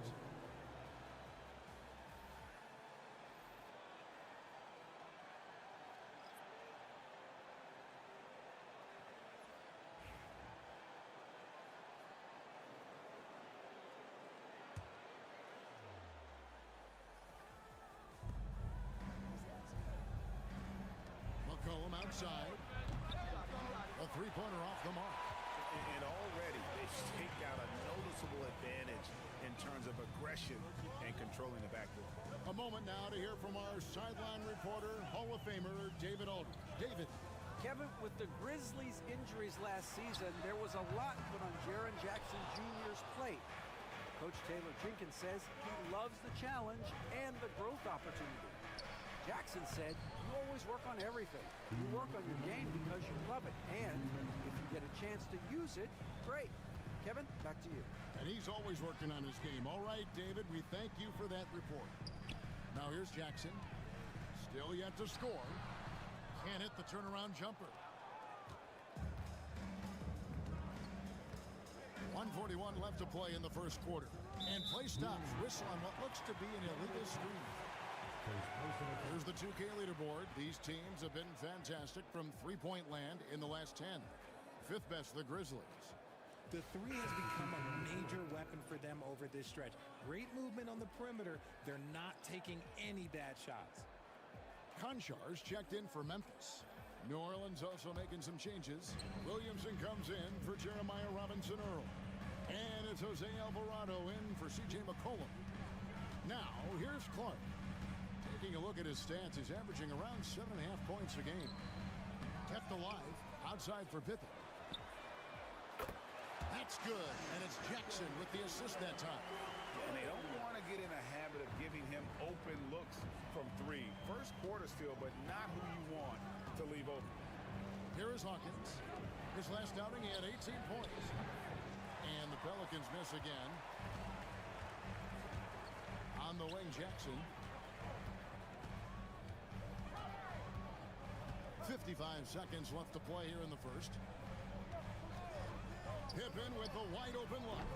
McCollum outside. A three-pointer off the mark. And already they've staked out a noticeable advantage in terms of aggression and controlling the backcourt. A moment now to hear from our sideline reporter, Hall of Famer David Aldridge. David. Kevin, with the Grizzlies' injuries last season, there was a lot put on Jaren Jackson Jr.'s plate. Coach Taylor Jenkins says he loves the challenge and the growth opportunity. Jackson said, you always work on everything. You work on your game because you love it. And if you get a chance to use it, great. Kevin, back to you. And he's always working on his game. All right, David, we thank you for that report. Now here's Jackson. Still yet to score. Can't hit the turnaround jumper. 1:41 left to play in the first quarter. And play stops. Whistle on what looks to be an illegal screen. Here's the 2K leaderboard. These teams have been fantastic from three-point land in the last 10. Fifth best, the Grizzlies. The three has become a major weapon for them over this stretch. Great movement on the perimeter. They're not taking any bad shots. Konchar's checked in for Memphis. New Orleans also making some changes. Williamson comes in for Jeremiah Robinson-Earl. And it's Jose Alvarado in for C.J. McCollum. Now, here's Clark. Taking a look at his stats, he's averaging around 7.5 points a game. Kept alive, outside for Pippen. That's good, and it's Jackson with the assist that time. And they don't want to get in a habit of giving him open looks from three. First quarter still, but not who you want to leave open. Here is Hawkins. His last outing, he had 18 points. And the Pelicans miss again. On the wing, Jackson. 55 seconds left to play here in the first. Pippen with the wide open look.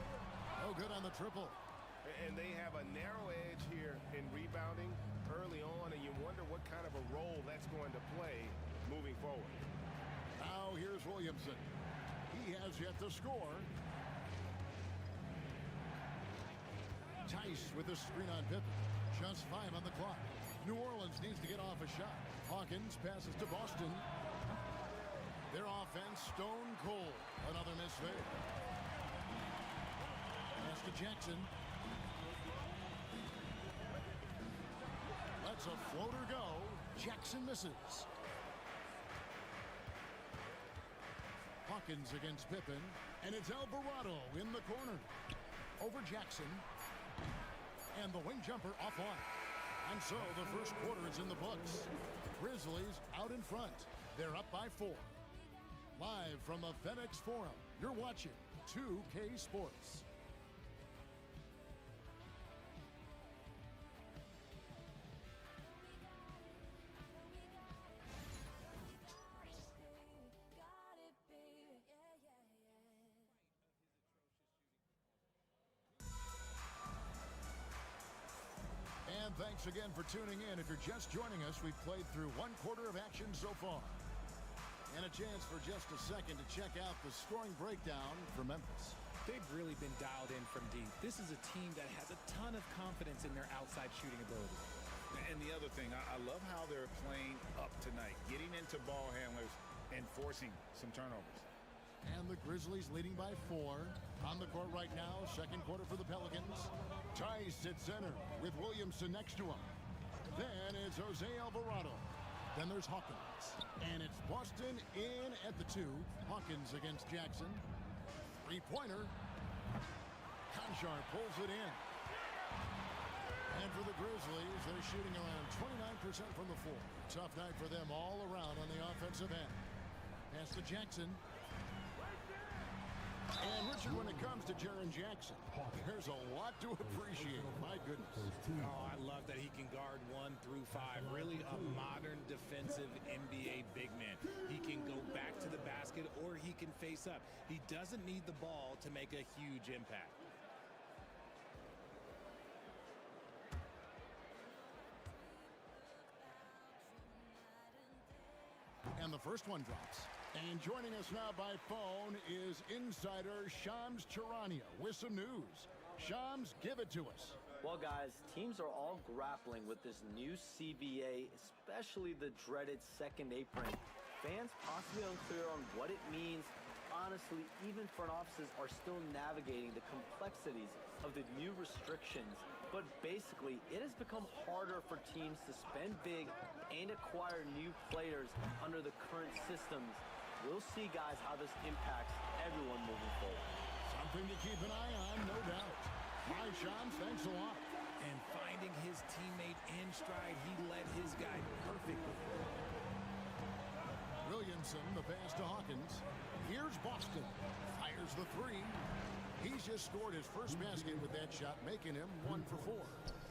No good on the triple. And they have a narrow edge here in rebounding early on, and you wonder what kind of a role that's going to play moving forward. Now here's Williamson. He has yet to score. Tice with a screen on Pippen. Just 5 on the clock. New Orleans needs to get off a shot. Hawkins passes to Boston. Their offense stone cold. Another miss there. Pass to Jackson. Lets a floater go. Jackson misses. Hawkins against Pippen. And it's Alvarado in the corner. Over Jackson. And the wing jumper offline. And so the first quarter is in the books. Grizzlies out in front. They're up by 4. Live from the FedEx Forum, you're watching 2K Sports. And thanks again for tuning in. If you're just joining us, we've played through 1 quarter of action so far. And a chance for just a second to check out the scoring breakdown for Memphis. They've really been dialed in from deep. This is a team that has a ton of confidence in their outside shooting ability. And the other thing, I love how they're playing up tonight, getting into ball handlers and forcing some turnovers. And the Grizzlies leading by 4. On the court right now, second quarter for the Pelicans. Tice at center with Williamson next to him. Then it's Jose Alvarado. Then there's Hawkins. And it's Boston in at the 2. Hawkins against Jackson. 3-pointer. Conchar pulls it in. And for the Grizzlies, they're shooting around 29% from the floor. Tough night for them all around on the offensive end. Pass to Jackson. And Richard, when it comes to Jaren Jackson, there's a lot to appreciate. My goodness. Oh, I love that he can guard 1 through 5. Really a modern defensive NBA big man. He can go back to the basket or he can face up. He doesn't need the ball to make a huge impact. And the first one drops. And joining us now by phone is insider Shams Charania with some news. Shams, give it to us. Well, guys, teams are all grappling with this new CBA, especially the dreaded second apron. Fans possibly unclear on what it means. Honestly, even front offices are still navigating the complexities of the new restrictions. But basically, it has become harder for teams to spend big and acquire new players under the current systems. We'll see, guys, how this impacts everyone moving forward. Something to keep an eye on, no doubt. Hi, Shams, thanks a lot. And finding his teammate in stride, he led his guy perfectly. Williamson, the pass to Hawkins. Here's Boston. Fires the 3. He's just scored his first basket with that shot, making him 1 for 4.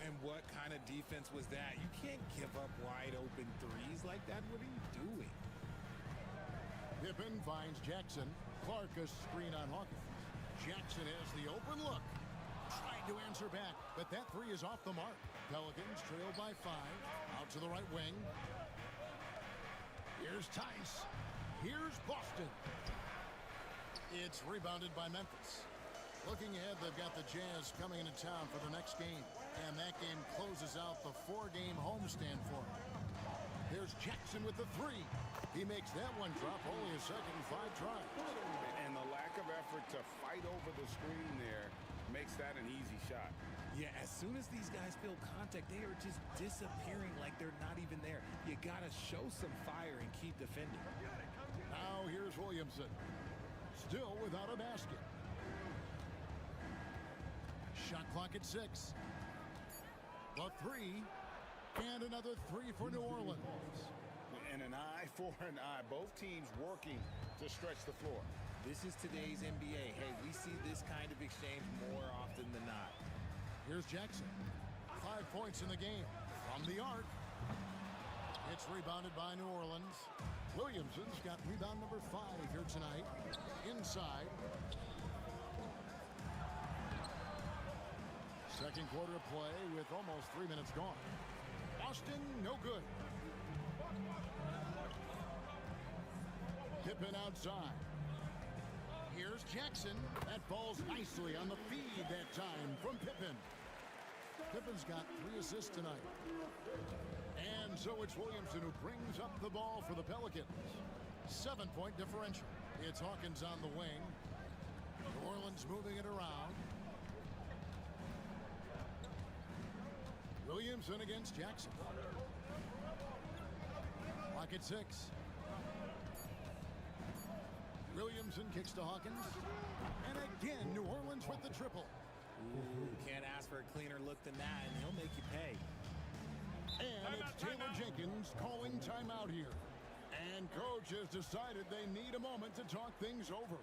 And what kind of defense was that? You can't give up wide open threes like that. What are you doing? Pippen finds Jackson. Clark a screen on Hawkins. Jackson has the open look. Tried to answer back, but that 3 is off the mark. Pelicans trail by 5. Out to the right wing. Here's Tice. Here's Boston. It's rebounded by Memphis. Looking ahead, they've got the Jazz coming into town for the next game. And that game closes out the 4-game homestand for them. There's Jackson with the 3. He makes that one drop, only a second, 5 tries. And the lack of effort to fight over the screen there makes that an easy shot. Yeah, as soon as these guys feel contact, they are just disappearing like they're not even there. You got to show some fire and keep defending. Now here's Williamson. Still without a basket. Shot clock at 6. The 3. And another 3 for New Orleans. And an eye for an eye. Both teams working to stretch the floor. This is today's NBA. Hey, we see this kind of exchange more often than not. Here's Jackson. 5 points in the game. From the arc. It's rebounded by New Orleans. Williamson's got rebound number 5 here tonight. Inside. Second quarter of play with almost 3 minutes gone. Boston, no good. Pippen outside. Here's Jackson. That falls nicely on the feed that time from Pippen. Pippen's got 3 assists tonight. And so it's Williamson who brings up the ball for the Pelicans. 7-point differential. It's Hawkins on the wing. New Orleans moving it around. Williamson against Jackson. Clock at 6. Williamson kicks to Hawkins. And again, New Orleans with the triple. Ooh, can't ask for a cleaner look than that, and he'll make you pay. And it's Taylor Jenkins calling timeout here. And coach has decided they need a moment to talk things over.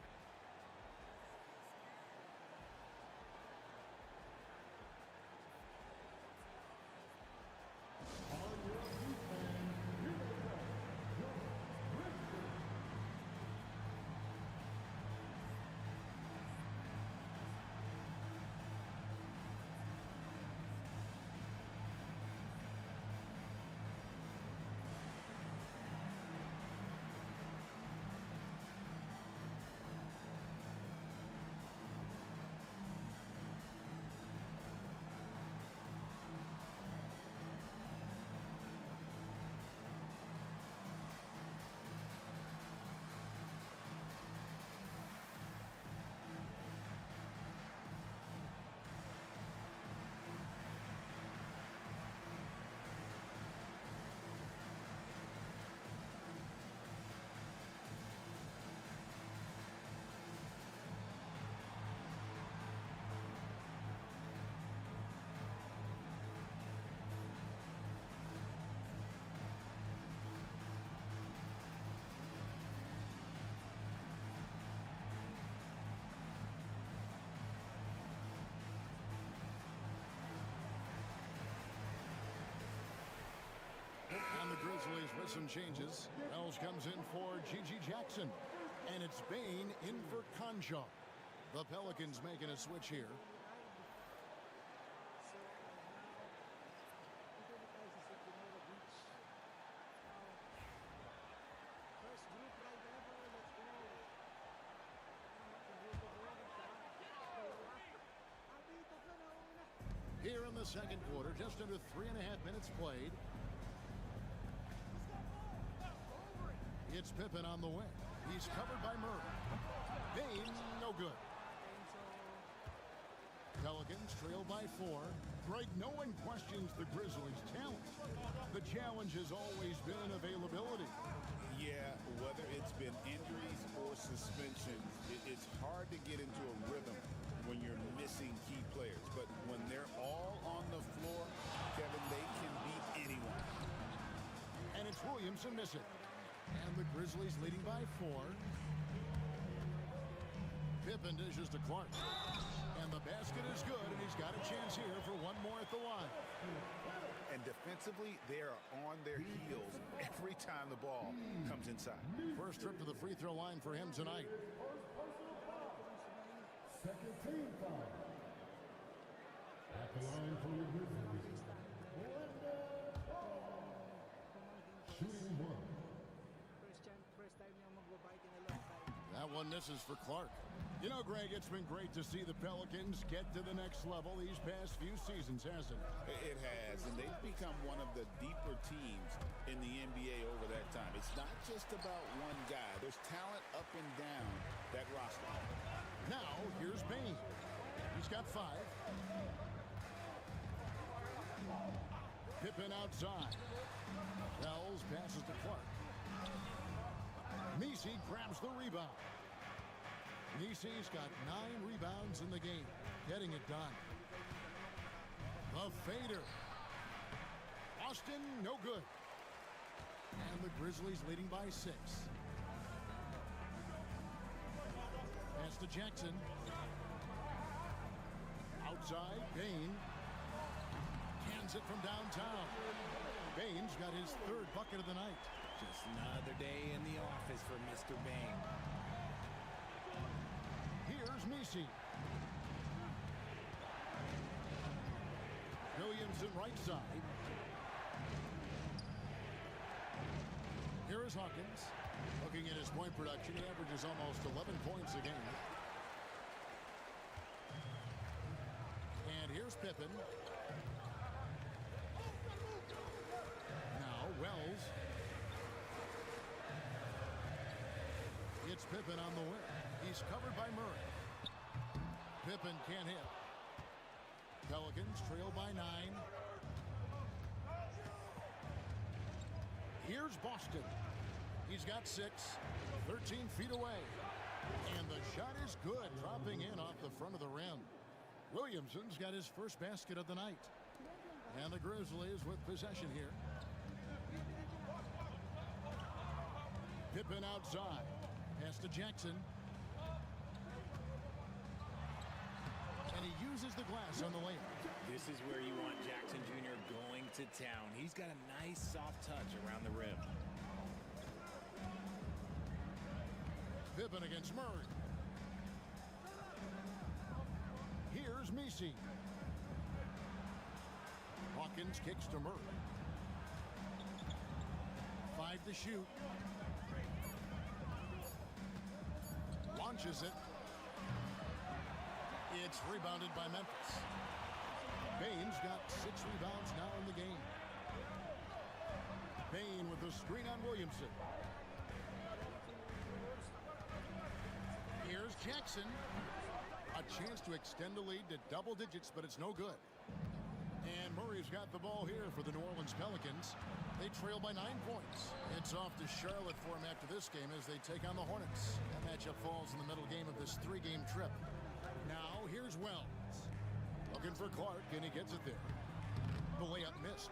And the Grizzlies with some changes. Wells comes in for Gigi Jackson. And it's Bain in for Concha. The Pelicans making a switch here. First group ride ever. Let's go. Here in the second quarter, just under 3.5 minutes played. It's Pippen on the wing. He's covered by Murray. Bain, no good. Pelicans trail by 4. Greg, no one questions the Grizzlies' talent. The challenge has always been availability. Yeah, whether it's been injuries or suspensions, it's hard to get into a rhythm when you're missing key players. But when they're all on the floor, Kevin, they can beat anyone. And it's Williamson missing. And the Grizzlies leading by 4. Pippen dishes to Clark. And the basket is good, and he's got a chance here for one more at the line. And defensively, they are on their heels every time the ball comes inside. First trip to the free throw line for him tonight. Second team foul. At the line for the Grizzlies. Shooting 1. First time niya magbabike in a long time. That one misses for Clark. You know, Greg, it's been great to see the Pelicans get to the next level these past few seasons, hasn't it? It has, and they've become one of the deeper teams in the NBA over that time. It's not just about one guy. There's talent up and down that roster. Now, here's Bain. He's got 5. Pippen outside. Wells passes to Clark. Messi grabs the rebound. Messi's got 9 rebounds in the game, getting it done. The fader. Austin, no good. And the Grizzlies leading by 6. Pass to Jackson. Outside, Bain. Hands it from downtown. Bain's got his 3rd bucket of the night. Just another day in the office for Mr. Bain. Here's Messi. Williamson right side. Here is Hawkins. Looking at his point production, he averages almost 11 points a game. And here's Pippen. Pippen on the wing. He's covered by Murray. Pippen can't hit. Pelicans trail by 9. Here's Boston. He's got 6, 13 feet away. And the shot is good, dropping in off the front of the rim. Williamson's got his first basket of the night. And the Grizzlies with possession here. Pippen outside. Pass to Jackson. And he uses the glass on the layup. This is where you want Jackson Jr. going to town. He's got a nice soft touch around the rim. Pippen against Murray. Here's Messi. Hawkins kicks to Murray. 5 to shoot. Launches it. It's rebounded by Memphis. Bane's got 6 rebounds now in the game. Bane with the screen on Williamson. Here's Jackson. A chance to extend the lead to double digits, but it's no good. And Murray's got the ball here for the New Orleans Pelicans. They trail by 9 points. It's off to Charlotte for him after this game as they take on the Hornets. That matchup falls in the middle game of this 3-game trip. Now, here's Wells. Looking for Clark, and he gets it there. The layup missed.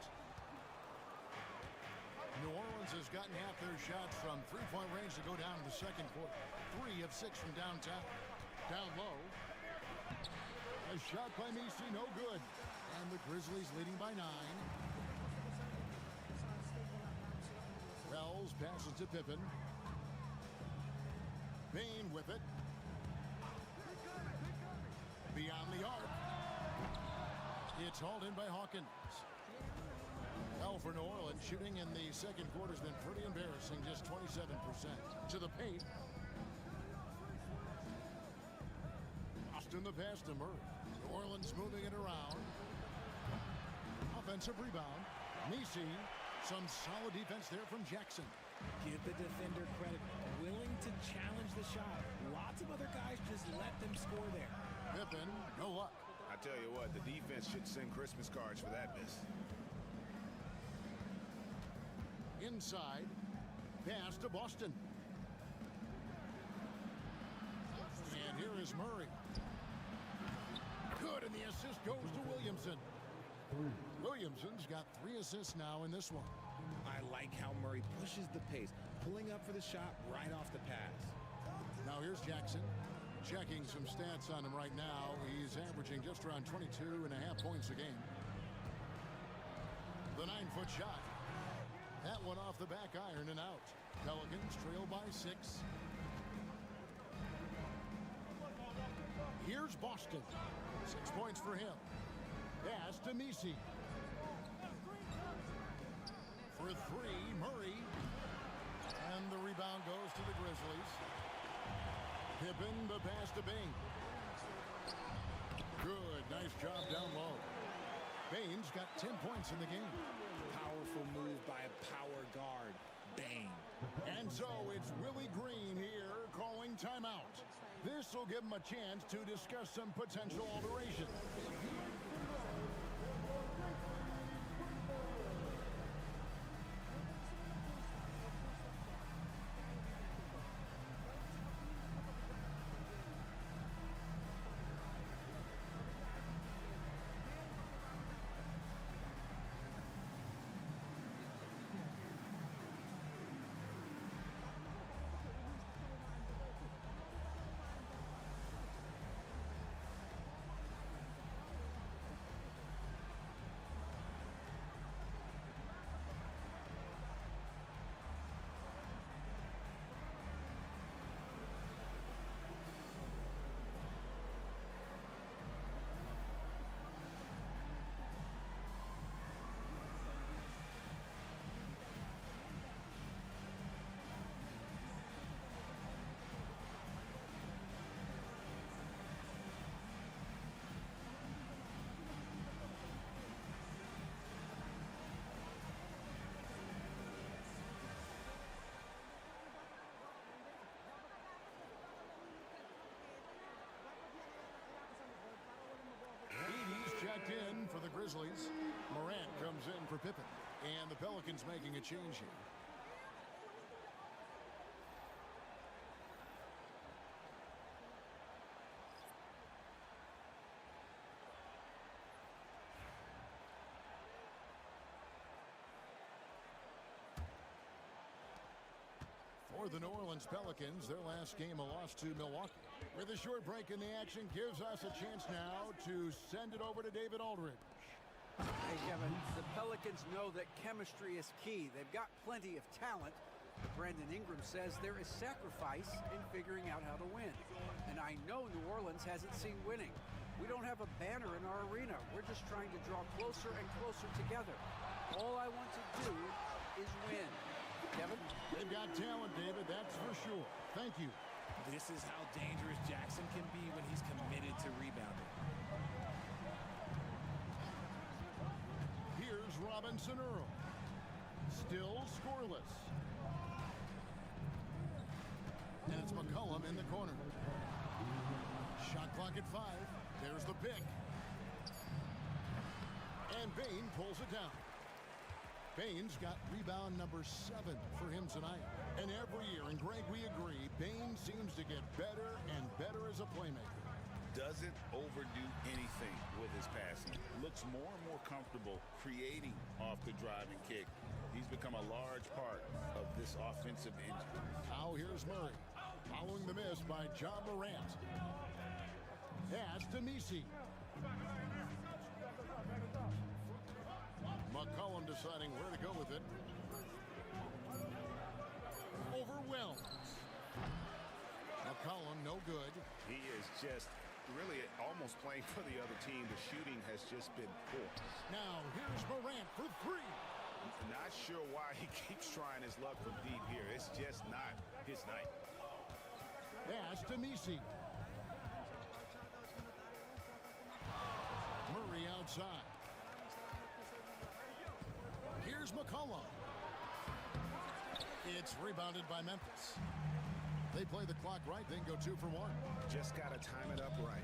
New Orleans has gotten half their shots from three-point range to go down in the second quarter. 3 of 6 from downtown. Down low. A shot by Messi, no good. And the Grizzlies leading by 9. Wells passes to Pippen. Bane with it. Beyond the arc. It's hauled in by Hawkins. Well, for New Orleans, shooting in the second quarter has been pretty embarrassing, just 27%. To the paint. Boston the pass to Murray. New Orleans moving it around. Offensive rebound. Messi. Some solid defense there from Jackson. Give the defender credit. Willing to challenge the shot. Lots of other guys just let them score there. Pippen, no luck. I tell you what, the defense should send Christmas cards for that miss. Inside. Pass to Boston. And here is Murray. Good, and the assist goes to Williamson. Williamson's got 3 assists now in this one. I like how Murray pushes the pace, pulling up for the shot right off the pass. Now here's Jackson. Checking some stats on him right now. He's averaging just around 22.5 points a game. The 9-foot shot. That one off the back iron and out. Pelicans trail by 6. Here's Boston. 6 points for him. Pass to Messi. For 3, Murray. And the rebound goes to the Grizzlies. Pippen, the pass to Bane. Good, nice job down low. Bane's got 10 points in the game. Powerful move by a power guard, Bane. And so it's Willie Green here calling timeout. This will give him a chance to discuss some potential alterations. Grizzlies. Morant comes in for Pippen. And the Pelicans making a change here. For the New Orleans Pelicans, their last game a loss to Milwaukee. With a short break in the action, gives us a chance now to send it over to David Aldridge. Hey, Kevin, the Pelicans know that chemistry is key. They've got plenty of talent. But Brandon Ingram says there is sacrifice in figuring out how to win. And I know New Orleans hasn't seen winning. We don't have a banner in our arena. We're just trying to draw closer and closer together. All I want to do is win. Kevin? They've got talent, David, that's for sure. Thank you. This is how dangerous Jackson can be when he's committed to rebounding. Here's Robinson Earl. Still scoreless. And it's McCollum in the corner. Shot clock at 5. There's the pick. And Bane pulls it down. Bane's got rebound number 7 for him tonight. And every year, and Greg, we agree, Bane seems to get better and better as a playmaker. Doesn't overdo anything with his passing. Looks more and more comfortable creating off the driving kick. He's become a large part of this offensive engine. Now here's Murray. Following the miss by John Morant. Pass to Messi. McCollum deciding where to go with it. Overwhelmed. McCollum no good. He is just really almost playing for the other team. The shooting has just been poor. Now here's Morant for 3. Not sure why he keeps trying his luck from deep here. It's just not his night. Pass to Messi. Murray outside. Here's McCollum. It's rebounded by Memphis. They play the clock right, then go 2 for 1. Just got to time it up right.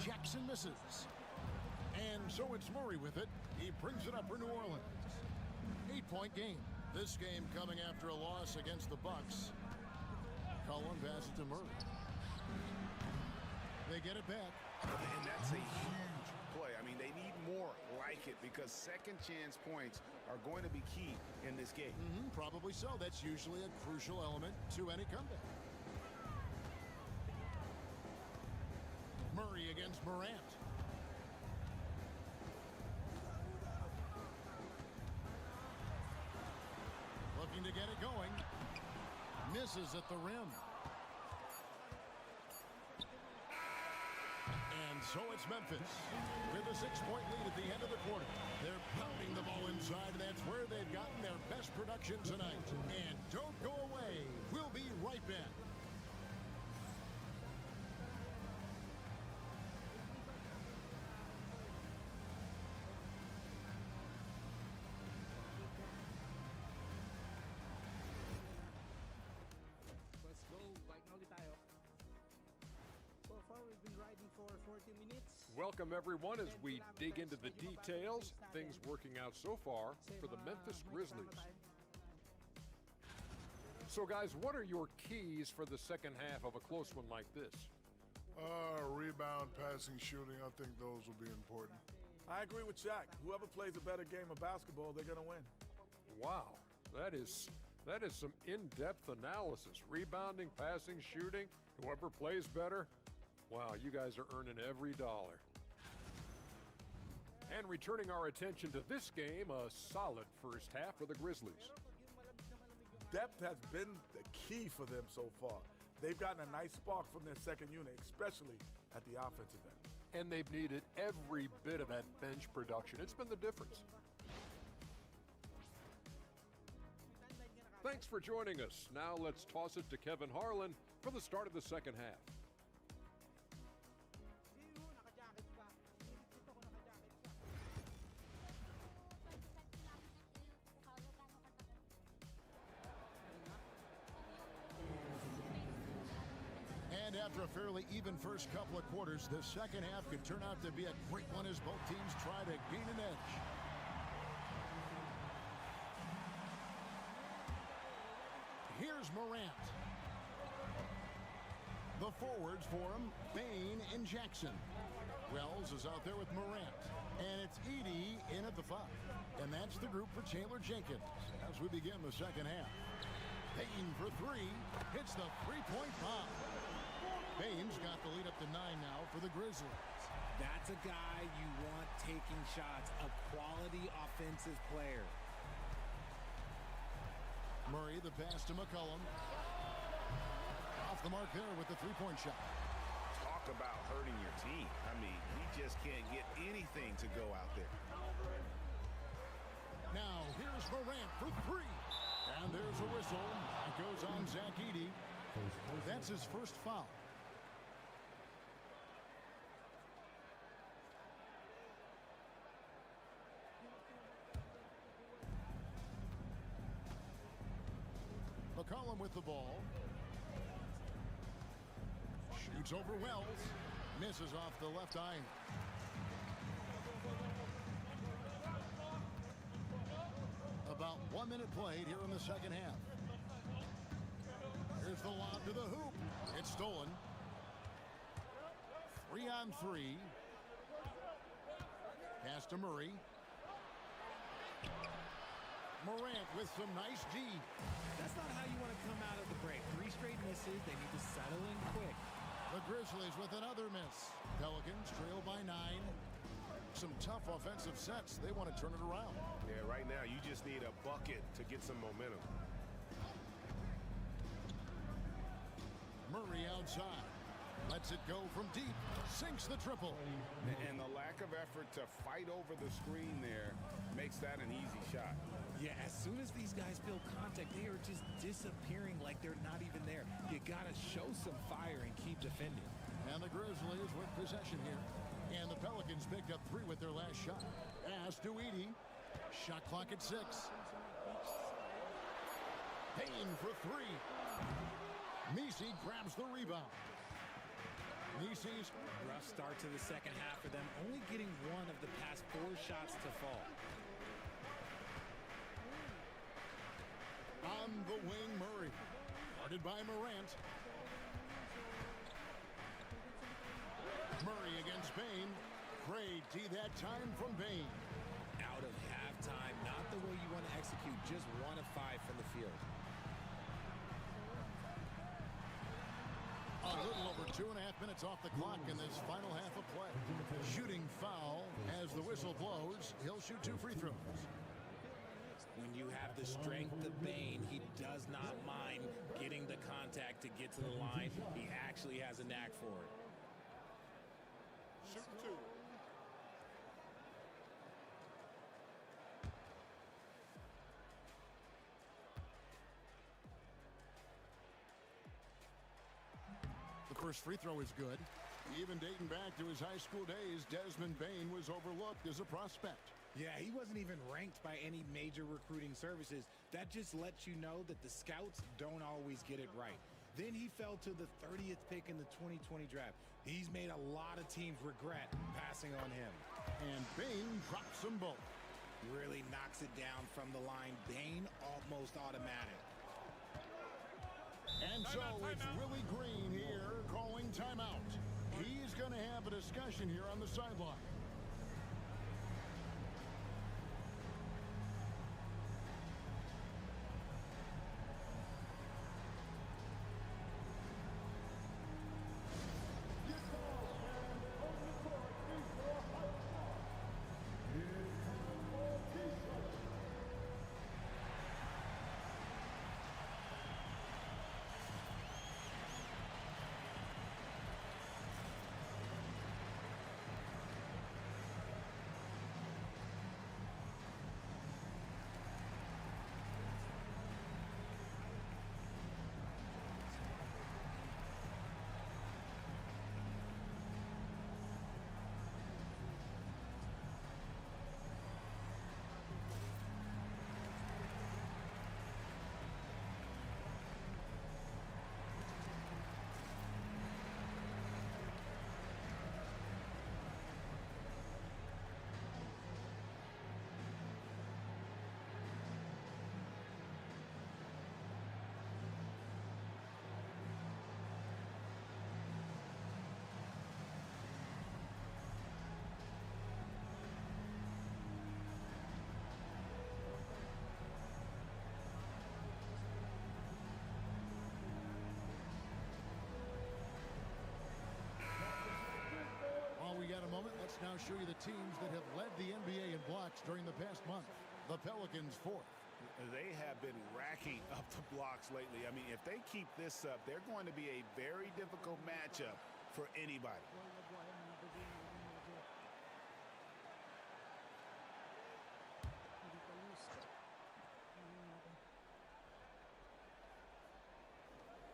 Jackson misses. And so it's Murray with it. He brings it up for New Orleans. 8-point game. This game coming after a loss against the Bucks. McCollum passes to Murray. They get it back. And that's a huge play. I mean, they need more like it because second chance points are going to be key in this game. Probably so. That's usually a crucial element to any comeback. Murray against Morant. Looking to get it going. Misses at the rim. And so it's Memphis with a 6-point lead at the end of the quarter. They're pounding the ball inside, and that's where they've gotten their best production tonight. And don't go away. We'll be right back. Let's go. Bike na ulit tayo. So far, we've been riding for 40 minutes. Welcome, everyone, as we dig into the details. Things working out so far for the Memphis Grizzlies. So, guys, what are your keys for the second half of a close one like this? Rebound, passing, shooting. I think those will be important. I agree with Shaq. Whoever plays a better game of basketball, they're going to win. Wow, that is some in-depth analysis. Rebounding, passing, shooting, whoever plays better. Wow, you guys are earning every dollar. And returning our attention to this game, a solid first half for the Grizzlies. Depth has been the key for them so far. They've gotten a nice spark from their second unit, especially at the offensive end. And they've needed every bit of that bench production. It's been the difference. Thanks for joining us. Now let's toss it to Kevin Harlan for the start of the second half. Naka-jacket pa. Dito ko naka-jacket pa. And after a fairly even first couple of quarters, the second half could turn out to be a great one as both teams try to gain an edge. Here's Morant. The forwards for him, Bain and Jackson. Wells is out there with Morant. And it's Edey in at the 5. And that's the group for Taylor Jenkins as we begin the second half. Bain for 3. Hits the three-point bomb. Bain's got the lead up to 9 now for the Grizzlies. That's a guy you want taking shots, a quality offensive player. Murray, the pass to McCollum. Off the mark there with the three-point shot. Talk about hurting your team. I mean, he just can't get anything to go out there. Now, here's Morant for 3. And there's a whistle. That goes on Zach Edey. That's his first foul. McCollum with the ball. Shoots over Wells. Misses off the left eye. About 1 minute played here in the second half. Here's the lob to the hoop. It's stolen. 3-on-3. Pass to Murray. Morant with some nice D. That's not how you want to come out of the break. 3 straight misses. They need to settle in quick. The Grizzlies with another miss. Pelicans trail by 9. Some tough offensive sets. They want to turn it around. Yeah, right now you just need a bucket to get some momentum. Murray outside. Lets it go from deep. Sinks the triple. And the lack of effort to fight over the screen there makes that an easy shot. Yeah, as soon as these guys feel contact, they are just disappearing like they're not even there. You got to show some fire and keep defending. And the Grizzlies with possession here. And the Pelicans picked up 3 with their last shot. Pass to Edey. Shot clock at 6. Payne for 3. Messi grabs the rebound. Messi's rough start to the second half for them, only getting 1 of the past 4 shots to fall. On the wing, Murray. Guarded by Morant. Murray against Bain. Great D that time from Bain. Out of halftime, not the way you want to execute, just 1 of 5 from the field. A little over 2.5 minutes off the clock in this final half of play. Shooting foul as the whistle blows. He'll shoot 2 free throws. When you have the strength of Bain, he does not mind getting the contact to get to the line. He actually has a knack for it. Shoot 2. The first free throw is good. Even dating back to his high school days, Desmond Bain was overlooked as a prospect. Yeah, he wasn't even ranked by any major recruiting services. That just lets you know that the scouts don't always get it right. Then he fell to the 30th pick in the 2020 draft. He's made a lot of teams regret passing on him. And Bain drops them both. Really knocks it down from the line. Bain almost automatic. And so it's Willie Green here calling timeout. He's going to have a discussion here on the sideline. show you the teams that have led the NBA in blocks during the past month. The Pelicans 4th. They have been racking up the blocks lately. I mean, if they keep this up, they're going to be a very difficult matchup for anybody.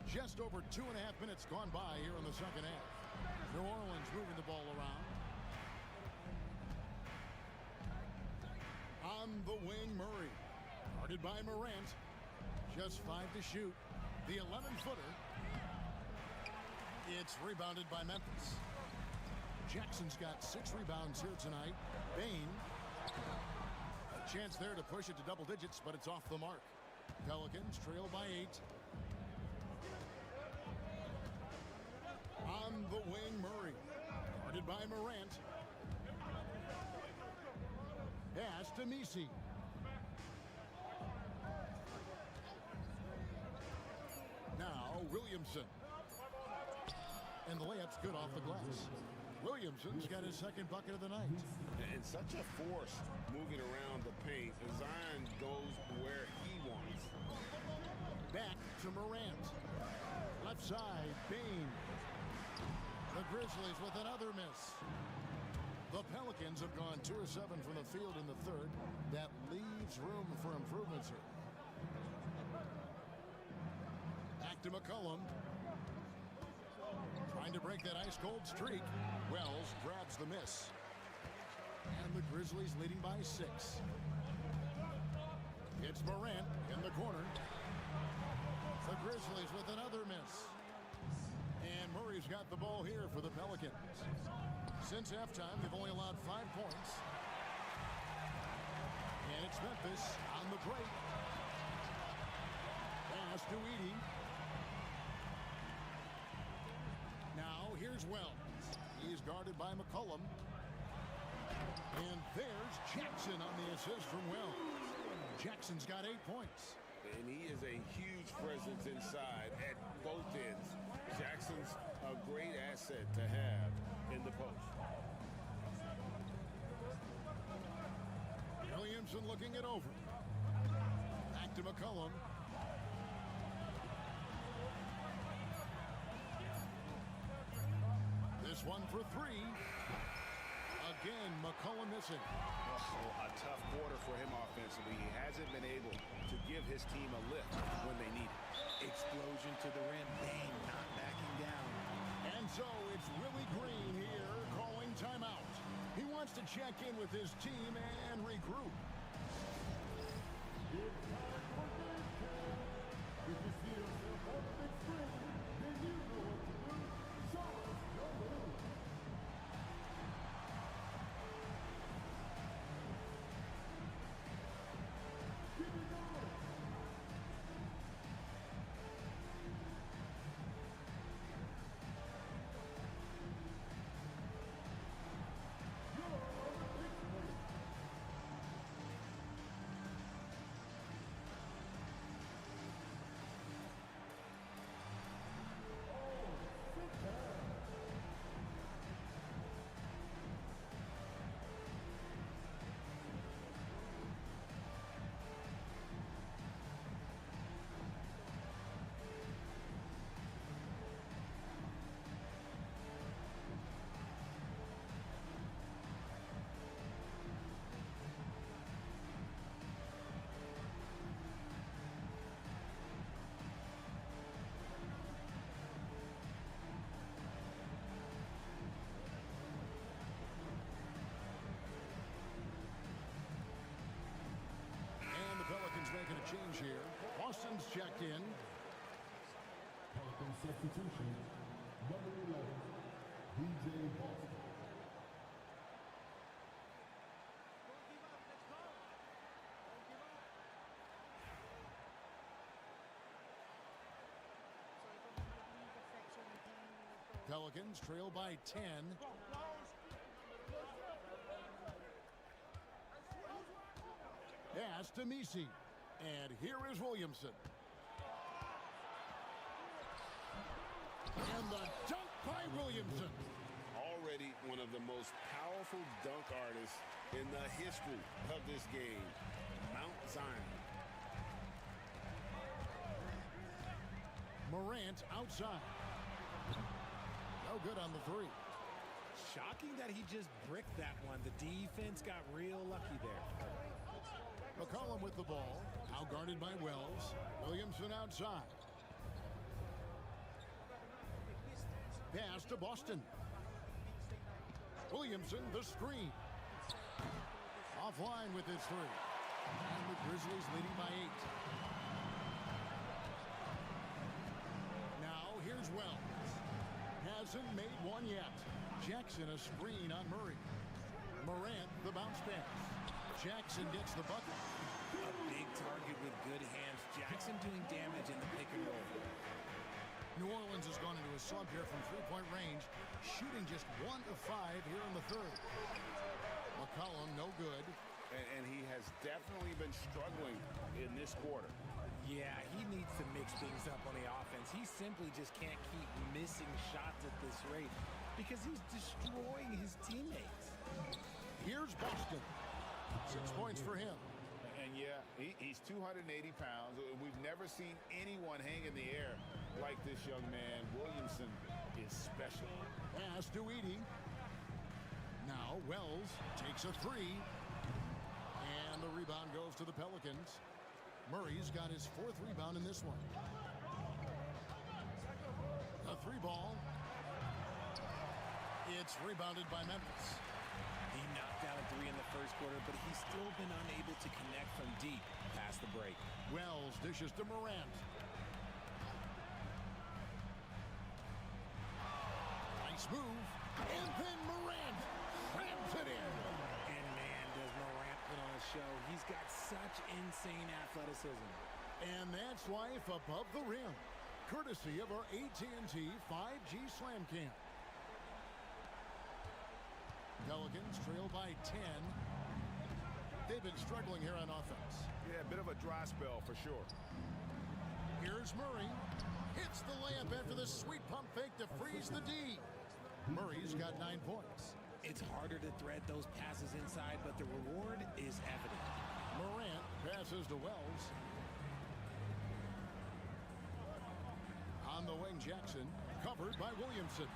Just over 2.5 minutes gone by here in the second half. New Orleans moving the ball around. On the wing, Murray. Guarded by Morant. Just 5 to shoot. The 11-footer. It's rebounded by Memphis. Jackson's got 6 rebounds here tonight. Bane. A chance there to push it to double digits, but it's off the mark. Pelicans trail by 8. On the wing, Murray. Guarded by Morant. Pass to Messi. Now Williamson. And the layup's good off the glass. Williamson's got his second bucket of the night. And such a force moving around the paint. Zion goes where he wants. Back to Morant. Left side, Bane. The Grizzlies with another miss. The Pelicans have gone 2 of 7 from the field in the third. That leaves room for improvements here. Back to McCollum. Trying to break that ice-cold streak. Wells grabs the miss. And the Grizzlies leading by 6. It's Morant in the corner. The Grizzlies with another miss. And Murray's got the ball here for the Pelicans. Since halftime, they've only allowed 5 points. And it's Memphis on the break. Pass to Edey. Now here's Wells. He's guarded by McCollum. And there's Jackson on the assist from Wells. Jackson's got 8 points. And he is a huge presence inside at both ends. Jackson's a great asset to have in the post. Williamson looking it over. Back to McCollum. This one for 3. Again, McCollum missing. A tough quarter for him offensively. He hasn't been able to give his team a lift when they need it. Explosion to the rim. Bane not backing down. And so it's Willie Green here calling timeout. He wants to check in with his team and regroup. It's time for game time. If you see yourself on the big screen, then you know what to do. Show us your move. Keep it going. You're on the big screen. Oh, sit down. And the Pelicans making a change here. Boston's checked in. Pelican substitution, number 11, DJ Boston. Pelicans trail by 10. Pass to Messi. And here is Williamson. And the dunk by Williamson. already one of the most powerful dunk artists in the history of this game, Mount Zion. Morant outside. No good on the three. Shocking that he just bricked that one. The defense got real lucky there. McCollum with the ball. Now guarded by Wells. Williamson outside. Pass to Boston. Williamson, the screen. Offline with his three. And the Grizzlies leading by 8. Now here's Wells. Hasn't made one yet. Jackson a screen on Murray. Morant the bounce pass. Jackson gets the bucket. A big target with good hands. Jackson doing damage in the pick and roll. New Orleans has gone into a slump here from three-point range, shooting just 1 of 5 here in the third. McCollum no good. And he has definitely been struggling in this quarter. Yeah, he needs to mix things up on the offense. He simply just can't keep missing shots at this rate because he's destroying his teammates. Here's Boston. 6 points for him. And yeah, he's 280 pounds. We've never seen anyone hang in the air like this young man. Williamson is special. Pass to Edey. Now Wells takes a three. And the rebound goes to the Pelicans. Murray's got his 4th rebound in this one. A 3-ball. It's rebounded by Memphis. He knocked out a 3 in the first quarter, but he's still been unable to connect from deep past the break. Wells dishes to Morant. Nice move. And then Morant crams it in. And man, does Morant put on a show. He's got such insane athleticism. And that's life above the rim. Courtesy of our AT&T 5G Slam Cam. Pelicans trail by 10. They've been struggling here on offense. Yeah, a bit of a dry spell for sure. Here's Murray. Hits the layup after the sweet pump fake to freeze the D. Murray's got 9 points. It's harder to thread those passes inside, but the reward is evident. Morant passes to Wells. On the wing, Jackson, covered by Williamson.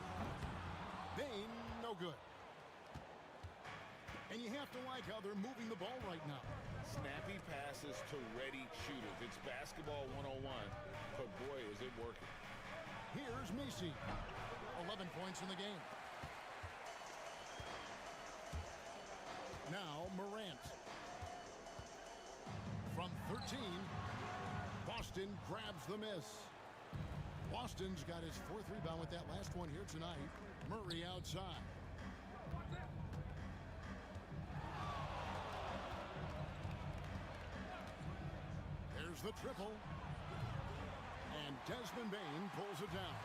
Bain, no good. And you have to like how they're moving the ball right now. Snappy passes to ready shooters. It's basketball 101, but boy, is it working. Here's Messi. 11 points in the game. Now Morant. From 13, Boston grabs the miss. Boston's got his 4th rebound with that last one here tonight. Murray outside. There's the triple. And Desmond Bain pulls it down.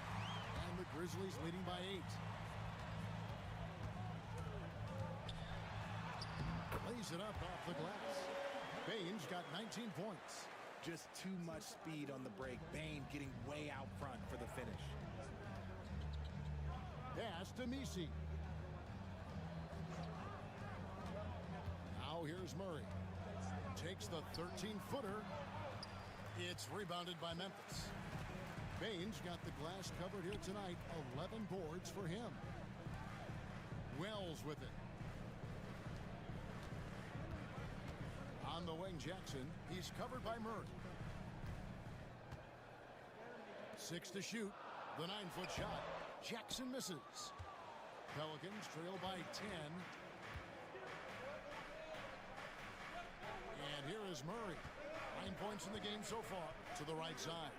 And the Grizzlies leading by 8. Lays it up off the glass. Bain's got 19 points. Just too much speed on the break. Bain getting way out front for the finish. Pass to Messi. Now here's Murray. Takes the 13-footer. It's rebounded by Memphis. Bain's got the glass covered here tonight. 11 boards for him. Wells with it. On the wing, Jackson. He's covered by Murray. 6 to shoot. The 9-foot shot. Jackson misses. Pelicans trail by 10. And here is Murray. 9 points in the game so far. To the right side.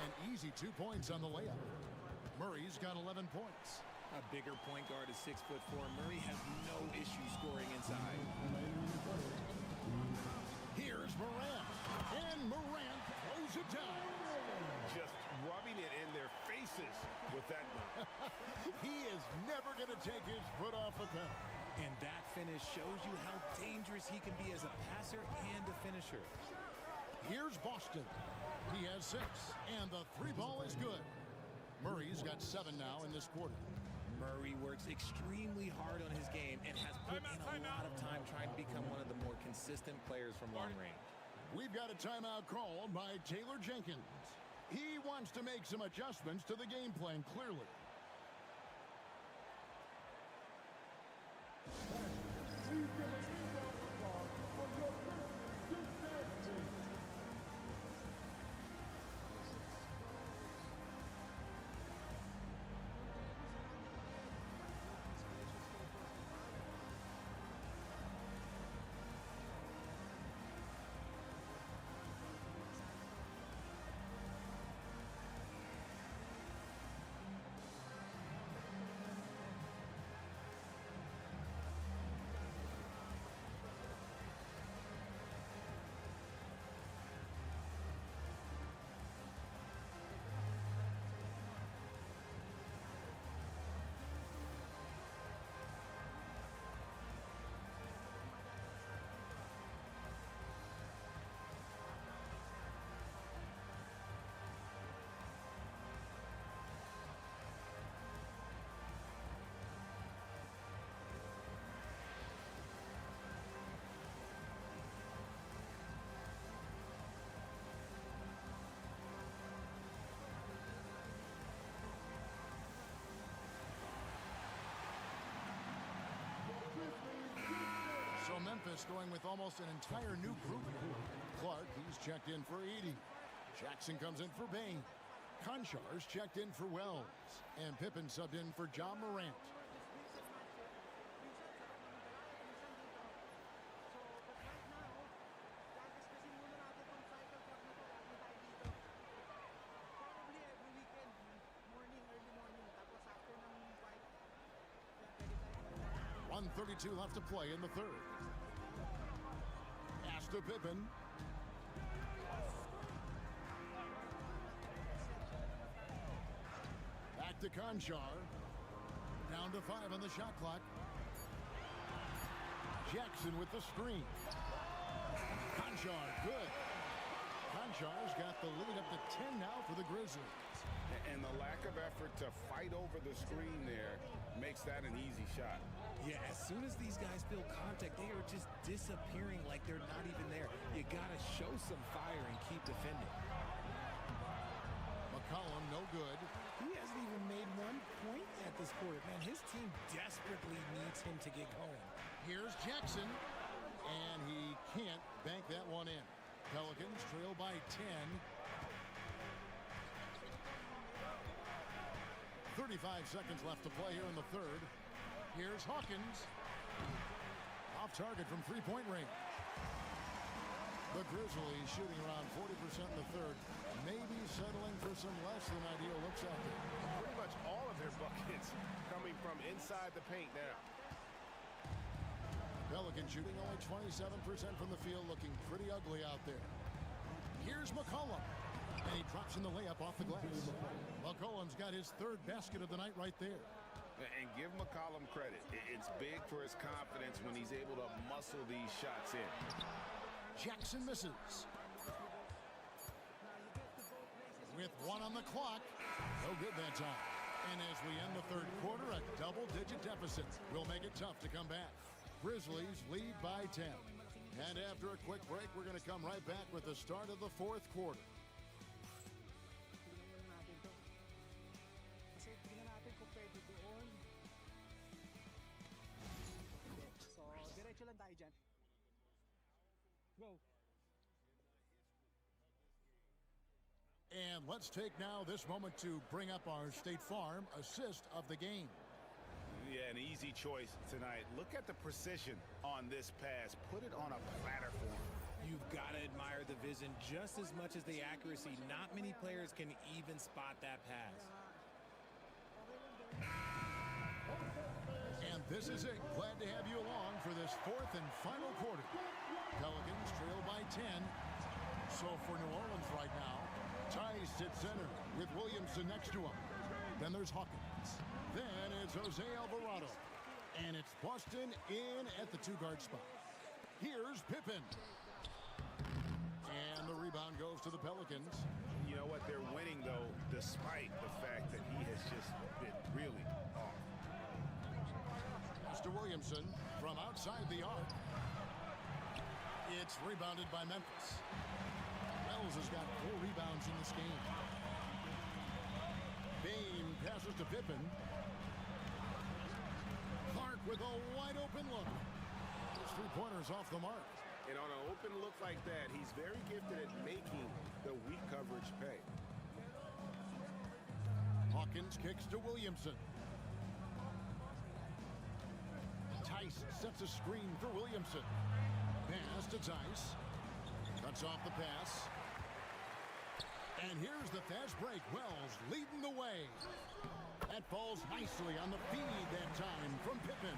An easy 2 points on the layup. Murray's got 11 points. A bigger point guard is 6'4". Murray has no issue scoring inside. Here's Morant. And Morant throws it down. Just rubbing it in their faces with that one. He is never going to take his foot off the pedal. And that finish shows you how dangerous he can be as a passer and a finisher. Here's Boston. He has 6, and the 3 ball is good. Murray's got 7 now in this quarter. Murray works extremely hard on his game and has put in a lot of time trying to become one of the more consistent players from long range. We've got a timeout called by Taylor Jenkins. He wants to make some adjustments to the game plan, clearly. Please give a big round of applause for your Grizzlies defense team. So Memphis going with almost an entire new group here. Clark, he's checked in for Edey. Jackson comes in for Bain. Conchar's checked in for Wells. And Pippen subbed in for John Morant. Probably every weekend, morning, early morning, tapos after ng fight, 1:32 left to play in the third. Pass to Pippen. Back to Conchar. Down to 5 on the shot clock. Jackson with the screen. Conchar, good. Conchar's got the lead up to 10 now for the Grizzlies. And the lack of effort to fight over the screen there makes that an easy shot. Yeah, as soon as these guys feel contact, they are just disappearing like they're not even there. You got to show some fire and keep defending. McCollum, no good. He hasn't even made 1 point at this quarter. Man, his team desperately needs him to get going. Here's Jackson, and he can't bank that one in. Pelicans trail by 10. 35 seconds left to play here in the third. Here's Hawkins. Off target from three-point range. The Grizzlies shooting around 40% in the third. Maybe settling for some less than ideal looks out there. Pretty much all of their buckets coming from inside the paint now. Pelican shooting only 27% from the field, looking pretty ugly out there. Here's McCollum. And he drops in the layup off the glass. McCollum's got his third basket of the night right there. And give McCollum credit. It's big for his confidence when he's able to muscle these shots in. Jackson misses. With 1 on the clock. No good that time. And as we end the third quarter, a double-digit deficit will make it tough to come back. Grizzlies lead by 10. And after a quick break, we're going to come right back with the start of the fourth quarter. tingnan natin to. Kasi tingnan natin kung pwede doon. So, diretso lang tayo dyan. Go. And let's take now this moment to bring up our State Farm assist of the game. Yeah, an easy choice tonight. Look at the precision on this pass. Put it on a platter for him. You've got to admire the vision just as much as the accuracy. Not many players can even spot that pass. And this is it. Glad to have you along for this fourth and final quarter. Pelicans trail by 10. So for New Orleans right now, Tice at center with Williamson next to him. Then there's Hawkins. Then it's Jose Alvarado. And it's Boston in at the 2-guard spot. Here's Pippen. And the rebound goes to the Pelicans. You know what? They're winning, though, despite the fact that he has just been really off. Mr. Williamson from outside the arc. It's rebounded by Memphis. Wells has got 4 rebounds in this game. Bane passes to Pippen. Clark with a wide open look. His 3-pointers off the mark. And on an open look like that, he's very gifted at making the weak coverage pay. Hawkins kicks to Williamson. Tice sets a screen for Williamson. Pass to Tice. Cuts off the pass. And here's the fast break. Wells leading the way. That falls nicely on the feed that time from Pippen.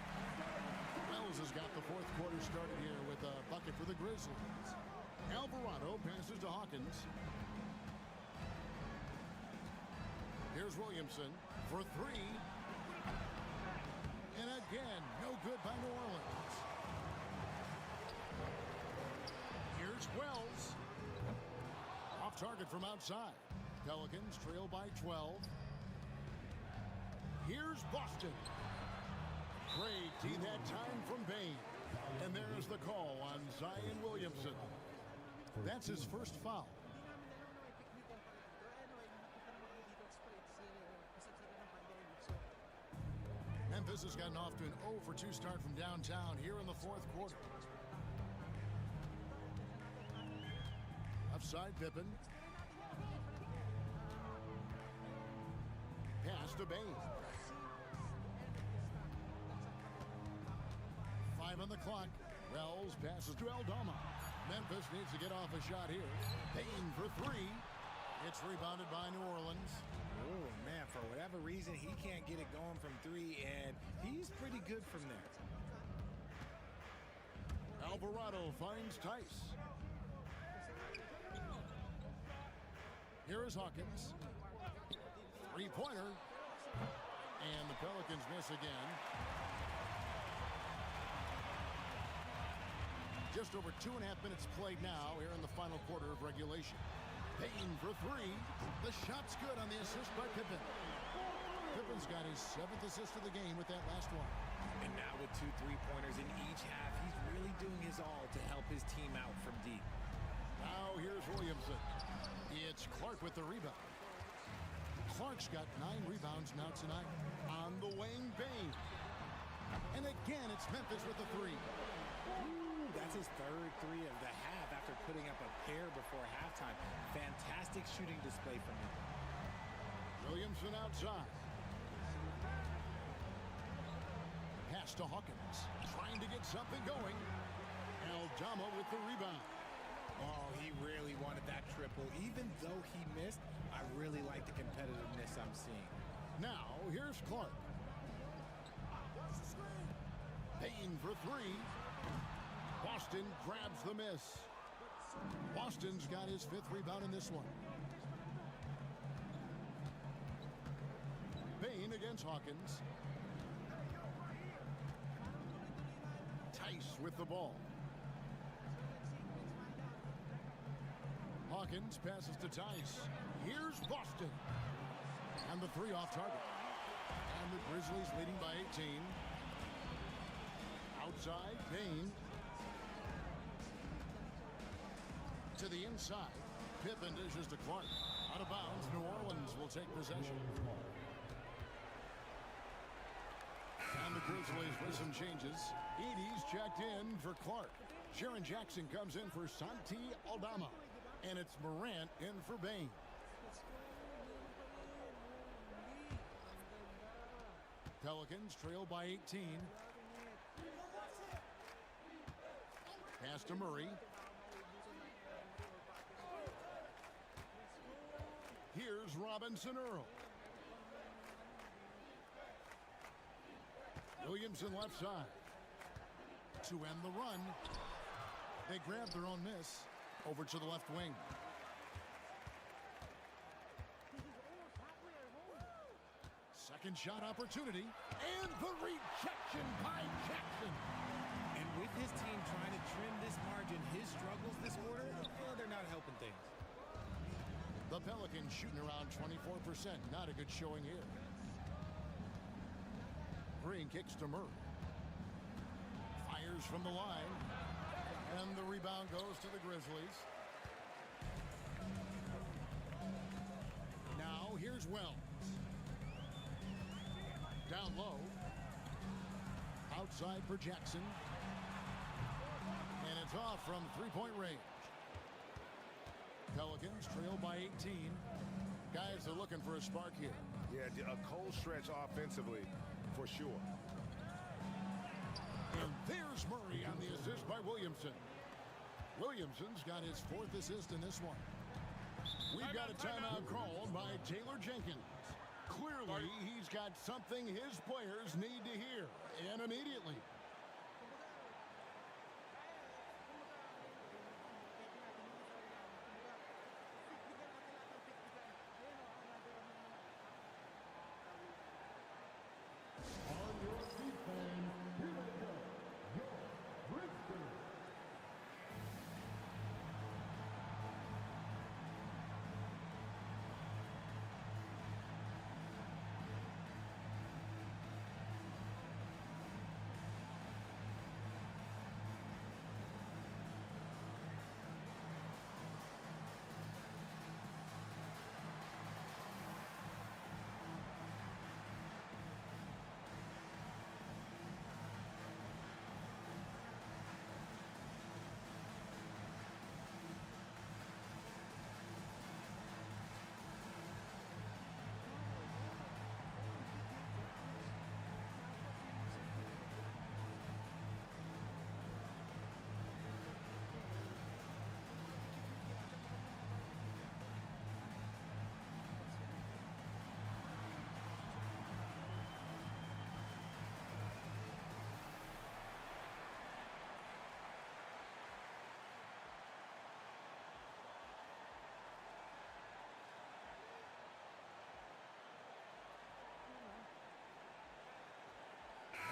Wells has got the 4th quarter started here with a bucket for the Grizzlies. Alvarado passes to Hawkins. Here's Williamson for 3. And again, no good by New Orleans. Here's Wells. Off target from outside. Pelicans trail by 12. Here's Boston. Great D that time from Bane. And there's the call on Zion Williamson. That's his first foul. Memphis has gotten off to an 0 for 2 start from downtown here in the 4th quarter. Offside Pippen. Pass to Bane. 5 on the clock. Wells passes to Aldama. Memphis needs to get off a shot here. Payne for 3. It's rebounded by New Orleans. Oh, man, for whatever reason, he can't get it going from 3, and he's pretty good from there. Alvarado finds Tice. Here is Hawkins. 3-pointer. And the Pelicans miss again. Just over 2.5 minutes played now here in the final quarter of regulation. Payne for 3. The shot's good on the assist by Pippen. Pippen's got his 7th assist of the game with that last one. And now with 2 3-pointers in each half, he's really doing his all to help his team out from deep. Now here's Williamson. It's Clark with the rebound. Clark's got 9 rebounds now tonight on the wing. Bane. And again, it's Memphis with the 3. Ooh, that's his 3rd 3 of the half after putting up a pair before halftime. Fantastic shooting display from him. Williamson outside. Pass to Hawkins. Trying to get something going. Aldama with the rebound. Oh, he really wanted that triple. Even though he missed, I really like the competitiveness I'm seeing. Now, here's Clark. Payne for 3. Boston grabs the miss. Boston's got his 5th rebound in this one. Bane against Hawkins. Tice with the ball. Hawkins passes to Tice. Here's Boston. And the 3 off target. And the Grizzlies leading by 18. Outside, Payne. To the inside. Pippen dishes to Clark. Out of bounds, New Orleans will take possession. And the Grizzlies with some changes. Edie's checked in for Clark. Sharon Jackson comes in for Santi Aldama. And it's Morant in for Bane. Pelicans trail by 18. Pass to Murray. Here's Robinson Earl. Williamson left side. To end the run. They grab their own miss. Over to the left wing. Second shot opportunity, and the rejection by Jackson. And with his team trying to trim this margin, his struggles this quarter, well, they're not helping things. The Pelicans shooting around 24%. Not a good showing here. Green kicks to Murray. Fires from the line. And the rebound goes to the Grizzlies. Now here's Wells. Down low. Outside for Jackson. And it's off from three-point range. Pelicans trail by 18. Guys are looking for a spark here. Yeah, a cold stretch offensively for sure. And there's Murray on the assist by Williamson. Williamson's got his 4th assist in this one. We've got a timeout called by Taylor Jenkins. Clearly, he's got something his players need to hear, and immediately. On your feet, fans, here they go. Your Grizzlies.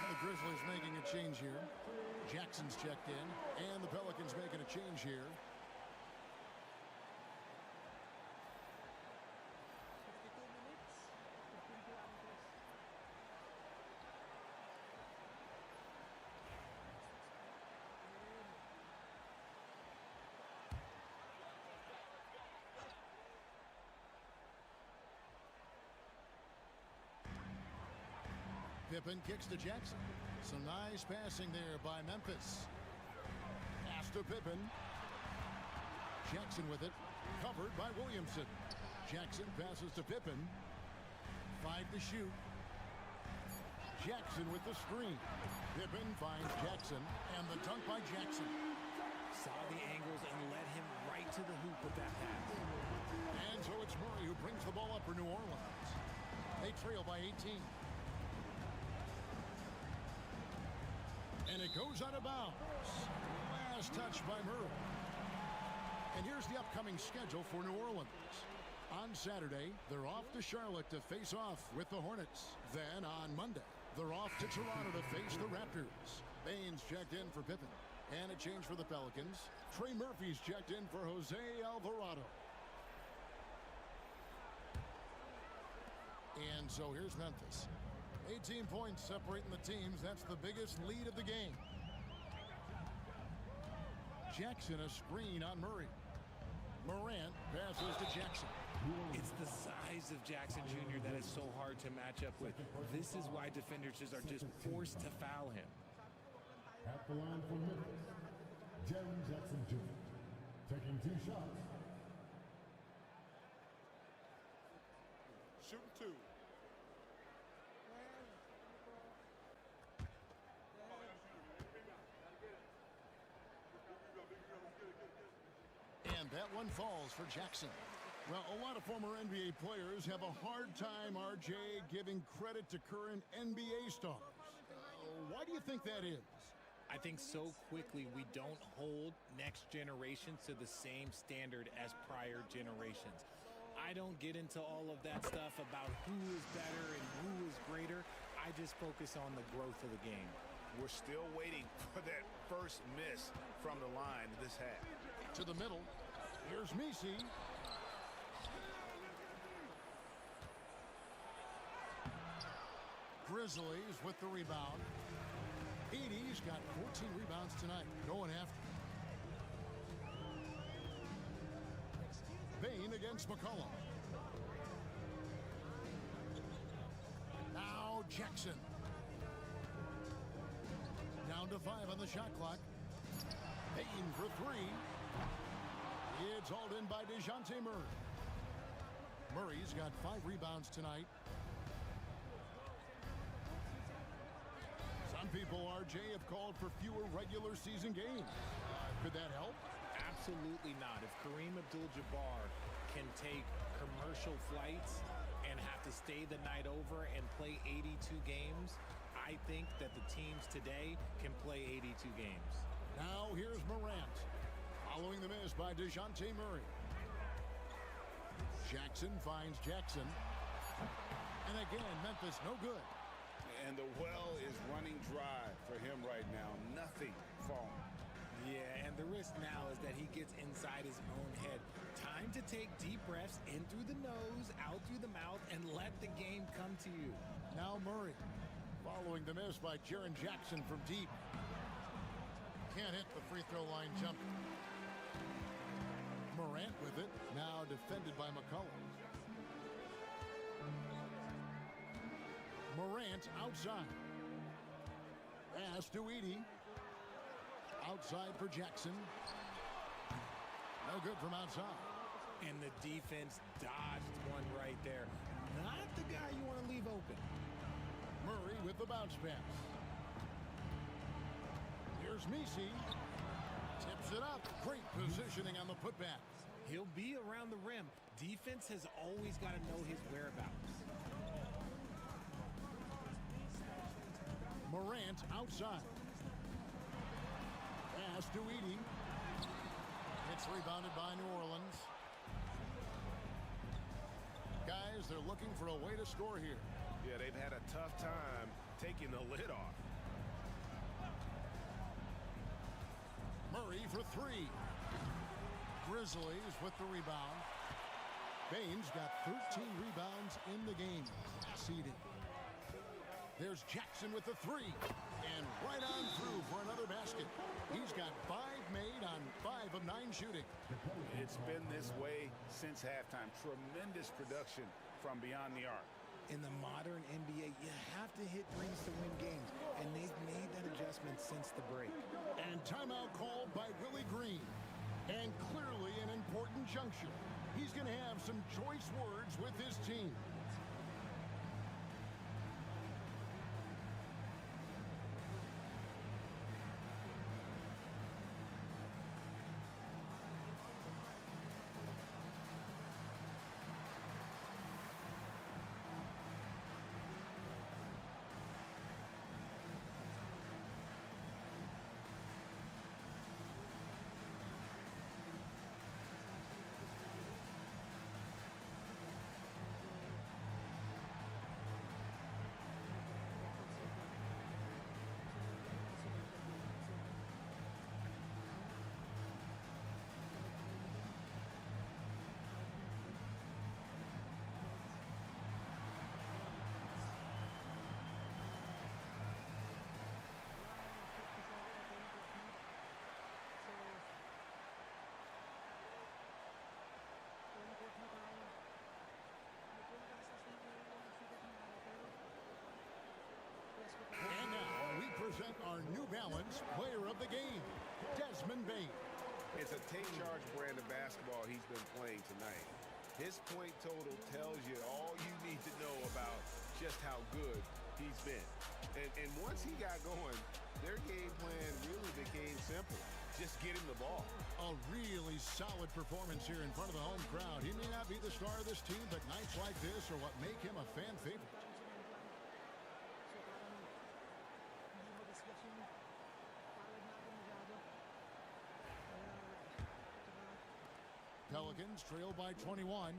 The Grizzlies making a change here. Jackson's checked in, and the Pelicans making a change here. Pippen kicks to Jackson. Some nice passing there by Memphis. Pass to Pippen. Jackson with it. Covered by Williamson. Jackson passes to Pippen. 5 to shoot. Jackson with the screen. Pippen finds Jackson. And the dunk by Jackson. Saw the angles and led him right to the hoop with that pass. And so it's Murray who brings the ball up for New Orleans. They trail by 18. And it goes out of bounds. Last touch by Murray. And here's the upcoming schedule for New Orleans. On Saturday, they're off to Charlotte to face off with the Hornets. Then on Monday, they're off to Toronto to face the Raptors. Baines checked in for Pippen. And a change for the Pelicans. Trey Murphy's checked in for Jose Alvarado. And so here's Memphis. 18 points separating the teams. That's the biggest lead of the game. Jackson a screen on Murray. Morant passes to Jackson. It's the size of Jackson Jr. that is so hard to match up with. This is why defenders are just forced to foul him. At the line for Memphis, Jaren Jackson Jr. taking 2 shots. Shooting 2. And that one falls for Jackson. Well, a lot of former NBA players have a hard time, RJ, giving credit to current NBA stars. Why do you think that is? I think so quickly we don't hold next generations to the same standard as prior generations. I don't get into all of that stuff about who is better and who is greater. I just focus on the growth of the game. We're still waiting for that first miss from the line this half. To the middle. Here's Messi. Grizzlies with the rebound. Edie's got 14 rebounds tonight. Going after. Bain against McCollum. Now Jackson. Down to 5 on the shot clock. Bain for 3. It's hauled in by DeJounte Murray. Murray's got 5 rebounds tonight. Some people, RJ, have called for fewer regular season games. Could that help? Absolutely not. If Kareem Abdul-Jabbar can take commercial flights and have to stay the night over and play 82 games, I think that the teams today can play 82 games. Now here's Morant. Following the miss by DeJounte Murray. Jackson finds Jackson. And again, Memphis no good. And the well is running dry for him right now. Nothing falling. Yeah, and the risk now is that he gets inside his own head. Time to take deep breaths in through the nose, out through the mouth, and let the game come to you. Now Murray. Following the miss by Jaren Jackson from deep. Can't hit the free throw line jumper. Morant with it. Now defended by McCollum. Morant outside. Pass to Edie. Outside for Jackson. No good from outside. And the defense dodged one right there. Not the guy you want to leave open. Murray with the bounce pass. Here's Messi. Tips it up. Great positioning on the putback. He'll be around the rim. Defense has always got to know his whereabouts. Morant outside. Pass to Edie. It's rebounded by New Orleans. Guys, they're looking for a way to score here. Yeah, they've had a tough time taking the lid off. Murray for 3. Grizzlies with the rebound. Bain's got 13 rebounds in the game. Seeded. There's Jackson with the 3. And right on through for another basket. He's got 5 made on 5 of 9 shooting. It's been this way since halftime. Tremendous production from beyond the arc. In the modern NBA, you have to hit threes to win games, and they've made that adjustment since the break. And timeout called by Willie Green. And clearly an important juncture. He's going to have some choice words with his team. And now we present our New Balance Player of the Game, Desmond Bain. It's a take charge brand of basketball he's been playing tonight. His point total tells you all you need to know about just how good he's been. And once he got going, their game plan really became simple. Just get him the ball. A really solid performance here in front of the home crowd. He may not be the star of this team, but nights like this are what make him a fan favorite. Pelicans trail by 21.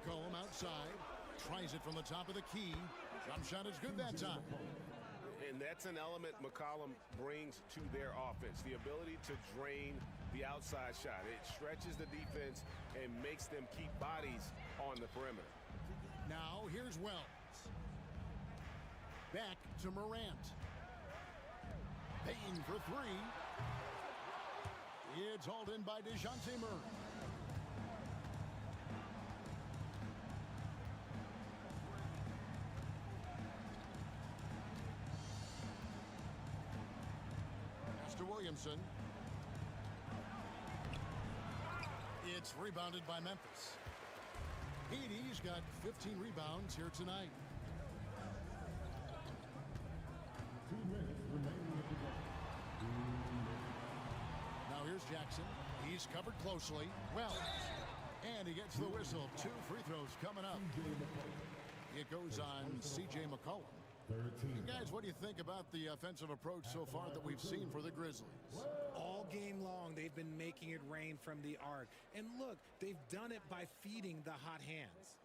McCollum outside. Tries it from the top of the key. Jump shot is good that time. And that's an element McCollum brings to their offense, the ability to drain the outside shot. It stretches the defense and makes them keep bodies on the perimeter. Now here's Wells. Back to Morant. Payne for three. It's hauled in by DeJounte Murray. To Williamson. It's rebounded by Memphis. Petey's got 15 rebounds here tonight. 2 minutes remaining in the game. Now here's Jackson. He's covered closely. Wells. And he gets the whistle. 2 free throws coming up. It goes on C.J. McCollum. And guys, what do you think about the offensive approach so far that we've seen for the Grizzlies? All game long, they've been making it rain from the arc. And look, they've done it by feeding the hot hands.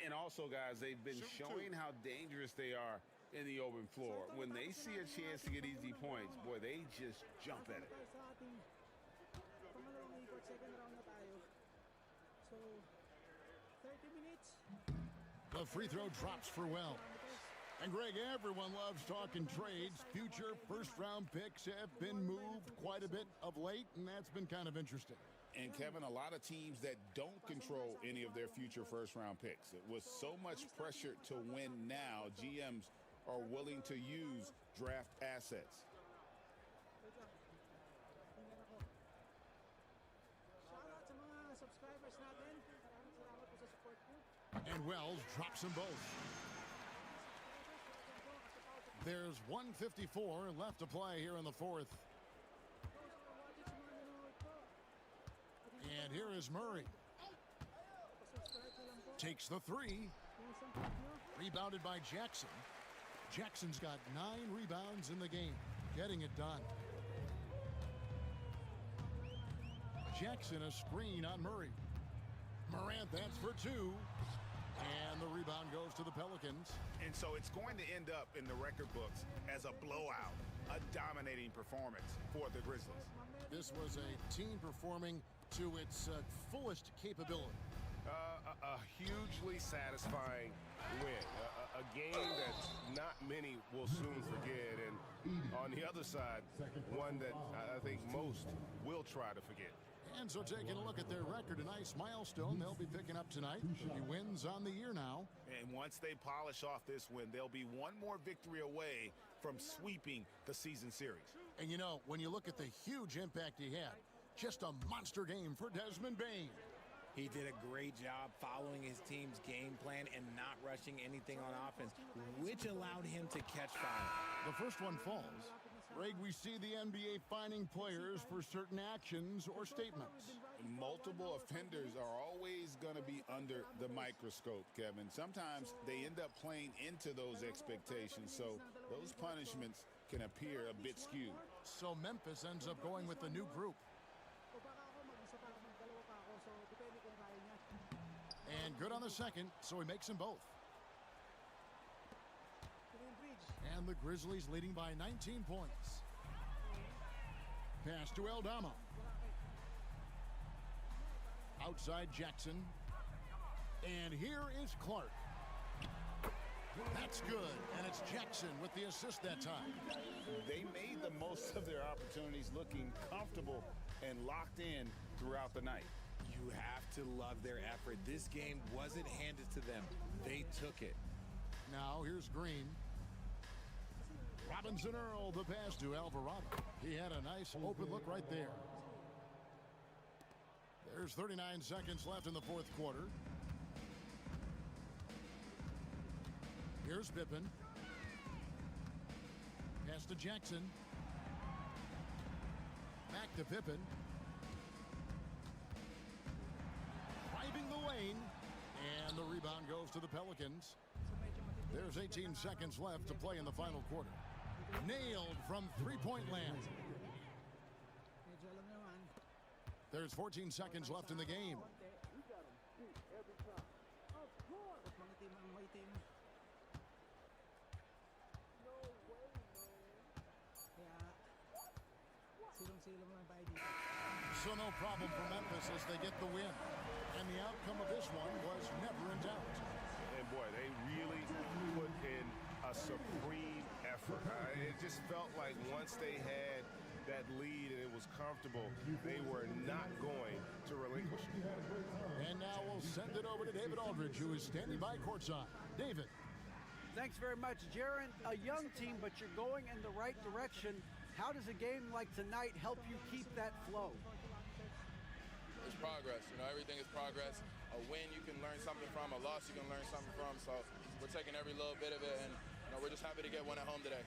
And also, guys, they've been showing how dangerous they are in the open floor. When they see a chance to get easy points, boy, they just jump at it. Second round na tayo. So, 30 minutes. The free throw drops for Wells. And Greg, everyone loves talking trades. Future first-round picks have been moved quite a bit of late, and that's been kind of interesting. And, Kevin, a lot of teams that don't control any of their future first-round picks. With so much pressure to win now, GMs are willing to use draft assets. Shout out sa mga subscribers natin. Maraming salamat po sa support po. And Wells drops them both. There's 1:54 left to play here in the fourth. And here is Murray. Takes the three. Rebounded by Jackson. Jackson's got 9 rebounds in the game. Getting it done. Jackson a screen on Murray. Morant, that's for 2. And the rebound goes to the Pelicans. And so it's going to end up in the record books as a blowout, a dominating performance for the Grizzlies. This was a team performing to its fullest capability. A hugely satisfying win. A game that not many will soon forget. And on the other side, one that I think most will try to forget. And so taking a look at their record, a nice milestone they'll be picking up tonight. 30 wins on the year now. And once they polish off this win, they'll be one more victory away from sweeping the season series. And you know, when you look at the huge impact he had, just a monster game for Desmond Bane. He did a great job following his team's game plan and not rushing anything on offense, which allowed him to catch fire. The first one falls. Greg, we see the NBA fining players for certain actions or statements. Multiple offenders are always going to be under the microscope, Kevin. Sometimes they end up playing into those expectations, so those punishments can appear a bit skewed. So Memphis ends up going with the new group. And good on the second, so he makes them both. And the Grizzlies leading by 19 points. Pass to Aldama. Outside Jackson. And here is Clark. That's good, and it's Jackson with the assist that time. They made the most of their opportunities, looking comfortable and locked in throughout the night. You have to love their effort. This game wasn't handed to them. They took it. Now here's Green. Robinson Earl, the pass to Alvarado. He had a nice open look right there. There's 39 seconds left in the fourth quarter. Here's Pippen. Pass to Jackson. Back to Pippen. Driving the lane. And the rebound goes to the Pelicans. There's 18 seconds left to play in the final quarter. Nailed from three-point land. There's 14 seconds left in the game. team. Kaya, silong-silong lang tayo dito. So no problem for Memphis as they get the win. And the outcome of this one was never in doubt. And boy, they really put in a supreme effort. It just felt like once they had that lead and it was comfortable, they were not going to relinquish it. And now we'll send it over to David Aldridge, who is standing by courtside. David. Thanks very much, Jaron. A young team, but you're going in the right direction. How does a game like tonight help you keep that flow? It's progress. Everything is progress. A win you can learn something from, a loss you can learn something from. So we're taking every little bit of it, and we're just happy to get one at home today.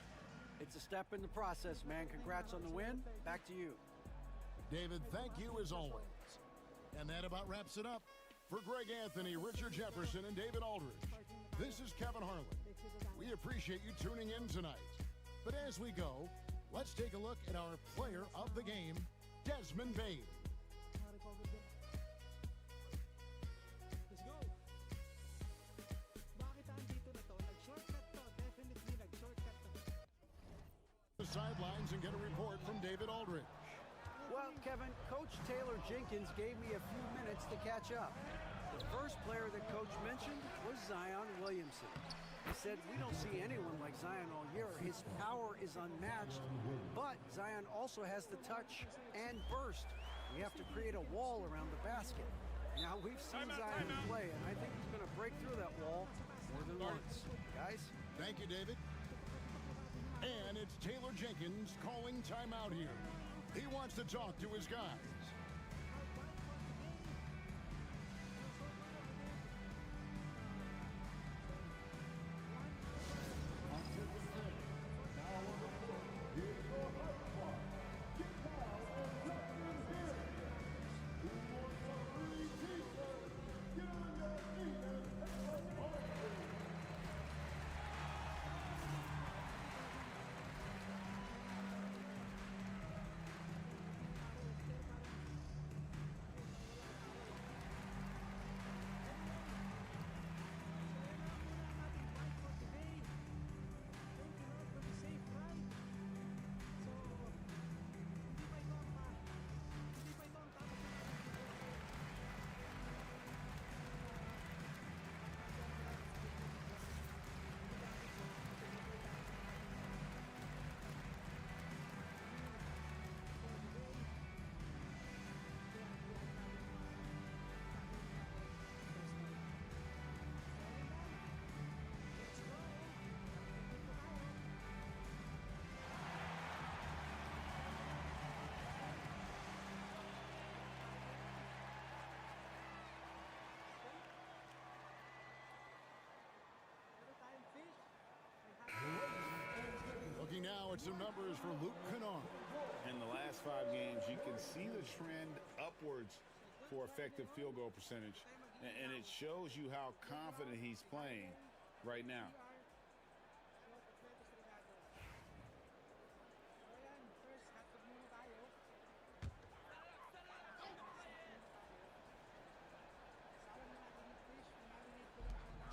It's a step in the process, man. Congrats on the win. Back to you. David, thank you as always. And that about wraps it up. For Greg Anthony, Richard Jefferson, and David Aldridge, this is Kevin Harlan. We appreciate you tuning in tonight. But as we go, let's take a look at our player of the game, Desmond Bane. Let's go! Bakit andito na to? Nag-shortcut to. Definitely nag-shortcut to. The sidelines and get a report from David Aldridge. Well, Kevin, Coach Taylor Jenkins gave me a few minutes to catch up. The first player that Coach mentioned was Zion Williamson. He said, we don't see anyone like Zion all year. His power is unmatched, but Zion also has the touch and burst. We have to create a wall around the basket. Now, we've seen Zion play, and I think he's going to break through that wall more than once. Guys? Thank you, David. And it's Taylor Jenkins calling timeout here. He wants to talk to his guys. Now on the floor, here's your hot spot. Get down and let them hear it. Who wants a free t-shirt? Get on your feet and have a party. Looking now at some numbers for Luke Kennard. In the last 5 games, you can see the trend upwards for effective field goal percentage. And it shows you how confident he's playing right now. First, hatog muna tayo.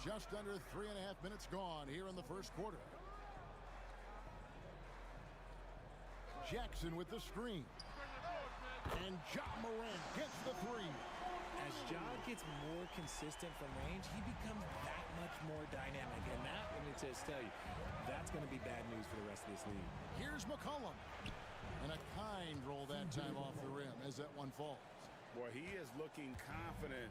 Just under 3.5 minutes gone here in the first quarter. Jackson with the screen. And Ja Morant gets the three. As Ja gets more consistent from range, he becomes that much more dynamic. And that, let me just tell you, that's going to be bad news for the rest of this league. Here's McCollum. And a kind roll that time off the rim as that one falls. Boy, he is looking confident.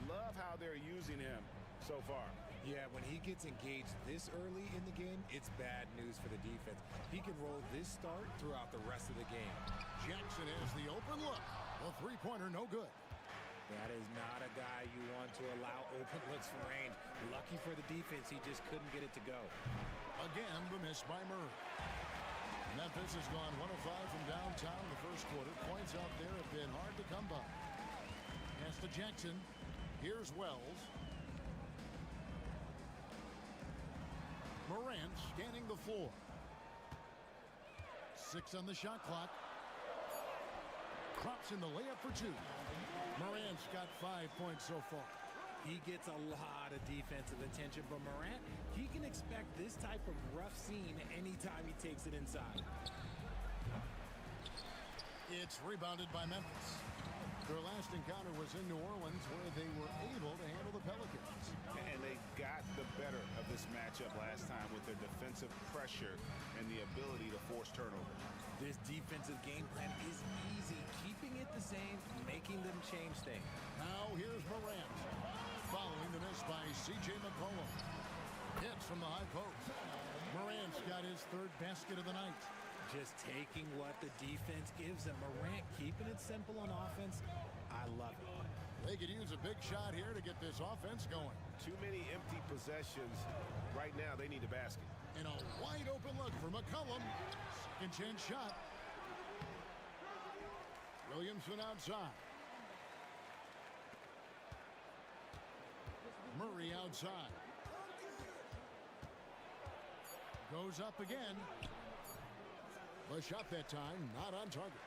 Love how they're using him so far. Yeah, when he gets engaged this early in the game, it's bad news for the defense. He can roll this start throughout the rest of the game. Jackson has the open look. The three-pointer no good. That is not a guy you want to allow open looks from range. Lucky for the defense, he just couldn't get it to go. Again, the miss by Murray. Memphis has gone 1 of 5 from downtown in the first quarter. Points out there have been hard to come by. Pass to Jackson. Here's Wells. Morant scanning the floor. 6 on the shot clock. Drops in the layup for 2. Morant's got 5 points so far. He gets a lot of defensive attention, but Morant, he can expect this type of rough scene anytime he takes it inside. It's rebounded by Memphis. Their last encounter was in New Orleans, where they were able to handle the Pelicans. And they got the better of this matchup last time with their defensive pressure and the ability to force turnovers. This defensive game plan is easy, keeping it the same, making them change things. Now here's Morant, following the miss by C.J. McCollum. Hits from the high post. Morant's got his third basket of the night. Just taking what the defense gives him. Morant keeping it simple on offense. I love it. They could use a big shot here to get this offense going. Too many empty possessions. Right now, they need a basket. And a wide open look for McCollum. Second chance shot. Williamson outside. Murray outside. Goes up again. The shot that time, not on target.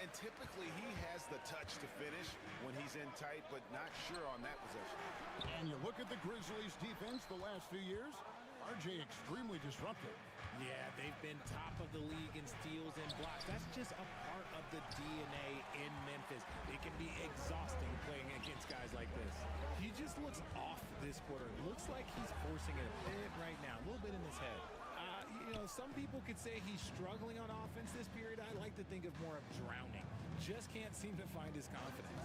And typically, he has the touch to finish when he's in tight, but not sure on that possession. And you look at the Grizzlies' defense the last few years, RJ extremely disruptive. Yeah, they've been top of the league in steals and blocks. That's just a part of the DNA in Memphis. It can be exhausting playing against guys like this. He just looks off this quarter. Looks like he's forcing it a bit right now, a little bit in his head. Some people could say he's struggling on offense this period. I like to think of more of drowning. Just can't seem to find his confidence.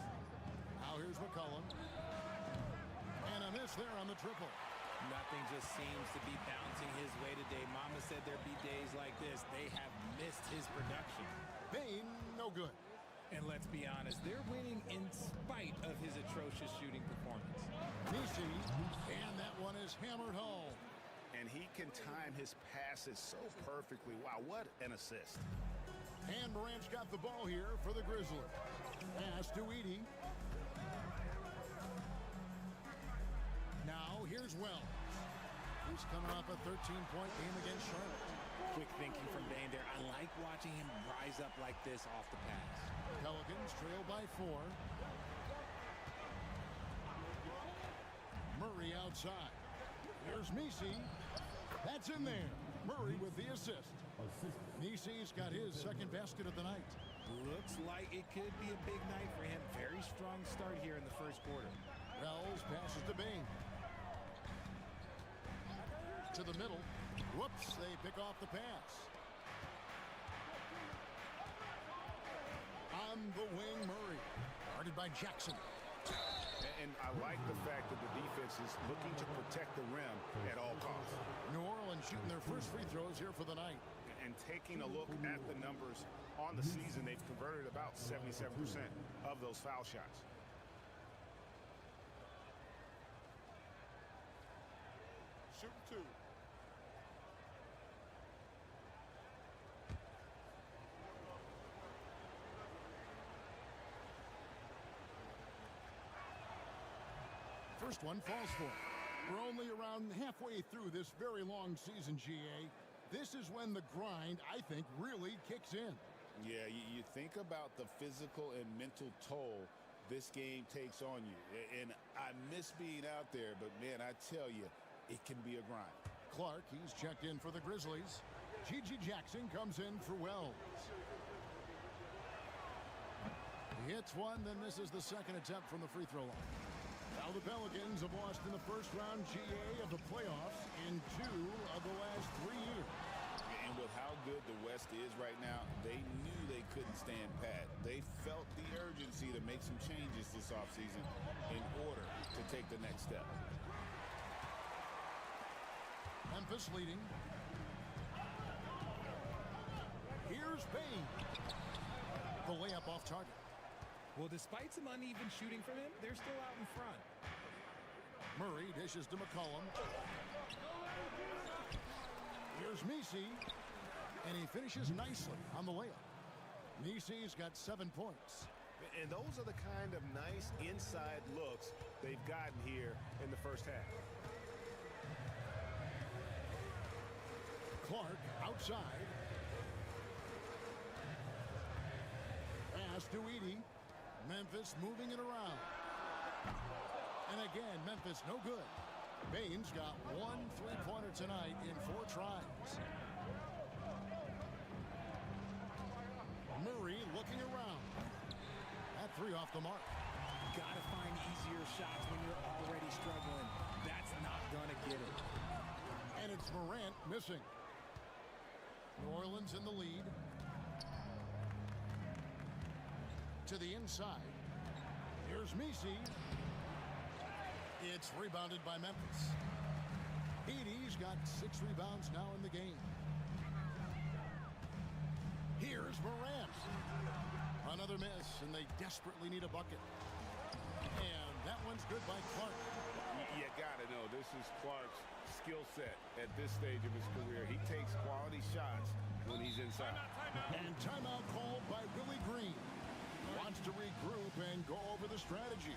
Now here's McCollum. And a miss there on the triple. Nothing just seems to be bouncing his way today. Mama said there'd be days like this. They have missed his production. Bane, no good. And let's be honest, they're winning in spite of his atrocious shooting performance. Nisi, and that one is hammered home. And he can time his passes so perfectly. Wow, what an assist. And Morant's got the ball here for the Grizzlies. Pass to Edey. Now here's Wells. He's coming off a 13-point game against Charlotte. Quick thinking from Bane there. I like watching him rise up like this off the pass. Pelicans trail by 4. Murray outside. Here's Nisi. That's in there. Murray with the assist. Nisi's got his second basket of the night. Looks like it could be a big night for him. Very strong start here in the first quarter. Wells passes to Bane. To the middle. Whoops, they pick off the pass. On the wing, Murray. Guarded by Jackson. And I like the fact that the defense is looking to protect the rim at all costs. New Orleans shooting their first free throws here for the night. And taking a look at the numbers on the season, they've converted about 77% of those foul shots. Shooting 2. First one falls for it. We're only around halfway through this very long season, GA. This is when the grind, I think, really kicks in. Yeah, you think about the physical and mental toll this game takes on you. And I miss being out there, but, man, I tell you, it can be a grind. Clark, he's checked in for the Grizzlies. Gigi Jackson comes in for Wells. He hits one, then misses the second attempt from the free throw line. Now the Pelicans have lost in the first round GA of the playoffs in 2 of the last 3 years. And with how good the West is right now, they knew they couldn't stand pat. They felt the urgency to make some changes this offseason in order to take the next step. Memphis leading. Here's Bane. The layup off target. Well, despite some uneven shooting from him, they're still out in front. Murray dishes to McCollum. Here's Nisi, and he finishes nicely on the layup. Nisi's got 7 points. And those are the kind of nice inside looks they've gotten here in the first half. Clark outside. Pass to Edey. Memphis moving it around. And again, Memphis no good. Baines got 1 3-pointer tonight in 4 tries. Murray looking around. That 3 off the mark. Gotta find easier shots when you're already struggling. That's not gonna get it. And it's Morant missing. New Orleans in the lead. To the inside. Here's Messi. It's rebounded by Memphis. Edey's got 6 rebounds now in the game. Here's Morant. Another miss, and they desperately need a bucket. And that one's good by Clark. You gotta know, this is Clark's skill set at this stage of his career. He takes quality shots when he's inside. And timeout called by Willie Green. Wants to regroup and go over the strategy.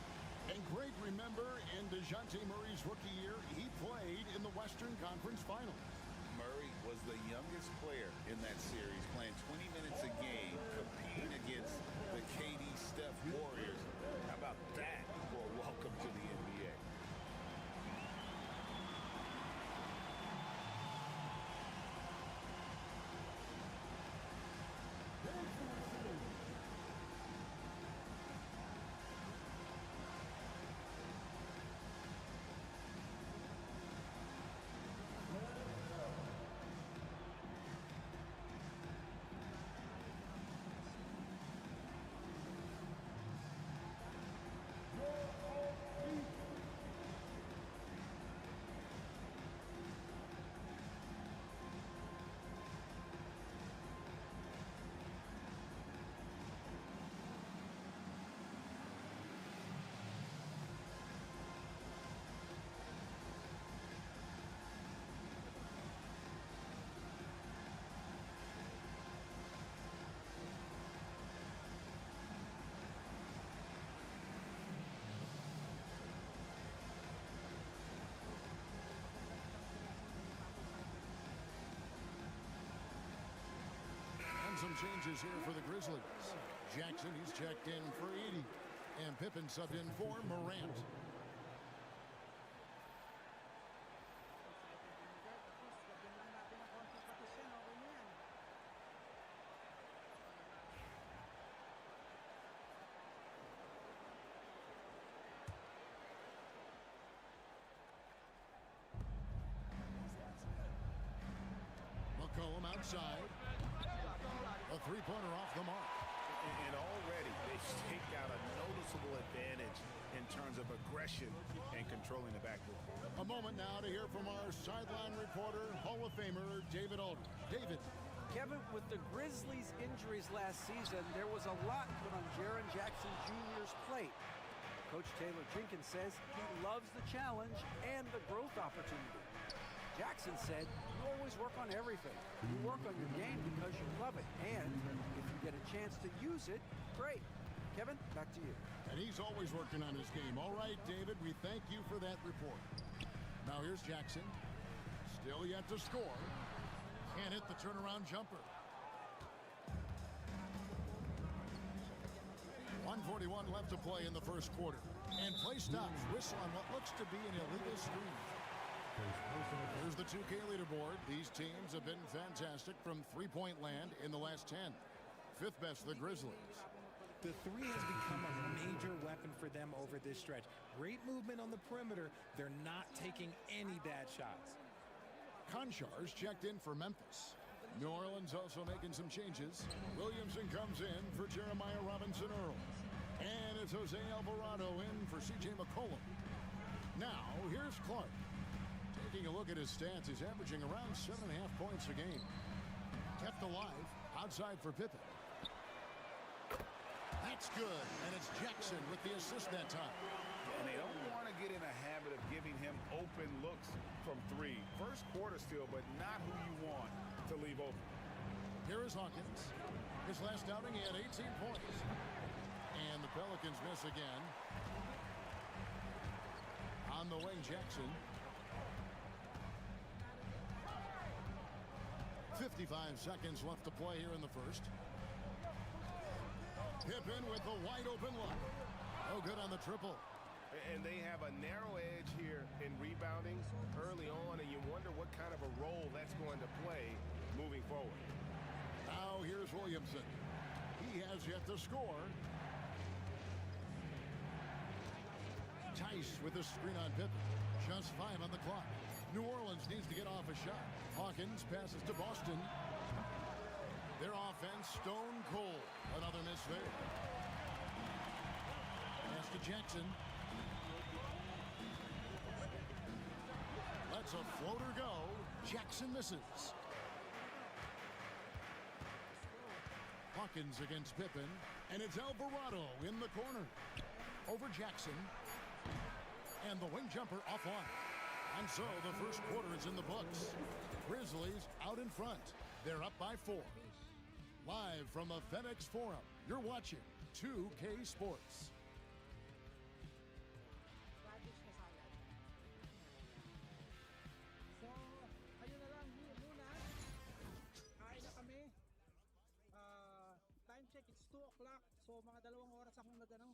And Greg, remember, in DeJounte Murray's rookie year, he played in the Western Conference Finals. Murray was the youngest player in that series, playing 20 minutes a game, competing against the KD Steph Warriors. How about that for a welcome to the NBA? Some changes here for the Grizzlies. Jackson, he's checked in for Edey. And Pippen subbed in for Morant. McCollum outside. A 3-pointer off the mark. And already they've taken out a noticeable advantage in terms of aggression and controlling the backcourt. A moment now to hear from our sideline reporter, Hall of Famer David Aldridge. David. Kevin, with the Grizzlies' injuries last season, there was a lot put on Jaren Jackson Jr.'s plate. Coach Taylor Jenkins says he loves the challenge and the growth opportunity. Jackson said, you always work on everything. You work on your game because you love it. And if you get a chance to use it, great. Kevin, back to you. And he's always working on his game. All right, David, we thank you for that report. Now here's Jackson. Still yet to score. Can't hit the turnaround jumper. 1:41 left to play in the first quarter. And play stops. Whistle on what looks to be an illegal screen. Here's the 2K leaderboard. These teams have been fantastic from three-point land in the last 10. Fifth best, the Grizzlies. The 3 has become a major weapon for them over this stretch. Great movement on the perimeter. They're not taking any bad shots. Konchar's checked in for Memphis. New Orleans also making some changes. Williamson comes in for Jeremiah Robinson-Earl. And it's Jose Alvarado in for C.J. McCollum. Now, here's Clark. Taking a look at his stats, he's averaging around 7.5 points a game. Kept alive, outside for Pippen. That's good, and it's Jackson with the assist that time. And they don't want to get in a habit of giving him open looks from 3. First quarter still, but not who you want to leave open. Here is Hawkins. His last outing, he had 18 points. And the Pelicans miss again. On the wing, Jackson. 55 seconds left to play here in the first. Pippen with the wide open look. No good on the triple. And they have a narrow edge here in rebounding early on, and you wonder what kind of a role that's going to play moving forward. Now here's Williamson. He has yet to score. Tice with a screen on Pippen. Just 5 on the clock. New Orleans needs to get off a shot. Hawkins passes to Boston. Their offense stone cold. Another miss there. Pass to Jackson. Lets a floater go. Jackson misses. Hawkins against Pippen. And it's Alvarado in the corner. Over Jackson. And the wing jumper offline. And so the first quarter is in the books. Grizzlies out in front. They're up by 4. Live from the FedEx Forum, you're watching 2K Sports. So, ayun na lang muna. Kain na kami. Time check, it's 2 o'clock. So, mga 2 oras akong nagano.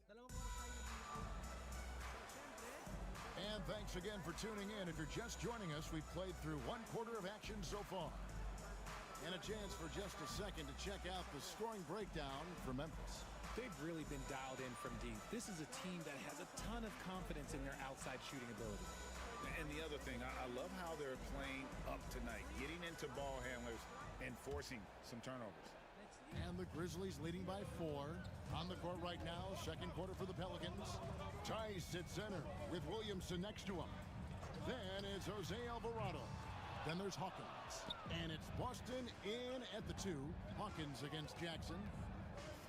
2 oras tayo. So, syempre. And thanks again for tuning in. If you're just joining us, we've played through 1 quarter of action so far. And a chance for just a second to check out the scoring breakdown for Memphis. They've really been dialed in from deep. This is a team that has a ton of confidence in their outside shooting ability. And the other thing, I love how they're playing up tonight, getting into ball handlers and forcing some turnovers. And the Grizzlies leading by 4. On the court right now, second quarter for the Pelicans. Tice at center with Williamson next to him. Then it's Jose Alvarado. Then there's Hawkins. And it's Boston in at the 2. Hawkins against Jackson.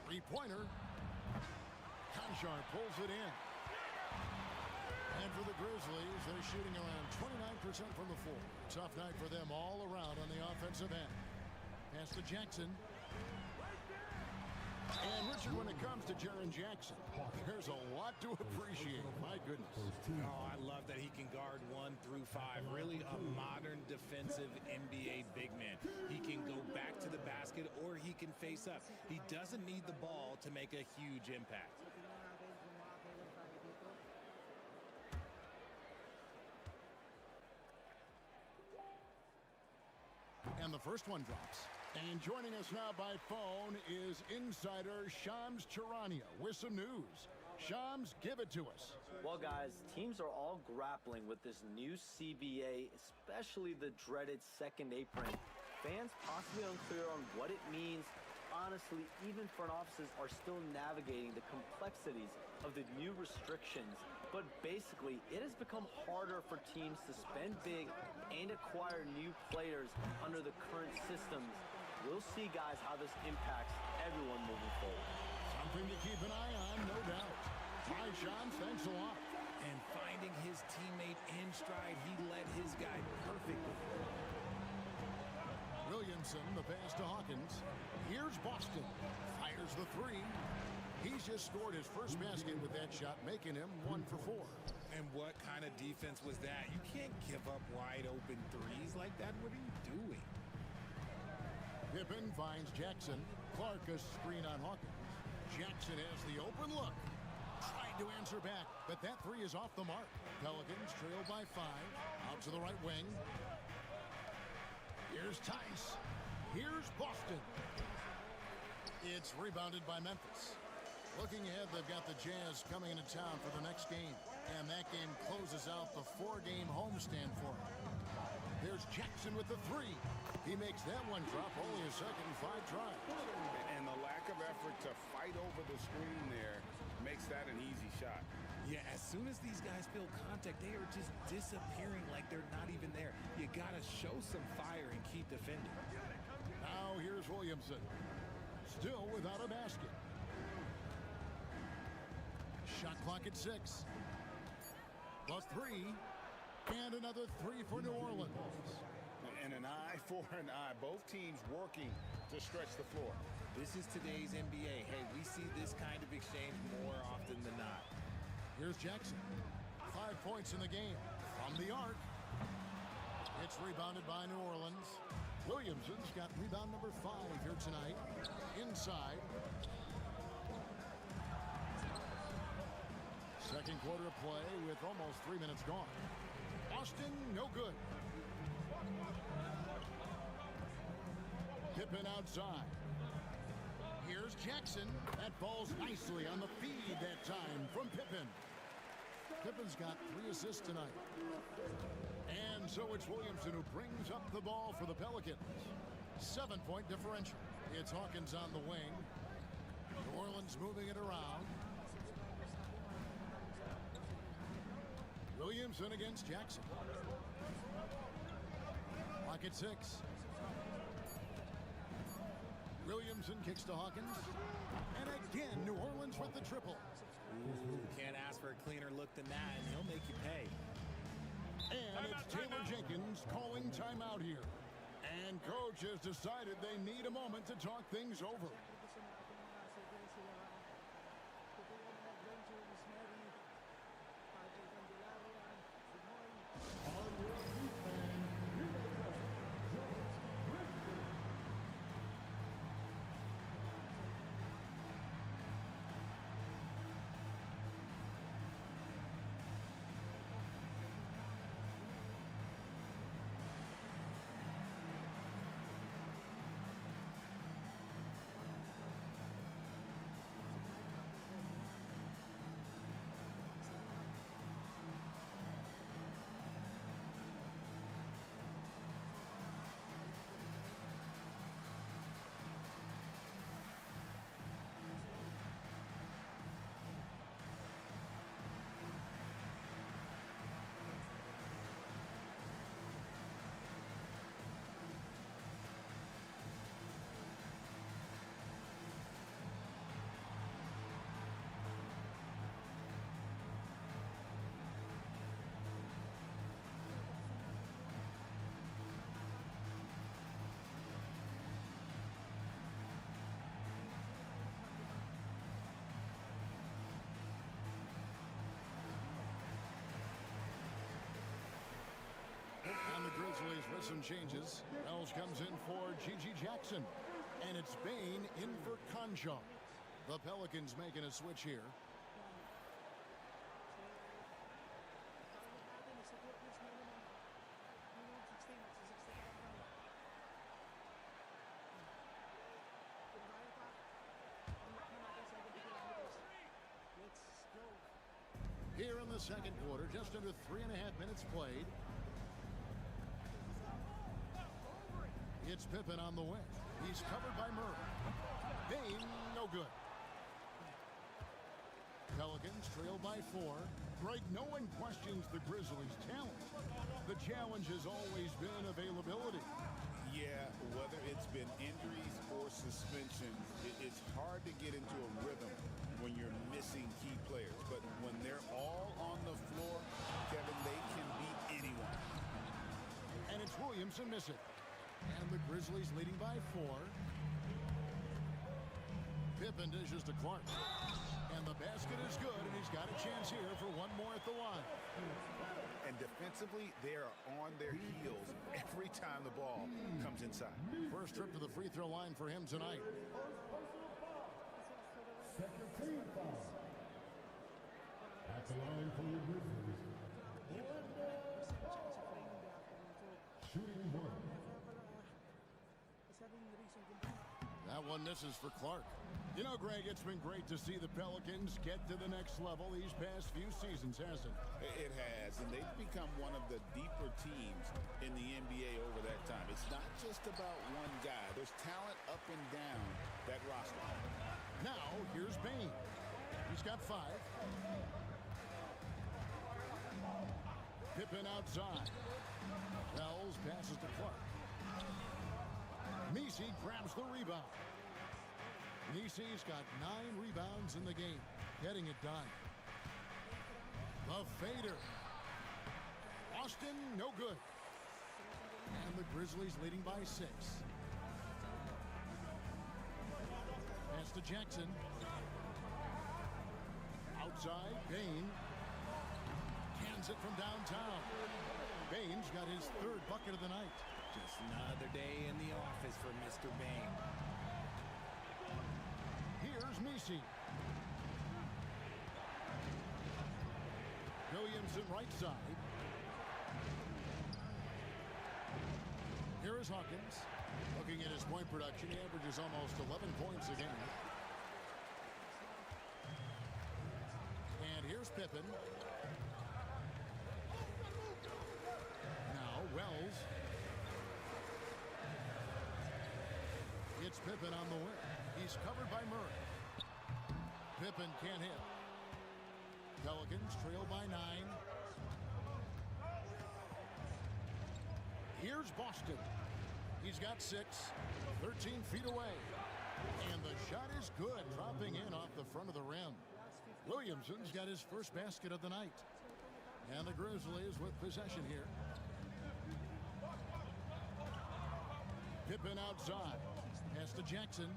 3-pointer. Conjar pulls it in. And for the Grizzlies, they're shooting around 29% from the floor. Tough night for them all around on the offensive end. Pass to Jackson. And Richard, when it comes to Jaren Jackson, there's a lot to appreciate. My goodness. Oh, I love that he can guard 1 through 5. Really a modern defensive NBA big man. He can go back to the basket or he can face up. He doesn't need the ball to make a huge impact. And the first one drops. And joining us now by phone is insider Shams Charania with some news. Shams, give it to us. Well, guys, teams are all grappling with this new CBA, especially the dreaded second apron. Fans possibly unclear on what it means. Honestly, even front offices are still navigating the complexities of the new restrictions. But basically, it has become harder for teams to spend big and acquire new players under the current systems. We'll see, guys, how this impacts everyone moving forward. Something to keep an eye on, no doubt. Hi, Shams, thanks a lot. And finding his teammate in stride, he led his guy perfectly. Williamson, the pass to Hawkins. Here's Boston. Fires the 3. He's just scored his first basket with that shot, making him 1 for 4. And what kind of defense was that? You can't give up wide open threes like that. What are you doing? Pippen finds Jackson. Clark a screen on Hawkins. Jackson has the open look. Tried to answer back, but that 3 is off the mark. Pelicans trail by 5. Out to the right wing. Here's Tice. Here's Boston. It's rebounded by Memphis. Looking ahead, they've got the Jazz coming into town for the next game. And that game closes out the 4-game homestand for them. There's Jackson with the 3. He makes that one drop, only a second, 5 tries. And the lack of effort to fight over the screen there makes that an easy shot. Yeah, as soon as these guys feel contact, they are just disappearing like they're not even there. You got to show some fire and keep defending. Now here's Williamson. Still without a basket. Shot clock at 6. The 3. And another 3 for New Orleans. And an eye for an eye. Both teams working to stretch the floor. This is today's NBA. Hey, we see this kind of exchange more often than not. Here's Jackson. 5 points in the game. From the arc. It's rebounded by New Orleans. Williamson's got rebound number 5 here tonight. Inside. Second quarter of play with almost 3 minutes gone. Austin, no good. Pippen outside. Here's Jackson. That falls nicely on the feed that time from Pippen. Pippen's got 3 assists tonight. And so it's Williamson who brings up the ball for the Pelicans. 7-point differential. It's Hawkins on the wing. New Orleans moving it around. Williamson against Jackson. Clock at 6. Williamson kicks to Hawkins. And again, New Orleans with the triple. Ooh, can't ask for a cleaner look than that, and he'll make you pay. And it's Taylor Jenkins calling timeout here. And coach has decided they need a moment to talk things over. And the Grizzlies with some changes. Wells comes in for Gigi Jackson. And it's Bain in for Concho. The Pelicans making a switch here. Let's go. Here in the second quarter, just under 3.5 minutes played. It's Pippen on the wing. He's covered by Murray. Bain, no good. Pelicans trail by 4. Greg, no one questions the Grizzlies' talent. The challenge has always been availability. Yeah, whether it's been injuries or suspensions, it's hard to get into a rhythm when you're missing key players. But when they're all on the floor, Kevin, they can beat anyone. And it's Williamson missing. And the Grizzlies leading by 4. Pippen dishes to Clark. And the basket is good, and he's got a chance here for one more at the line. And defensively, they are on their heels every time the ball comes inside. First trip to the free throw line for him tonight. Second team foul. At the line for the Grizzlies. Shooting 1. That one misses for Clark. You know, Greg, it's been great to see the Pelicans get to the next level these past few seasons, hasn't it? It has, and they've become one of the deeper teams in the NBA over that time. It's not just about one guy. There's talent up and down that roster. Now, here's Bain. He's got 5. Pippen outside. Wells passes to Clark. Messi grabs the rebound. Messi's got 9 rebounds in the game, getting it done. The fader. Austin, no good. And the Grizzlies leading by 6. Pass to Jackson. Outside, Bain. Cans it from downtown. Bain's got his 3rd bucket of the night. Just another day in the office for Mr. Bain. Here's Messi. Williamson right side. Here is Hawkins. Looking at his point production, he averages almost 11 points a game. And here's Pippen. Now Wells. It's Pippen on the wing. He's covered by Murray. Pippen can't hit. Pelicans trail by 9. Here's Boston. He's got 6, 13 feet away. And the shot is good, dropping in off the front of the rim. Williamson's got his first basket of the night. And the Grizzlies with possession here. Pippen outside. Pass to Jackson.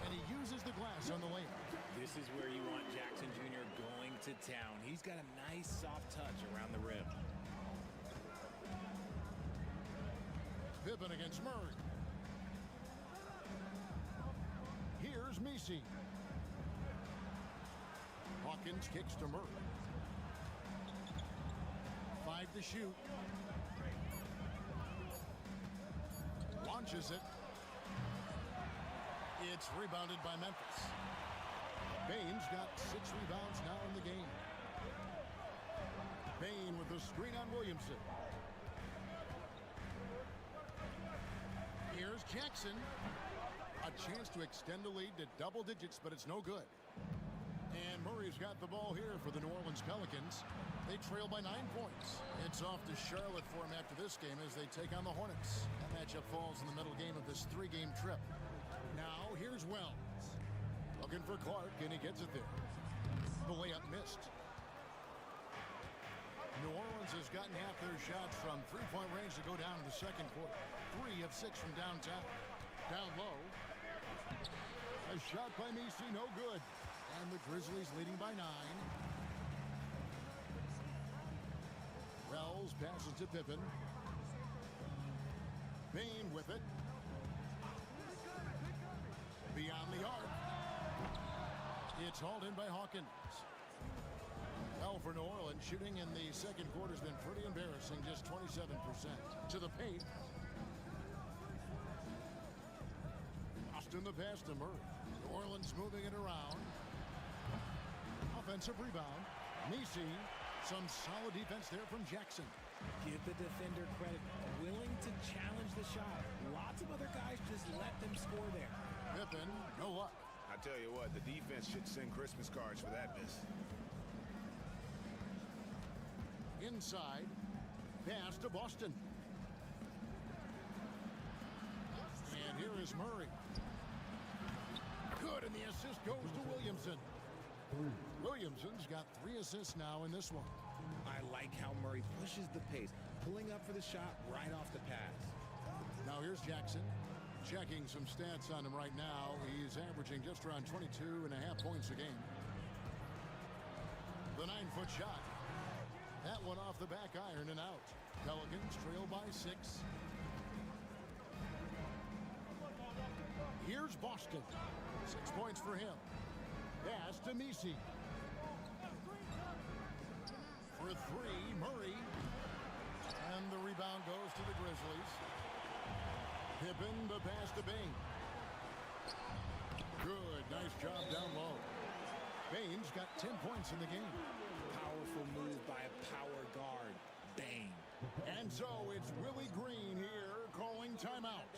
And he uses the glass on the layup. This is where you want Jackson Jr. going to town. He's got a nice soft touch around the rim. Pippen against Murray. Here's Messi. Hawkins kicks to Murray. 5 to shoot. Launches it. It's rebounded by Memphis. Bane's got 6 rebounds now in the game. Bane with the screen on Williamson. Here's Jackson. A chance to extend the lead to double digits, but it's no good. And Murray's got the ball here for the New Orleans Pelicans. They trail by 9 points. It's off to Charlotte for him after this game as they take on the Hornets. That matchup falls in the middle game of this 3-game trip. Now, here's Wells. Looking for Clark, and he gets it there. The layup missed. New Orleans has gotten half their shots from three-point range to go down in the second quarter. 3 of 6 from downtown. Down low. A shot by Messi, no good. And the Grizzlies leading by 9. Wells passes to Pippen. Bane with it. Beyond the arc. It's hauled in by Hawkins. Well, for New Orleans, shooting in the second quarter has been pretty embarrassing, just 27%. To the paint. Austin the pass to Murray. New Orleans moving it around. Offensive rebound. Messi. Some solid defense there from Jackson. Give the defender credit. Willing to challenge the shot. Lots of other guys just let them score there. Pippen, no luck. I tell you what, the defense should send Christmas cards for that miss. Inside. Pass to Boston. And here is Murray. Good, and the assist goes to Williamson. Williamson's got 3 assists now in this one. I like how Murray pushes the pace, pulling up for the shot right off the pass. Now here's Jackson. Checking some stats on him right now. He's averaging just around 22.5 points a game. The 9-foot shot. That one off the back iron and out. Pelicans trail by 6. Here's Boston. 6 points for him. Pass to Messi. For 3, Murray. And the rebound goes to the Grizzlies. Pippen, the pass to Bane. Good, nice job down low. Bane's got 10 points in the game. Powerful move by a power guard. Bane. And so it's Willie Green here calling timeout.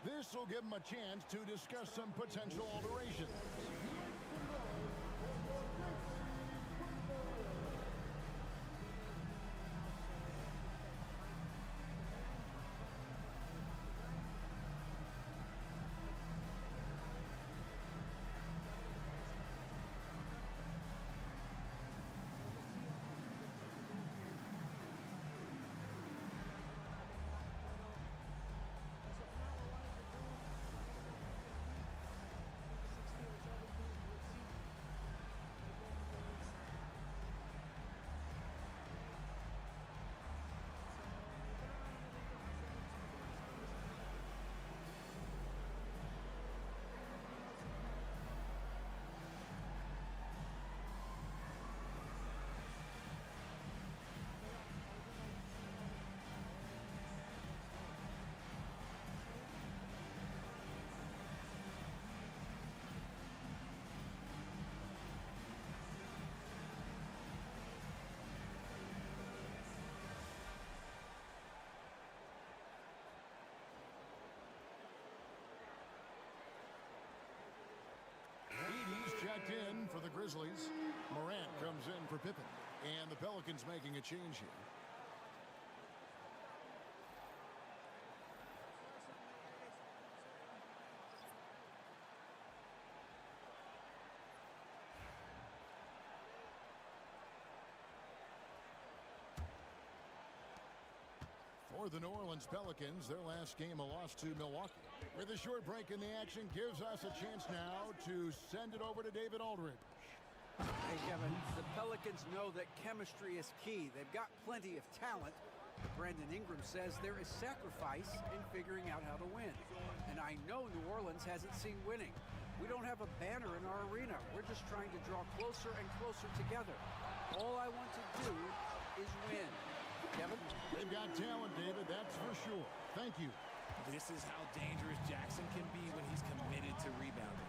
This will give him a chance to discuss some potential alterations. Grizzlies. Morant comes in for Pippen. And the Pelicans making a change here. For the New Orleans Pelicans, their last game a loss to Milwaukee. With a short break in the action, gives us a chance now to send it over to David Aldridge. Hey, Kevin, the Pelicans know that chemistry is key. They've got plenty of talent. Brandon Ingram says there is sacrifice in figuring out how to win. And I know New Orleans hasn't seen winning. We don't have a banner in our arena. We're just trying to draw closer and closer together. All I want to do is win. Kevin? They've got talent, David, that's for sure. Thank you. This is how dangerous Jackson can be when he's committed to rebounding.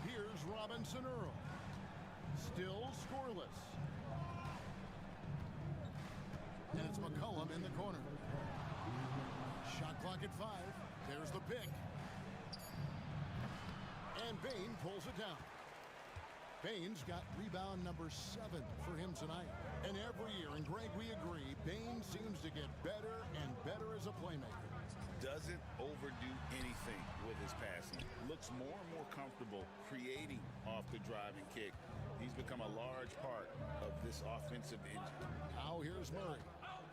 Here's Robinson Earl. Still scoreless. And it's McCollum in the corner. Shot clock at 5. There's the pick. And Bane pulls it down. Bane's got rebound number 7 for him tonight. And every year, and Greg, we agree, Bane seems to get better and better as a playmaker. Doesn't overdo anything with his passing. Looks more and more comfortable creating off the driving kick. He's become a large part of this offensive engine. Now here's Murray.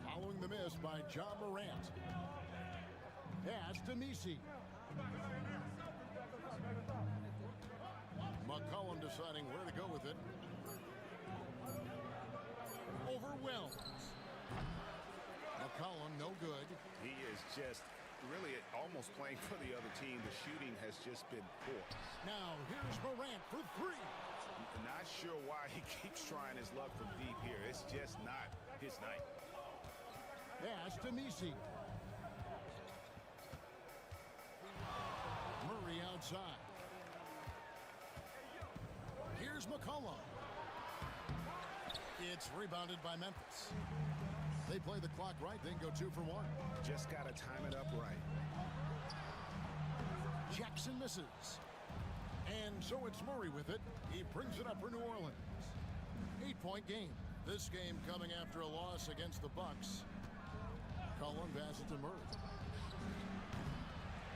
Following the miss by John Morant. Pass to Messi. McCollum deciding where to go with it. Overwhelmed. McCollum no good. He is just really almost playing for the other team. The shooting has just been poor. Now here's Morant for 3. Not sure why he keeps trying his luck from deep here. It's just not his night. Pass to Messi. Murray outside. Here's McCollum. It's rebounded by Memphis. They play the clock right, then go 2 for 1. Just got to time it up right. Jackson misses. And so it's Murray with it. He brings it up for New Orleans. 8-point game. This game coming after a loss against the Bucks. McCollum passes to Murray.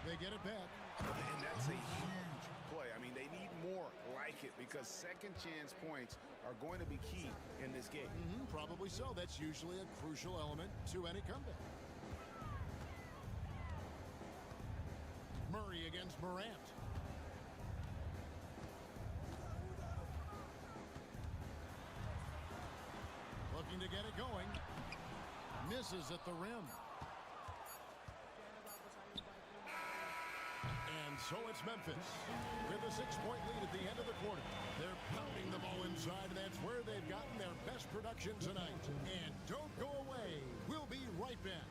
They get it back. And that's a huge play. I mean, they need more like it because second chance points are going to be key in this game. Probably so. That's usually a crucial element to any comeback. Murray against Morant. Looking to get it going. Misses at the rim. And so it's Memphis with a 6-point lead at the end of the quarter. They're pounding the ball inside, and that's where they've gotten their best production tonight. And don't go away. We'll be right back.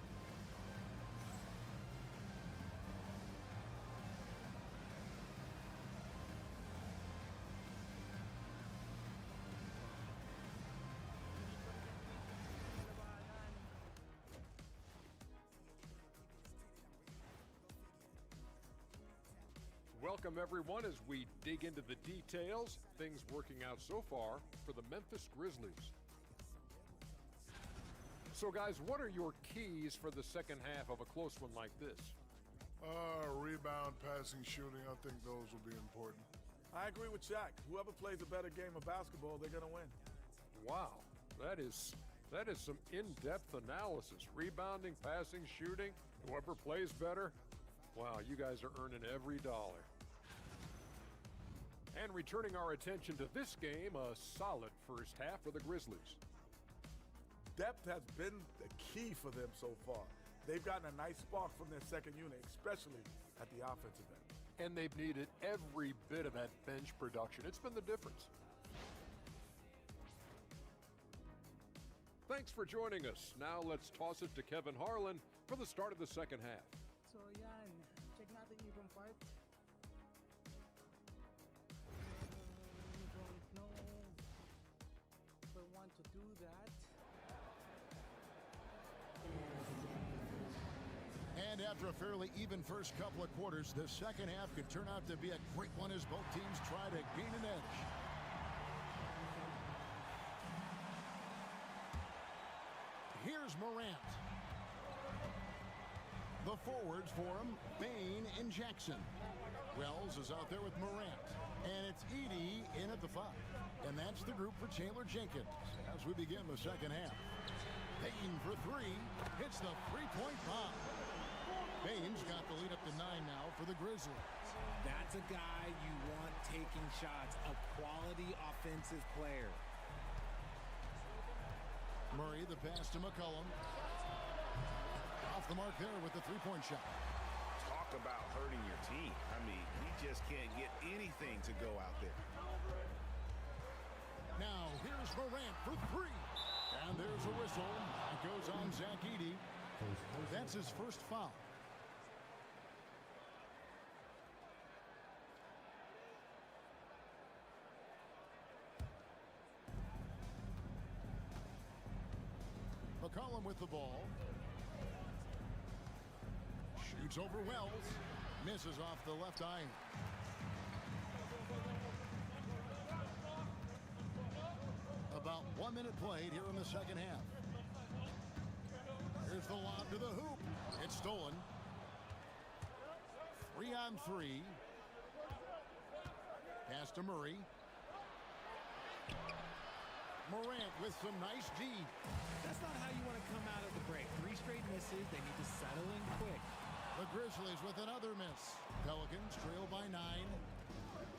Welcome, everyone, as we dig into the details. Things working out so far for the Memphis Grizzlies. So, guys, what are your keys for the second half of a close one like this? Rebound, passing, shooting. I think those will be important. I agree with Shaq. Whoever plays a better game of basketball, they're going to win. Wow, that is some in-depth analysis. Rebounding, passing, shooting, whoever plays better. Wow, you guys are earning every dollar. And returning our attention to this game, a solid first half for the Grizzlies. Depth has been the key for them so far. They've gotten a nice spark from their second unit, especially at the offensive end. And they've needed every bit of that bench production. It's been the difference. Thanks for joining us. Now let's toss it to Kevin Harlan for the start of the second half. So yan, check natin yung part. Don't know if I want to do that. And And after a fairly even first couple of quarters, the second half could turn out to be a great one as both teams try to gain an edge. Here's Morant. The forwards for him, Bain and Jackson. Wells is out there with Morant. And it's Edey in at the 5. And that's the group for Taylor Jenkins as we begin the second half. Bain for 3. Hits the three-point bomb. Bain's got the lead up to 9 now for the Grizzlies. That's a guy you want taking shots, a quality offensive player. Murray, the pass to McCollum. Off the mark there with the three-point shot. Talk about hurting your team. I mean, he just can't get anything to go out there. Now, here's Morant for 3. And there's a whistle. It goes on Zach Edey. That's his first foul. McCollum with the ball. Shoots over Wells. Misses off the left eye. About 1 minute played here in the second half. Here's the lob to the hoop. It's stolen. 3-on-3. Pass to Murray. Morant with some nice D. That's not how you want to come out of the break. 3 straight misses. They need to settle in quick. The Grizzlies with another miss. Pelicans trail by 9.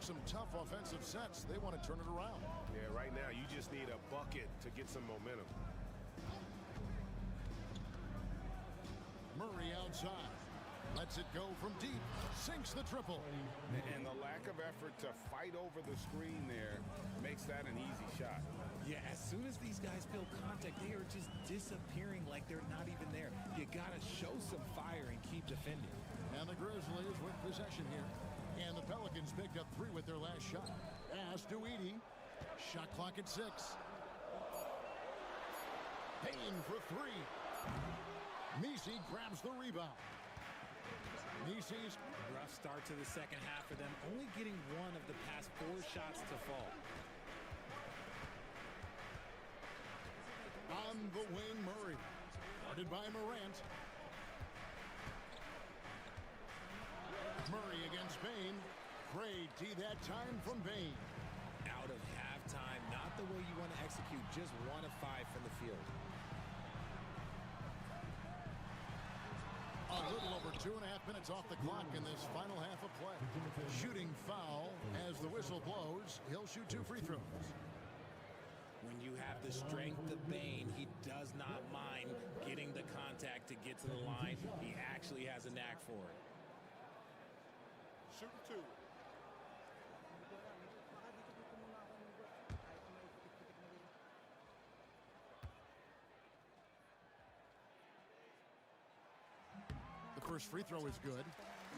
Some tough offensive sets. They want to turn it around. Yeah, right now you just need a bucket to get some momentum. Murray outside. Lets it go from deep. Sinks the triple. And the lack of effort to fight over the screen there makes that an easy shot. Yeah, as soon as these guys feel contact, they are just disappearing like they're not even there. You got to show some fire and keep defending. And the Grizzlies with possession here. And the Pelicans picked up 3 with their last shot. Pass to Edey. Shot clock at 6. Payne for 3. Messi grabs the rebound. Messi's rough start to the second half for them, only getting 1 of the past 4 shots to fall. On the wing, Murray. Guarded by Morant. Murray against Bain. Great D that time from Bain. Out of halftime, not the way you want to execute, just 1 of 5 from the field. A little over 2.5 minutes off the clock in this final half of play. Shooting foul as the whistle blows. He'll shoot 2 free throws. When you have the strength of Bain, he does not mind getting the contact to get to the line. He actually has a knack for it. Shoot 2. The first free throw is good.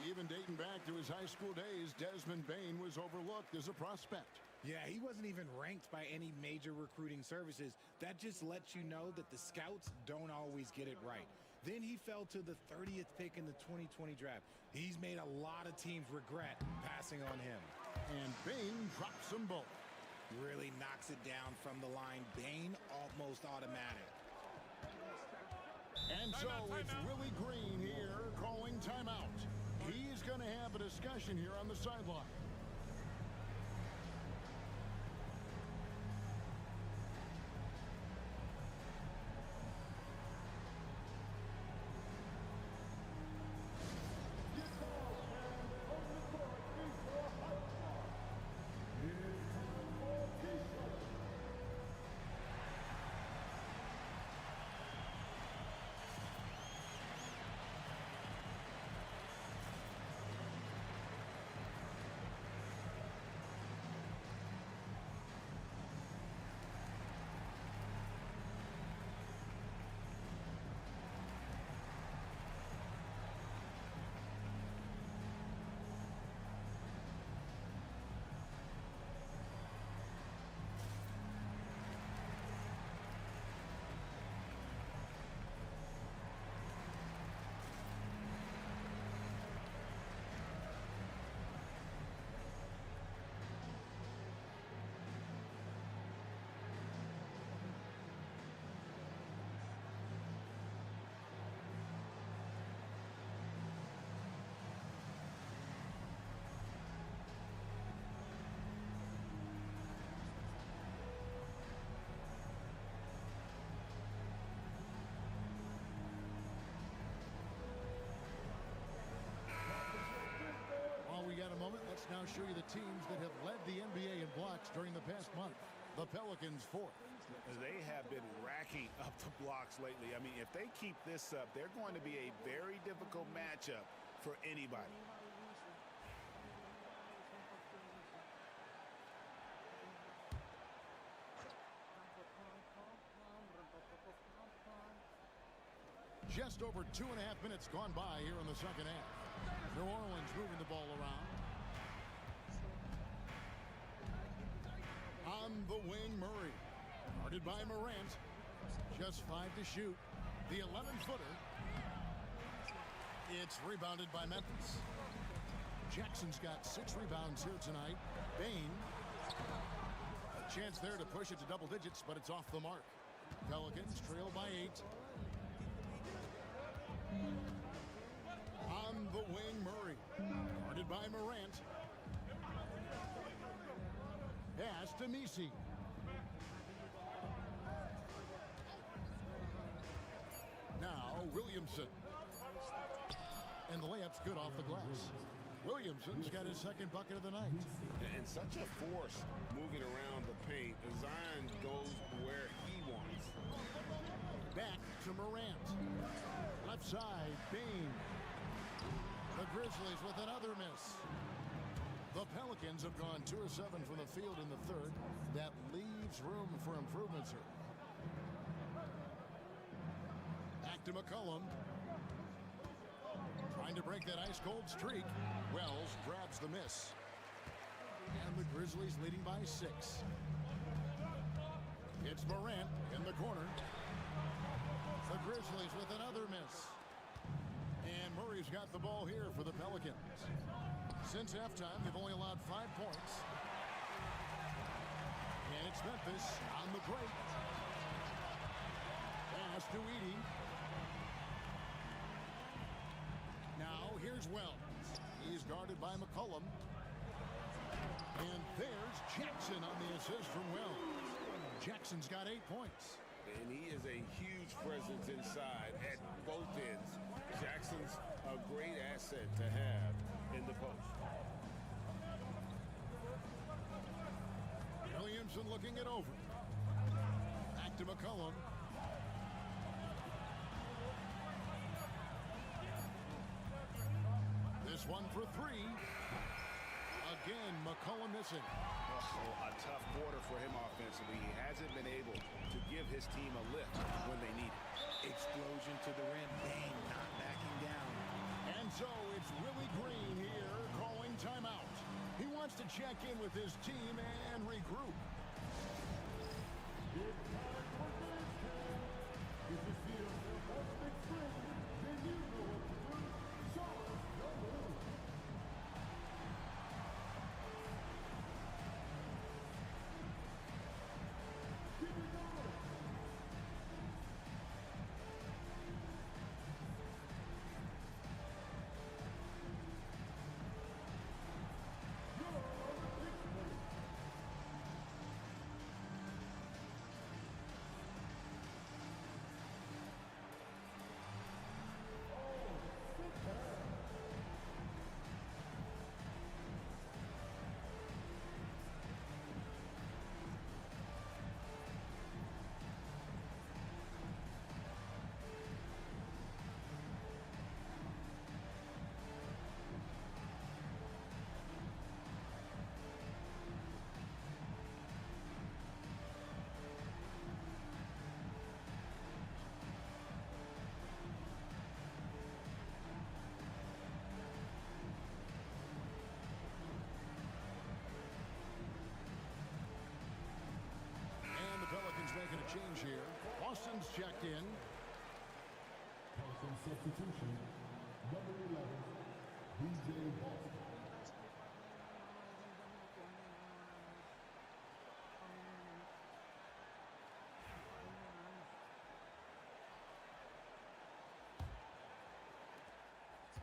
Even dating back to his high school days, Desmond Bain was overlooked as a prospect. Yeah, he wasn't even ranked by any major recruiting services. That just lets you know that the scouts don't always get it right. Then he fell to the 30th pick in the 2020 draft. He's made a lot of teams regret passing on him. And Bain drops them both. Really knocks it down from the line. Bain almost automatic. And so it's Willie Green here calling timeout. He's going to have a discussion here on the sideline. now show you the teams that have led the NBA in blocks during the past month. The Pelicans 4th. They have been racking up the blocks lately. I mean, if they keep this up, they're going to be a very difficult matchup for anybody. Just over 2.5 minutes gone by here in the second half. New Orleans moving the ball around. On the wing, Murray. Guarded by Morant. Just 5 to shoot. The 11-footer. It's rebounded by Memphis. Jackson's got 6 rebounds here tonight. Bain. A chance there to push it to double digits, but it's off the mark. Pelicans trail by 8. On the wing, Murray. Guarded by Morant. Pass to Messi. Now Williamson. And the layup's good off the glass. Williamson's got his second bucket of the night. And such a force moving around the paint. Zion goes where he wants. Back to Morant. Left side, Bain. The Grizzlies with another miss. The Pelicans have gone 2 of 7 from the field in the third. That leaves room for improvements here. Back to McCollum. Trying to break that ice-cold streak. Wells grabs the miss. And the Grizzlies leading by 6. It's Morant in the corner. The Grizzlies with another miss. And Murray's got the ball here for the Pelicans. Since halftime, they've only allowed 5 points. And it's Memphis on the break. Pass to Edey. Now here's Wells. He's guarded by McCollum. And there's Jackson on the assist from Wells. Jackson's got 8 points. And he is a huge presence inside at both ends. Jackson's a great asset to have in the post. Williamson looking it over. Back to McCollum. This one for 3. Again, McCollum missing. A tough quarter for him offensively. He hasn't been able to give his team a lift when they need it. Explosion to the rim. Bain not backing down. And so it's Willie Green here calling timeout. He wants to check in with his team and regroup. It's time for this game. If you see yourself on the big screen, then you know what to do. Show us your move. Keep it going. You're on the big screen. Oh, sit down. And the Pelicans making a change here. Austin's checked in. Pelicans substitution, number 11, DJ Boston.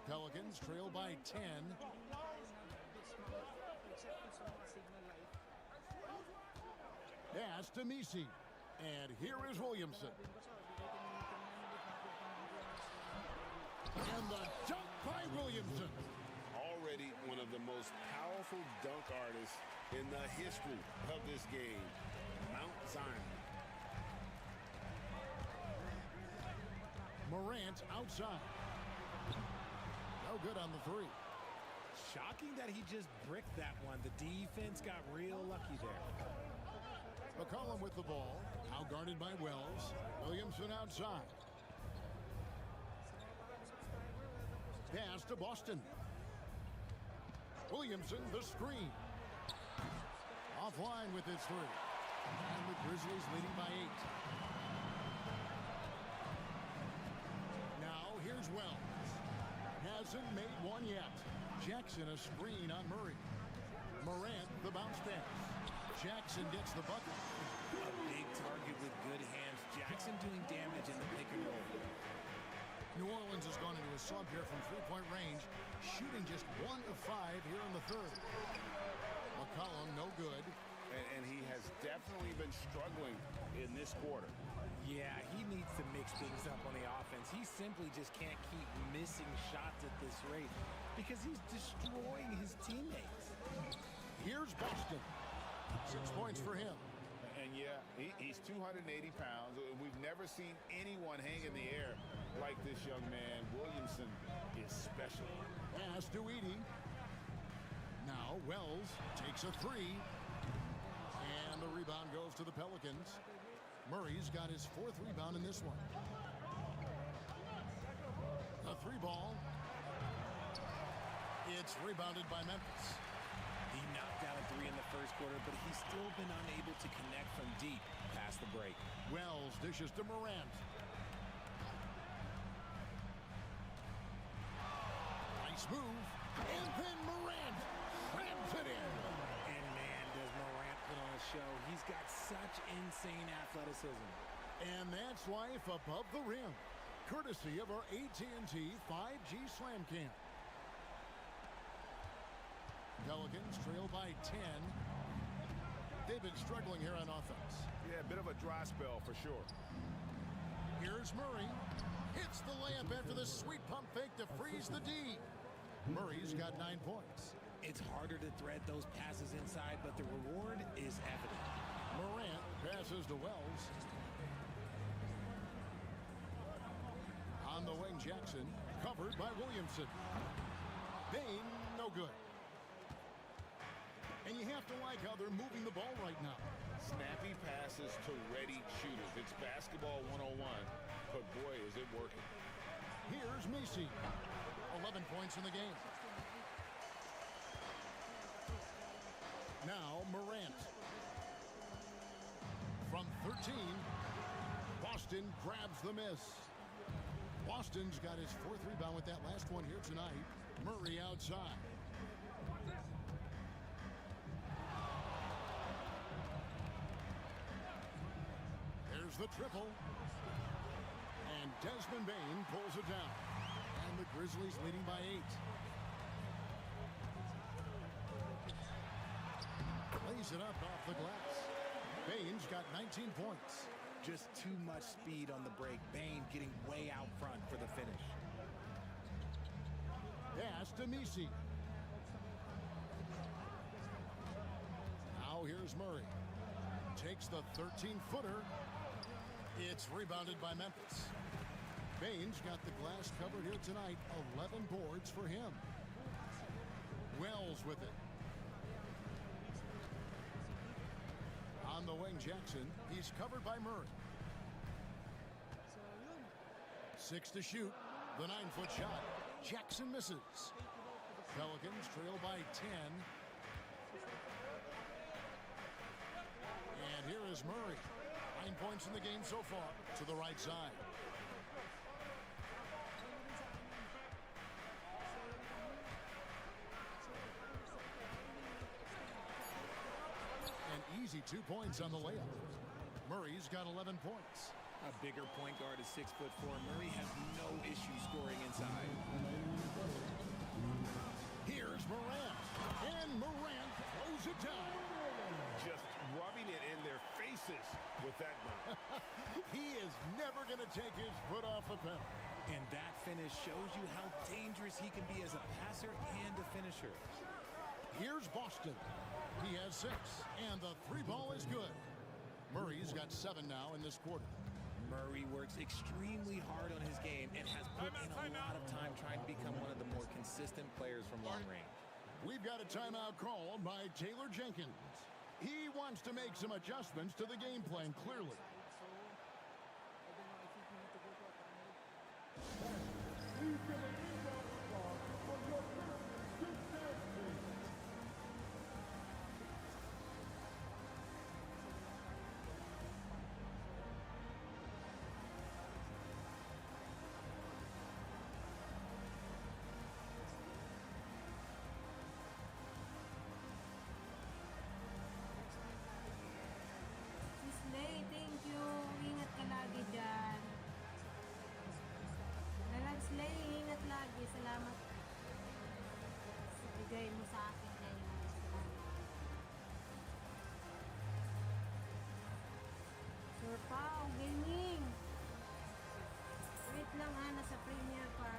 Pelicans trail by 10. Pass to Messi. And here is Williamson. And the dunk by Williamson. Already already one of the most powerful dunk artists in the history of this game, Mount Zion. Morant outside. No good on the three. Shocking that he just bricked that one. The defense got real lucky there. McCollum with the ball. Now guarded by Wells. Williamson outside. Pass to Boston. Williamson, the screen. Offline with his three. And the Grizzlies leading by 8. Now here's Wells. Hasn't made one yet. Jackson a screen on Murray. Morant the bounce pass. Jackson gets the bucket. A big target with good hands. Jackson doing damage in the pick and roll. New Orleans has gone into a slump here from three-point range, shooting just 1 of 5 here in the third. McCollum no good. And he has definitely been struggling in this quarter. Yeah, he needs to mix things up on the offense. He simply just can't keep missing shots at this rate because he's destroying his teammates. Here's Boston. 6 points for him. And yeah, he's 280 pounds. We've never seen anyone hang in the air like this young man. Williamson is special. Pass to Edey. Now Wells takes a three. And the rebound goes to the Pelicans. Murray's got his 4th rebound in this one. The 3 ball. It's rebounded by Memphis. He knocked out a 3 in the first quarter, but he's still been unable to connect from deep past the break. Wells dishes to Morant. Nice move. And then Morant rams it in. And man, does Morant put on a show. He's got such insane athleticism. And that's life above the rim. Courtesy of our AT&T 5G Slam Cam. Pelicans trail by 10. They've been struggling here on offense. Yeah, a bit of a dry spell for sure. Here's Murray. Hits the layup after the sweet pump fake to freeze the D. Murray's got 9 points. It's harder to thread those passes inside, but the reward is evident. Morant passes to Wells. On the wing, Jackson. Covered by Williamson. Bain, no good. And you have to like how they're moving the ball right now. Snappy passes to ready shooters. It's basketball 101, but boy, is it working. Here's Messi. 11 points in the game. Now Morant. From 13, Boston grabs the miss. Boston's got his 4th rebound with that last one here tonight. Murray outside. There's the triple. And Desmond Bain pulls it down. And the Grizzlies leading by 8. Lays it up off the glass. Bain's got 19 points. Just too much speed on the break. Bain getting way out front for the finish. Pass to Messi. Now here's Murray. Takes the 13-footer. It's rebounded by Memphis. Bain's got the glass covered here tonight. 11 boards for him. Wells with it. On the wing, Jackson. He's covered by Murray. 6 to shoot. The 9-foot shot. Jackson misses. Pelicans trail by 10. And here is Murray. 9 points in the game so far. To the right side. An easy 2 points on the layup. Murray's got 11 points. A bigger point guard is 6'4". Murray has no issue scoring inside. Here's Morant. And Morant throws it down. Just rubbing it in their faces with that dunk. He is never going to take his foot off the pedal. And that finish shows you how dangerous he can be as a passer and a finisher. Here's Boston. He has 6, and the 3 ball is good. Murray's got 7 now in this quarter. Murray works extremely hard on his game and has put in a lot of time trying to become one of the more consistent players from long range. We've got a timeout called by Taylor Jenkins. He wants to make some adjustments to the game plan, clearly. So, I don't know, I think we need to go to a timeout. Please give a big round of applause for your Pelicans defense team. Slay, thank you. Ingat ka lagi dyan. Dalag Slay, ingat lagi. Salamat sa bigay mo sa akin ngayon. Sir Pao, gaming. Wait lang ha, nasa premiere pa.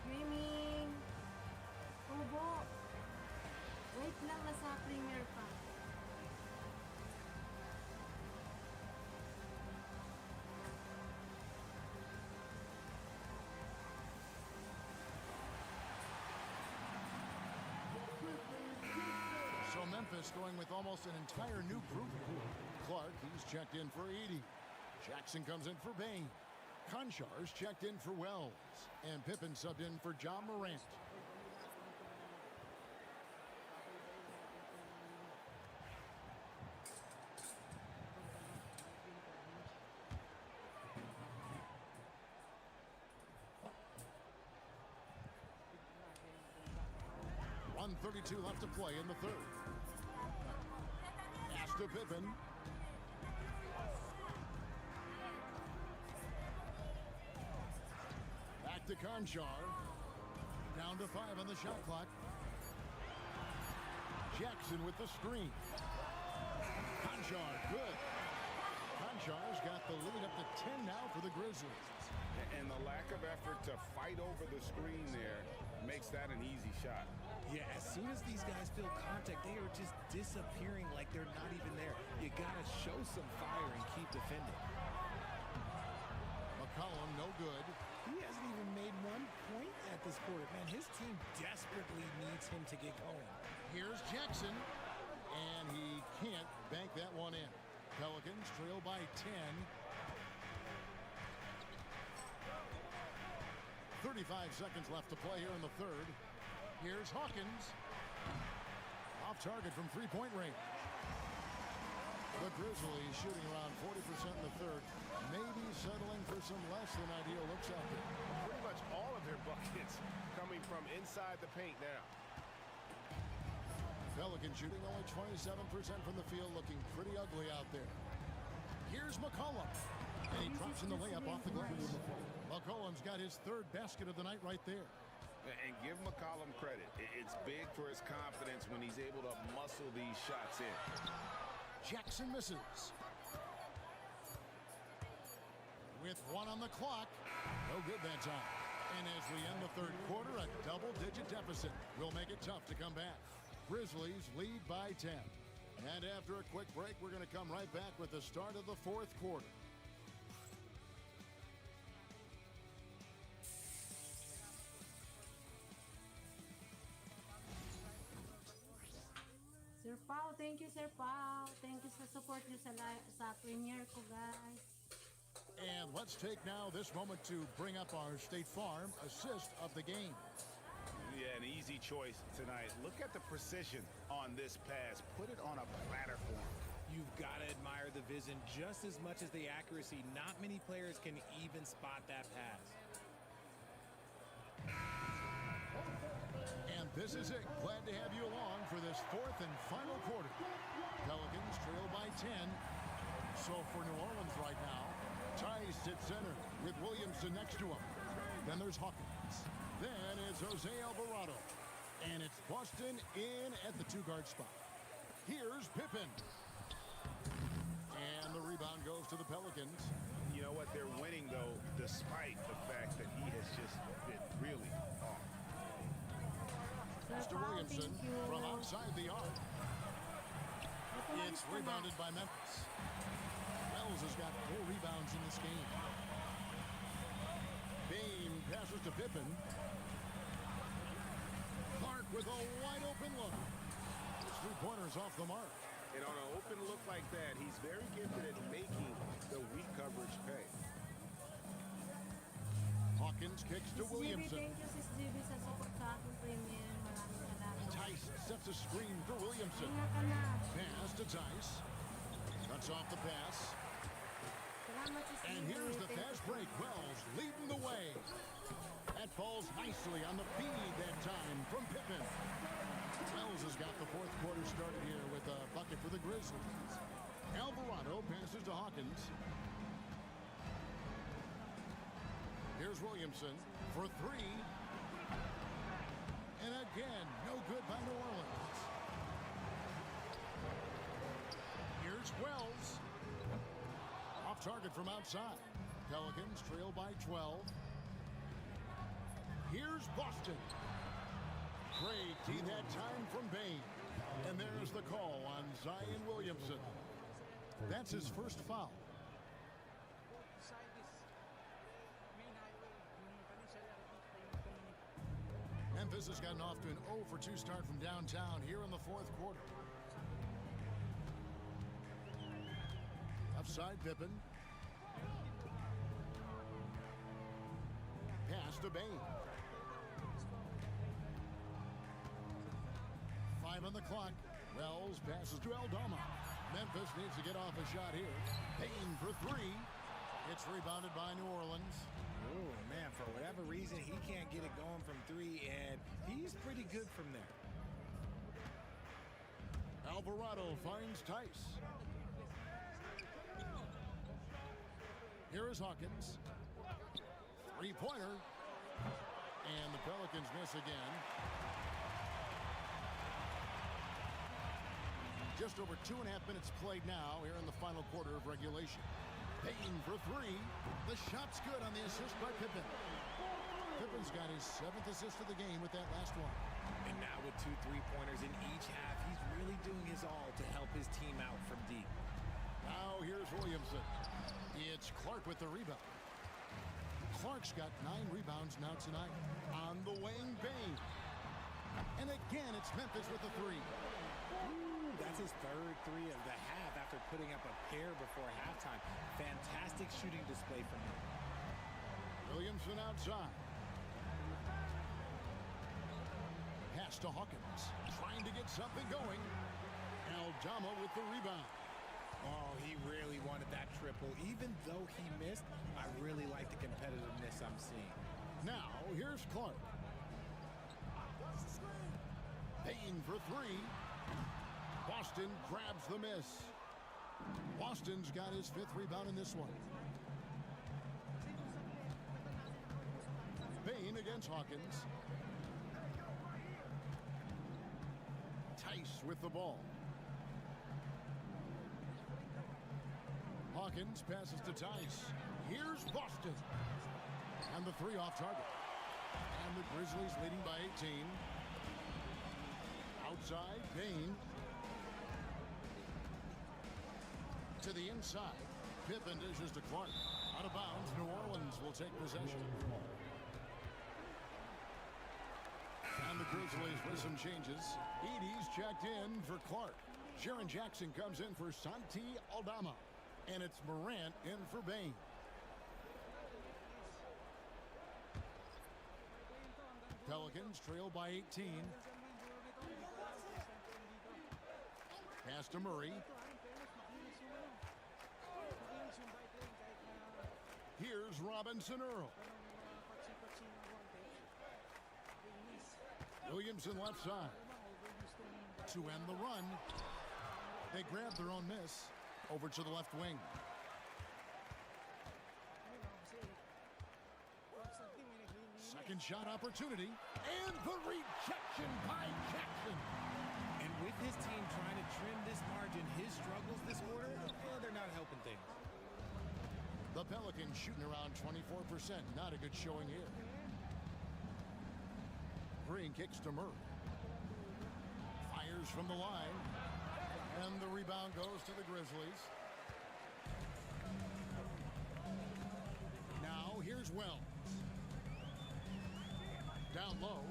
Gaming! Tubo! Wait lang, nasa premiere pa. So Memphis going with almost an entire new group. Clark, he's checked in for 80. Jackson comes in for Bain. Conchar's checked in for Wells. And Pippen subbed in for John Morant. .132 left to play in the third. Pass to Pippen. Back to Conchar. Down to 5 on the shot clock. Jackson with the screen. Conchar, good. Conchar's got the lead up to 10 now for the Grizzlies. And the lack of effort to fight over the screen there makes that an easy shot. Yeah, as soon as these guys feel contact, they are just disappearing like they're not even there. You gotta show some fire and keep defending. McCollum, no good. He hasn't even made 1 point at this quarter. Man, his team desperately needs him to get going. Here's Jackson, and he can't bank that one in. Pelicans trail by 10. 35 seconds left to play here in the third. Here's Hawkins. Off target from three-point range. The Grizzlies shooting around 40% in the third. Maybe settling for some less than ideal looks out there. Pretty much all of their buckets coming from inside the paint now. Pelican shooting only 27% from the field, looking pretty ugly out there. Here's McCollum. And he drops in the layup off the glass. McCollum's got his third basket of the night right there. And give McCollum credit. It's big for his confidence when he's able to muscle these shots in. Jackson misses. With 1 on the clock. No good that time. And as we end the third quarter, a double-digit deficit will make it tough to come back. Grizzlies lead by 10. And after a quick break, we're going to come right back with the start of the fourth quarter. Sir Pao, thank you, Sir Pao. Thank you sa support niyo sa premiere ko, guys. And let's take now this moment to bring up our State Farm assist of the game. Yeah, an easy choice tonight. Look at the precision on this pass. Put it on a platter form. You've got to admire the vision just as much as the accuracy. Not many players can even spot that pass. And this is it. Glad to have you along for this fourth and final quarter. Pelicans trail by 10. So for New Orleans right now, Ty's at center with Williamson next to him. Then there's Hawkins. Then it's Jose Alvarado. And it's Boston in at the 2-guard spot. Here's Pippen. And the rebound goes to the Pelicans. You know what? They're winning, though, despite the fact that he has just been really off. Mr. Williamson from outside the arc. It's rebounded by Memphis. Wells has got 4 rebounds in this game. Bane passes to Pippen. Clark with a wide-open look. His 3-pointers off the mark. And on an open look like that, he's very gifted at making the weak coverage pay. Hawkins kicks to Williamson. Thank you, Sis GB, sa support sa aking premium. Maraming salamat. Tice sets a screen for Williamson. Ingat ka na. Pass to Tice. Cuts off the pass. Salamat, Sis And GB. here's the Thank you fast so break. much. Wells leading the way. That falls nicely on the feed that time from Pippen. Wells has got the 4th quarter started here with a bucket for the Grizzlies. Alvarado passes to Hawkins. Here's Williamson for 3. And again, no good by New Orleans. Here's Wells. Off target from outside. Pelicans trail by 12. Here's Boston. Great D that time from Bane. And there's the call on Zion Williamson. That's his first foul. Side is main highway. Yung kanisya lang, Memphis has gotten off to an 0 for 2 start from downtown here in the 4th quarter. Upside Pippen. Pass to Bane. 5 on the clock. Wells passes to Aldama. Memphis needs to get off a shot here. Payne for 3. It's rebounded by New Orleans. Oh, man, for whatever reason, he can't get it going from 3, and he's pretty good from there. Alvarado finds Tice. Here is Hawkins. 3-pointer. And the Pelicans miss again. Just over 2.5 minutes played now here in the final quarter of regulation. Payne for 3. The shot's good on the assist by Pippen. Pippen's got his 7th assist of the game with that last one. And now with 2 3-pointers in each half, he's really doing his all to help his team out from deep. Now here's Williamson. It's Clark with the rebound. Clark's got 9 rebounds now tonight. On the wing, Bane. And again, it's Memphis with the 3. Ooh, that's his 3rd 3 of the half after putting up a pair before halftime. Fantastic shooting display from him. Williamson outside. Pass to Hawkins. Trying to get something going. Aldama with the rebound. Oh, he really wanted that triple. Even though he missed, I really like the competitiveness I'm seeing. Now, here's Clark. Payne for 3. Boston grabs the miss. Boston's got his 5th rebound in this one. Bane against Hawkins. Tice with the ball. Hawkins passes to Tice. Here's Boston. And the 3 off target. And the Grizzlies leading by 18. Outside, Bane. To the inside. Pippen dishes to Clark. Out of bounds, New Orleans will take possession. And the Grizzlies with some changes. Edie's checked in for Clark. Sharon Jackson comes in for Santi Aldama. And it's Morant in for Bane. Pelicans trail by 18. Pass to Murray. Here's Robinson Earl. Williamson left side. To end the run. They grab their own miss. Over to the left wing. Kasi, constantly may Second shot opportunity, and the rejection by Jackson. And with his team trying to trim this margin, his struggles this quarter, well, they're not helping things. The Pelicans shooting around 24%. Not a good showing here. Green kicks to Murray. Fires from the line. And the rebound goes to the Grizzlies. Now here's Wells. Down low.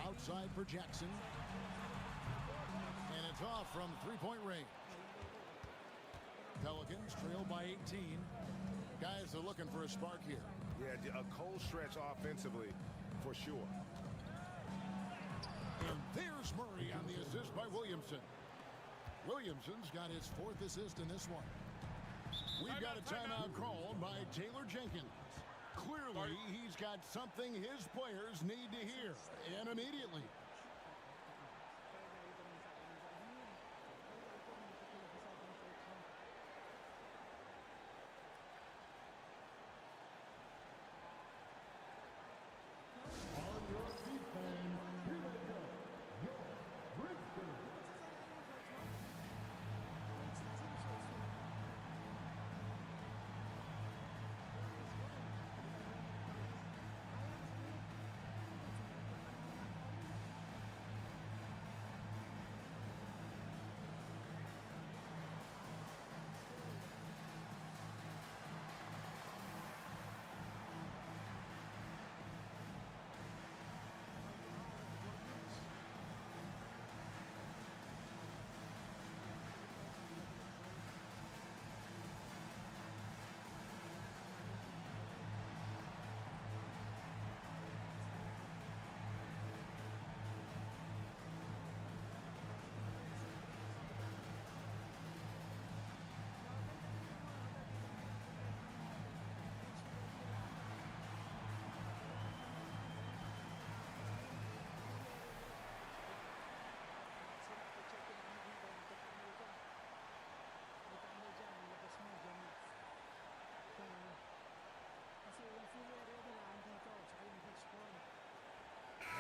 Outside for Jackson. And it's off from three-point range. Pelicans trail by 18. Guys are looking for a spark here. Yeah, a cold stretch offensively for sure. And there's Murray on the assist by Williamson. Williamson's got his 4th assist in this one. We've got a timeout called by Taylor Jenkins. Clearly, he's got something his players need to hear, and immediately. On your feet, fans, here they go. Your Grizzlies.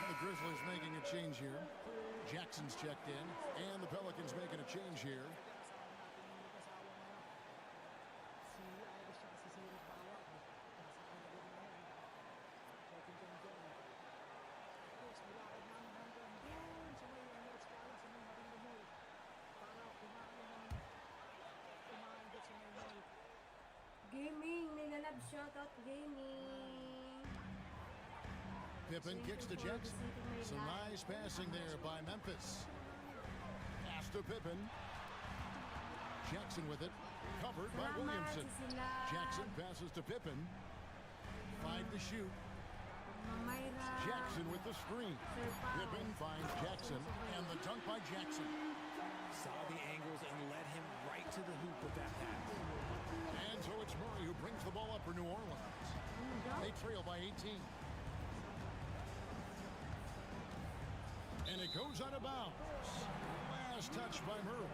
The Grizzlies making a change here. Jackson's checked in, and the Pelicans making a change here. Gaming, nilalab shoutout gaming. Pippen kicks to Jackson. Some nice passing there by Memphis. Pass to Pippen. Jackson with it. Covered by Williamson. Jackson passes to Pippen. 5 to shoot. Jackson with the screen. Pippen finds Jackson, and the dunk by Jackson. Saw the angles and led him right to the hoop with that pass. And so it's Murray who brings the ball up for New Orleans. They trail by 18. And it goes out of bounds. Last touch by Murray.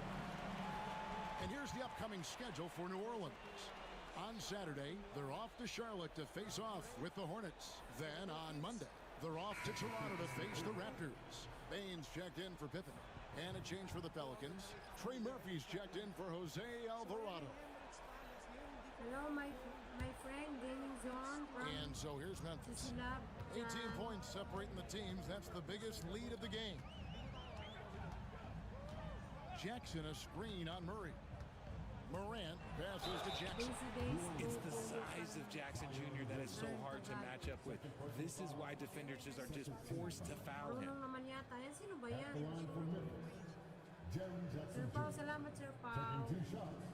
And here's the upcoming schedule for New Orleans. On Saturday, they're off to Charlotte to face off with the Hornets. Then on Monday, they're off to Toronto to face the Raptors. Baines checked in for Pippen. And a change for the Pelicans. Trey Murphy's checked in for Jose Alvarado. Hello, my friend, Gaming Zone. And so here's Memphis. 18 points separating the teams. That's the biggest lead of the game. Jackson a screen on Murray. Morant passes to Jackson. It's the size of Jackson Jr. that is so hard to match up with. This is why defenders just are just forced to foul him. naman yata yan. Sino ba yan? The line for Memphis. Jerry Jackson. Sir Pao, salamat Sir Pao. Taking 2 shots.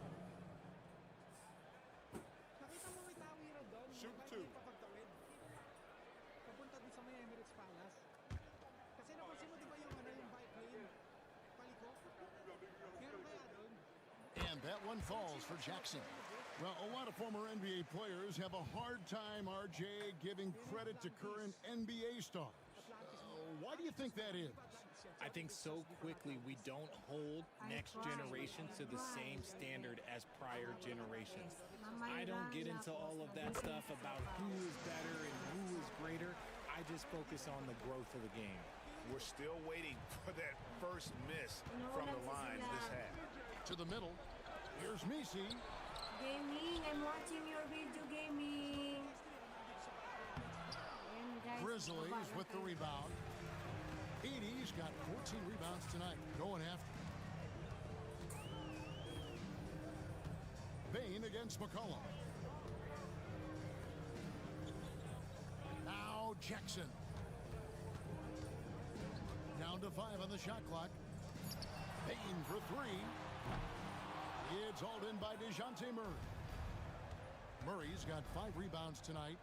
Nakita mo may tawiran doon. Shoot Bakit two. hindi papagtawid? Papunta din sa may Emirates Palace. Kasi napansin mo di ba yung bike lane? Paliko? Meron kaya doon? And that one falls for Jackson. Well, a lot of former NBA players have a hard time, RJ, giving credit to current NBA stars. Why do you think that is? I think so quickly we don't hold next generation to the same standard as prior generations. I don't get into all of that stuff about who is better and who is just focus on the growth of the game. We're still waiting for that first miss from the line this half. To the middle. Here's Misi. Gaming, I'm watching your video, gaming. Ayan, guys, Grizzlies baba with the lang tayo. rebound. Edie's got 14 rebounds tonight. Going after. Bain against McCollum. Now Jackson. Down to 5 on the shot clock. Bain for 3. It's hauled in by DeJounte Murray. Murray's got 5 rebounds tonight.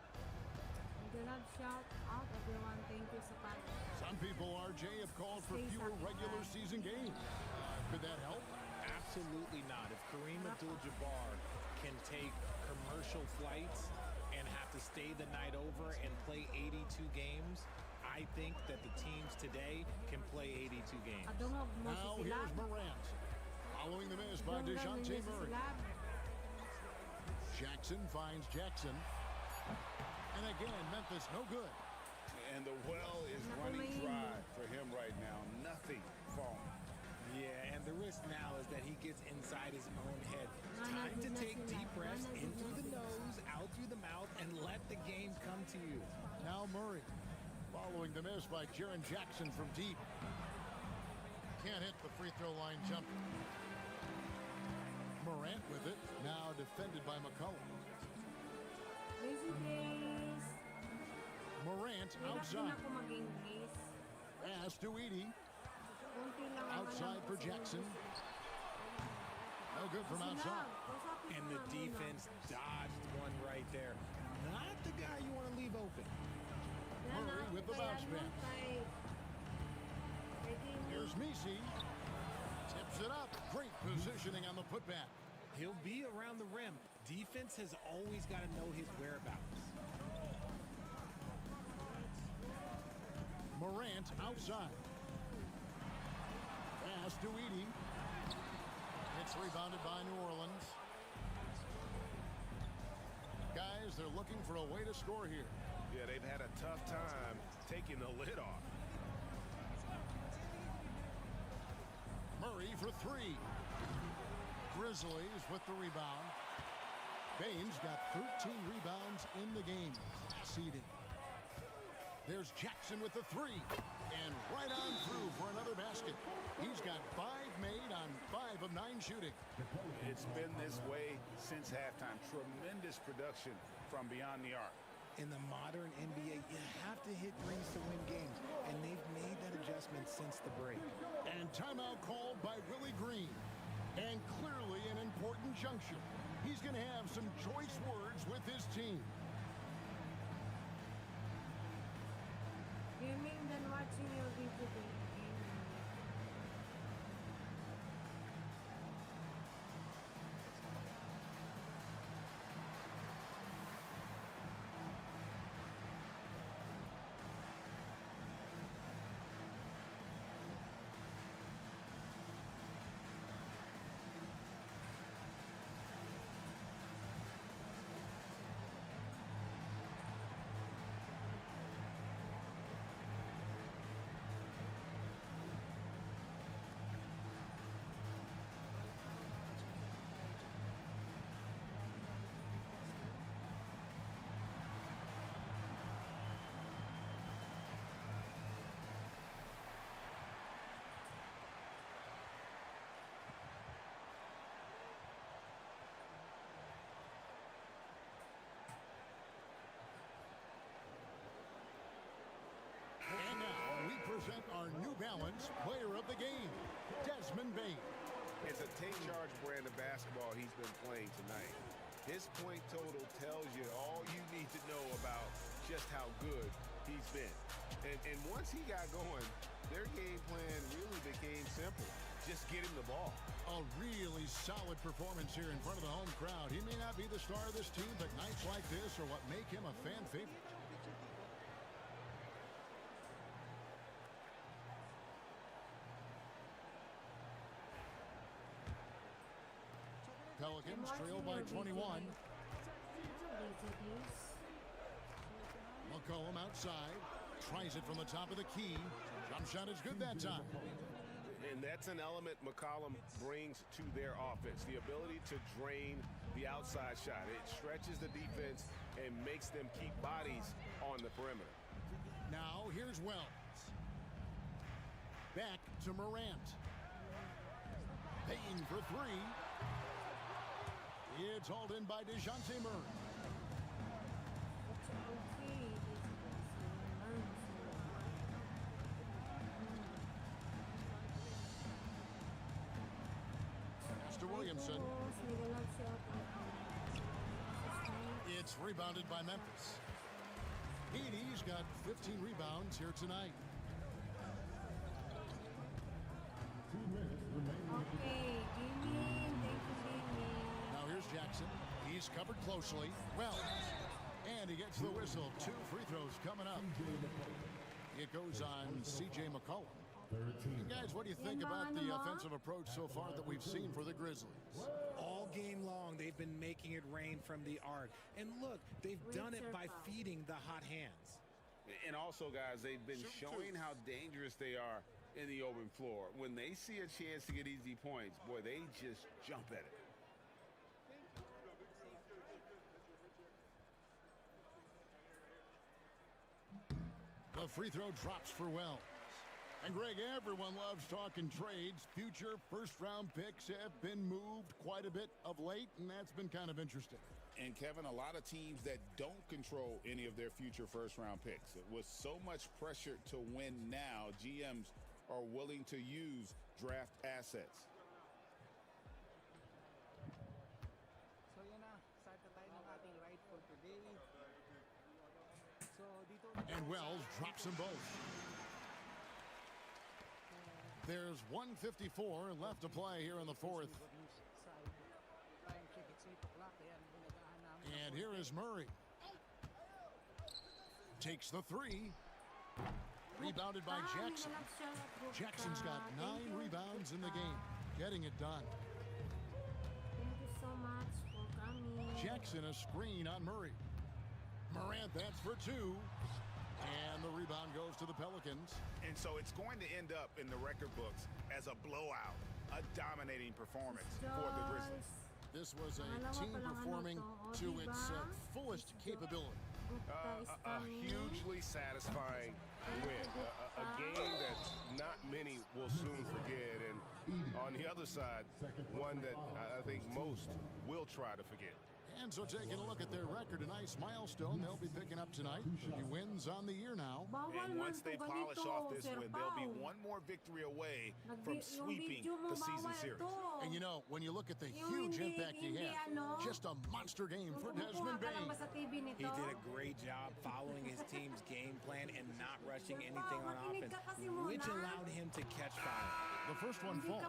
Good luck, shout out everyone. Thank you so much. Some people, RJ, have called for Stay fewer satisfied. regular season games. Could that help? Absolutely not. If Kareem Abdul-Jabbar can take commercial flights and have to stay the night over and play 82 games, I think that the teams today can play 82 games. Adungog mo Now si here's Silab. Morant. Following the miss by Adungog DeJounte ninyo si Murray. Silab. Jackson finds Jackson. And again, Memphis no good. And the well is running dry for him right now. Nothing falling. Yeah, and the risk now is that he gets inside his own head. Time to take deep breaths in through the nose, out through the mouth, and let the game come to you. Now Murray. Following the miss by Jaren Jackson from deep. Can't hit the free throw line jumper. Morant with it. Now defended by McCollum. Busy days. Morant Hirap din outside. ako mag-English. Pass to Edie. Konti lang ang Outside alam ko for sa Jackson. English. No good from Silab, outside. kausapin And ko the nga muna. defense dodged one right there. Not the guy you want to leave open. Yan Murray na, with the kaya bounce nun pass. kay gaming. Here's Misi. Tips it up. Great positioning on the putback. He'll be around the rim. Defense has always got to know his whereabouts. Morant outside. Pass to Edie. It's rebounded by New Orleans. Guys, they're looking for a way to score here. Yeah, they've had a tough time taking the lid off. Murray for 3. Grizzlies with the rebound. Bain's got 13 rebounds in the game. Seeded. There's Jackson with the 3. And right on through for another basket. He's got 5 made on 5 of 9 shooting. It's been this way since halftime. Tremendous production from beyond the arc. In the modern NBA, you have to hit threes to win games, and they've made that adjustment since the break. And timeout called by Willie Green. And clearly an important juncture. He's going to have some choice words with his team. Gaming than watching your video, gaming. And now we present our New Balance player of the game, Desmond Bain. It's a take-charge brand of basketball he's been playing tonight. His point total tells you all you need to know about just how good he's been. And once he got going, their game plan really became simple. Just get him the ball. A really solid performance here in front of the home crowd. He may not be the star of this team, but nights like this are what make him a fan favorite. Pelicans trail by 21. McCollum outside. tries it from the top of the key. Jump shot is good that time. And that's an element McCollum brings to their offense, the ability to drain the outside shot. It stretches the defense and makes them keep bodies on the perimeter. Now here's Wells. Back to Morant. Payne for three. It's hauled in by DeJounte Murray. Pass to Williamson. It's rebounded by Memphis. Edie's got 15 rebounds here tonight. 2 minutes remaining. Okay, Gaming. Thank you, Gaming. Now here's Jackson. He's covered closely. Wells. And he gets the whistle. 2 free throws coming up. It goes on C.J. McCollum. 13. Guys, what do you think about the offensive approach so far that we've seen for the Grizzlies? All game long, they've been making it rain from the arc. And look, they've done it by feeding the hot hands. And also, guys, they've been showing how dangerous they are in the open floor. When they see a chance to get easy points, boy, they just jump at it. The free throw drops for Wells. And Greg, everyone loves talking trades. Future first-round picks have been moved quite a bit of late, and that's been kind of interesting. And Kevin, a lot of teams that don't control any of their future first-round picks. With so much pressure to win now, GMs are willing to use draft assets. So yan na, start na tayo ng ating ride for today. So dito And Wells drops them both. There's 1:54 left to play here in the fourth. And here is Murray. Takes the three. Rebounded by Jackson. Jackson's got 9 rebounds in the game. Getting it done. Thank you so much for coming. Jackson a screen on Murray. Morant, that's for 2. And the rebound goes to the Pelicans. And so it's going to end up in the record books as a blowout, a dominating performance for the Grizzlies. This was a team performing to its fullest capability. A hugely satisfying win. A game that not many will soon forget. And on the other side, one that I think most will try to forget. And so taking a look at their record, a nice milestone they'll be picking up tonight. He wins on the year now. And once they polish off this win, they'll be one more victory away from sweeping the season series. And you know, when you look at the huge impact he had, just a monster game for Desmond Bain. He did a great job following his team's game plan and not rushing anything on offense, which allowed him to catch fire. The first one falls.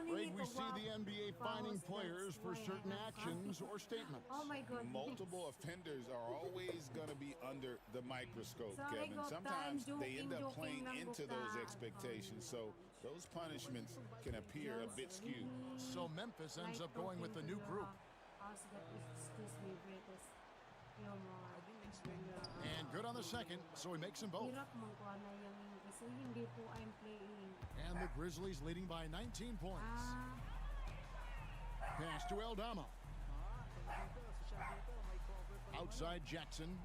Greg, we see the NBA fining players for certain actions or statements. Oh my goodness. Multiple offenders are always going to be under the microscope, Kevin. Sometimes they end up playing into those expectations, so those punishments can appear a bit skewed. So Memphis ends up going with the new group. And good on the second, so he makes them both. And the Grizzlies leading by 19 points. Pass to Eldama. Outside Jackson.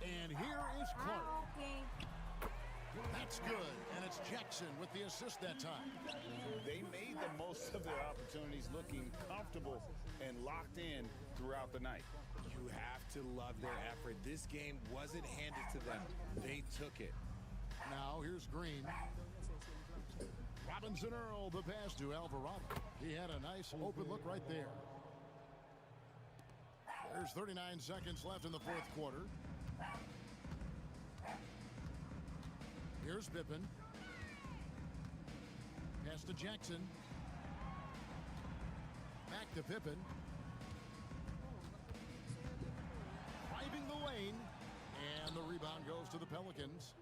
And here is Clark. That's good, and it's Jackson with the assist that time. They made the most of their opportunities, looking comfortable and locked in throughout the night. You have to love their effort. This game wasn't handed to them. They took it. Now here's Green. Robinson Earl, the pass to Alvarado. He had a nice open look right there. There's 39 seconds left in the fourth quarter. Here's Pippen. Pass to Jackson. Back to Pippen. Driving the lane. And the rebound goes to the Pelicans.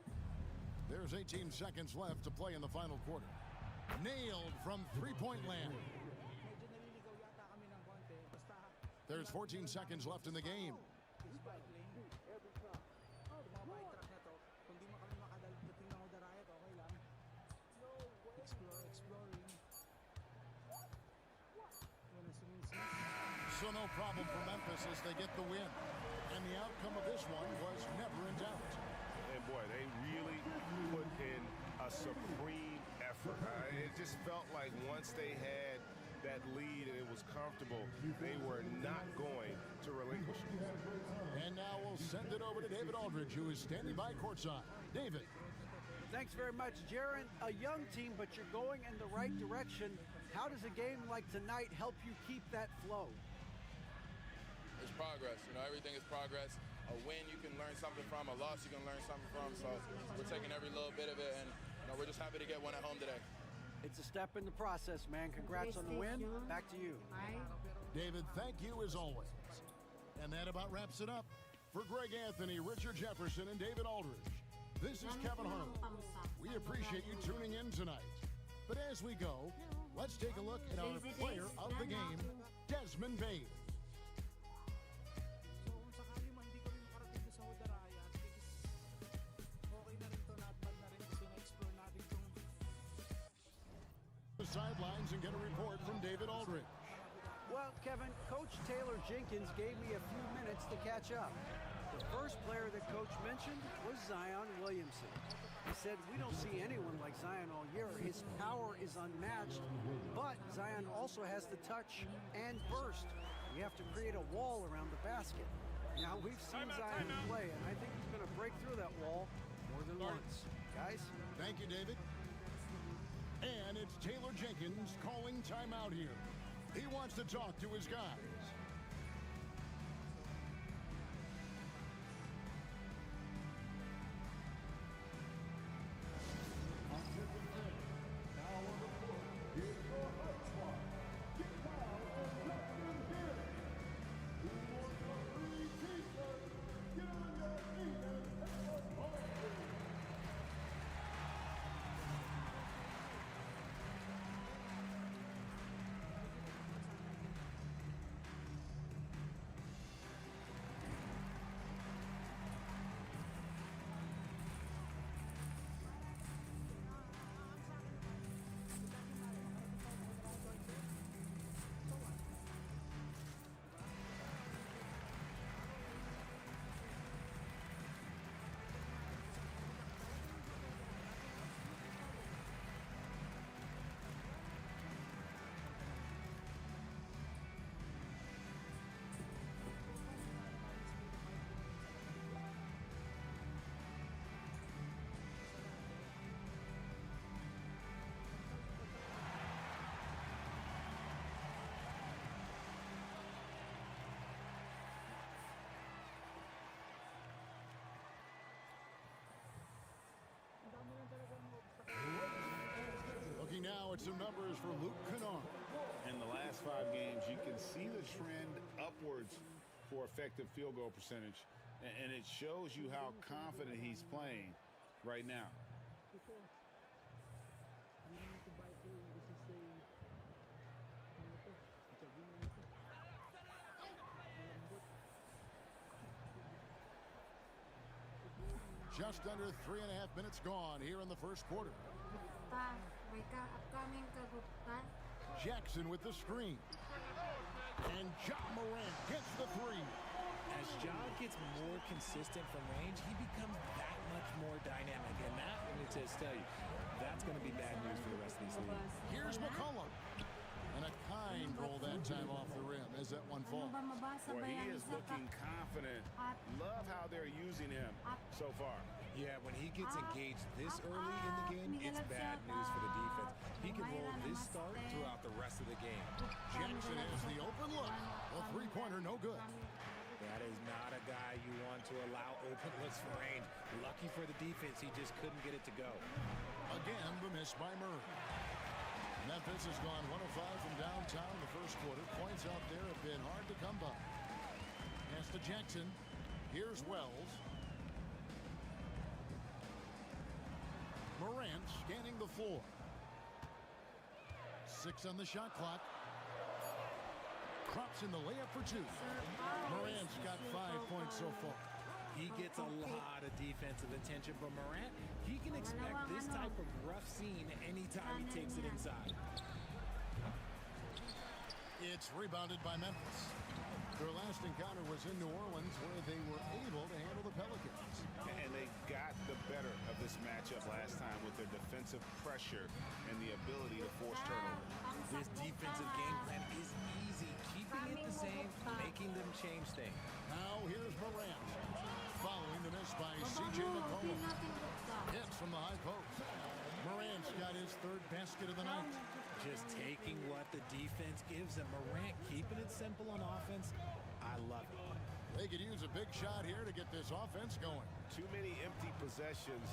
There's 18 seconds left to play in the final quarter. Nailed from three-point land. There's 14 seconds left in the game. So no problem for Memphis as they get the win. And the outcome of this one was never in doubt. And boy, they really put in a supreme effort. It just felt like once they had that lead and it was comfortable, they were not going to relinquish it. And now we'll send it over to David Aldridge, who is standing by courtside. David. Thanks very much, Jaron. A young team, but you're going in the right direction. How does a game like tonight help you keep that flow? It's progress. Everything is progress. A win you can learn something from, a loss you can learn something from. So we're taking every little bit of it, and we're just happy to get one at home today. It's a step in the process, man. Congrats on the win. Back to you. David, thank you as always. And that about wraps it up. For Greg Anthony, Richard Jefferson, and David Aldridge, this is Kevin Harlan. We appreciate you tuning in tonight. But as we go, let's take a look at our player of the game, Desmond Bain. So kung sakali man hindi kami makarating sa Hodarayan, okay na rin to, not bad na rin kasi na-explore natin itong The sidelines and get a report from David Aldridge. Well, Kevin, Coach Taylor Jenkins gave me a few minutes to catch up. The first player that Coach mentioned was Zion Williamson. He said, we don't see anyone like Zion all year. His power is unmatched, but Zion also has the touch and burst. You have to create a wall around the basket. Now, we've seen Zion play, and I think he's going to break through that wall more than once. Guys? Thank you, David. And it's Taylor Jenkins calling timeout here. He wants to talk to his guys. Now on the court, here's your hot spot. Get down and let them hear it. Who wants a free t-shirt? Get on your feet and have a party. Looking now at some numbers for Luke Kennard. In the last 5 games, you can see the trend upwards for effective field goal percentage, and it shows you how confident he's playing right now. Just under 3.5 minutes gone here in the first quarter. Jackson with the screen. And Ja Morant gets the three. As Ja gets more consistent from range, he becomes that much more dynamic. And that, let me just tell you, that's going to be bad news for the rest of this league. Here's McCollum. And a kind roll that time off the rim as that one falls. Boy, he is looking confident. Love how they're using him so far. Yeah, when he gets engaged this early in the game, it's bad news for the defense. He can roll this start throughout the rest of the game. Jackson has the open look. The three-pointer no good. That is not a guy you want to allow open looks for range. Lucky for the defense, he just couldn't get it to go. Again, the miss by Murray. Memphis has gone 105 from downtown in the first quarter. Points out there have been hard to come by. Pass to Jackson. Here's Wells. Morant scanning the floor. 6 on the shot clock. Crops in the layup for 2. Morant's got 5 points so far. He gets a lot of defensive attention from Morant. He can expect this type of rough scene anytime he takes it inside. It's rebounded by Memphis. Their last encounter was in New Orleans, where they were able to handle the Pelicans. And they got the better of this matchup last time with their defensive pressure and the ability to force turnovers. This defensive game plan is easy, keeping it the same, making them change things. Now here's Morant, following the miss by C.J. McCollum. Hits from the high post. Morant's got his third basket of the night. Just taking what the defense gives him. Morant keeping it simple on offense. I love it. They could use a big shot here to get this offense going. Too many empty possessions.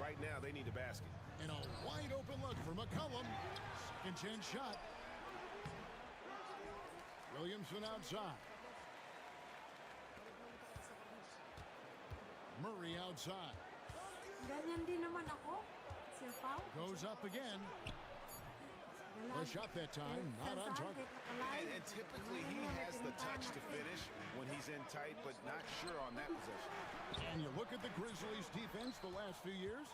Right now, they need a basket. And a wide open look for McCollum. Second chance shot. Williamson outside. Murray outside. Ganyan din naman ako. Goes up again. A shot that time, not on target. And typically he has the touch to finish when he's in tight, but not sure on that possession. And you look at the Grizzlies' defense the last few years,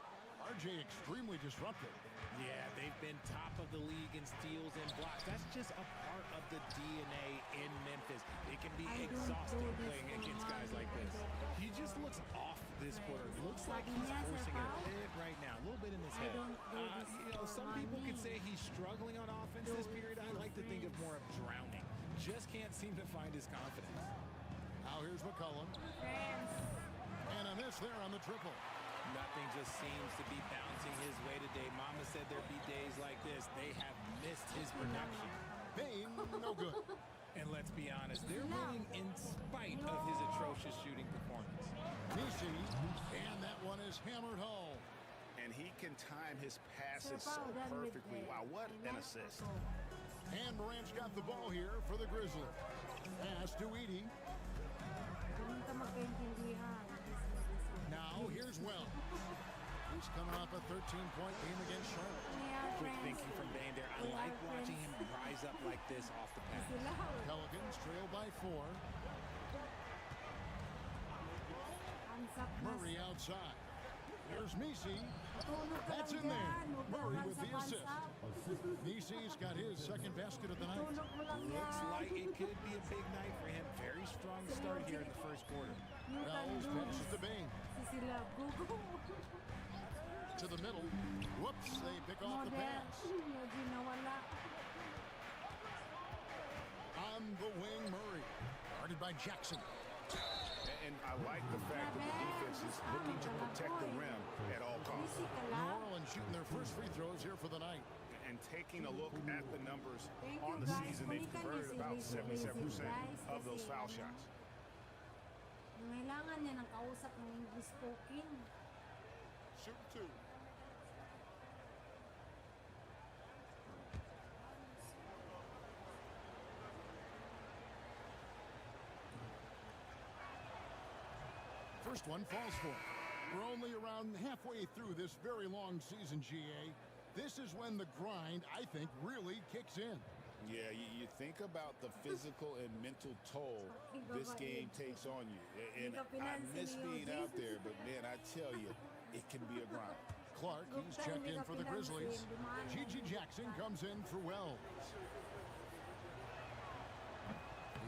RJ extremely disruptive. Yeah, they've been top of the league in steals and blocks. That's just a part of the DNA in Memphis. It can be exhausting playing against guys like this. He just looks off this quarter. Looks like he's forcing it a bit right now, a little bit in his head. Some people could say he's struggling on offense this period. I like to think of more of drowning. Just can't seem to find his confidence. Now here's McCollum. And a miss there on the triple. Nothing just seems to be bouncing his way today. Mama said there'd be days like this. They have missed his production. Bane, no good. And let's be honest, they're winning in spite of his atrocious shooting performance. Nisi, and that one is hammered home. And he can time his passes so perfectly. Wow, what an assist. And Morant's got the ball here for the Grizzlies. Pass to Edie. Now here's Wells. He's coming off a 13-point game against Charlotte. Quick thinking from Bane there. I like watching him rise up like this off the pass. Pelicans trail by 4. Murray outside. Here's Nisi. That's in there. Murray with the assist. Nisi's got his second basket of the night. Looks like it could be a big night for him. Very strong start here in the first quarter. Wells passes to Bane. To the middle. Whoops, they pick off the pass. On the wing, Murray. Guarded by Jackson. And I like the fact that the defense is looking to protect the rim at all costs. New Orleans shooting their first free throws here for the night. And taking a look at the numbers on the season, they've converted about 77% of those foul shots. Kailangan niya ng kausap ng English spoken. Shoot 2. First one falls for it. We're only around halfway through this very long season, GA. This is when the grind, I think, really kicks in. Yeah, you think about the physical and mental toll this game takes on you. And I miss being out there, but man, I tell you, it can be a grind. Clark, he's checked in for the Grizzlies. Gigi Jackson comes in for Wells.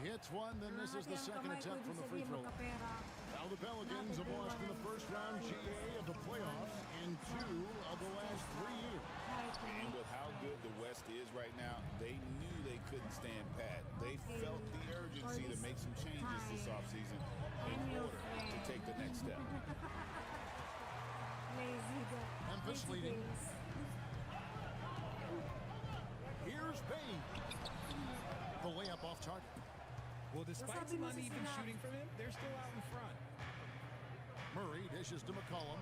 He hits one, then misses the second attempt from the free throw. Now the Pelicans have lost in the first round GA of the playoffs in 2 of the last 3 years. And with how good the West is right now, they knew they couldn't stand pat. They felt the urgency to make some changes this offseason in order to take the next step. Memphis leading. Here's Bane. The layup off target. Well, despite some uneven shooting from him, they're still out in front. Murray dishes to McCollum.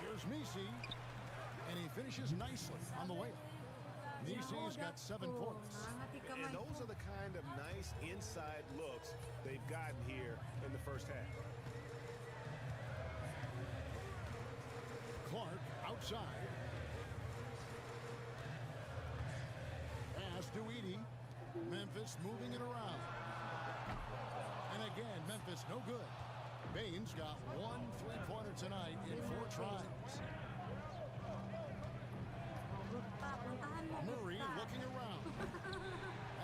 Here's Nisi. And he finishes nicely on the layup. Nisi's got 7 points. And those are the kind of nice inside looks they've gotten here in the first half. Clark outside. Pass to Edie. Memphis moving it around. And again, Memphis no good. Bane's got 1 3-pointer tonight in 4 tries. Murray looking around.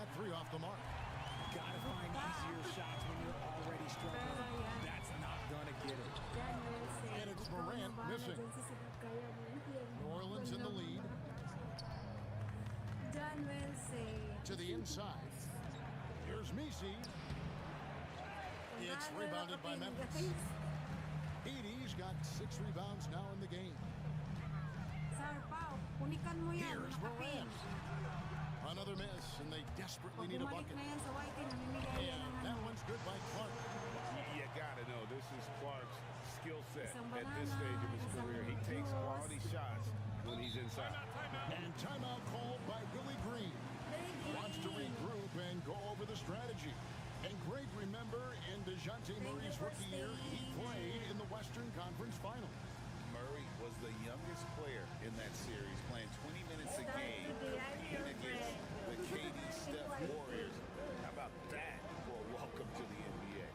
At three off the mark. Gotta find easier shots when you're already struggling. That's not gonna get it. And it's Morant missing. New Orleans in the lead. John will say. To the inside. Here's Messi. It's rebounded by Memphis. Edie's got 6 rebounds now in the game. Sir Pao, unikan mo yan. Here's Nakapin. Morant. Another miss, and they desperately need a Bumalik bucket. na yan sa white, namimigay yan And ng that ano. one's good by Clark. You gotta know this is Clark's skill set Isang at this banana, stage of his isang career. He takes juice. quality shots when he's inside. And timeout called by Willie Green. Wants to regroup and go over the strategy. And Greg, remember, in DeJounte Murray's rookie year, he played in the Western Conference Final. Murray was the youngest player in that series, playing 20 minutes a game, competing against the KD Steph Warriors. How about that for a welcome to the NBA?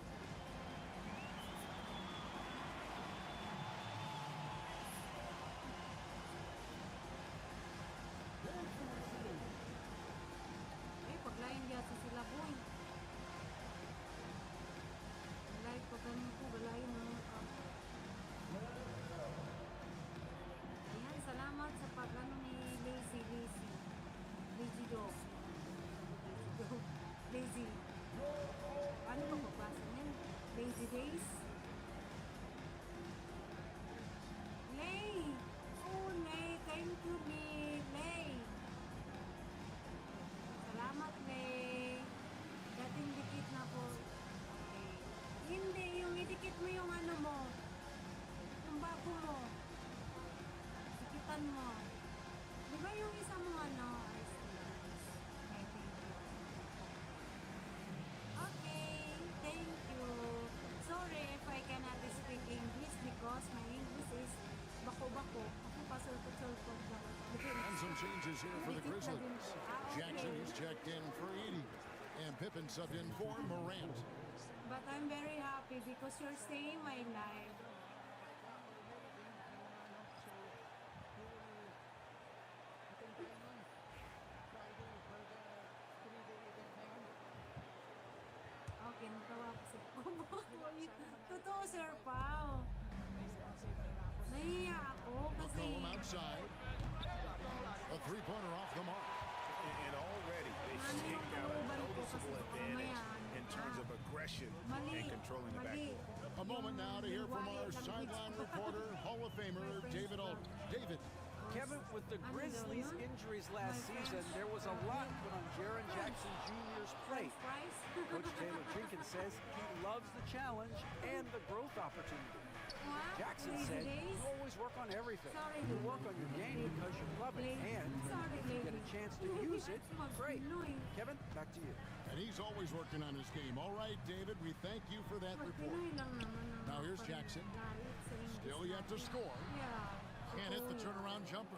Paglain yata sila boy. Paglain ko ganun po, galayin mo ka. Ayan, salamat sa pag-ano ni Lazy Dog. Lazy. Ano ba magbasa niyan? Lazy Days? Lay! Oh, Lay! Thank you, Lay! Salamat, Lay. Dating dikit na po. Okay. Hindi, yung idikit mo yung ano mo. Yung bago mo. Dikitan mo. Di ba yung isa mo ano? Okay, thank you. Okay, thank you. Sorry if I cannot speak English because my English is bako-bako. Ako pasulpot-sulpot lang. And some changes here for the Grizzlies. Jackson is checked in for Edie. And Pippen subbed in for Morant. But I'm very happy because you're staying my life. Okay, natawa ko sa totoo, Sir Pao. Nahiya ako kasi... McCollum outside. A three-pointer off the mark. And already they take out a noticeable advantage in terms of aggression and controlling the backcourt. A moment now to hear from our sideline reporter, Hall of Famer David Aldridge. David. Kevin, with the Grizzlies' injuries last season, there was a lot put on Jaren Jackson Jr.'s plate. Coach Taylor Jenkins says he loves the challenge and the growth opportunity. Jackson said, you always work on everything. You work on your game because you love it, and if you get a chance to use it, great. Kevin, back to you. And he's always working on his game. All right, David, we thank you for that report. Now here's Jackson. Still yet to score. Can't hit the turnaround jumper.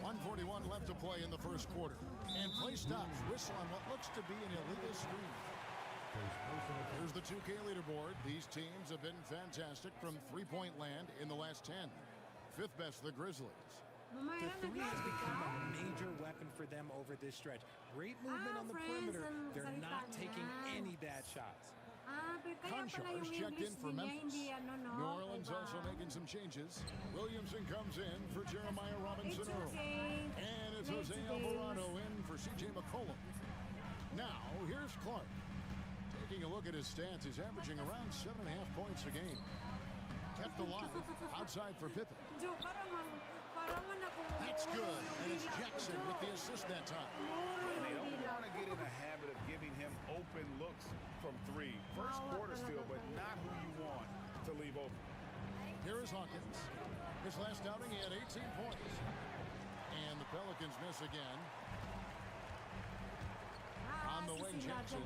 1:41 left to play in the first quarter. And play stops. Whistle on what looks to be an illegal screen. Here's the 2K leaderboard. These teams have been fantastic from three-point land in the last 10. Fifth best, the Grizzlies. The three has become a major weapon for them over this stretch. Great movement on the perimeter. They're not taking any bad shots. Conchars checked in for Memphis. New Orleans also making some changes. Williamson comes in for Jeremiah Robinson Earl. And it's Jose Alvarado in for C.J. McCollum. Now, here's Clark. Taking a look at his stats, he's averaging around 7.5 points a game. Kept alive. Outside for Pippen. That's good. And it's Jackson with the assist that time. And they don't want to get in the habit of giving him open looks from three. First quarter still, but not who you want to leave open. Here is Hawkins. His last outing, he had 18 points. And the Pelicans miss again. On the wing, Jackson.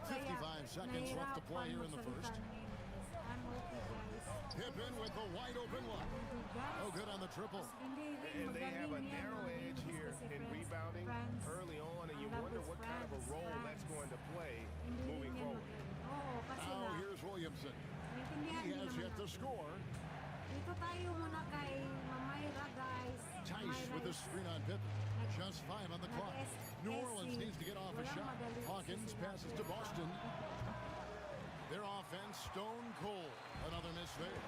55 seconds left to play here in the first. Pippen with a wide open look. No good on the triple. And they have a narrow edge here in rebounding early on, and you wonder what kind of a role that's going to play moving forward. Now here's Williamson. He has yet to score. Dito tayo muna kay Mamayra, guys. Tice with the screen on Pippen. Just 5 on the clock. New Orleans needs to get off a shot. Hawkins passes to Boston. Their offense stone cold. Another miss there.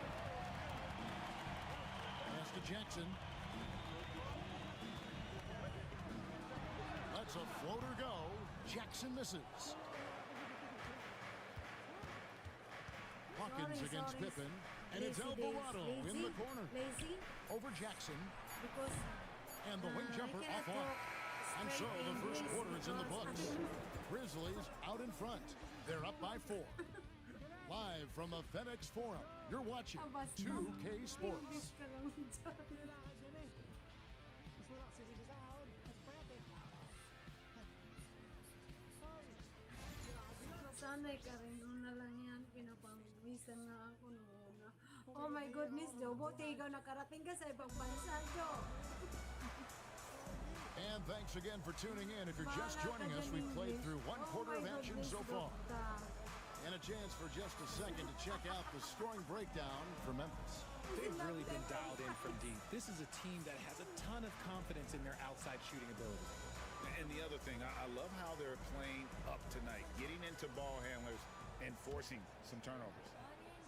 Pass to Jackson. Lets a floater go. Jackson misses. Hawkins against Pippen. And it's Alvarado in the corner. Lazy. Over Jackson. Because And the wing jumper off on. And so the first quarter is in the books. Grizzlies out in front. They're up by 4. Live from the FedEx Forum, you're watching 2K Sports. Sanay ka rin. Una lang yan. Pinapangwisan na ako noon. Oh my goodness, Joe. Buti ikaw nakarating ka sa ibang bansa, Joe. And thanks again for tuning in. If you're just joining us, we've played through one quarter of action so far. And a chance for just a second to check out the scoring breakdown for Memphis. They've really been dialed in from deep. This is a team that has a ton of confidence in their outside shooting ability. And the other thing, I love how they're playing up tonight, getting into ball handlers and forcing some turnovers.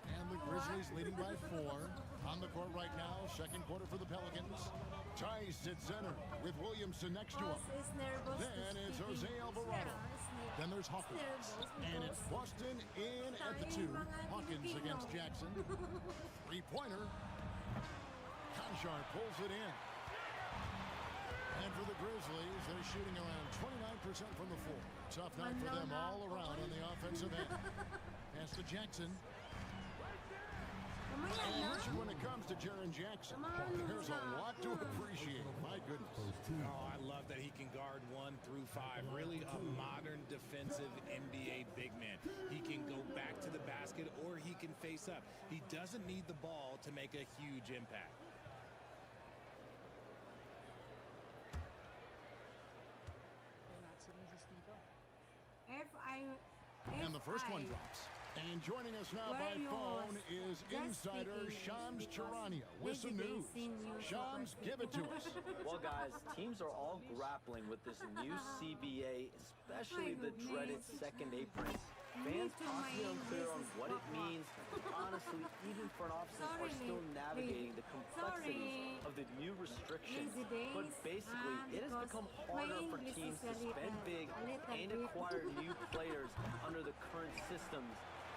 And the Grizzlies leading by 4. On the court right now, second quarter for the Pelicans. Tice at center with Williamson next to him. Then it's Jose Alvarado. Then there's Hawkins. And it's Boston in at the 2. Hawkins against Jackson. Three-pointer. Conchar pulls it in. And for the Grizzlies, they're shooting around 29% from the floor. Tough night for them all around on the offensive end. Pass to Jackson. And when it comes to Jaren Jackson, there's a lot to appreciate. My goodness. Oh, I love that he can guard 1 through 5. Really a modern defensive NBA big man. He can go back to the basket or he can face up. He doesn't need the ball to make a huge impact. And the first one drops. And joining us now by phone is insider Shams Charania with some news. Shams, give it to us. Well, guys, teams are all grappling with this new CBA, especially the dreaded second apron. Fans possibly unclear on what it means. Honestly, even front offices are still navigating the complexities of the new restrictions. But basically, it has become harder for teams to spend big and acquire new players under the current systems.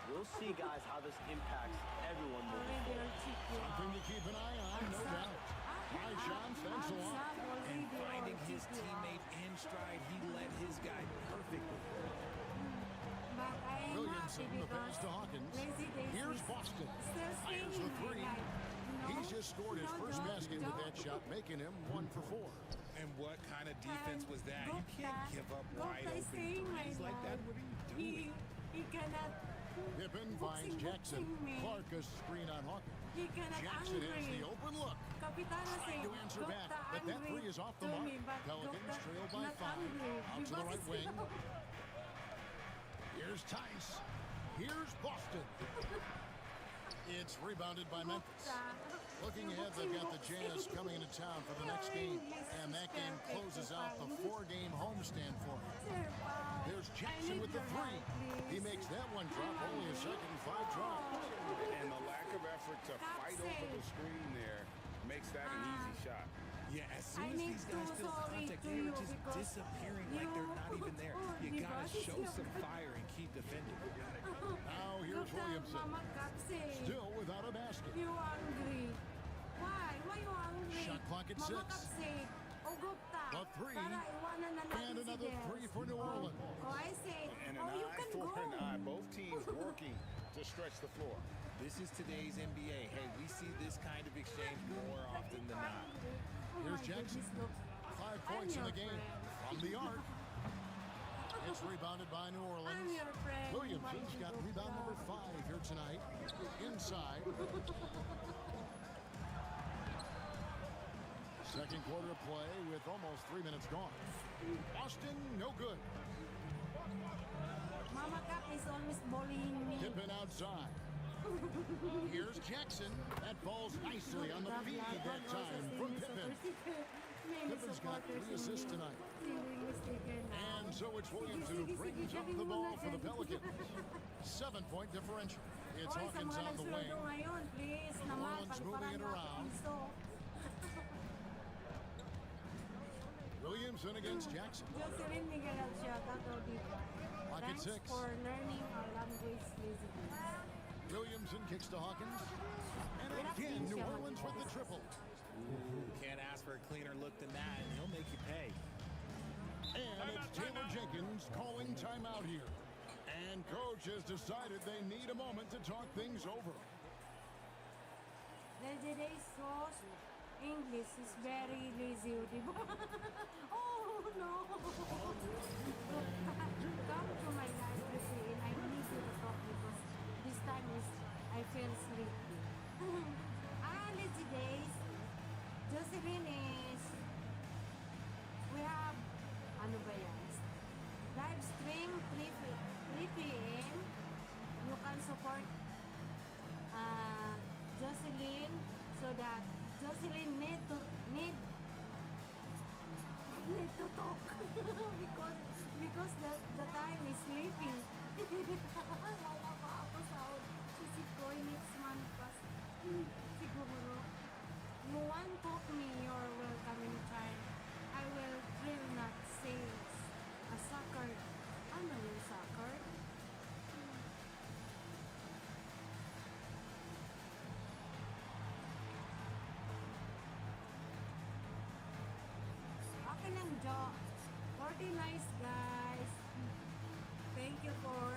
We'll see, guys, how this impacts everyone moving forward. Something to keep an eye on, no doubt. All right, Shams, thanks a lot. And finding his teammate in stride, he led his guy perfectly. Williamson, the pass to Hawkins. Here's Boston. Fires the 3. He's just scored his first basket with that shot, making him 1 for 4. And what kind of defense was that? You can't give up wide open threes like that. What are you doing? He cannot. Pippen finds Jackson. Clark a screen on Hawkins. Jackson has the open look. Trying to answer back, but that 3 is off the mark. Pelicans trail by 5. Out to the right wing. Here's Tice. Here's Boston. It's rebounded by Memphis. Looking ahead, they've got the Jazz coming into town for the next game. And that game closes out the 4-game homestand for him. There's Jackson with the 3. He makes that one drop, only a second and 5 drives. And the lack of effort to fight over the screen there makes that an easy shot. Yeah, as soon as these guys feel contact, they're just disappearing like they're not even there. You gotta show some fire and keep defending. Now here's Williamson. Still without a basket. You angry. Why? Why you angry? Shot clock at 6. The 3. And another 3 for New Orleans. Oh, I say. And an eye for an eye. Both teams working to stretch the floor. This is today's NBA. Hey, we see this kind of exchange more often than not. Here's Jackson. 5 points in the game from the arc. It's rebounded by New Orleans. Williamson's got rebound number 5 here tonight. Inside. Second quarter of play with almost 3 minutes gone. Boston, no good. Mama Cap is always bullying me. Pippen outside. Here's Jackson. That falls nicely on the feed that time from Pippen. Pippin's got 3 assists tonight. And so it's Williamson who brings up the ball for the Pelicans. 7-point differential. It's Hawkins on the wing. Orland's moving it around. Williamson against Jackson. Jocelyn Miguel Clock at 6. Thanks for learning our language, Elizabeth. Williamson kicks to Hawkins. And again, New Orleans with the triple. Can't ask for a cleaner look than that, and he'll make you pay. And it's Taylor Jenkins calling timeout here. And coach has decided they need a moment to talk things over. Today's sauce English is very lazy, di ba? Oh, no! Come to my library and I need you to talk because this time is I feel sleepy. Lazy days. Jocelyn is... We have... Ano ba yan? Live stream 3 p.m. You can support Jocelyn so that Jocelyn need to talk because the time is sleeping. Wala pa ako sa sisikoy next month pas siguro. You want talk me, you're welcome anytime. I will really not say a soccer. Ano yung soccer? Okay lang, Jo. Very nice, guys. Thank you for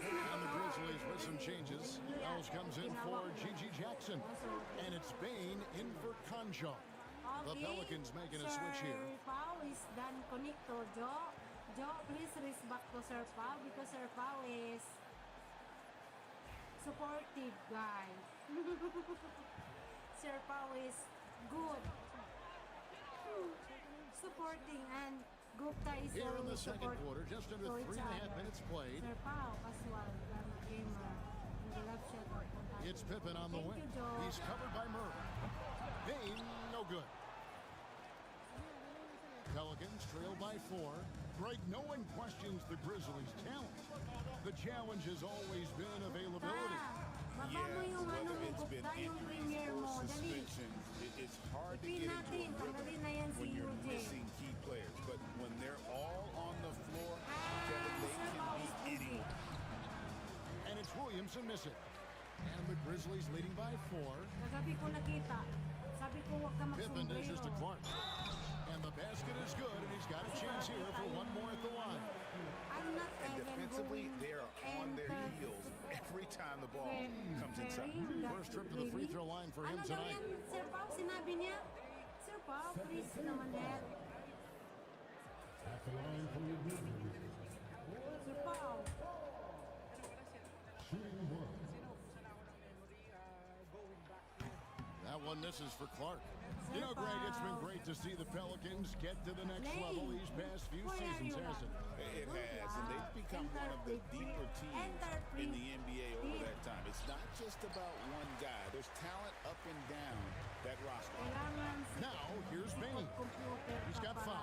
And the Grizzlies with some changes. Wells comes in for Gigi Jackson. And it's Bain in for Conjo. The Pelicans making a switch here. Sir Pao is done connecto, Jo. Jo, please respect to Sir Pao because Sir Pao is supportive guy. Sir Pao is good. Supporting and Gupta is Here in the always second support quarter, just under to each 3.5 other. minutes played. Sir Pao, casual, gamer, in the left shot. It's Pippen on the Thank wing. you, Joe. He's covered by Murray. Bain, no good. Pelicans trail by 4. Greg, no one questions the Grizzlies' talent. The challenge has always been availability. Baba mo yung ano whether mo, it's been Gupta, yung injuries premier or mo. Dali. suspensions, it's hard to Ipin get into natin, a tanggalin na yan rhythm si when you're UJ. missing key players. But when they're all on the floor, Kevin, they Sir Pao can is beat busy. anyone. And it's Williamson missing. And the Grizzlies leading by 4. Kagabi ko nakita. Sabi ko, huwag ka Pippen dishes to magsombrero. Clark. And the basket is good, and he's got a chance here for one more at the line. I'm not And even defensively, going they are on their heels every time the ball comes inside. First trip to the free throw line for him ano daw tonight. yan, Sir Pao? Sinabi niya? Sir Pao, please naman yan. At the line for your Grizzlies, Sir Pao. shooting 1. That one misses for Clark. You know, Greg, it's been great to see the Pelicans get to the next level these past few seasons, hasn't it? It has, and they've become one of the deeper teams in the NBA over that time. It's not just about one guy. There's talent up and down that roster. Kailangan si Now, here's Bain. computer He's got 5.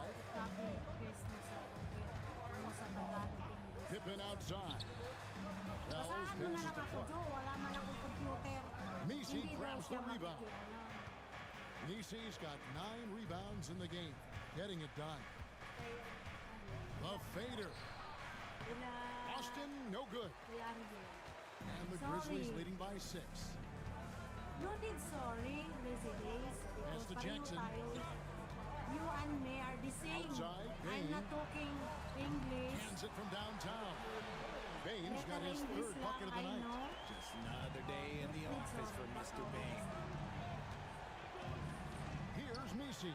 Pippen outside. Fellows Basahan mo na passes lang to ako, Clark. Joe. Wala man akong computer. Messi Hindi daw grabs siya the rebound. makikialam. Nisi's got 9 rebounds in the game, getting it done. The fader. Austin, no good. And the Grizzlies leading by 6. No need sorry, Lazy Days. Pass to Jackson. You and me are the same. Outside, I'm Bain. not talking English. Hands it from downtown. Bain's got his Better third English bucket of the lang, I night. know. Just another day in the office for Mr. Bain. Here's Messi.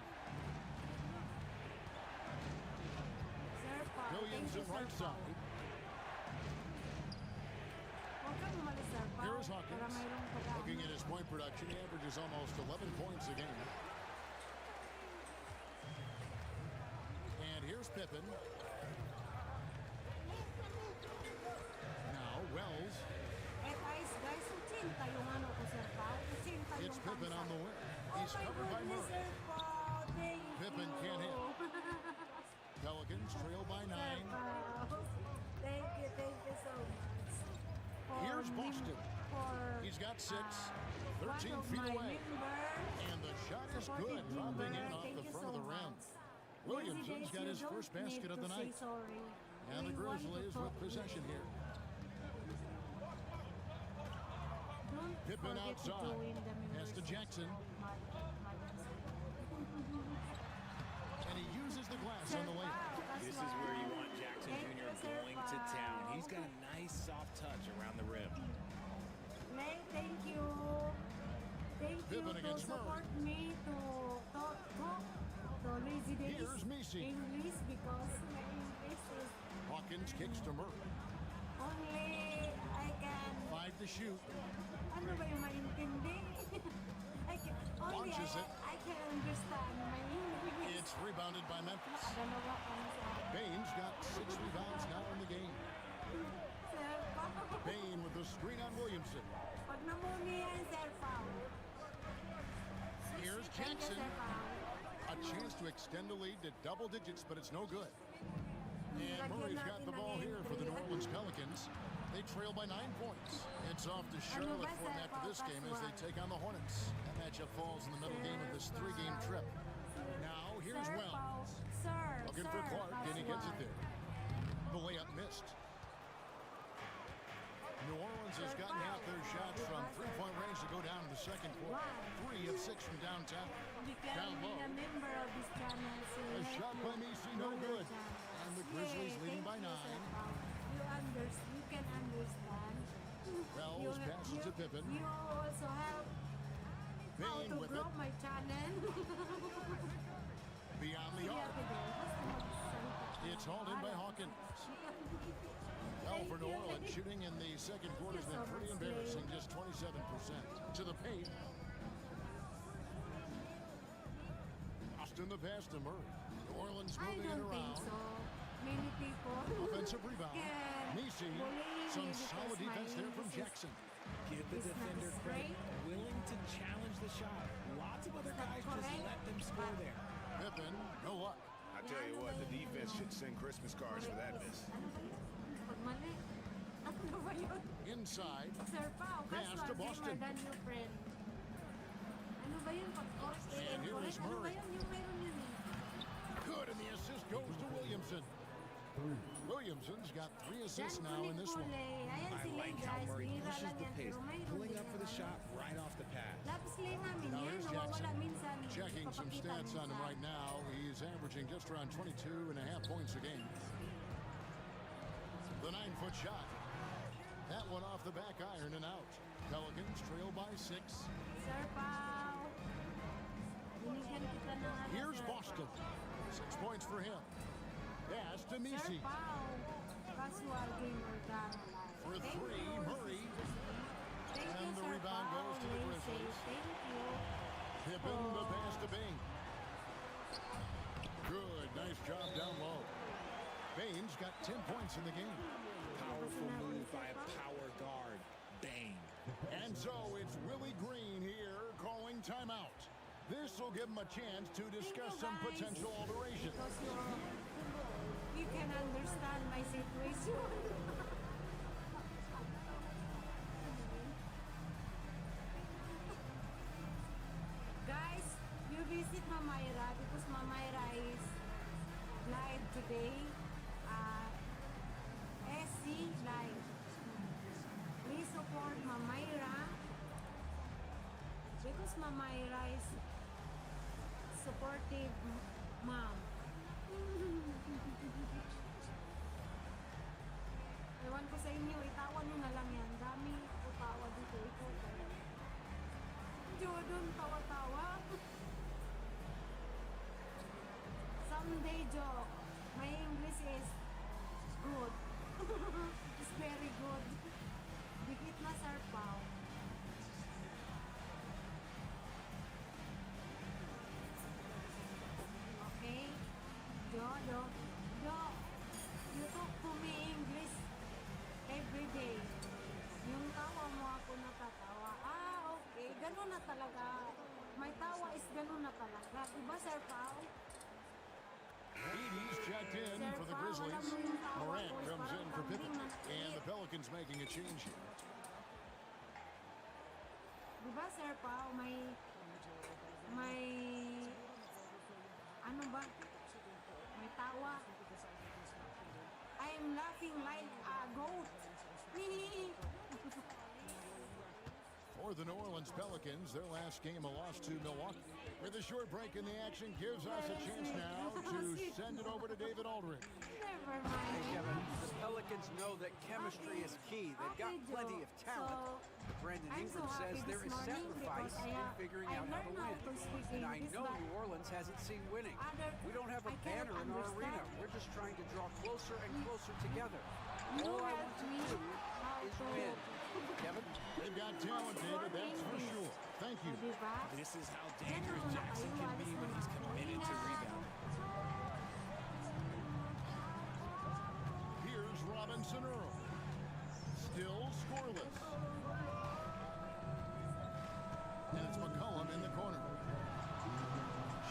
Sir Paul, Williams thank you, at right Sir Paul. side. Huwag kang umalis, Sir Paul. Here is Para Hawkins. mayroong pag-aaral. Looking at his his point production, he averages almost 11 points a game. And here's Pippen. Now Wells. It's Pippen on the wing. He's covered by Murray. Pippen can't hit. Pelicans trail by 9. Thank you so much. Here's Boston. He's got 6. 13 feet away. And the shot is good, dropping in off the front of the rim. Williamson's got his first basket of the night. And the Grizzlies with possession here. Pippen outside. Pass to Jackson. And he uses the glass on the layup. This is where you want Jackson Jr. going to town. He's got a nice soft touch around the rim. Thank you. Thank you Pippen to against support Murray. me to resident Here's Messi. English because my English is Hawkins kicks to Murray. only I can. 5 to shoot. Ano ba yung maintindi? Only Launches it. I can understand my English. It's rebounded by Memphis. Dalawa ang sa Bain's got 6 rebounds now in the game. Sir Pao. Bain with the screen on Williamson. Pag namuni yan, Sir Pao. Here's Thank you, Jackson. Sir Pao. A chance to extend the lead to double digits, but it's no good. And Murray's got the ball here for the New Orleans Pelicans. They trail by 9 points. It's off to Charlotte for them after this game as they take on the Hornets. That matchup falls in the middle game of this 3-game trip. Now here's Sir Wells. Pao. Sir, Looking sir, for Clark, and he gets it Pascual. there. The layup missed. New Orleans has gotten half their shots from three-point range to go down in the second quarter. 3 of 6 from downtown. Down low. Becoming a member of this channel. A shot by Messi, no good. And the Grizzlies leading by 9. You can understand. Wells passes to Pippen. You also help how Bain to with grow it. my channel. Beyond the arc. It's hauled in by Hawkins. Well, for New Orleans, shooting in the second quarter has been pretty embarrassing, just 27%. To the paint. Austin the pass to Murray. New Orleans I moving it don't around. think so. Many people Offensive rebound. can Messi. bully Some me solid because my defense there from English is- Jackson. Give the It's not defender credit, straight. willing to challenge the shot. Lots of other It's not guys just correct, let them score but- there. Pippen, no luck. I tell you what, the defense should send Christmas cards for that miss. Ano ba yun? Pag mali. Ano ba yun? Inside. Sir Pao, Pass to casual Boston. gamer than your friend. Ano ba yun? Pag And here is Ano ba Murray. yun? Yung mayroon yun eh. Good, and the assist goes to Williamson. Williamson's got 3 assists now in this one. Ayan I si Lay, like how guys. Murray Bihira pushes lang the yan. pace, Pero mayroon pulling din up for the yan. shot right off the pass. Lapis Lay namin Now yan. here's Nawawala Jackson. minsan. Checking some Papakita stats on him minsan. right now. He's averaging just around 22.5 points a game. The 9-foot shot. That one off the back iron and out. Pelicans trail by 6. Sir Pao. Binigyan kita ng ano, Here's Sir Boston. Pao. 6 points for him. Pass to Sir Messi. Pao. Casual gamer done. For Thank 3, you. Murray. Thank And you, the Sir rebound Pao. goes to the Lay Grizzlies. safe. Thank you. Pippen, the pass to Bain. Good, nice job down low. Bain's got 10 points in the game. Powerful move by a power guard. Bang. And so it's Willie Green here calling timeout. This will give him a chance to discuss some Thank you, guys, potential alterations. Because you can understand my situation. Guys, you visit Mamayra because Mamayra is live today. SC Live. Please support Mamayra because Mamayra is supportive mom. Ewan ko sa inyo, itawan nyo na lang yan. Dami utawa dito. Ikaw kayo. Jordan, tawa-tawa. Someday joke. My English is good. It's very good. Dikit na Sir Pao. ganun na talaga. Diba, Sir Pao? Edie's checked in for the Grizzlies. Morant comes in for Pippen. And the Pelicans making a change here. Diba, Sir Pao, may ano ba? May tawa. I'm laughing like a goat. For the New Orleans Pelicans, their last game a loss to Milwaukee. With a short break in the action, gives us a chance now to send it over to David Aldridge. Never mind. Hey, Kevin, the Pelicans know that chemistry is key. They've got plenty of talent. But Brandon Ingram says there is sacrifice in figuring out how to win. And I know New Orleans hasn't seen winning. We don't have a banner in our arena. We're just trying to draw closer and closer together. All I want to do is win. Kevin? They've got talent, David, that's for sure. Thank you. This is how dangerous Jackson can be when he's committed to rebounding. Here's Robinson Earl. Still scoreless. And it's McCollum in the corner.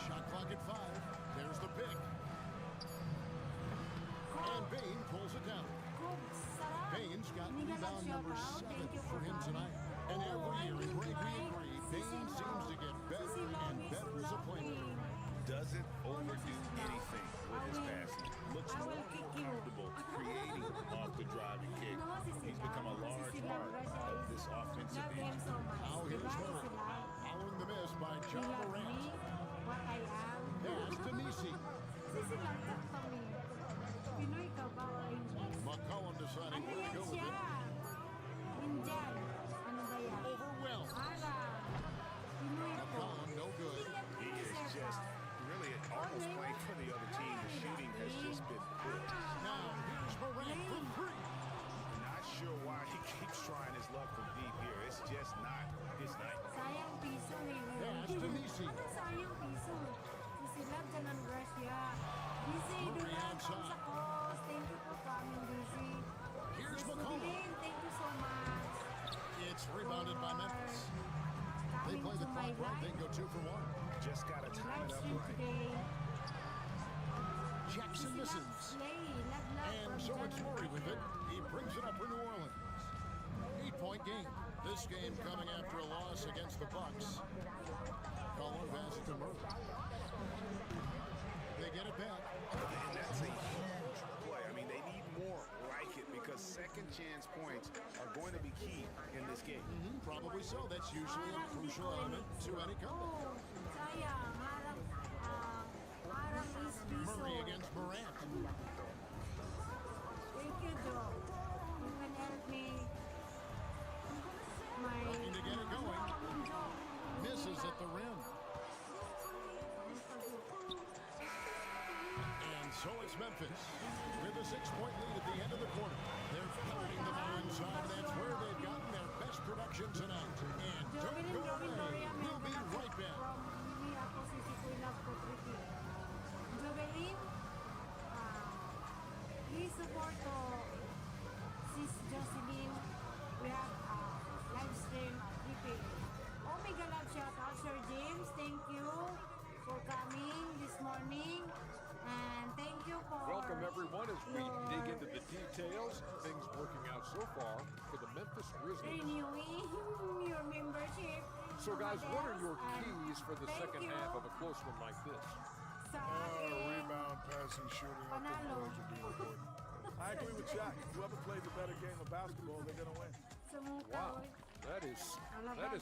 Shot clock at 5. There's the pick. And Bain pulls it down. Bain's got rebound number 7 for him tonight. And every year in break we agree, Bain seems to get better and better as a playmaker. Doesn't overdo anything with his passing. Looks more comfortable creating off the driving kick. He's become a large part of this offensive engine. Now here's Murray. Following the miss by John Morant. What I am. Pass to Nisi. Sisilangkat kami. Pinoy ka ba o English? McCollum deciding Ano where to yan go with siya? it. Indian. Ano ba yan? Overwhelmed. Ara. Pinoy ako. McCollum no good. He is just really almost playing for the other team. The shooting has just been poor. Now here's Morant from 3. Not sure why he keeps trying his luck from deep here. It's just not his night. Sayang piso eh. Pass to Nisi. Ano sayang piso? Sisilab ka ng Russia. DC, do not come sa cause. Thank you for coming, DC. Here's Miss McCollum. Madeline, thank you so much. It's rebounded by Memphis. They play the clock right. They can go 2 for 1. Just got to time it up right. Today. Jackson misses. And so it's Murray with it. He brings it up for New Orleans. 8-point game. This game coming after a loss against the Bucks. Collin passes to Murray. They get it back. And that's a huge play. I mean, they need more like it because second chance points are going to be key in this game. Probably so. That's usually a crucial element to any comeback. Oh, sayang. Harang is piso. Murray against Morant. Thank you, Joe. You can help me. Looking to get it going. Misses at the rim. And so it's Memphis with a 6-point lead at the end of the quarter. They're pounding the ball inside. That's where they've gotten their best production tonight. And don't go away. We'll be right back. Jovelin, please support Sis Jocelyn. We have live stream at 3 p.m. Omega Love shout out, Sir James. Thank you for coming this morning. And thank you for Welcome, everyone, as we dig into the details. Things working out so far for the Memphis Grizzlies. renewing your membership. So, guys, what are your And keys for the thank second you half of a close one like this? Sa aking Rebound, passing, shooting. I think panalo. those would be important. I agree with Jack. Whoever plays a better game of basketball, they're going to win. Wow, that is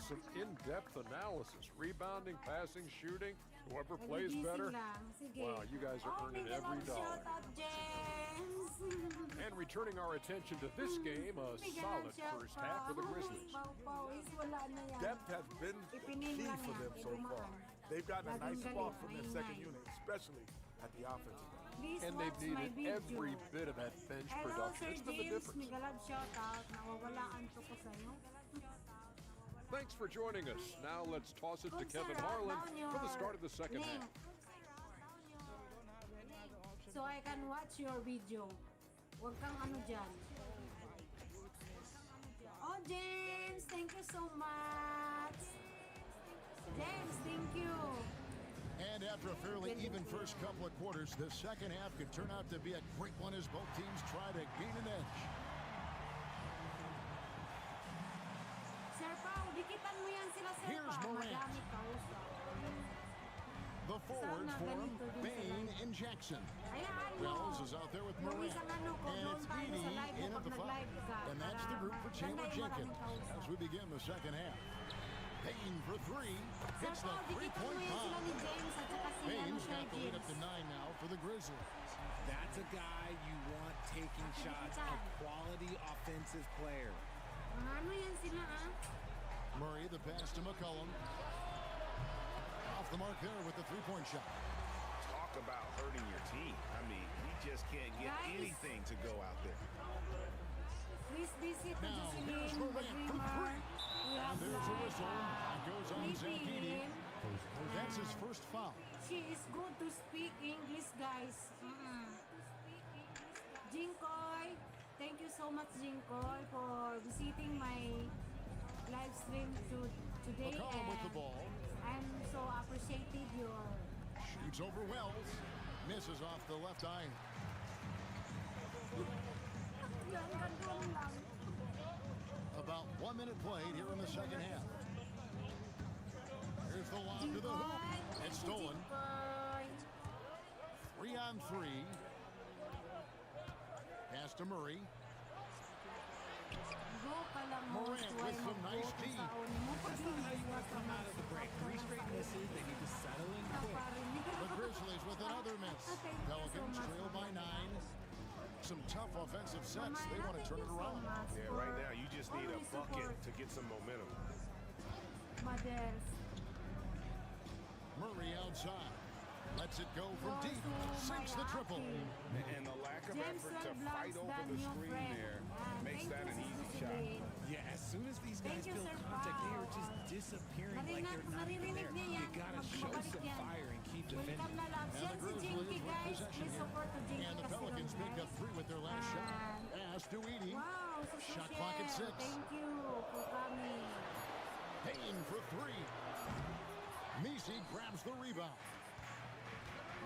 some in-depth analysis. Rebounding, passing, shooting. Whoever plays better. Wow, you guys are earning every dollar. And returning our attention to this game, a solid first half for the Grizzlies. Depth has been the key for them so far. They've gotten a nice spark from their second unit, especially at the offensive end. And they've needed every bit of that bench production. It's been the difference. Thanks for joining us. Now let's toss it to Kevin Harlan for the start of the second half. So I can watch your video. Huwag kang ano dyan. Oh, James, thank you so much. James, thank you. And after a fairly even first couple of quarters, the second half could turn out to be a great one as both teams try to gain an edge. Sir Pao, dikitan mo yan sila, Sir Here's Pao. Morant. Madami kausap. The forwards Sana for him, ganito din Bain sila. and Jackson. Hayaan mo. Wells is out there with Yung Morant. isang ano ko, And doon it's tayo sa live Edie in mo at the pag five. nag-live ka. And that's the group for Para Chandler ganda yung maraming Jenkins kausap. as we begin the second half. Bain for three. Sir Hits the Pao, dikitan mo three-point yan sila ni bomb. James at saka si Bain's Sir got the lead up James. to 9 now for the Grizzlies. That's a guy you want taking shots, a quality offensive player. Mga ano yan sila, ah? Murray, the pass to McCollum. Off the mark there with the three-point shot. Talk about hurting your team. I mean, he just can't get Guys. anything to go out there. Please visit the Now, Jocelyn, here's the Morant for dreamer. three. We have There's a whistle. That goes on Zach Edey. Philippine. That's his first foul. She is good to speak English, guys. Jinkoy, thank you so much, Jinkoy, for visiting my live stream today. McCollum with the ball. I'm so appreciated your. Shoots over Wells. Misses off the left eye. Yan, gandun lang. About 1 minute played here in the second half. Here's the lob to the hoop. It's stolen. Jinkoy. 3-on-3. Pass to Murray. Go ka lang mo. Morant with some nice D. That's not how you want to come out of the break. 3 straight misses. They need to settle in quick. The Grizzlies with another miss. Pelicans trail by 9. Some tough offensive sets. They want to turn it around. Yeah, right now you just need a bucket to get some momentum. Mothers. Murray outside. Lets it go from deep. Sinks the triple. And the lack of James effort to Webb fight loves over that the new screen friend. there Yeah, makes thank that you, an easy Sister shot. Celine. Yeah, as soon as these guys Thank you, build Sir contact, they are Pao. just disappearing like they're not even there. You gotta show some fire and keep defending. Welcome na lang. And Yan the si Jinky, Grizzlies with guys. possession Please here. support to Jinky And the Castilon, Pelicans make up guys. 3 with their last shot. And- Pass to Edey. Wow, so Shot clock at 6. Thank you for coming. Payne for 3. Misi grabs the rebound.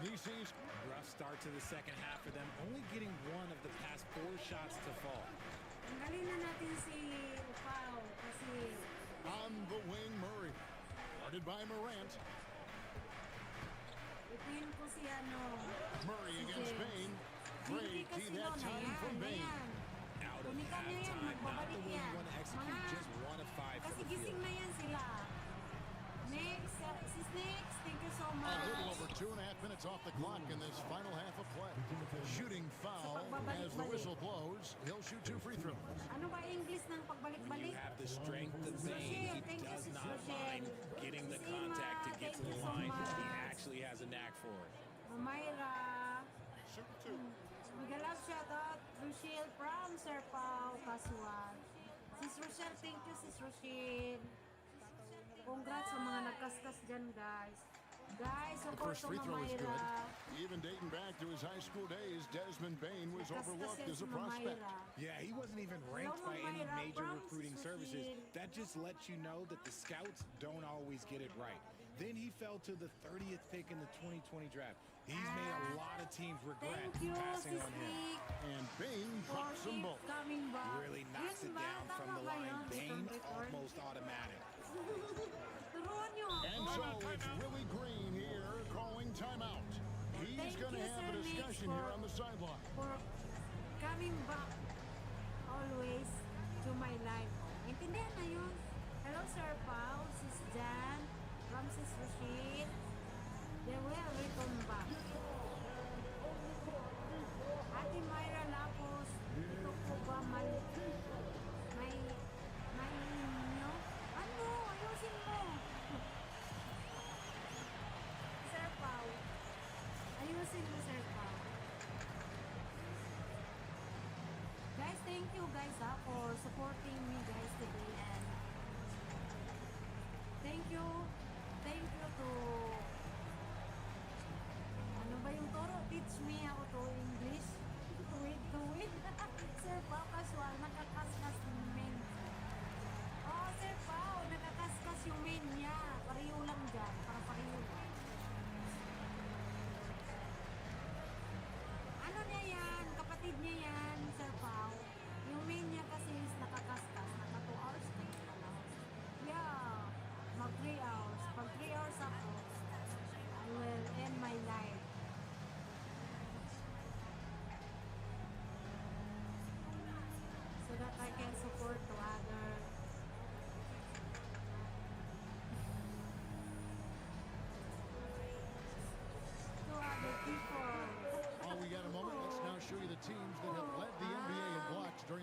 Misi's Rough start to the second half for them, only getting 1 of the past 4 shots to fall. Tanggalin na natin si Pao kasi on the wing. Murray. Guarded by Morant. ipin ko si ano. Murray si against James. Bain. Jinky Great D Castilon that na time yan, from na Bain. yan. Out of Punikan nyo yan, halftime, not the magbabalik way yan. you want to execute, Mga- just 1 of 5 Kasi from the gising field. na yan sila. Next, si Snakes, thank you so A much. little over 2.5 minutes off the clock in this final half of play. Shooting foul as the whistle blows. He'll shoot 2 free throws. Ano ba English ng When pagbalik-balik? you have the strength of Bain, he does not mind getting the contact to get to the line. He actually has a knack for it. Mayra. Mega love shoutout. Rochelle from Sir Pao, Casual. Sis Rochelle, thank you, Sis Rochelle. Congrats sa mga nagkaskas dyan, guys. Guys, The support first to free throw is Mayra. good. Even dating back to his high school days, Desmond Bain was overlooked as a prospect. Yeah, he wasn't even ranked by any Mayra major from recruiting services. Sushi. That just lets you know that the scouts don't always get it right. Then he fell to the 30th pick in the 2020 draft. He's made a lot of teams regret Thank you, passing Sis on him. Nick. And Bain For drops them both. coming back. Really knocks Yun it ba? down from Tama the ba line. yun? Bain Return. almost automatic. Turuan nyo ako. And so it's Willie Green here calling timeout. He's Thank going to you, have a Sir Nick, discussion for- here on the sideline. For coming back always to my life. Intindihan na yun. Hello, Sir Pao, Sis Jan, from Sis Rashid. They will return back. Ate Myra Lapos, ito po ba may inyo? Ano? Ayusin mo. Sir Pao. Ayusin mo, Sir Pao. Guys, thank you guys for supporting me guys today and thank you to ano ba yung toro? Teach me how to English. Wait. Sir Pao, casual, nakakaskas yung main. Oh, Sir Pao, nakakaskas yung main niya. Pariyo lang dyan, para pariyo lang.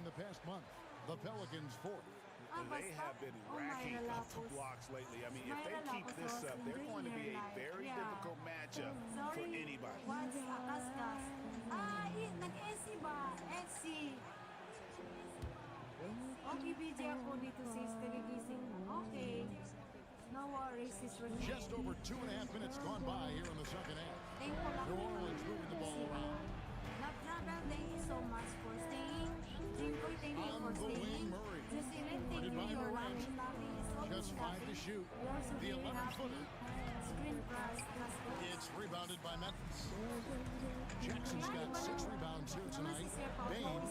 the past month. The Pelicans fourth. And they have been racking up the blocks lately. I mean, if they keep this up, they're going to be a very difficult matchup for anybody. What's Kaskas? Nag-SC ba? SC. Okay, BJ ako nito sis. Tinigising. Okay. No worries, sis. Just over 2.5 minutes gone by here in the second half. Thankful ako. New Orleans moving the ball around. Nag-travel, thank you so much for staying. Jimboy, thank you for staying. Murray. Jocelyn, thank you. Your loving is so Just 5 to shoot. The 11-footer. Screen pass. It's rebounded by Memphis. Jackson's got 6 rebounds here tonight. Bain.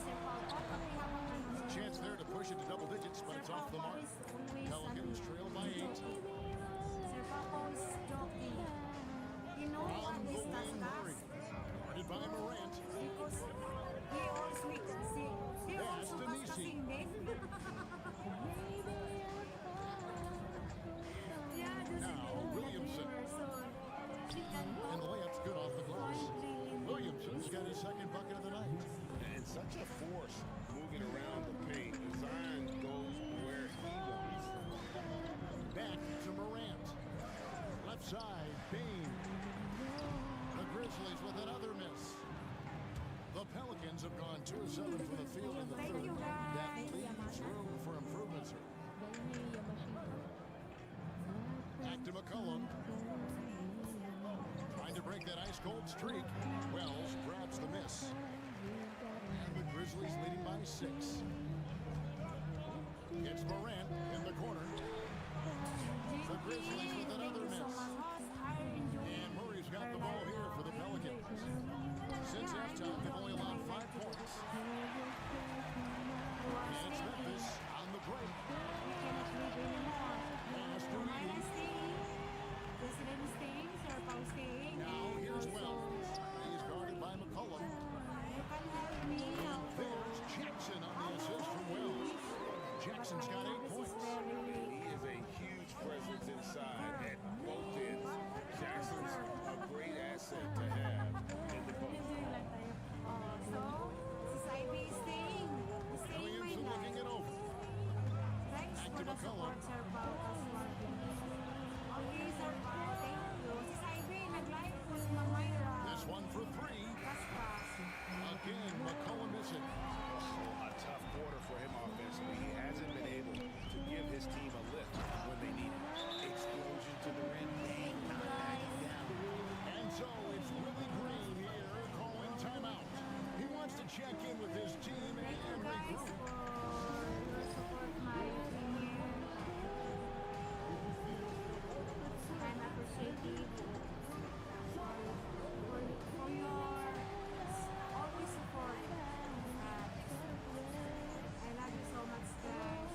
Chance there to push it to double digits, but it's off the mark. Pelicans trail by 8. Sir Papo is joking. You know what is Kaskas? Guarded by Morant. Because he also sing. He also kasing din. Yeah, this Now, Williamson. And the layup's good off the glass. Williamson's got his second bucket of the night. And such a force moving around the paint. Zion goes where he wants. Back to Morant. Left side, Bain. The Grizzlies with another miss. The Pelicans have gone 2 of 7 from the field in the Thank third. you, guys. That leaves room for improvement, sir. Back to McCollum. Trying to break that ice-cold streak. Wells grabs the miss. And the Grizzlies leading by 6. It's Morant in the corner. The Grizzlies with another miss. And Murray's got the ball here for the Pelicans. Since halftime, they've only allowed 5 points. And it's Memphis on the break. Now here's Wells. He's guarded by McCollum. And there's Jackson on the assist from Wells. Jackson's got 8 points. He is a huge presence inside at both ends. Jackson's a great asset to have in the post. So, si Saibi is staying. Staying my Williamson looking life. it over. Thanks Back for to the McCollum. support, Sir Pao. Okay, Sir Pao. Thank you. Si Saibi, nag-live po si Mamayra. This one for 3. Kaskas. Again, McCollum missing. A tough quarter for him offensively. He hasn't been able to give his team a lift when they need it. Explosion to the rim. Bang, knock back down. And so it's Willie Green here calling timeout. He wants to check in with his team Thank you and guys regroup. for your support my team here. And appreciate it for your always support. I love you so much, guys.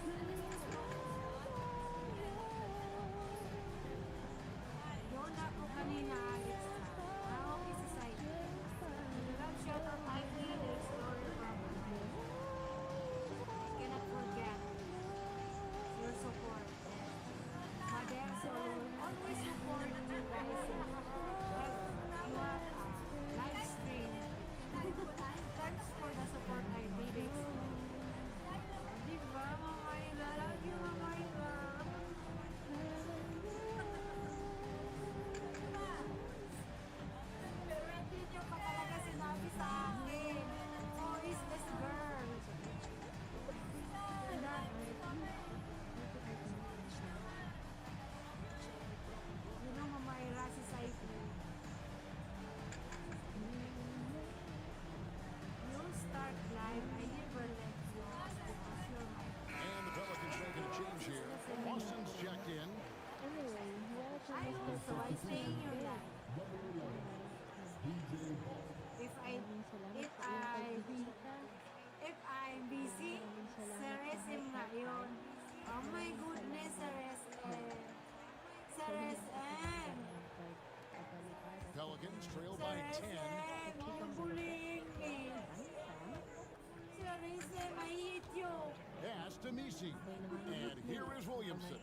Yun ako kanina, Alex. Okay sa side. Love shout out Ivy, the explorer from I cannot forget your support. Madam, so always support you guys. You have live stream. Thanks for the support, Ivy. Diba, Mamayla? Love you, Mamayla. Pero hindi niyo pa talaga sinabi sa akin. Oh, is this girl? You know, Mamayla, si Saifu. You start live, I never let you because you're my friend. And the Pelicans making a change here. Austin's checked in. I also, I stay in your life. If I'm busy, Sir SM nga yun. Oh my goodness, Sir SM. Sir SM. Pelicans trail Sir by 10. SM, you're bullying me. Sir SM, I hate you. Pass to Misi. And here is Williamson.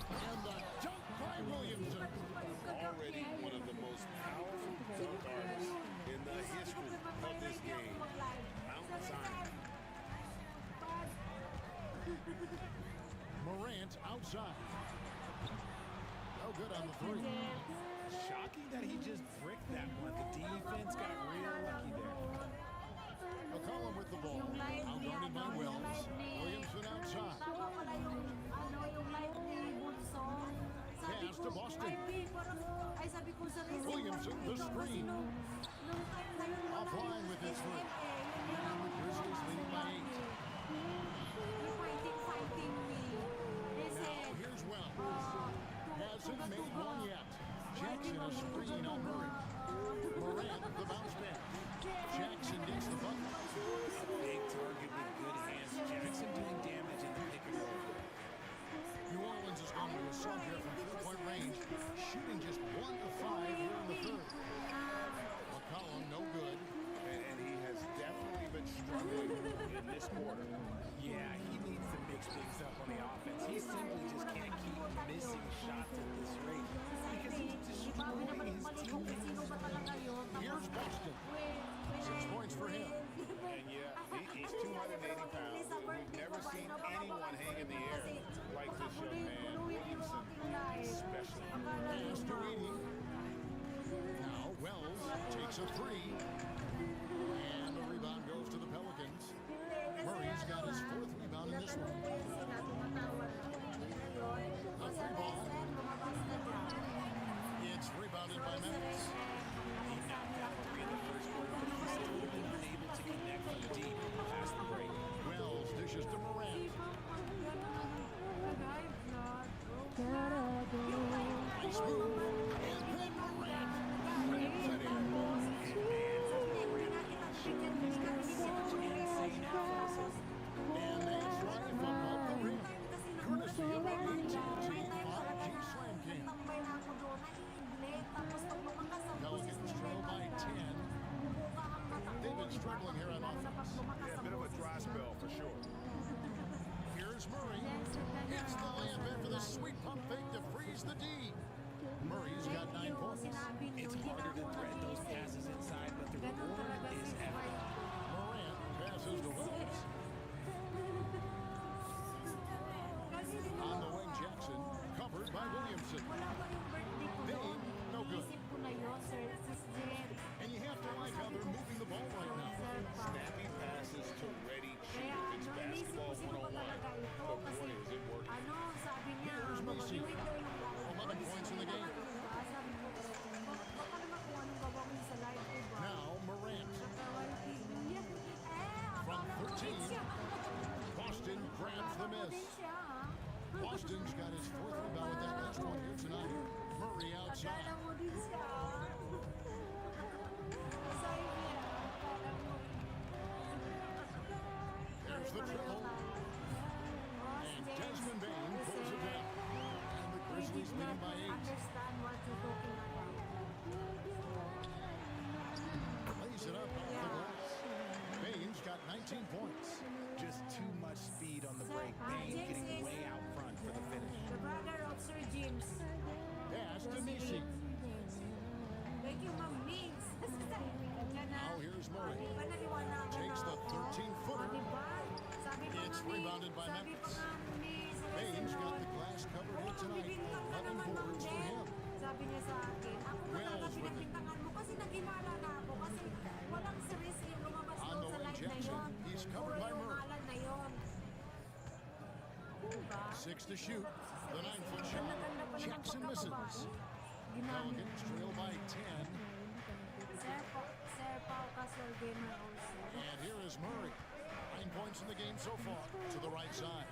And the dunk by Williamson. Already one of the most powerful dunk artists in the the history of this game. Mount Zion. Morant outside. No good on the three. Shocking that he just bricked that one. The defense got real lucky there. McCollum with the ball. Outguarded by Wells. Williamson outside. Pass to Boston. Williamson, the screen. Offline with his three. And the Grizzlies leading by 8. Now here's Wells. Hasn't made one yet. Jackson a screen on Murray. Morant the bounce back. Jackson gets the bucket. Big target with good hands. Jackson doing damage in the pick and roll. New Orleans has gone to a slump here from 3-point range, shooting just 1 of 5 here in the third. McCollum no good. And he has definitely been struggling in this quarter. Yeah, he needs to mix things up on the offense. He simply just can't keep missing shots at this rate because he's destroying his teammates. Here's Boston. 6 points for him. And yeah, he's 280 pounds. We've never seen anyone hang in the air like this young man. Williamson, especially. Pass to Edie. Now Wells takes a three. And the rebound goes to the Pelicans. Murray's got his 4th rebound in this one. A free ball. It's rebounded by Memphis. He knocked out 3 in the first quarter, but he's still been unable to connect from deep past the break. Wells dishes to Morant. Nice move. And then Morant grabs it in. And they drive above the rim. Courtesy of NBA2K25 Slam King. Pelicans trail by 10. They've been struggling here on offense. Yeah, a bit of a dry spell for sure. Here's Murray. Hits the layup after the sweet pump fake to freeze the D. Murray's got 9 points. It's harder to thread those passes inside, but the reward is evident. Morant passes to Wells. On the wing, Jackson, covered by Williamson. Dame, no good. And you have to like how they're moving the ball right now. Snappy passes to ready cheat. It's basketball 101. But boy, is it working. Here's Macy. 11 points in the game. Now Morant. From 13, Boston grabs the miss. Boston's got his 4th rebound with that last one here tonight. Murray outside. There's the triple. And Desmond Bain pulls it down. And the Grizzlies leading by 8. Lays it up off the glass. Bain's got 19 points. Just too much speed on the break. Bain getting way out front for the finish. The brother of Sir James. Pass to Misi. Thank you, Ma'am Mix. Now here's Murray. Takes the 13-footer. It's rebounded by Memphis. Bain's got the glass covered here tonight. 11 boards for him. Sabi niya sa akin, ako na talaga pinagbintangan mo kasi nagimala na ako kasi walang series yung lumabas doon sa live na yun. He's covered by Murray. Na yun. 6 to shoot. The 9-foot shot. Jackson misses. Pelicans trail by 10. Sir Pau Casual Gamer also. And here is Murray. 9 points in the game so far. To the right side.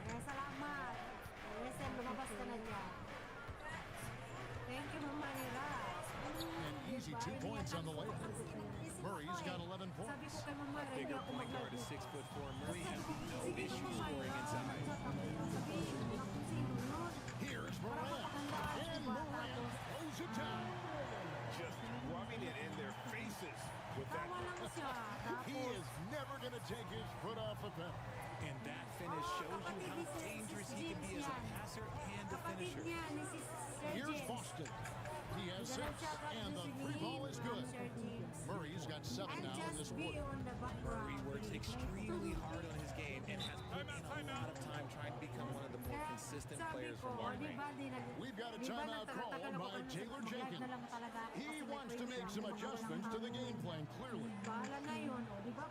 Salamat. Listen, lumabas ka na dyan. Thank you, Mama Nira. An easy 2 points on the layup. Murray's got 11 points. Bigger point guard is 6'4". Murray has no issue scoring inside. Here's Morant. And Morant throws it down. Just rubbing it in their faces with that. He is never going to take his foot off the pedal. And that finish shows you how dangerous he can be as a passer and a finisher. Here's Boston. He has 6, and the free ball is good. Murray's got 7 now in this quarter. Murray works extremely hard on his game and has put in a lot of time trying to become one of the more consistent players from long range. We've got a timeout call by Taylor Jenkins. He wants to make some adjustments to the game plan, clearly. Bahala na yun, o, di ba?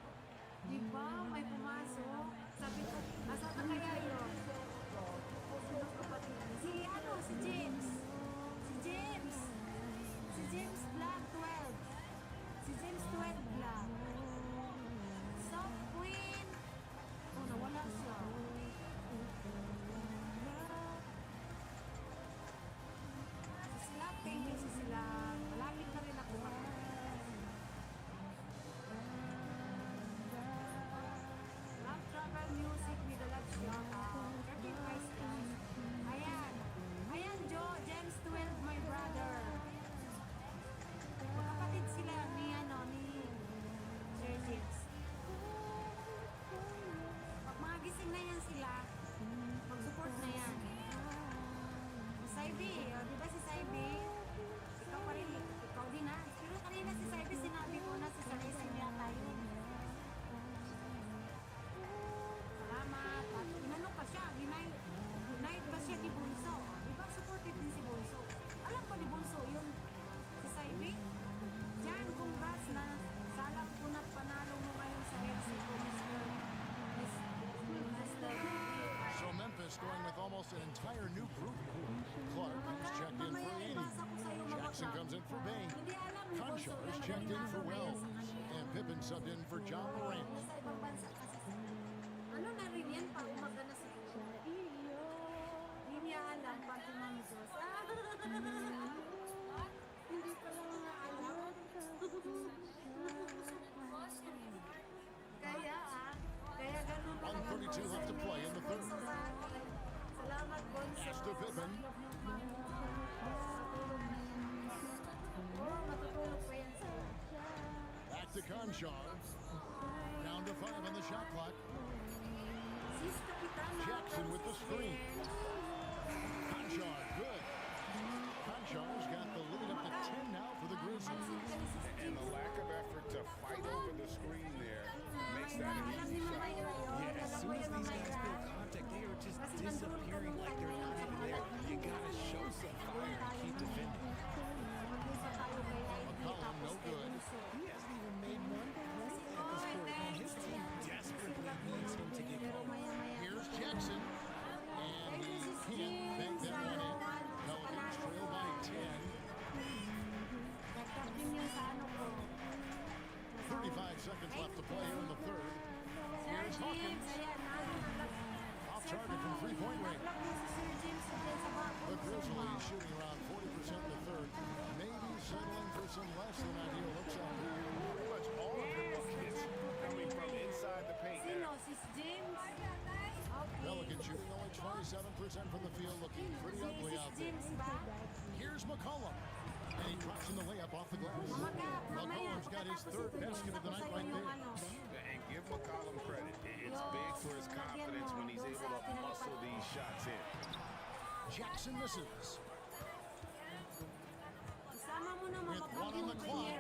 Di ba, may pumasok. Sabi ko, asa ka kaya yun? Si James. Si James Black 12. Si James 12 Black. Soft Queen. Oh, nawala siya. Sila, painting sila. Malapit na rin ako. Love travel music with the love shout. 13 price guys. Ayan, James 12, my brother. Kapatid sila ni Sir James. Pag mga gising na yan sila, mag-support na yan. Saibi, di ba si Saibi? Ikaw pa rin, ikaw din ha. Pero kanina si Saibi, sinabi ko na si Saraisin niya tayo. Salamat. At inano pa siya, hinayit pa siya ni Bunso. Di ba supportive din si Bunso? Alam pa ni Bunso yun, si Saibi? Diyan, congrats na salang ko na panalo mo ngayon sa FC ko, So Memphis going with almost an entire new group. Clark is checked in for 80. Jackson comes in for Bain. Conchar is checked in for Wells. And Pippen subbed in for John Morant. Ano na rin yan pag magana sa hindi niya alam pati ng Diyos. Hindi ko lang alam. Kaya ganun pa lang. 1:32 left to play in the third. Salamat, Bonso. Pass to Pippen. Matutulog pa yan sa'yo. Back to Conchar. Down to 5 on the shot clock. Jackson with the screen. Conchar, good. Conchar's got the lead up to 10 now for the Grizzlies. And the lack of effort to fight over the screen there makes that an easy shot. Yeah, as soon as these guys feel contact, they are just disappearing like they're not even there. You gotta show some fire and keep defending. McCollum, no good. He hasn't even made one play at this point, and his team desperately needs him to get going. Here's Jackson. And he can't bank that one in. Pelicans trail by 10. 35 seconds left to play here in the third. Here's Hawkins. Off target from three-point range. The Grizzlies shooting around 40% in the third. Maybe settling for some less than ideal looks out here. Pretty much all of their buckets coming from inside the paint there. Pelicans shooting only 27% from the field, looking pretty ugly out there. Here's McCollum. And he drops in the layup off the glass. McCollum's got his third basket of the night right there. And give McCollum credit. It's big for his confidence when he's able to muscle these shots in. Jackson misses. With one on the clock.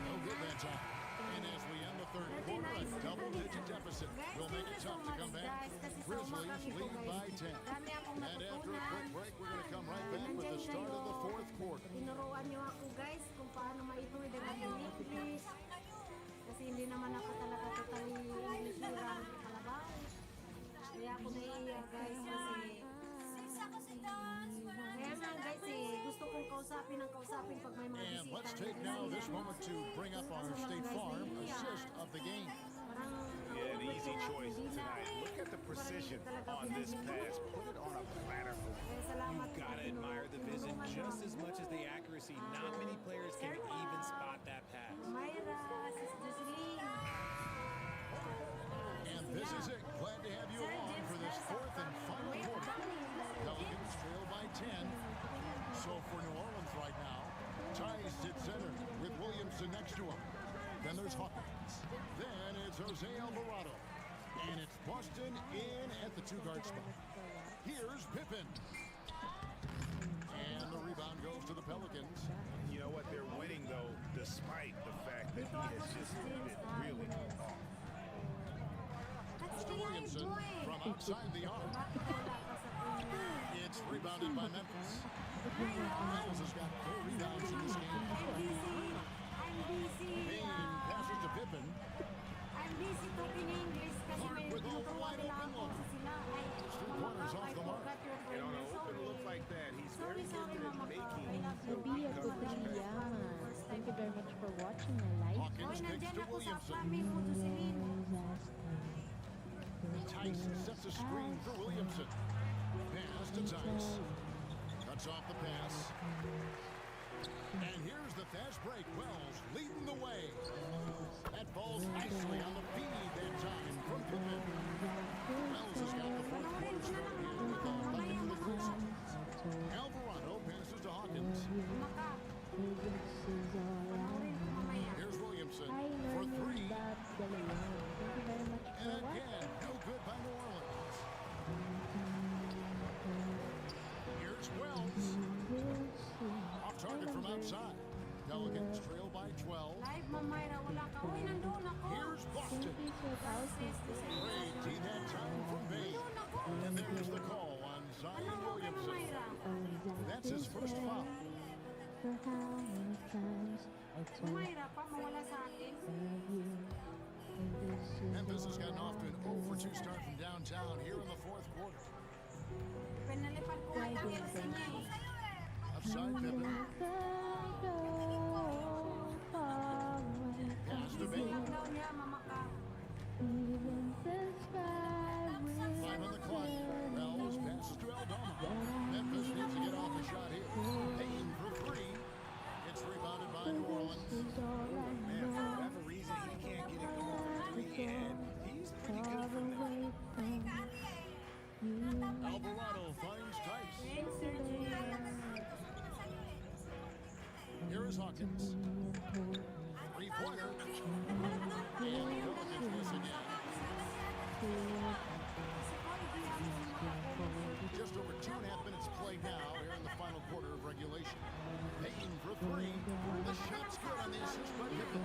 No good that time. And as we end the third quarter, a double-digit deficit will make it tough to come back. Grizzlies lead by 10. And after a quick break, we're going to come right back with the start of the fourth quarter. Tinuruan niyo ako guys kung paano maituloy ng English. Kasi hindi naman ako talaga totally English lang kalabaw. Kaya ako naiiyak guys kasi kaya nga guys gusto kong kausapin pag may mga bisita. And let's take now this moment to bring up our State Farm assist of the game. Yeah, an easy choice tonight. Look at the precision on this pass. Put it on a platter for him. You gotta admire the vision just as much as the accuracy. Not many players can even spot that pass. And this is it. Glad to have you along for this fourth and final quarter. Pelicans trail by 10. So for New Orleans right now, ties at center with Williamson next to him. Then there's Hawkins. Then it's Jose Alvarado. And it's Boston in at the two-guard spot. Here's Pippen. And the rebound goes goes to the Pelicans. You know what? They're winning, though, despite the fact that he has just been really off. Williamson from outside the arc. It's rebounded by Memphis. Memphis has got 4 rebounds in this game. I'm busy. Payne passes to Pippen. I'm busy talking English kasi may With all tutuwa wide nila open ako look. sa sila. Ay, Three-pointers off the mark. forgot your And on phone. an open look like that, he's very Sorry, good at Mama. making I love you. Nabiyag ko coverage din pay. yaman. Thank you very much for watching my live. Oy, Hawkins kicks nandyan to ako sa Williamson. apartment mo to Celine. Tice sets a screen for Williamson. Pass to Tice. Cuts off the pass. And here's the fast break. Wells leading the way. That falls nicely on the feed that time from Pippen. Wells has got the fourth quarter started here with a bucket for the Grizzlies. Alvarado passes to Hawkins. Maka. Panoorin ko mamaya. Here's Williamson Hi, for learning 3. that dalayan. Thank you very much for And watching. again, no good by New Orleans. Here's Wells. Off target from outside. Pelicans trail by 12. Live, Mamayra, wala ka. Uy, nandun ako. Here's Boston. Great D that time from Bay. Nandun ako. And there's the call on Zion Ano ko kay Williamson. Mamayra? That's his first foul. For how many times I told Mamayra pa, mawala sa akin. you. Memphis has gotten off to an 0-for-2 start from downtown here in the fourth quarter. Pinalipad ko ang tangin sa niya eh. Outside Pippen. Pass to Bay. Siyak daw niya, mamaka. 5 on the clock. Wells passes to Aldama. Memphis needs to get off the shot here. Payne for 3. It's rebounded by New Orleans. Man, for whatever reason, he can't get it going from 3, and he's pretty good from there. Alvarado finds Tice. Thanks, Sir James. Here is Hawkins. Three-pointer. And Pelicans miss again. Just over 2.5 minutes played now here in the final quarter of regulation. Payne for 3. The shot's good on the assist by Pippen.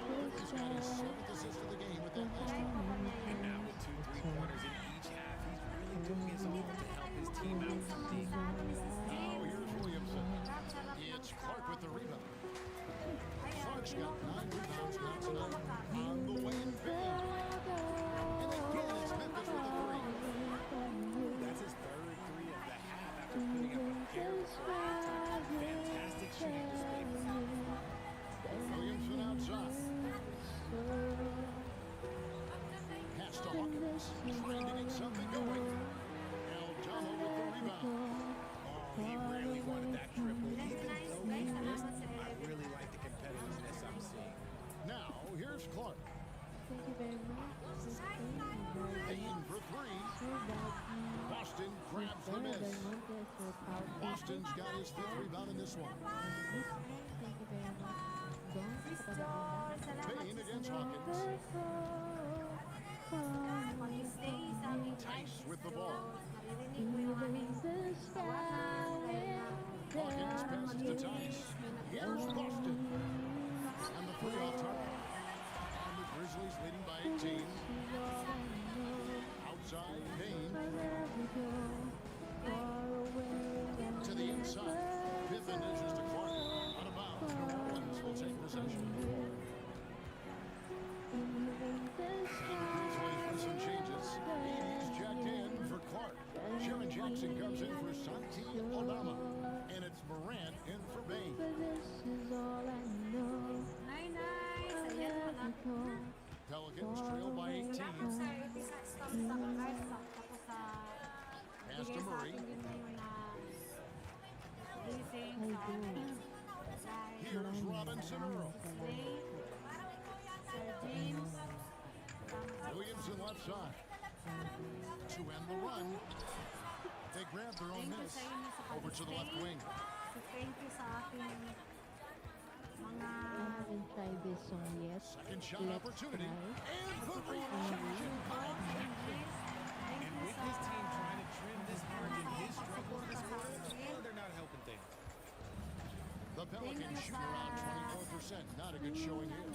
Pippen's got his 7th assist of the game with that last one. And now with 2 3-pointers in each half, he's really doing his all to help his team out from deep. Now here's Williamson. It's Clark with the rebound. Clark's got 9 rebounds now tonight on the way in Payne. And again, it's Memphis with a 3. That's his third 3 of the half after putting up a pair before halftime. Fantastic shooting display from him. Williamson outside. Pass to Hawkins. Trying to get something going. Aldama with the rebound. Oh, he really wanted that triple. Even though he missed, I really like the competitiveness I'm seeing. Now, here's Clark. Thank you very much. Payne for 3. Boston grabs the miss. Boston's got his 5th rebound in this one. Thank you very much. Payne against Hawkins. Tice with the ball. Hawkins passes to Tice. Here's Boston. And the 3 off target. And the Grizzlies leading by 18. Outside, Payne. To the inside. Pippen is just a Clark. Out of bounds. New Orleans will take possession. Grizzlies with some changes. He's jacked in for Clark. Sharon Jackson comes in for Santi Aldama. And it's Morant in for Bain. Nice. Ayan pala. Pelicans trail by 18. Tapos sa guys, tapos sa Pass to Murray. Here's Robinson Earl. James. Williamson left side. To end the run. They grab their own miss. Over to the left wing. So thank you sa aking mga I haven't tried this song yet. Second shot Let's opportunity. try. And the rejection by Jackson. thank And you with sa his team trying to trim this margin, his struggles this quarter, they're not helping things. The Pelicans shoot around 24%. Not a good showing here.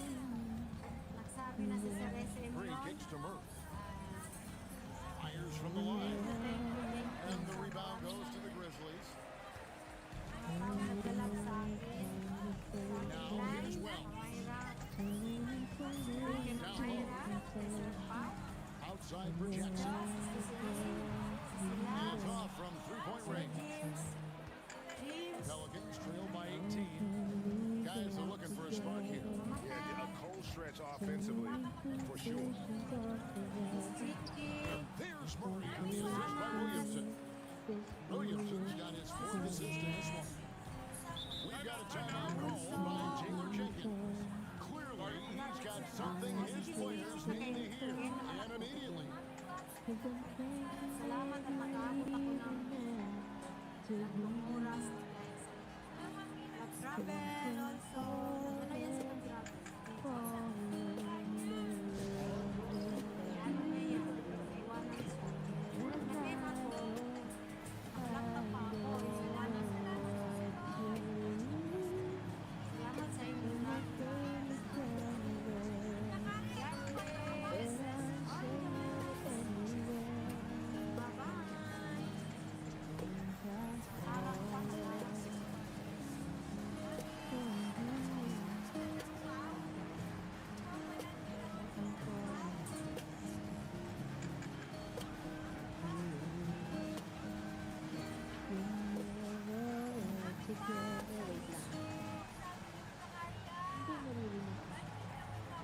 Nagsabi na si Sir SM Three yun. kicks to Murph. Fires from the line. And the rebound goes to the Grizzlies. Tawag nagdalag sa akin. Now hit as well. Mahirap. Weekend Down mahirap. Sir Pao. Outside for Jackson. Hands off from three-point range. Pelicans trail by 18. Guys are looking for a spark here. Yeah, a cold stretch offensively, for sure. There's Murray on the assist by Williamson. Williamson's got his fourth assist in this one. We've got a timeout call by Taylor Jenkins. Clearly, he's got something his players need to hear, and immediately. Salamat at nag-aabot ako ng tatlong oras. Nag-travel also. Ano yan sa nag-travel? Ano na yan? Iwanan siya. Nag-game ako. Nag-laptop pa ako. Iwanan sila. Salamat sa inyo na.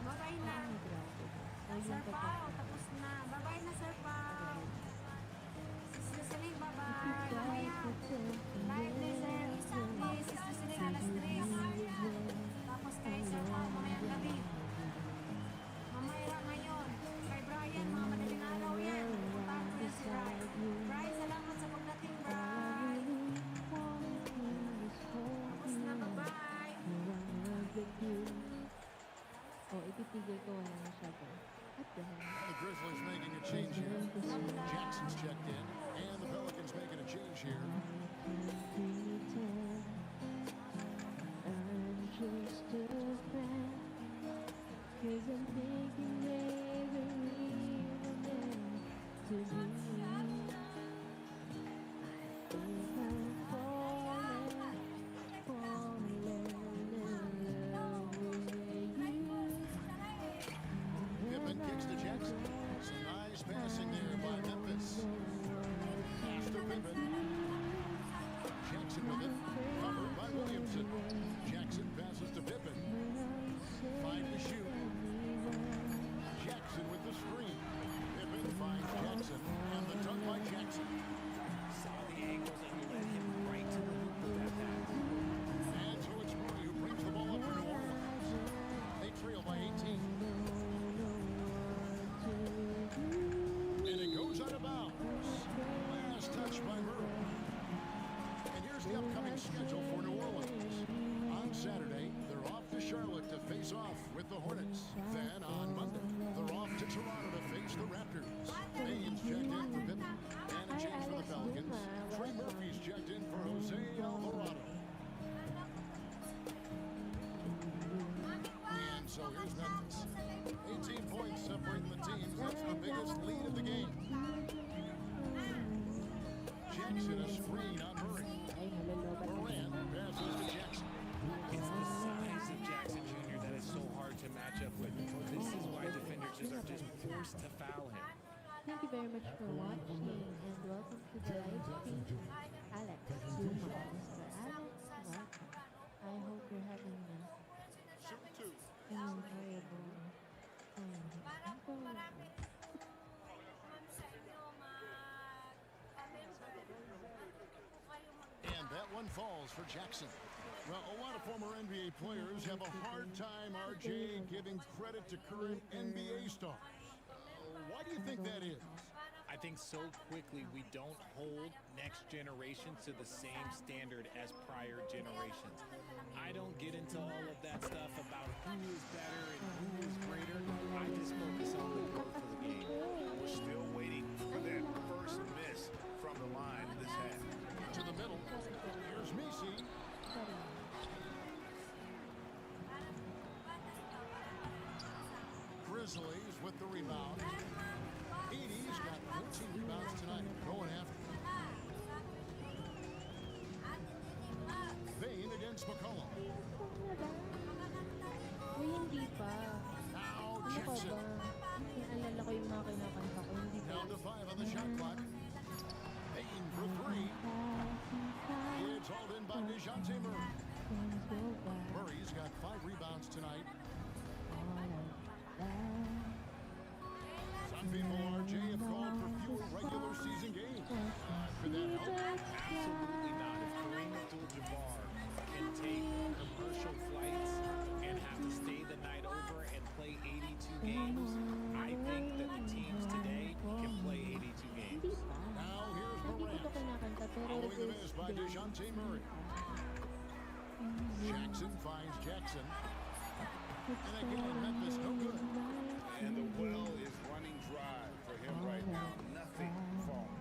Babay na. Sir Pao, tapos na. Babay na, Sir Pao. Sister Siling, babay. Mamaya. Live ni Sir. Ni Sister Siling, alas 3. Tapos kay Sir Pao, mamayang gabi. Mamaya ngayon. Kay Brian, mga madaling araw yan. Puntahan ko yan si Brian. Brian, salamat sa pagdating, Brian. Tapos na, bye-bye. Ipipigil ko wala masyado. The Grizzlies making a change here. Jackson's checked in, and the Pelicans making a change here. I'm just a friend, 'cause I'm thinking maybe we were meant to be. I think I'm falling in love with you. Pippen kicks to Jackson. Some nice passing there by Memphis. Pass to Pippen. Jackson with it. Covered by Williamson. Jackson passes to Pippen. 5 to shoot. Jackson with the screen. Pippen finds Jackson. And the dunk by Jackson. Saw the angles and he led him right to the hoop with that pass. And so it's Murray who brings the ball up for New Orleans. They trail by 18. And it goes out of bounds. Last touch by Murray. And here's the upcoming schedule for New Orleans. On Saturday, they're off to Charlotte to face off with the Hornets. Then on Monday, they're off to Toronto to face the Raptors. Baines checked in for Pippen. And a change for the Pelicans. Trey Murphy's checked in for Jose Alvarado. And so here's Memphis. 18 points separating the teams. That's the biggest lead of the game. Jackson a screen on Murray. Moran passes to Jackson. It's the size of Jackson Jr. that is so hard to match up with. This is why defenders are just forced to foul him. Thank you very much for watching and welcome to the live stream. Alex, Mr. Alex, welcome. I hope you're having an enjoyable time. And that one falls for Jackson. Well, a lot of former NBA players have a hard time, RJ, giving credit to current NBA stars. Why do you think that is? I think so quickly we don't hold next generation to the same standard as prior generations. I don't get into all of that stuff about who is better and who is greater. I just focus on the growth of the game. We're still waiting for that first miss from the line this half. To the middle. Here's Misi. Grizzlies with the rebound. Edie's got 14 rebounds tonight. Going after it. Bain against McCollum. Uy, hindi pa. Now Ano ka Jackson. ba? Naalala ko yung mga kinakanta ko. Hindi pa. Down to 5 on the shot clock. Bain for 3. It's hauled in by DeJounte Murray. Murray's got 5 rebounds tonight. Some people, RJ, have called for fewer regular season games. Could that help? Absolutely not. If Kareem Abdul-Jabbar can take commercial flights and have to stay the night over and play 82 games, I think that the teams today can play 82 games. Now here's Hindi ko ito Morant. kinakanta, pero Following the this miss by DeJounte Murray. Jackson finds Jackson. And again, Memphis no good. And the well is running dry for him right now. Nothing falling.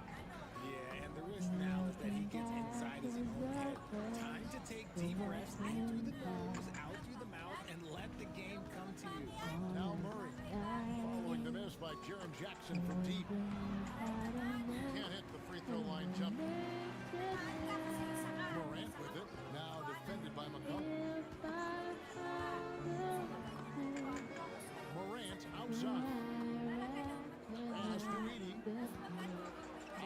Yeah, and the risk now is that he gets inside his own head. Time to take deep breaths in through the nose, out through the mouth, and let the game come to you. Now Murray. Following the miss by Jaren Jackson from deep. Can't hit the free throw line jump. Morant with it. Now defended by McCollum. Morant outside. Pass to Edie.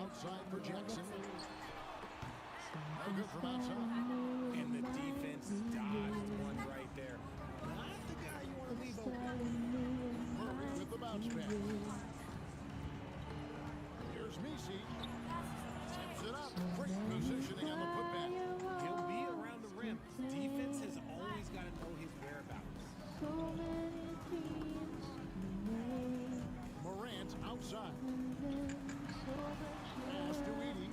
Outside for Jackson. No good from outside. And the defense dodged one right there. Not the guy you want to leave open. Murray with the bounce pass. Here's Messi. Tips it up. Great positioning on the putback. He'll be around the rim. Defense has always got to know his whereabouts. Morant outside. Pass to Edie.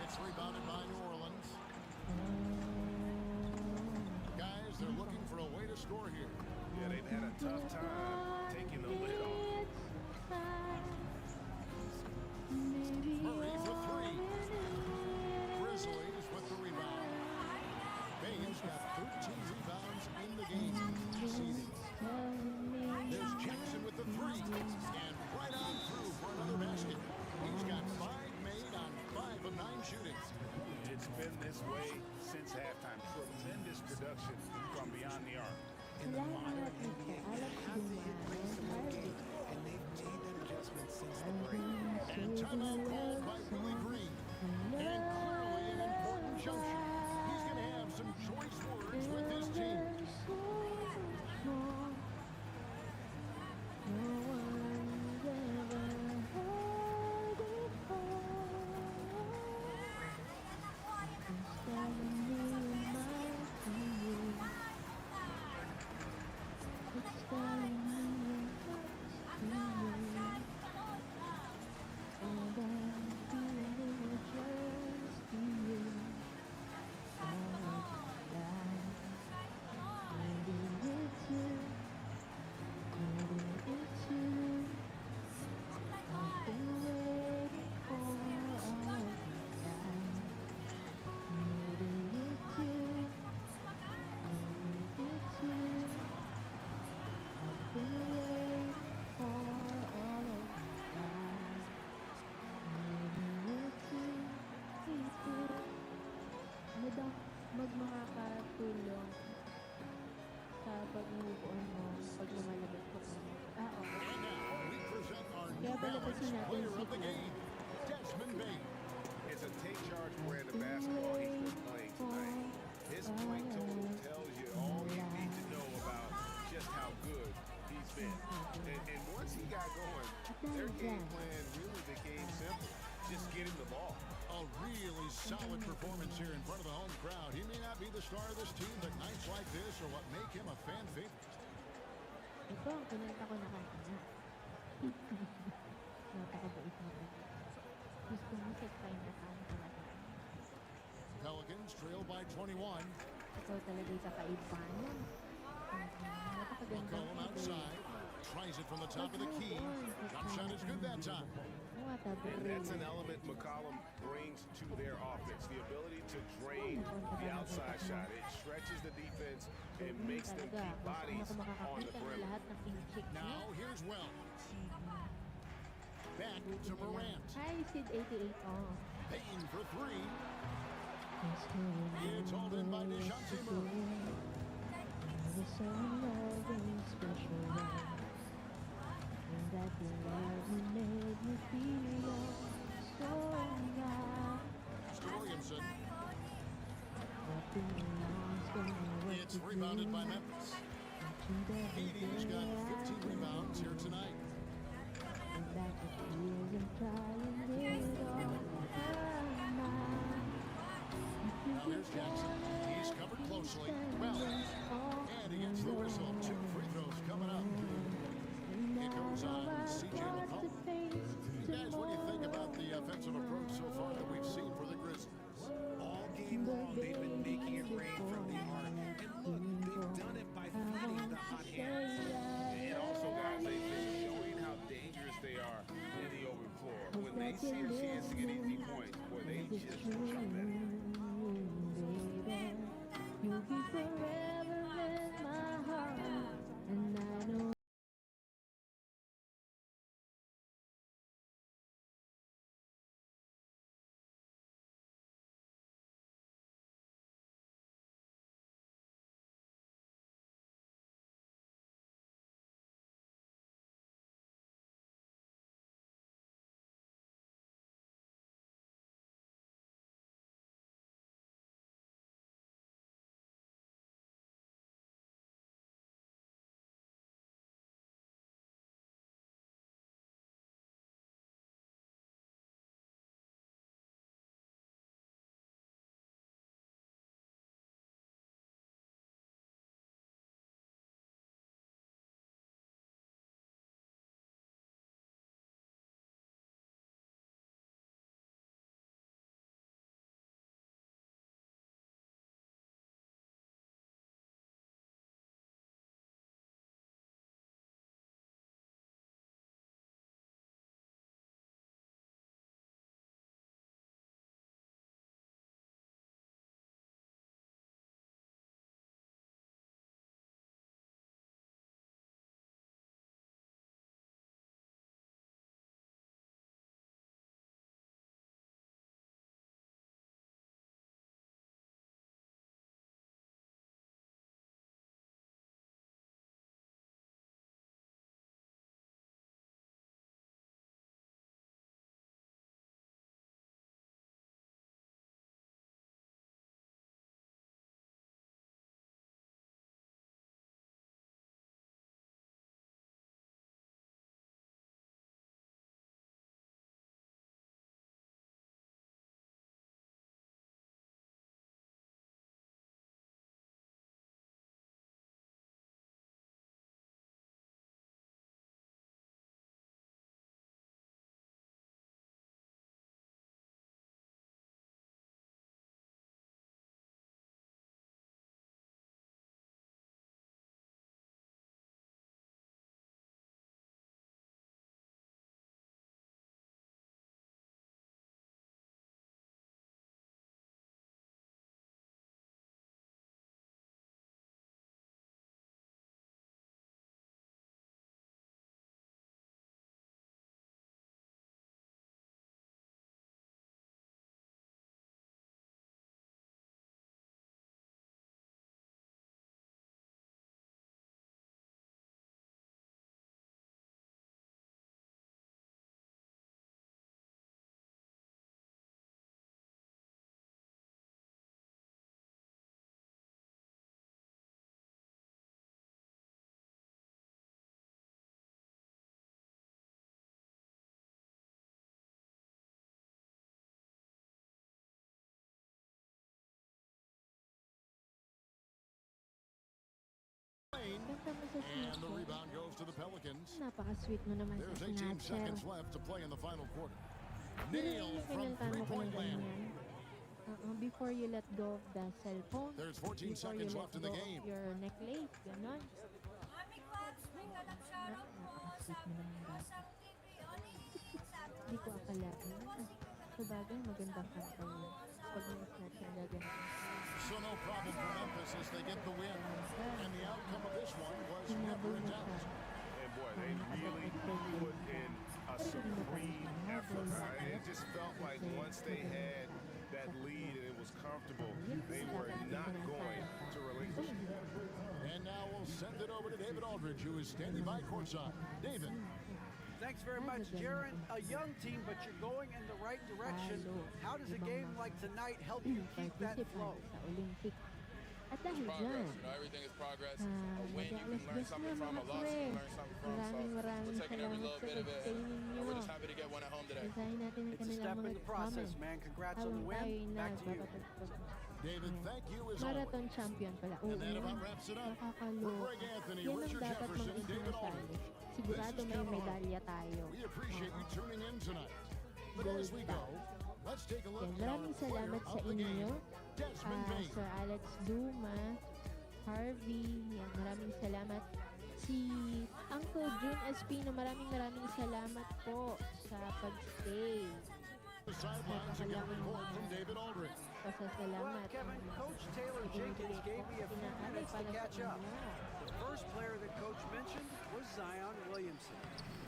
It's rebounded by New Orleans. Guys, they're looking for a way to score here. Yeah, they've had a tough time taking the lid off. Murray for 3. Grizzlies with the rebound. Bain's got 13 rebounds in the game. Seeding. There's Jackson with the 3. And right on through for another basket. He's got 5 made on 5 of 9 shooting. It's been this way since halftime. Tremendous production from beyond the arc. In the modern NBA, you have to hit threes to win games, and they've made that adjustment since the break. And timeout called by Willie Green. And clearly an important junction. He's going to have some choice words with his team. Magmakakatulong sa pag-move on mo pag lumalabas ko pa. Okay. And now we present our new Kaya palabasin balanced natin player si of the game, Desmond Bain. It's a take charge brand of basketball he's been playing tonight. His point total tells you all you need to know about just how good he's been. And once he got going, their game plan really became simple. Just get him the ball. A really solid performance here in front of the home crowd. He may not be the star of this team, but nights like this are what make him a fan favorite. Ito ang kinanta ko na kanta niya. Napakabait mo ba? Gusto mo sa time na saan talaga. Pelicans trail by 21. Ikaw talaga yung kakaibahan. Napakaganda. McCollum outside. Tries it from the top of the key. Jump shot is good that time. And that's an element McCollum brings to their offense. The ability to drain the outside shot. It stretches the defense and makes them keep bodies on the perimeter. Naka-pink Now here's Wells. Back to Morant. Hi, Sid 88. Oh. Payton for three. It's hauled in by Dejounte Murray. Williamson. It's rebounded by Memphis. KD's got 15 rebounds here tonight. Now here's Jackson. He's covered closely. Well, and he gets the whistle. 2 free throws coming up. It goes on C.J. McCollum. You guys, what do you think about the offensive approach so far that we've seen for the Grizzlies? All game long, they've been making it rain from the arc. And look, they've done it by feeding the hot hands. And also, guys, they've been showing how dangerous they are in the open floor. When they see a chance to get easy points, boy, they just jump at it. You'll be forever in my heart, and I know. And the rebound goes to the Pelicans. Napaka-sweet mo naman There's sa 18 Snapchat. seconds left to play in the final quarter. Nailed from Pinuntahan mo ko ng three-point land. ganyan. Before you let go of the cellphone. There's 14 before seconds you left let in the go game. of your necklace, ganon. Hindi ko akalain. Sabagay, magandang kanta yun. pag na-snatch na ganun. So no problem for Memphis as they get the win. And the outcome of this one was never in doubt. And boy, they really put in a supreme effort. It just felt like once they had that lead and it was comfortable, they were not going to relinquish it. And now we'll send it over to David Aldridge, who is standing by courtside. David. Thanks very much, Jaron. A young team, but you're going in the right direction. How does a game like tonight help you keep that flow? Sa Olympic. At dahil dyan, Progress, everything is progress. A win you can learn something from, a loss you can learn something from. So we're taking every little bit of it, and we're just happy to get one at home today. basahin natin ang It's a step kanilang in mga the process, comments. man. Congrats on the win. Back to you. David, thank you as Marathon always. champion pala. Oo, And that about wraps it up. For nakakaloka. Greg Anthony, Yan ang Richard dapat Jefferson, and David mag-isasali. Aldridge. Sigurado This is may Kevin medalya tayo. We appreciate you tuning in tonight. But as we go, let's take a look Yan, at our maraming player salamat sa of the inyo. game, Desmond Bain. Sir Alex Duma, Harvey, yan, maraming salamat. Si Uncle June Espino, maraming salamat po sa pag-stay. The sidelines again report from David Aldridge. Well, Pasasalamat. Kevin, Coach Taylor Jenkins gave me a few minutes to catch up. The first player that Coach mentioned was Zion Williamson.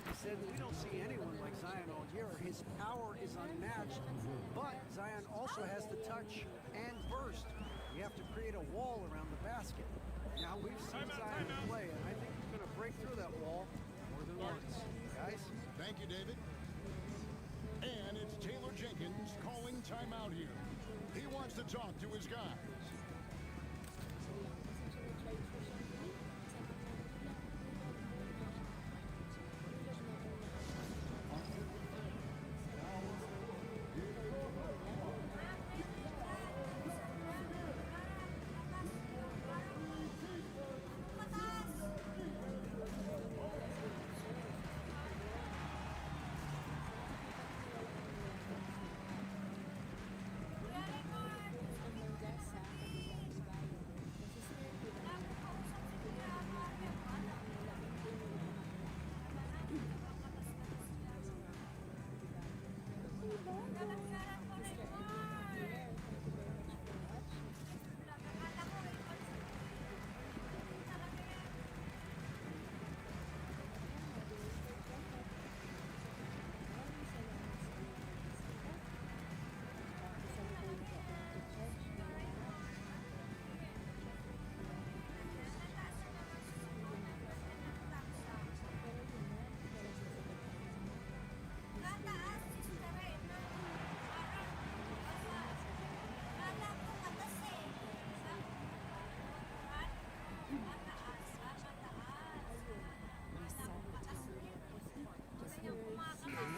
He said, we don't see anyone like Zion all year. His power is unmatched, but Zion also has the touch and burst. We have to create a wall around the basket. Now, we've seen Zion play, and I think he's going to break through that wall more than once. Guys? Thank you, David. And it's Taylor Jenkins calling timeout here. He wants to talk to his guys.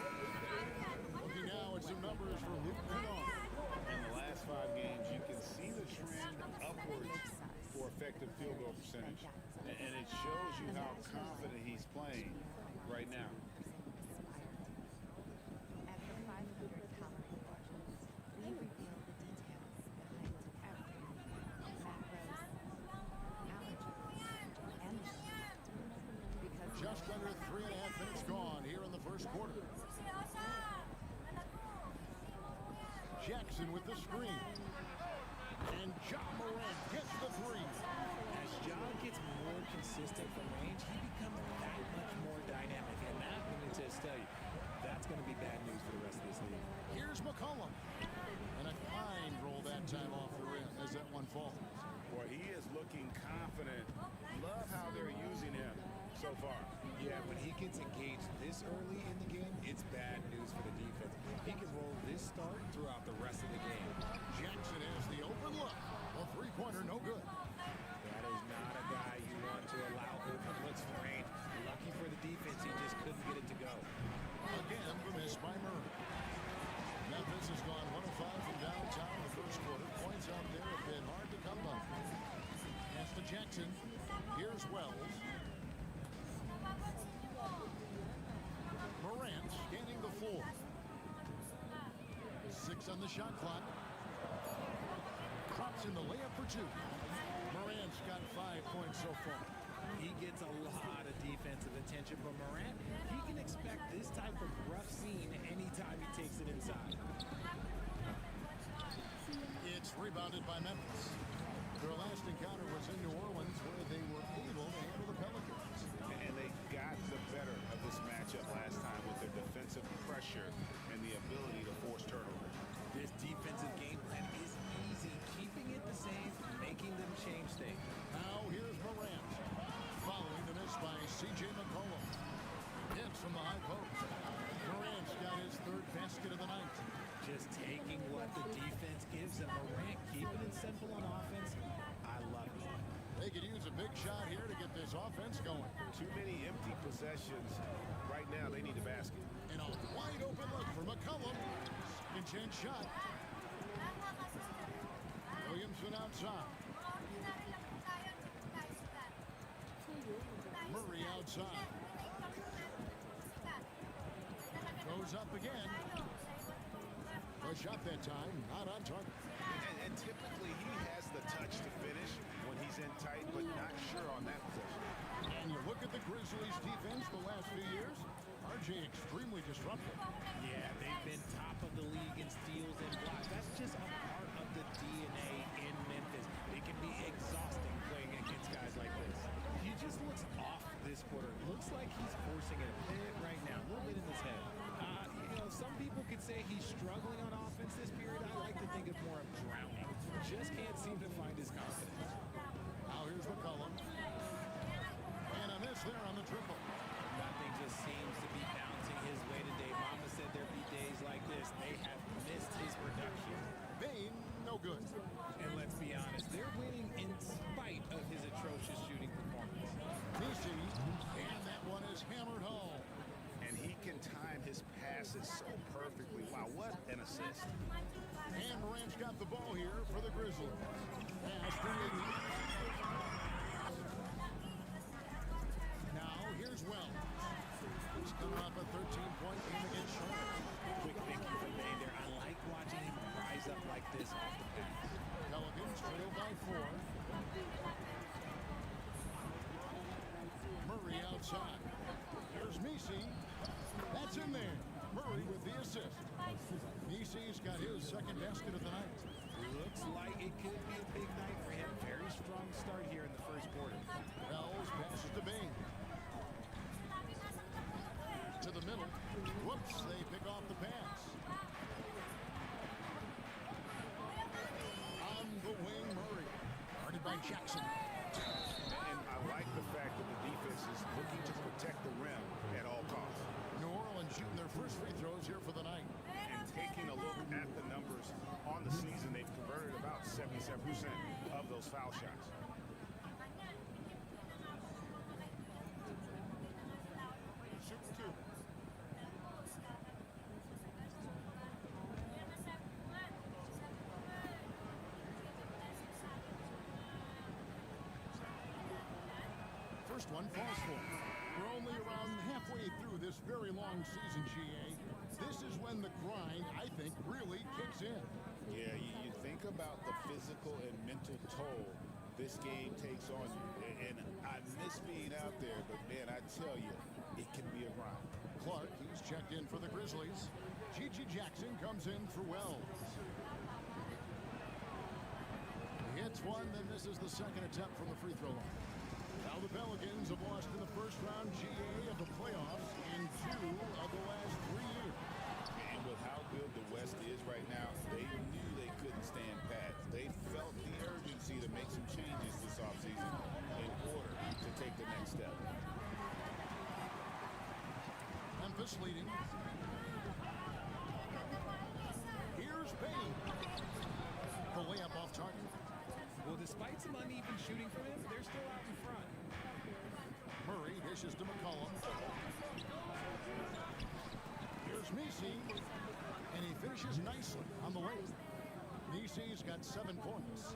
Looking now at some numbers for Luke Kennard. In the last 5 games, you can see the trend upwards for effective field goal percentage. And it shows you how confident he's playing right now. After 500 colony watches, we reveal the details behind every macros, allergens, and shift. Because Just under 3.5 minutes gone here in the first quarter. Jackson with the screen. And John Morant gets the three. As John gets more consistent from range, he becomes that much more dynamic. And that, let me just tell you, that's going to be bad news for the rest of this league. Here's McCollum. And a kind roll that time off the rim as that one falls. Boy, he is looking confident. Love how they're using him so far. Yeah, when he gets engaged this early in the game, it's bad news for the defense. He can roll this start throughout the rest of the game. Jackson has the open look. A three-pointer, no good. That is not a guy you want to allow open looks for range. Lucky for the defense, he just couldn't get it to go. Again, the miss by Murray. Memphis has gone 1 of 5 from downtown in the first quarter. Points out there have been hard to come by. Pass to Jackson. Here's Wells. Morant scanning the floor. 6 on the shot clock. Crops in the layup for 2. Morant's got 5 points so far. He gets a lot of defensive attention from Morant. He can expect this type of rough scene anytime he takes it inside. It's rebounded by Memphis. Their last encounter was in New Orleans, where they were able to handle the Pelicans. And they got the better of this matchup last time with their defensive pressure and the ability to force turnovers. This defensive game plan is easy, keeping it the same, making them change things. Now here's Morant, following the miss by C.J. McCollum. Hits from the high post. Morant's got his third basket of the night. Just taking what the defense gives them. Morant keeping it simple on offense. I love it. They could use a big shot here to get this offense going. Too many empty possessions. Right now, they need a basket. And a wide open look for McCollum. Second chance shot. Williamson outside. Murray outside. Goes up again. The shot that time, not on target. And typically, he has the touch to finish when he's in tight, but not sure on that possession. And you look at the Grizzlies' defense the last few years, RJ extremely disruptive. Yeah, they've been top of the league in steals and blocks. That's just a part of the DNA in Memphis. It can be exhausting playing against guys like this. He just looks off this quarter. Looks like he's forcing it a bit right now, a little bit in his head. Some people could say he's struggling on offense this period. I like to think of more of drowning. Just can't seem to find his confidence. Now here's McCollum. And a miss there on the triple. Nothing just seems to be bouncing his way today. Mama said there'd be days like this. They have missed his production. Bain, no good. And let's be honest, they're winning in spite of his atrocious shooting performance. Nisi, and that one is hammered home. And he can time his passes so perfectly. Wow, what an assist. And Morant's got the ball here for the Grizzlies. Pass to Iggy. Now here's Wells. He's coming off a 13-point game against Charlotte. Quick thinking from Bain there. I like watching him rise up like this off the pass. Pelicans trail by 4. Murray outside. Here's Nisi. That's in there. Murray with the assist. Nisi's got his second basket of the night. Looks like it could be a big night for him. Very strong start here in the first quarter. Wells passes to Bain. To the middle. Whoops, they pick off the pass. On the wing, Murray. Guarded by Jackson. And I like the fact that the defense is looking to protect the rim at all costs. New Orleans shooting their first free throws here for the night. And taking a look at the numbers on the season, they've converted about 77% of those foul shots. Shoot two. First one falls for. We're only around halfway through this very long season, GA. This is when the grind, I think, really kicks in. Yeah, you think about the physical and mental toll this game takes on you. And I miss being out there, but man, I tell you, it can be a grind. Clark, he's checked in for the Grizzlies. Gigi Jackson comes in for Wells. He hits one, then misses the second attempt from the free throw line. Now the Pelicans have lost in the first round GA of the playoffs in 2 of the last 3 years. And with how good the West is right now, they knew they couldn't stand pat. They felt the urgency to make some changes this offseason in order to take the next step. Memphis leading. Here's Bain. The layup off target. Well, despite some uneven shooting from him, they're still out in front. Murray dishes to McCollum. Here's Nisi. And he finishes nicely on the way. Nisi's got 7 points.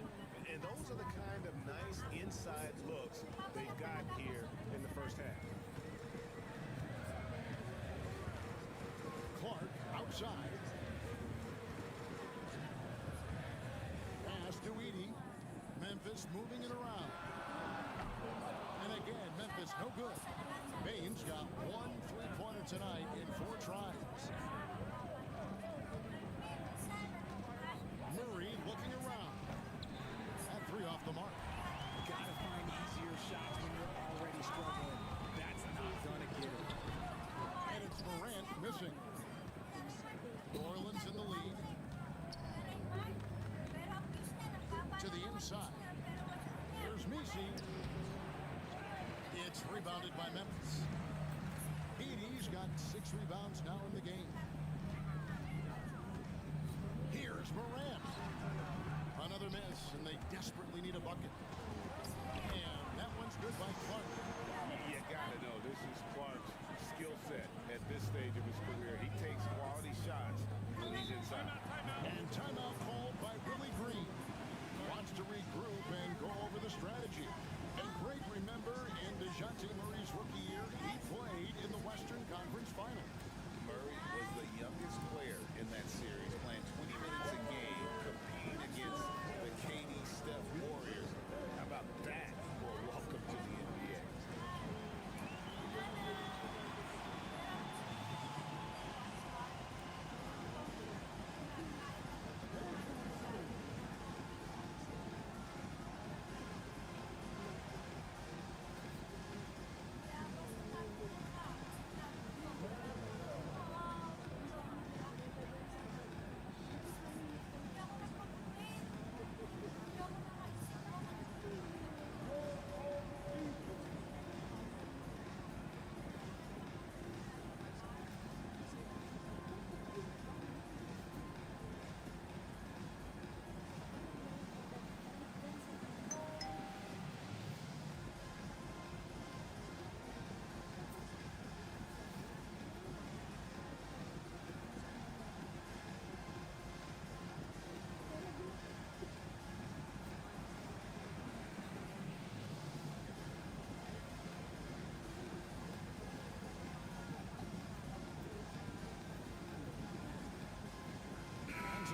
And those are the kind of nice inside looks they've got here in the first half. Clark outside. Pass to Edey. Memphis moving it around. And again, Memphis no good. Bain's got 1 3-pointer tonight in 4 tries. Murray off the mark. You gotta find easier shots when you're already struggling. That's not gonna get it. And it's Morant missing. New Orleans in the lead. To the inside. There's Messi. It's rebounded by Memphis. Edie's got 6 rebounds now in the game. Here's Morant. Another miss, and they desperately need a bucket. And that one's good by Clark. You gotta know, this is Clark's skill set at this stage of his career. He takes quality shots when he's inside. And timeout called by Willie Green. Wants to regroup and go over the strategy. And Greg, remember, in DeJounte Murray's rookie year, he played in the Western Conference Final. Murray was the youngest player in that series, playing 20 minutes a game, competing against the KD Steph Warriors. How about that for a welcome to the NBA?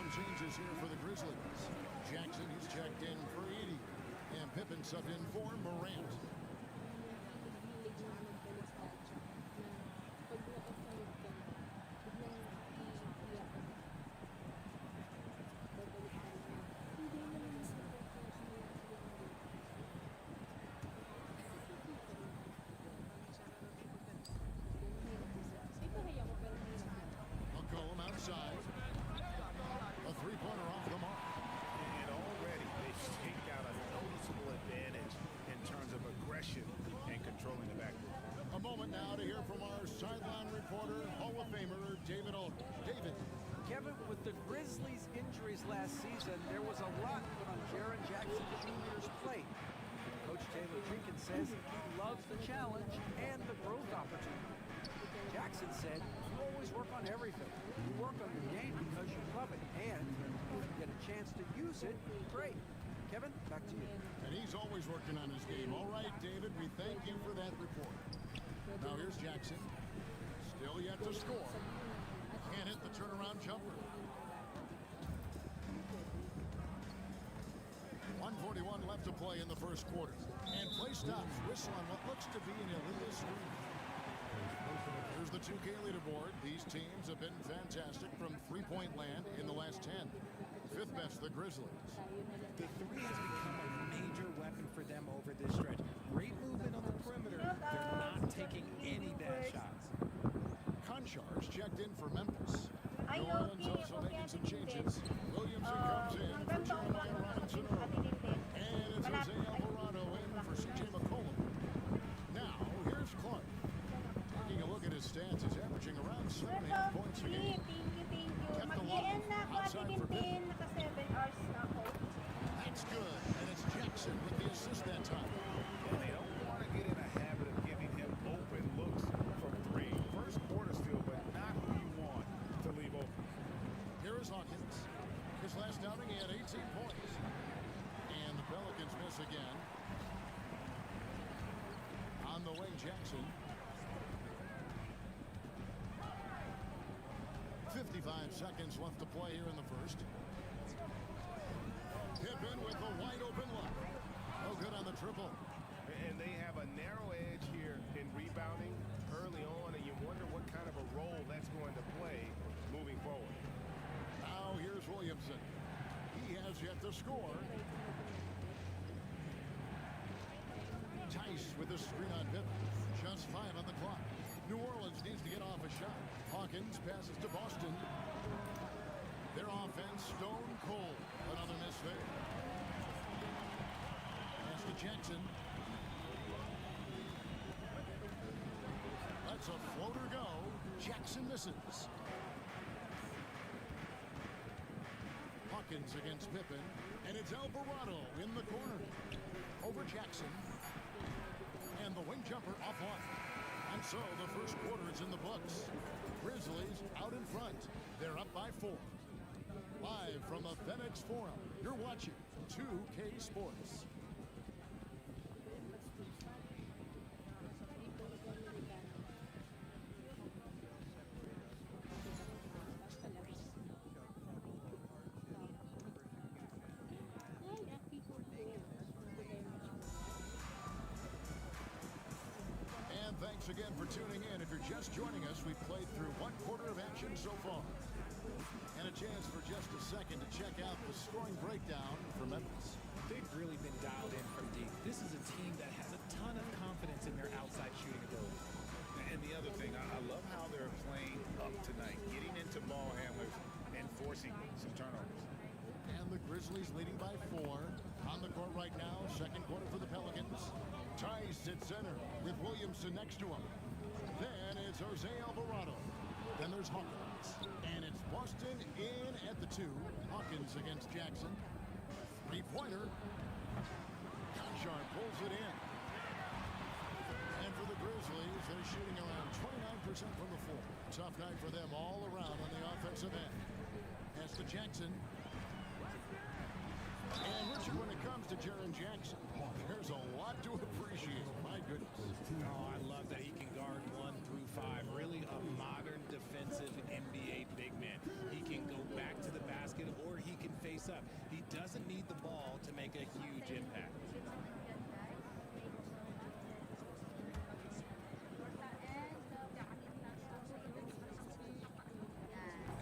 Changes here for the Grizzlies. Jackson is checked in for Edie. And Pippen subbed in for Morant. McCollum outside. A three-pointer off the mark. And already they've staked out a noticeable advantage in terms of aggression and controlling the backcourt. A moment now to hear from our sideline reporter, Hall of Famer David Aldridge. David. Kevin, with the Grizzlies' injuries last season, there was a lot put on Jaren Jackson Jr.'s plate. Coach Taylor Jenkins says he loves the challenge and the growth opportunity. Jackson said, you always work on everything. You work on your game because you love it. And if you get a chance to use it, great. Kevin, back to you. And he's always working on his game. All right, David, we thank you for that report. Now here's Jackson. Still yet to score. Can't hit the turnaround jumper. 1:41 left to play in the first quarter. And play stops. Whistle on what looks to be an illegal screen. Here's the 2K leaderboard. These teams have been fantastic from three-point land in the last 10. Fifth best, the Grizzlies. The three has become a major weapon for them over this stretch. Great movement on the perimeter. They're not taking any bad shots. Konchar's checked in for Memphis. New Orleans also making some changes. Williamson comes in for Jeremiah Robinson Earl. And it's Jose Alvarado in for C.J. McCollum. Now, here's Clark. Taking a look at his stats, he's averaging around 7.5 points a game. Kept the line outside for Pippen. That's good, and it's Jackson with the assist that time. And they don't want to get in a habit of giving him open looks from three. First quarter still, but not who you want to leave open. Here is Hawkins. His last outing, he had 18 points. And the Pelicans miss again. On the way, Jackson. 55 seconds left to play here in the first. Pippen with the wide open look. No good on the triple. And they have a narrow edge here in rebounding early on, and you wonder what kind of a role that's going to play moving forward. Now here's Williamson. He has yet to score. Farkas screen on Pippen. Just 5 on the clock. New Orleans needs to get off a shot. Hawkins passes to Boston. Their offense stone cold. Another miss there. Pass to Jackson. Lets a floater go. Jackson misses. Hawkins against Pippen. And it's Alvarado in the corner. Over Jackson. And the wing jumper offline. And so the first quarter is in the books. Grizzlies out in front. They're up by 4. Live from the FedEx Forum, you're watching 2K Sports. And thanks again for tuning in. If you're just joining us, we've played through 1 quarter of action so far. And a chance for just a second to check out the scoring breakdown for Memphis. They've really been dialed in from deep. This is a team that has a ton of confidence in their outside shooting ability. And the other thing, I love how they're playing up tonight, getting into ball handlers and forcing some turnovers. And the Grizzlies leading by 4. On the court right now, second quarter for the Pelicans. Tice at center with Williamson next to him. Then it's Jose Alvarado. Then there's Hawkins. And it's Boston in at the 2. Hawkins against Jackson. 3-pointer. Conchar pulls it in. And for the Grizzlies, they're shooting around 29% from the floor. Tough night for them all around on the offensive end. Pass to Jackson. And Richard, when it comes to Jaren Jackson, there's a lot to appreciate. My goodness. Oh, I love that he can guard 1 through 5. Really a modern defensive NBA big man. He can go back to the basket or he can face up. He doesn't need the ball to make a huge impact.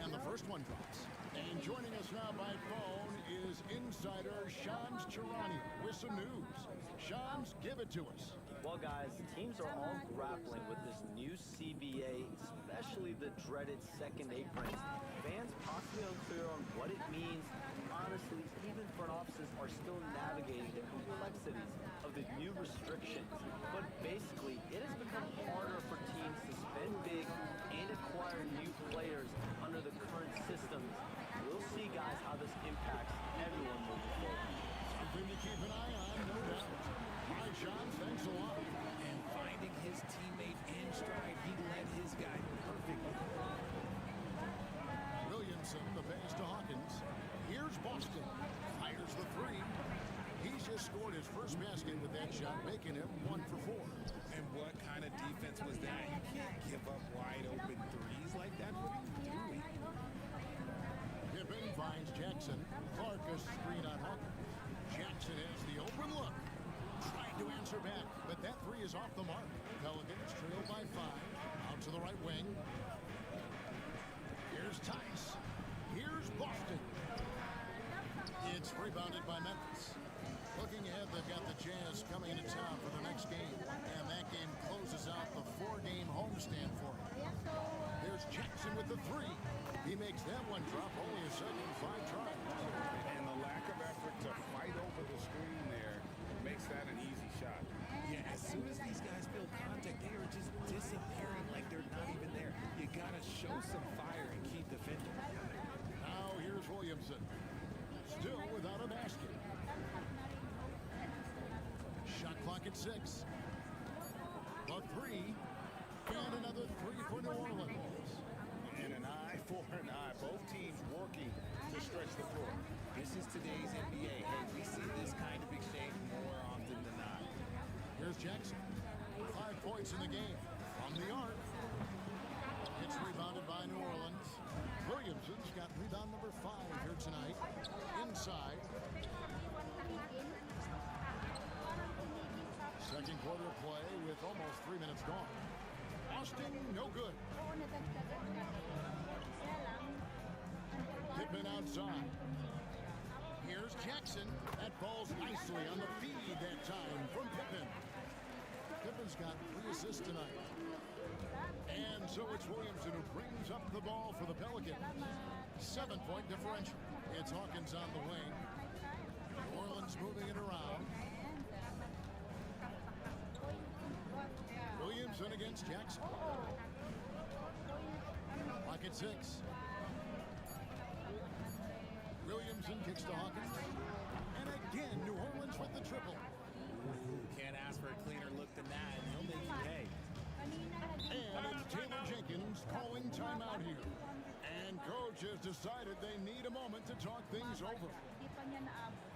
And the first one drops. And joining us now by phone is insider Shams Charania with some news. Shams, give it to us. Well, guys, teams are all grappling with this new CBA, especially the dreaded second apron. Fans possibly unclear on what it means. Honestly, even front offices are still navigating the complexities of the new restrictions. But basically, it has become harder for teams to spend big and acquire new players under the current systems. We'll see, guys, how this impacts everyone moving forward. Something to keep an eye on, no doubt. All right, Shams, thanks a lot. And finding his teammate in stride, he led his guy perfectly. Williamson, the pass to Hawkins. Here's Boston. Fires the 3. He's just scored his first basket with that shot, making him 1 for 4. And what kind of defense was that? You can't give up wide open threes like that. What are you doing? Pippen finds Jackson. Farkas screen on Hawkins. Jackson has the open look. Trying to answer back, but that 3 is off the mark. Pelicans trail by 5. Out to the right wing. Here's Tice. Here's Boston. It's rebounded by Memphis. Looking ahead, they've got the Jazz coming into town for the next game. And that game closes out the 4-game homestand for them. There's Jackson with the 3. He makes that one drop, only a second 5 tries. And the lack of effort to fight over the screen there makes that an easy shot. Yeah, as soon as these guys feel contact, they are just disappearing like they're not even there. You gotta show some fire and keep defending. Now here's Williamson. Still without a basket. Shot clock at 6. A 3. And another 3 for New Orleans. And an eye for an eye. Both teams working to stretch the floor. This is today's NBA. Hey, we see this kind of exchange more often than not. Here's Jackson. 5 points in the game. From the arc. It's rebounded by New Orleans. Williamson's got rebound number 5 here tonight. Inside. Second quarter play with almost 3 minutes gone. Austin, no good. Pippen outside. Here's Jackson. That ball's nicely on the feed that time from Pippen. Pippen's got 3 assists tonight. And so it's Williamson who brings up the ball for the Pelicans. 7-point differential. It's Hawkins on the wing. New Orleans moving it around. Williamson against Jackson. Pocket 6. Williamson kicks to Hawkins. And again, New Orleans with the triple. Can't ask for a cleaner look than that, and he'll make you pay. And it's Taylor Jenkins calling timeout here. And coach has decided they need a moment to talk things over. Hindi pa niya naabot.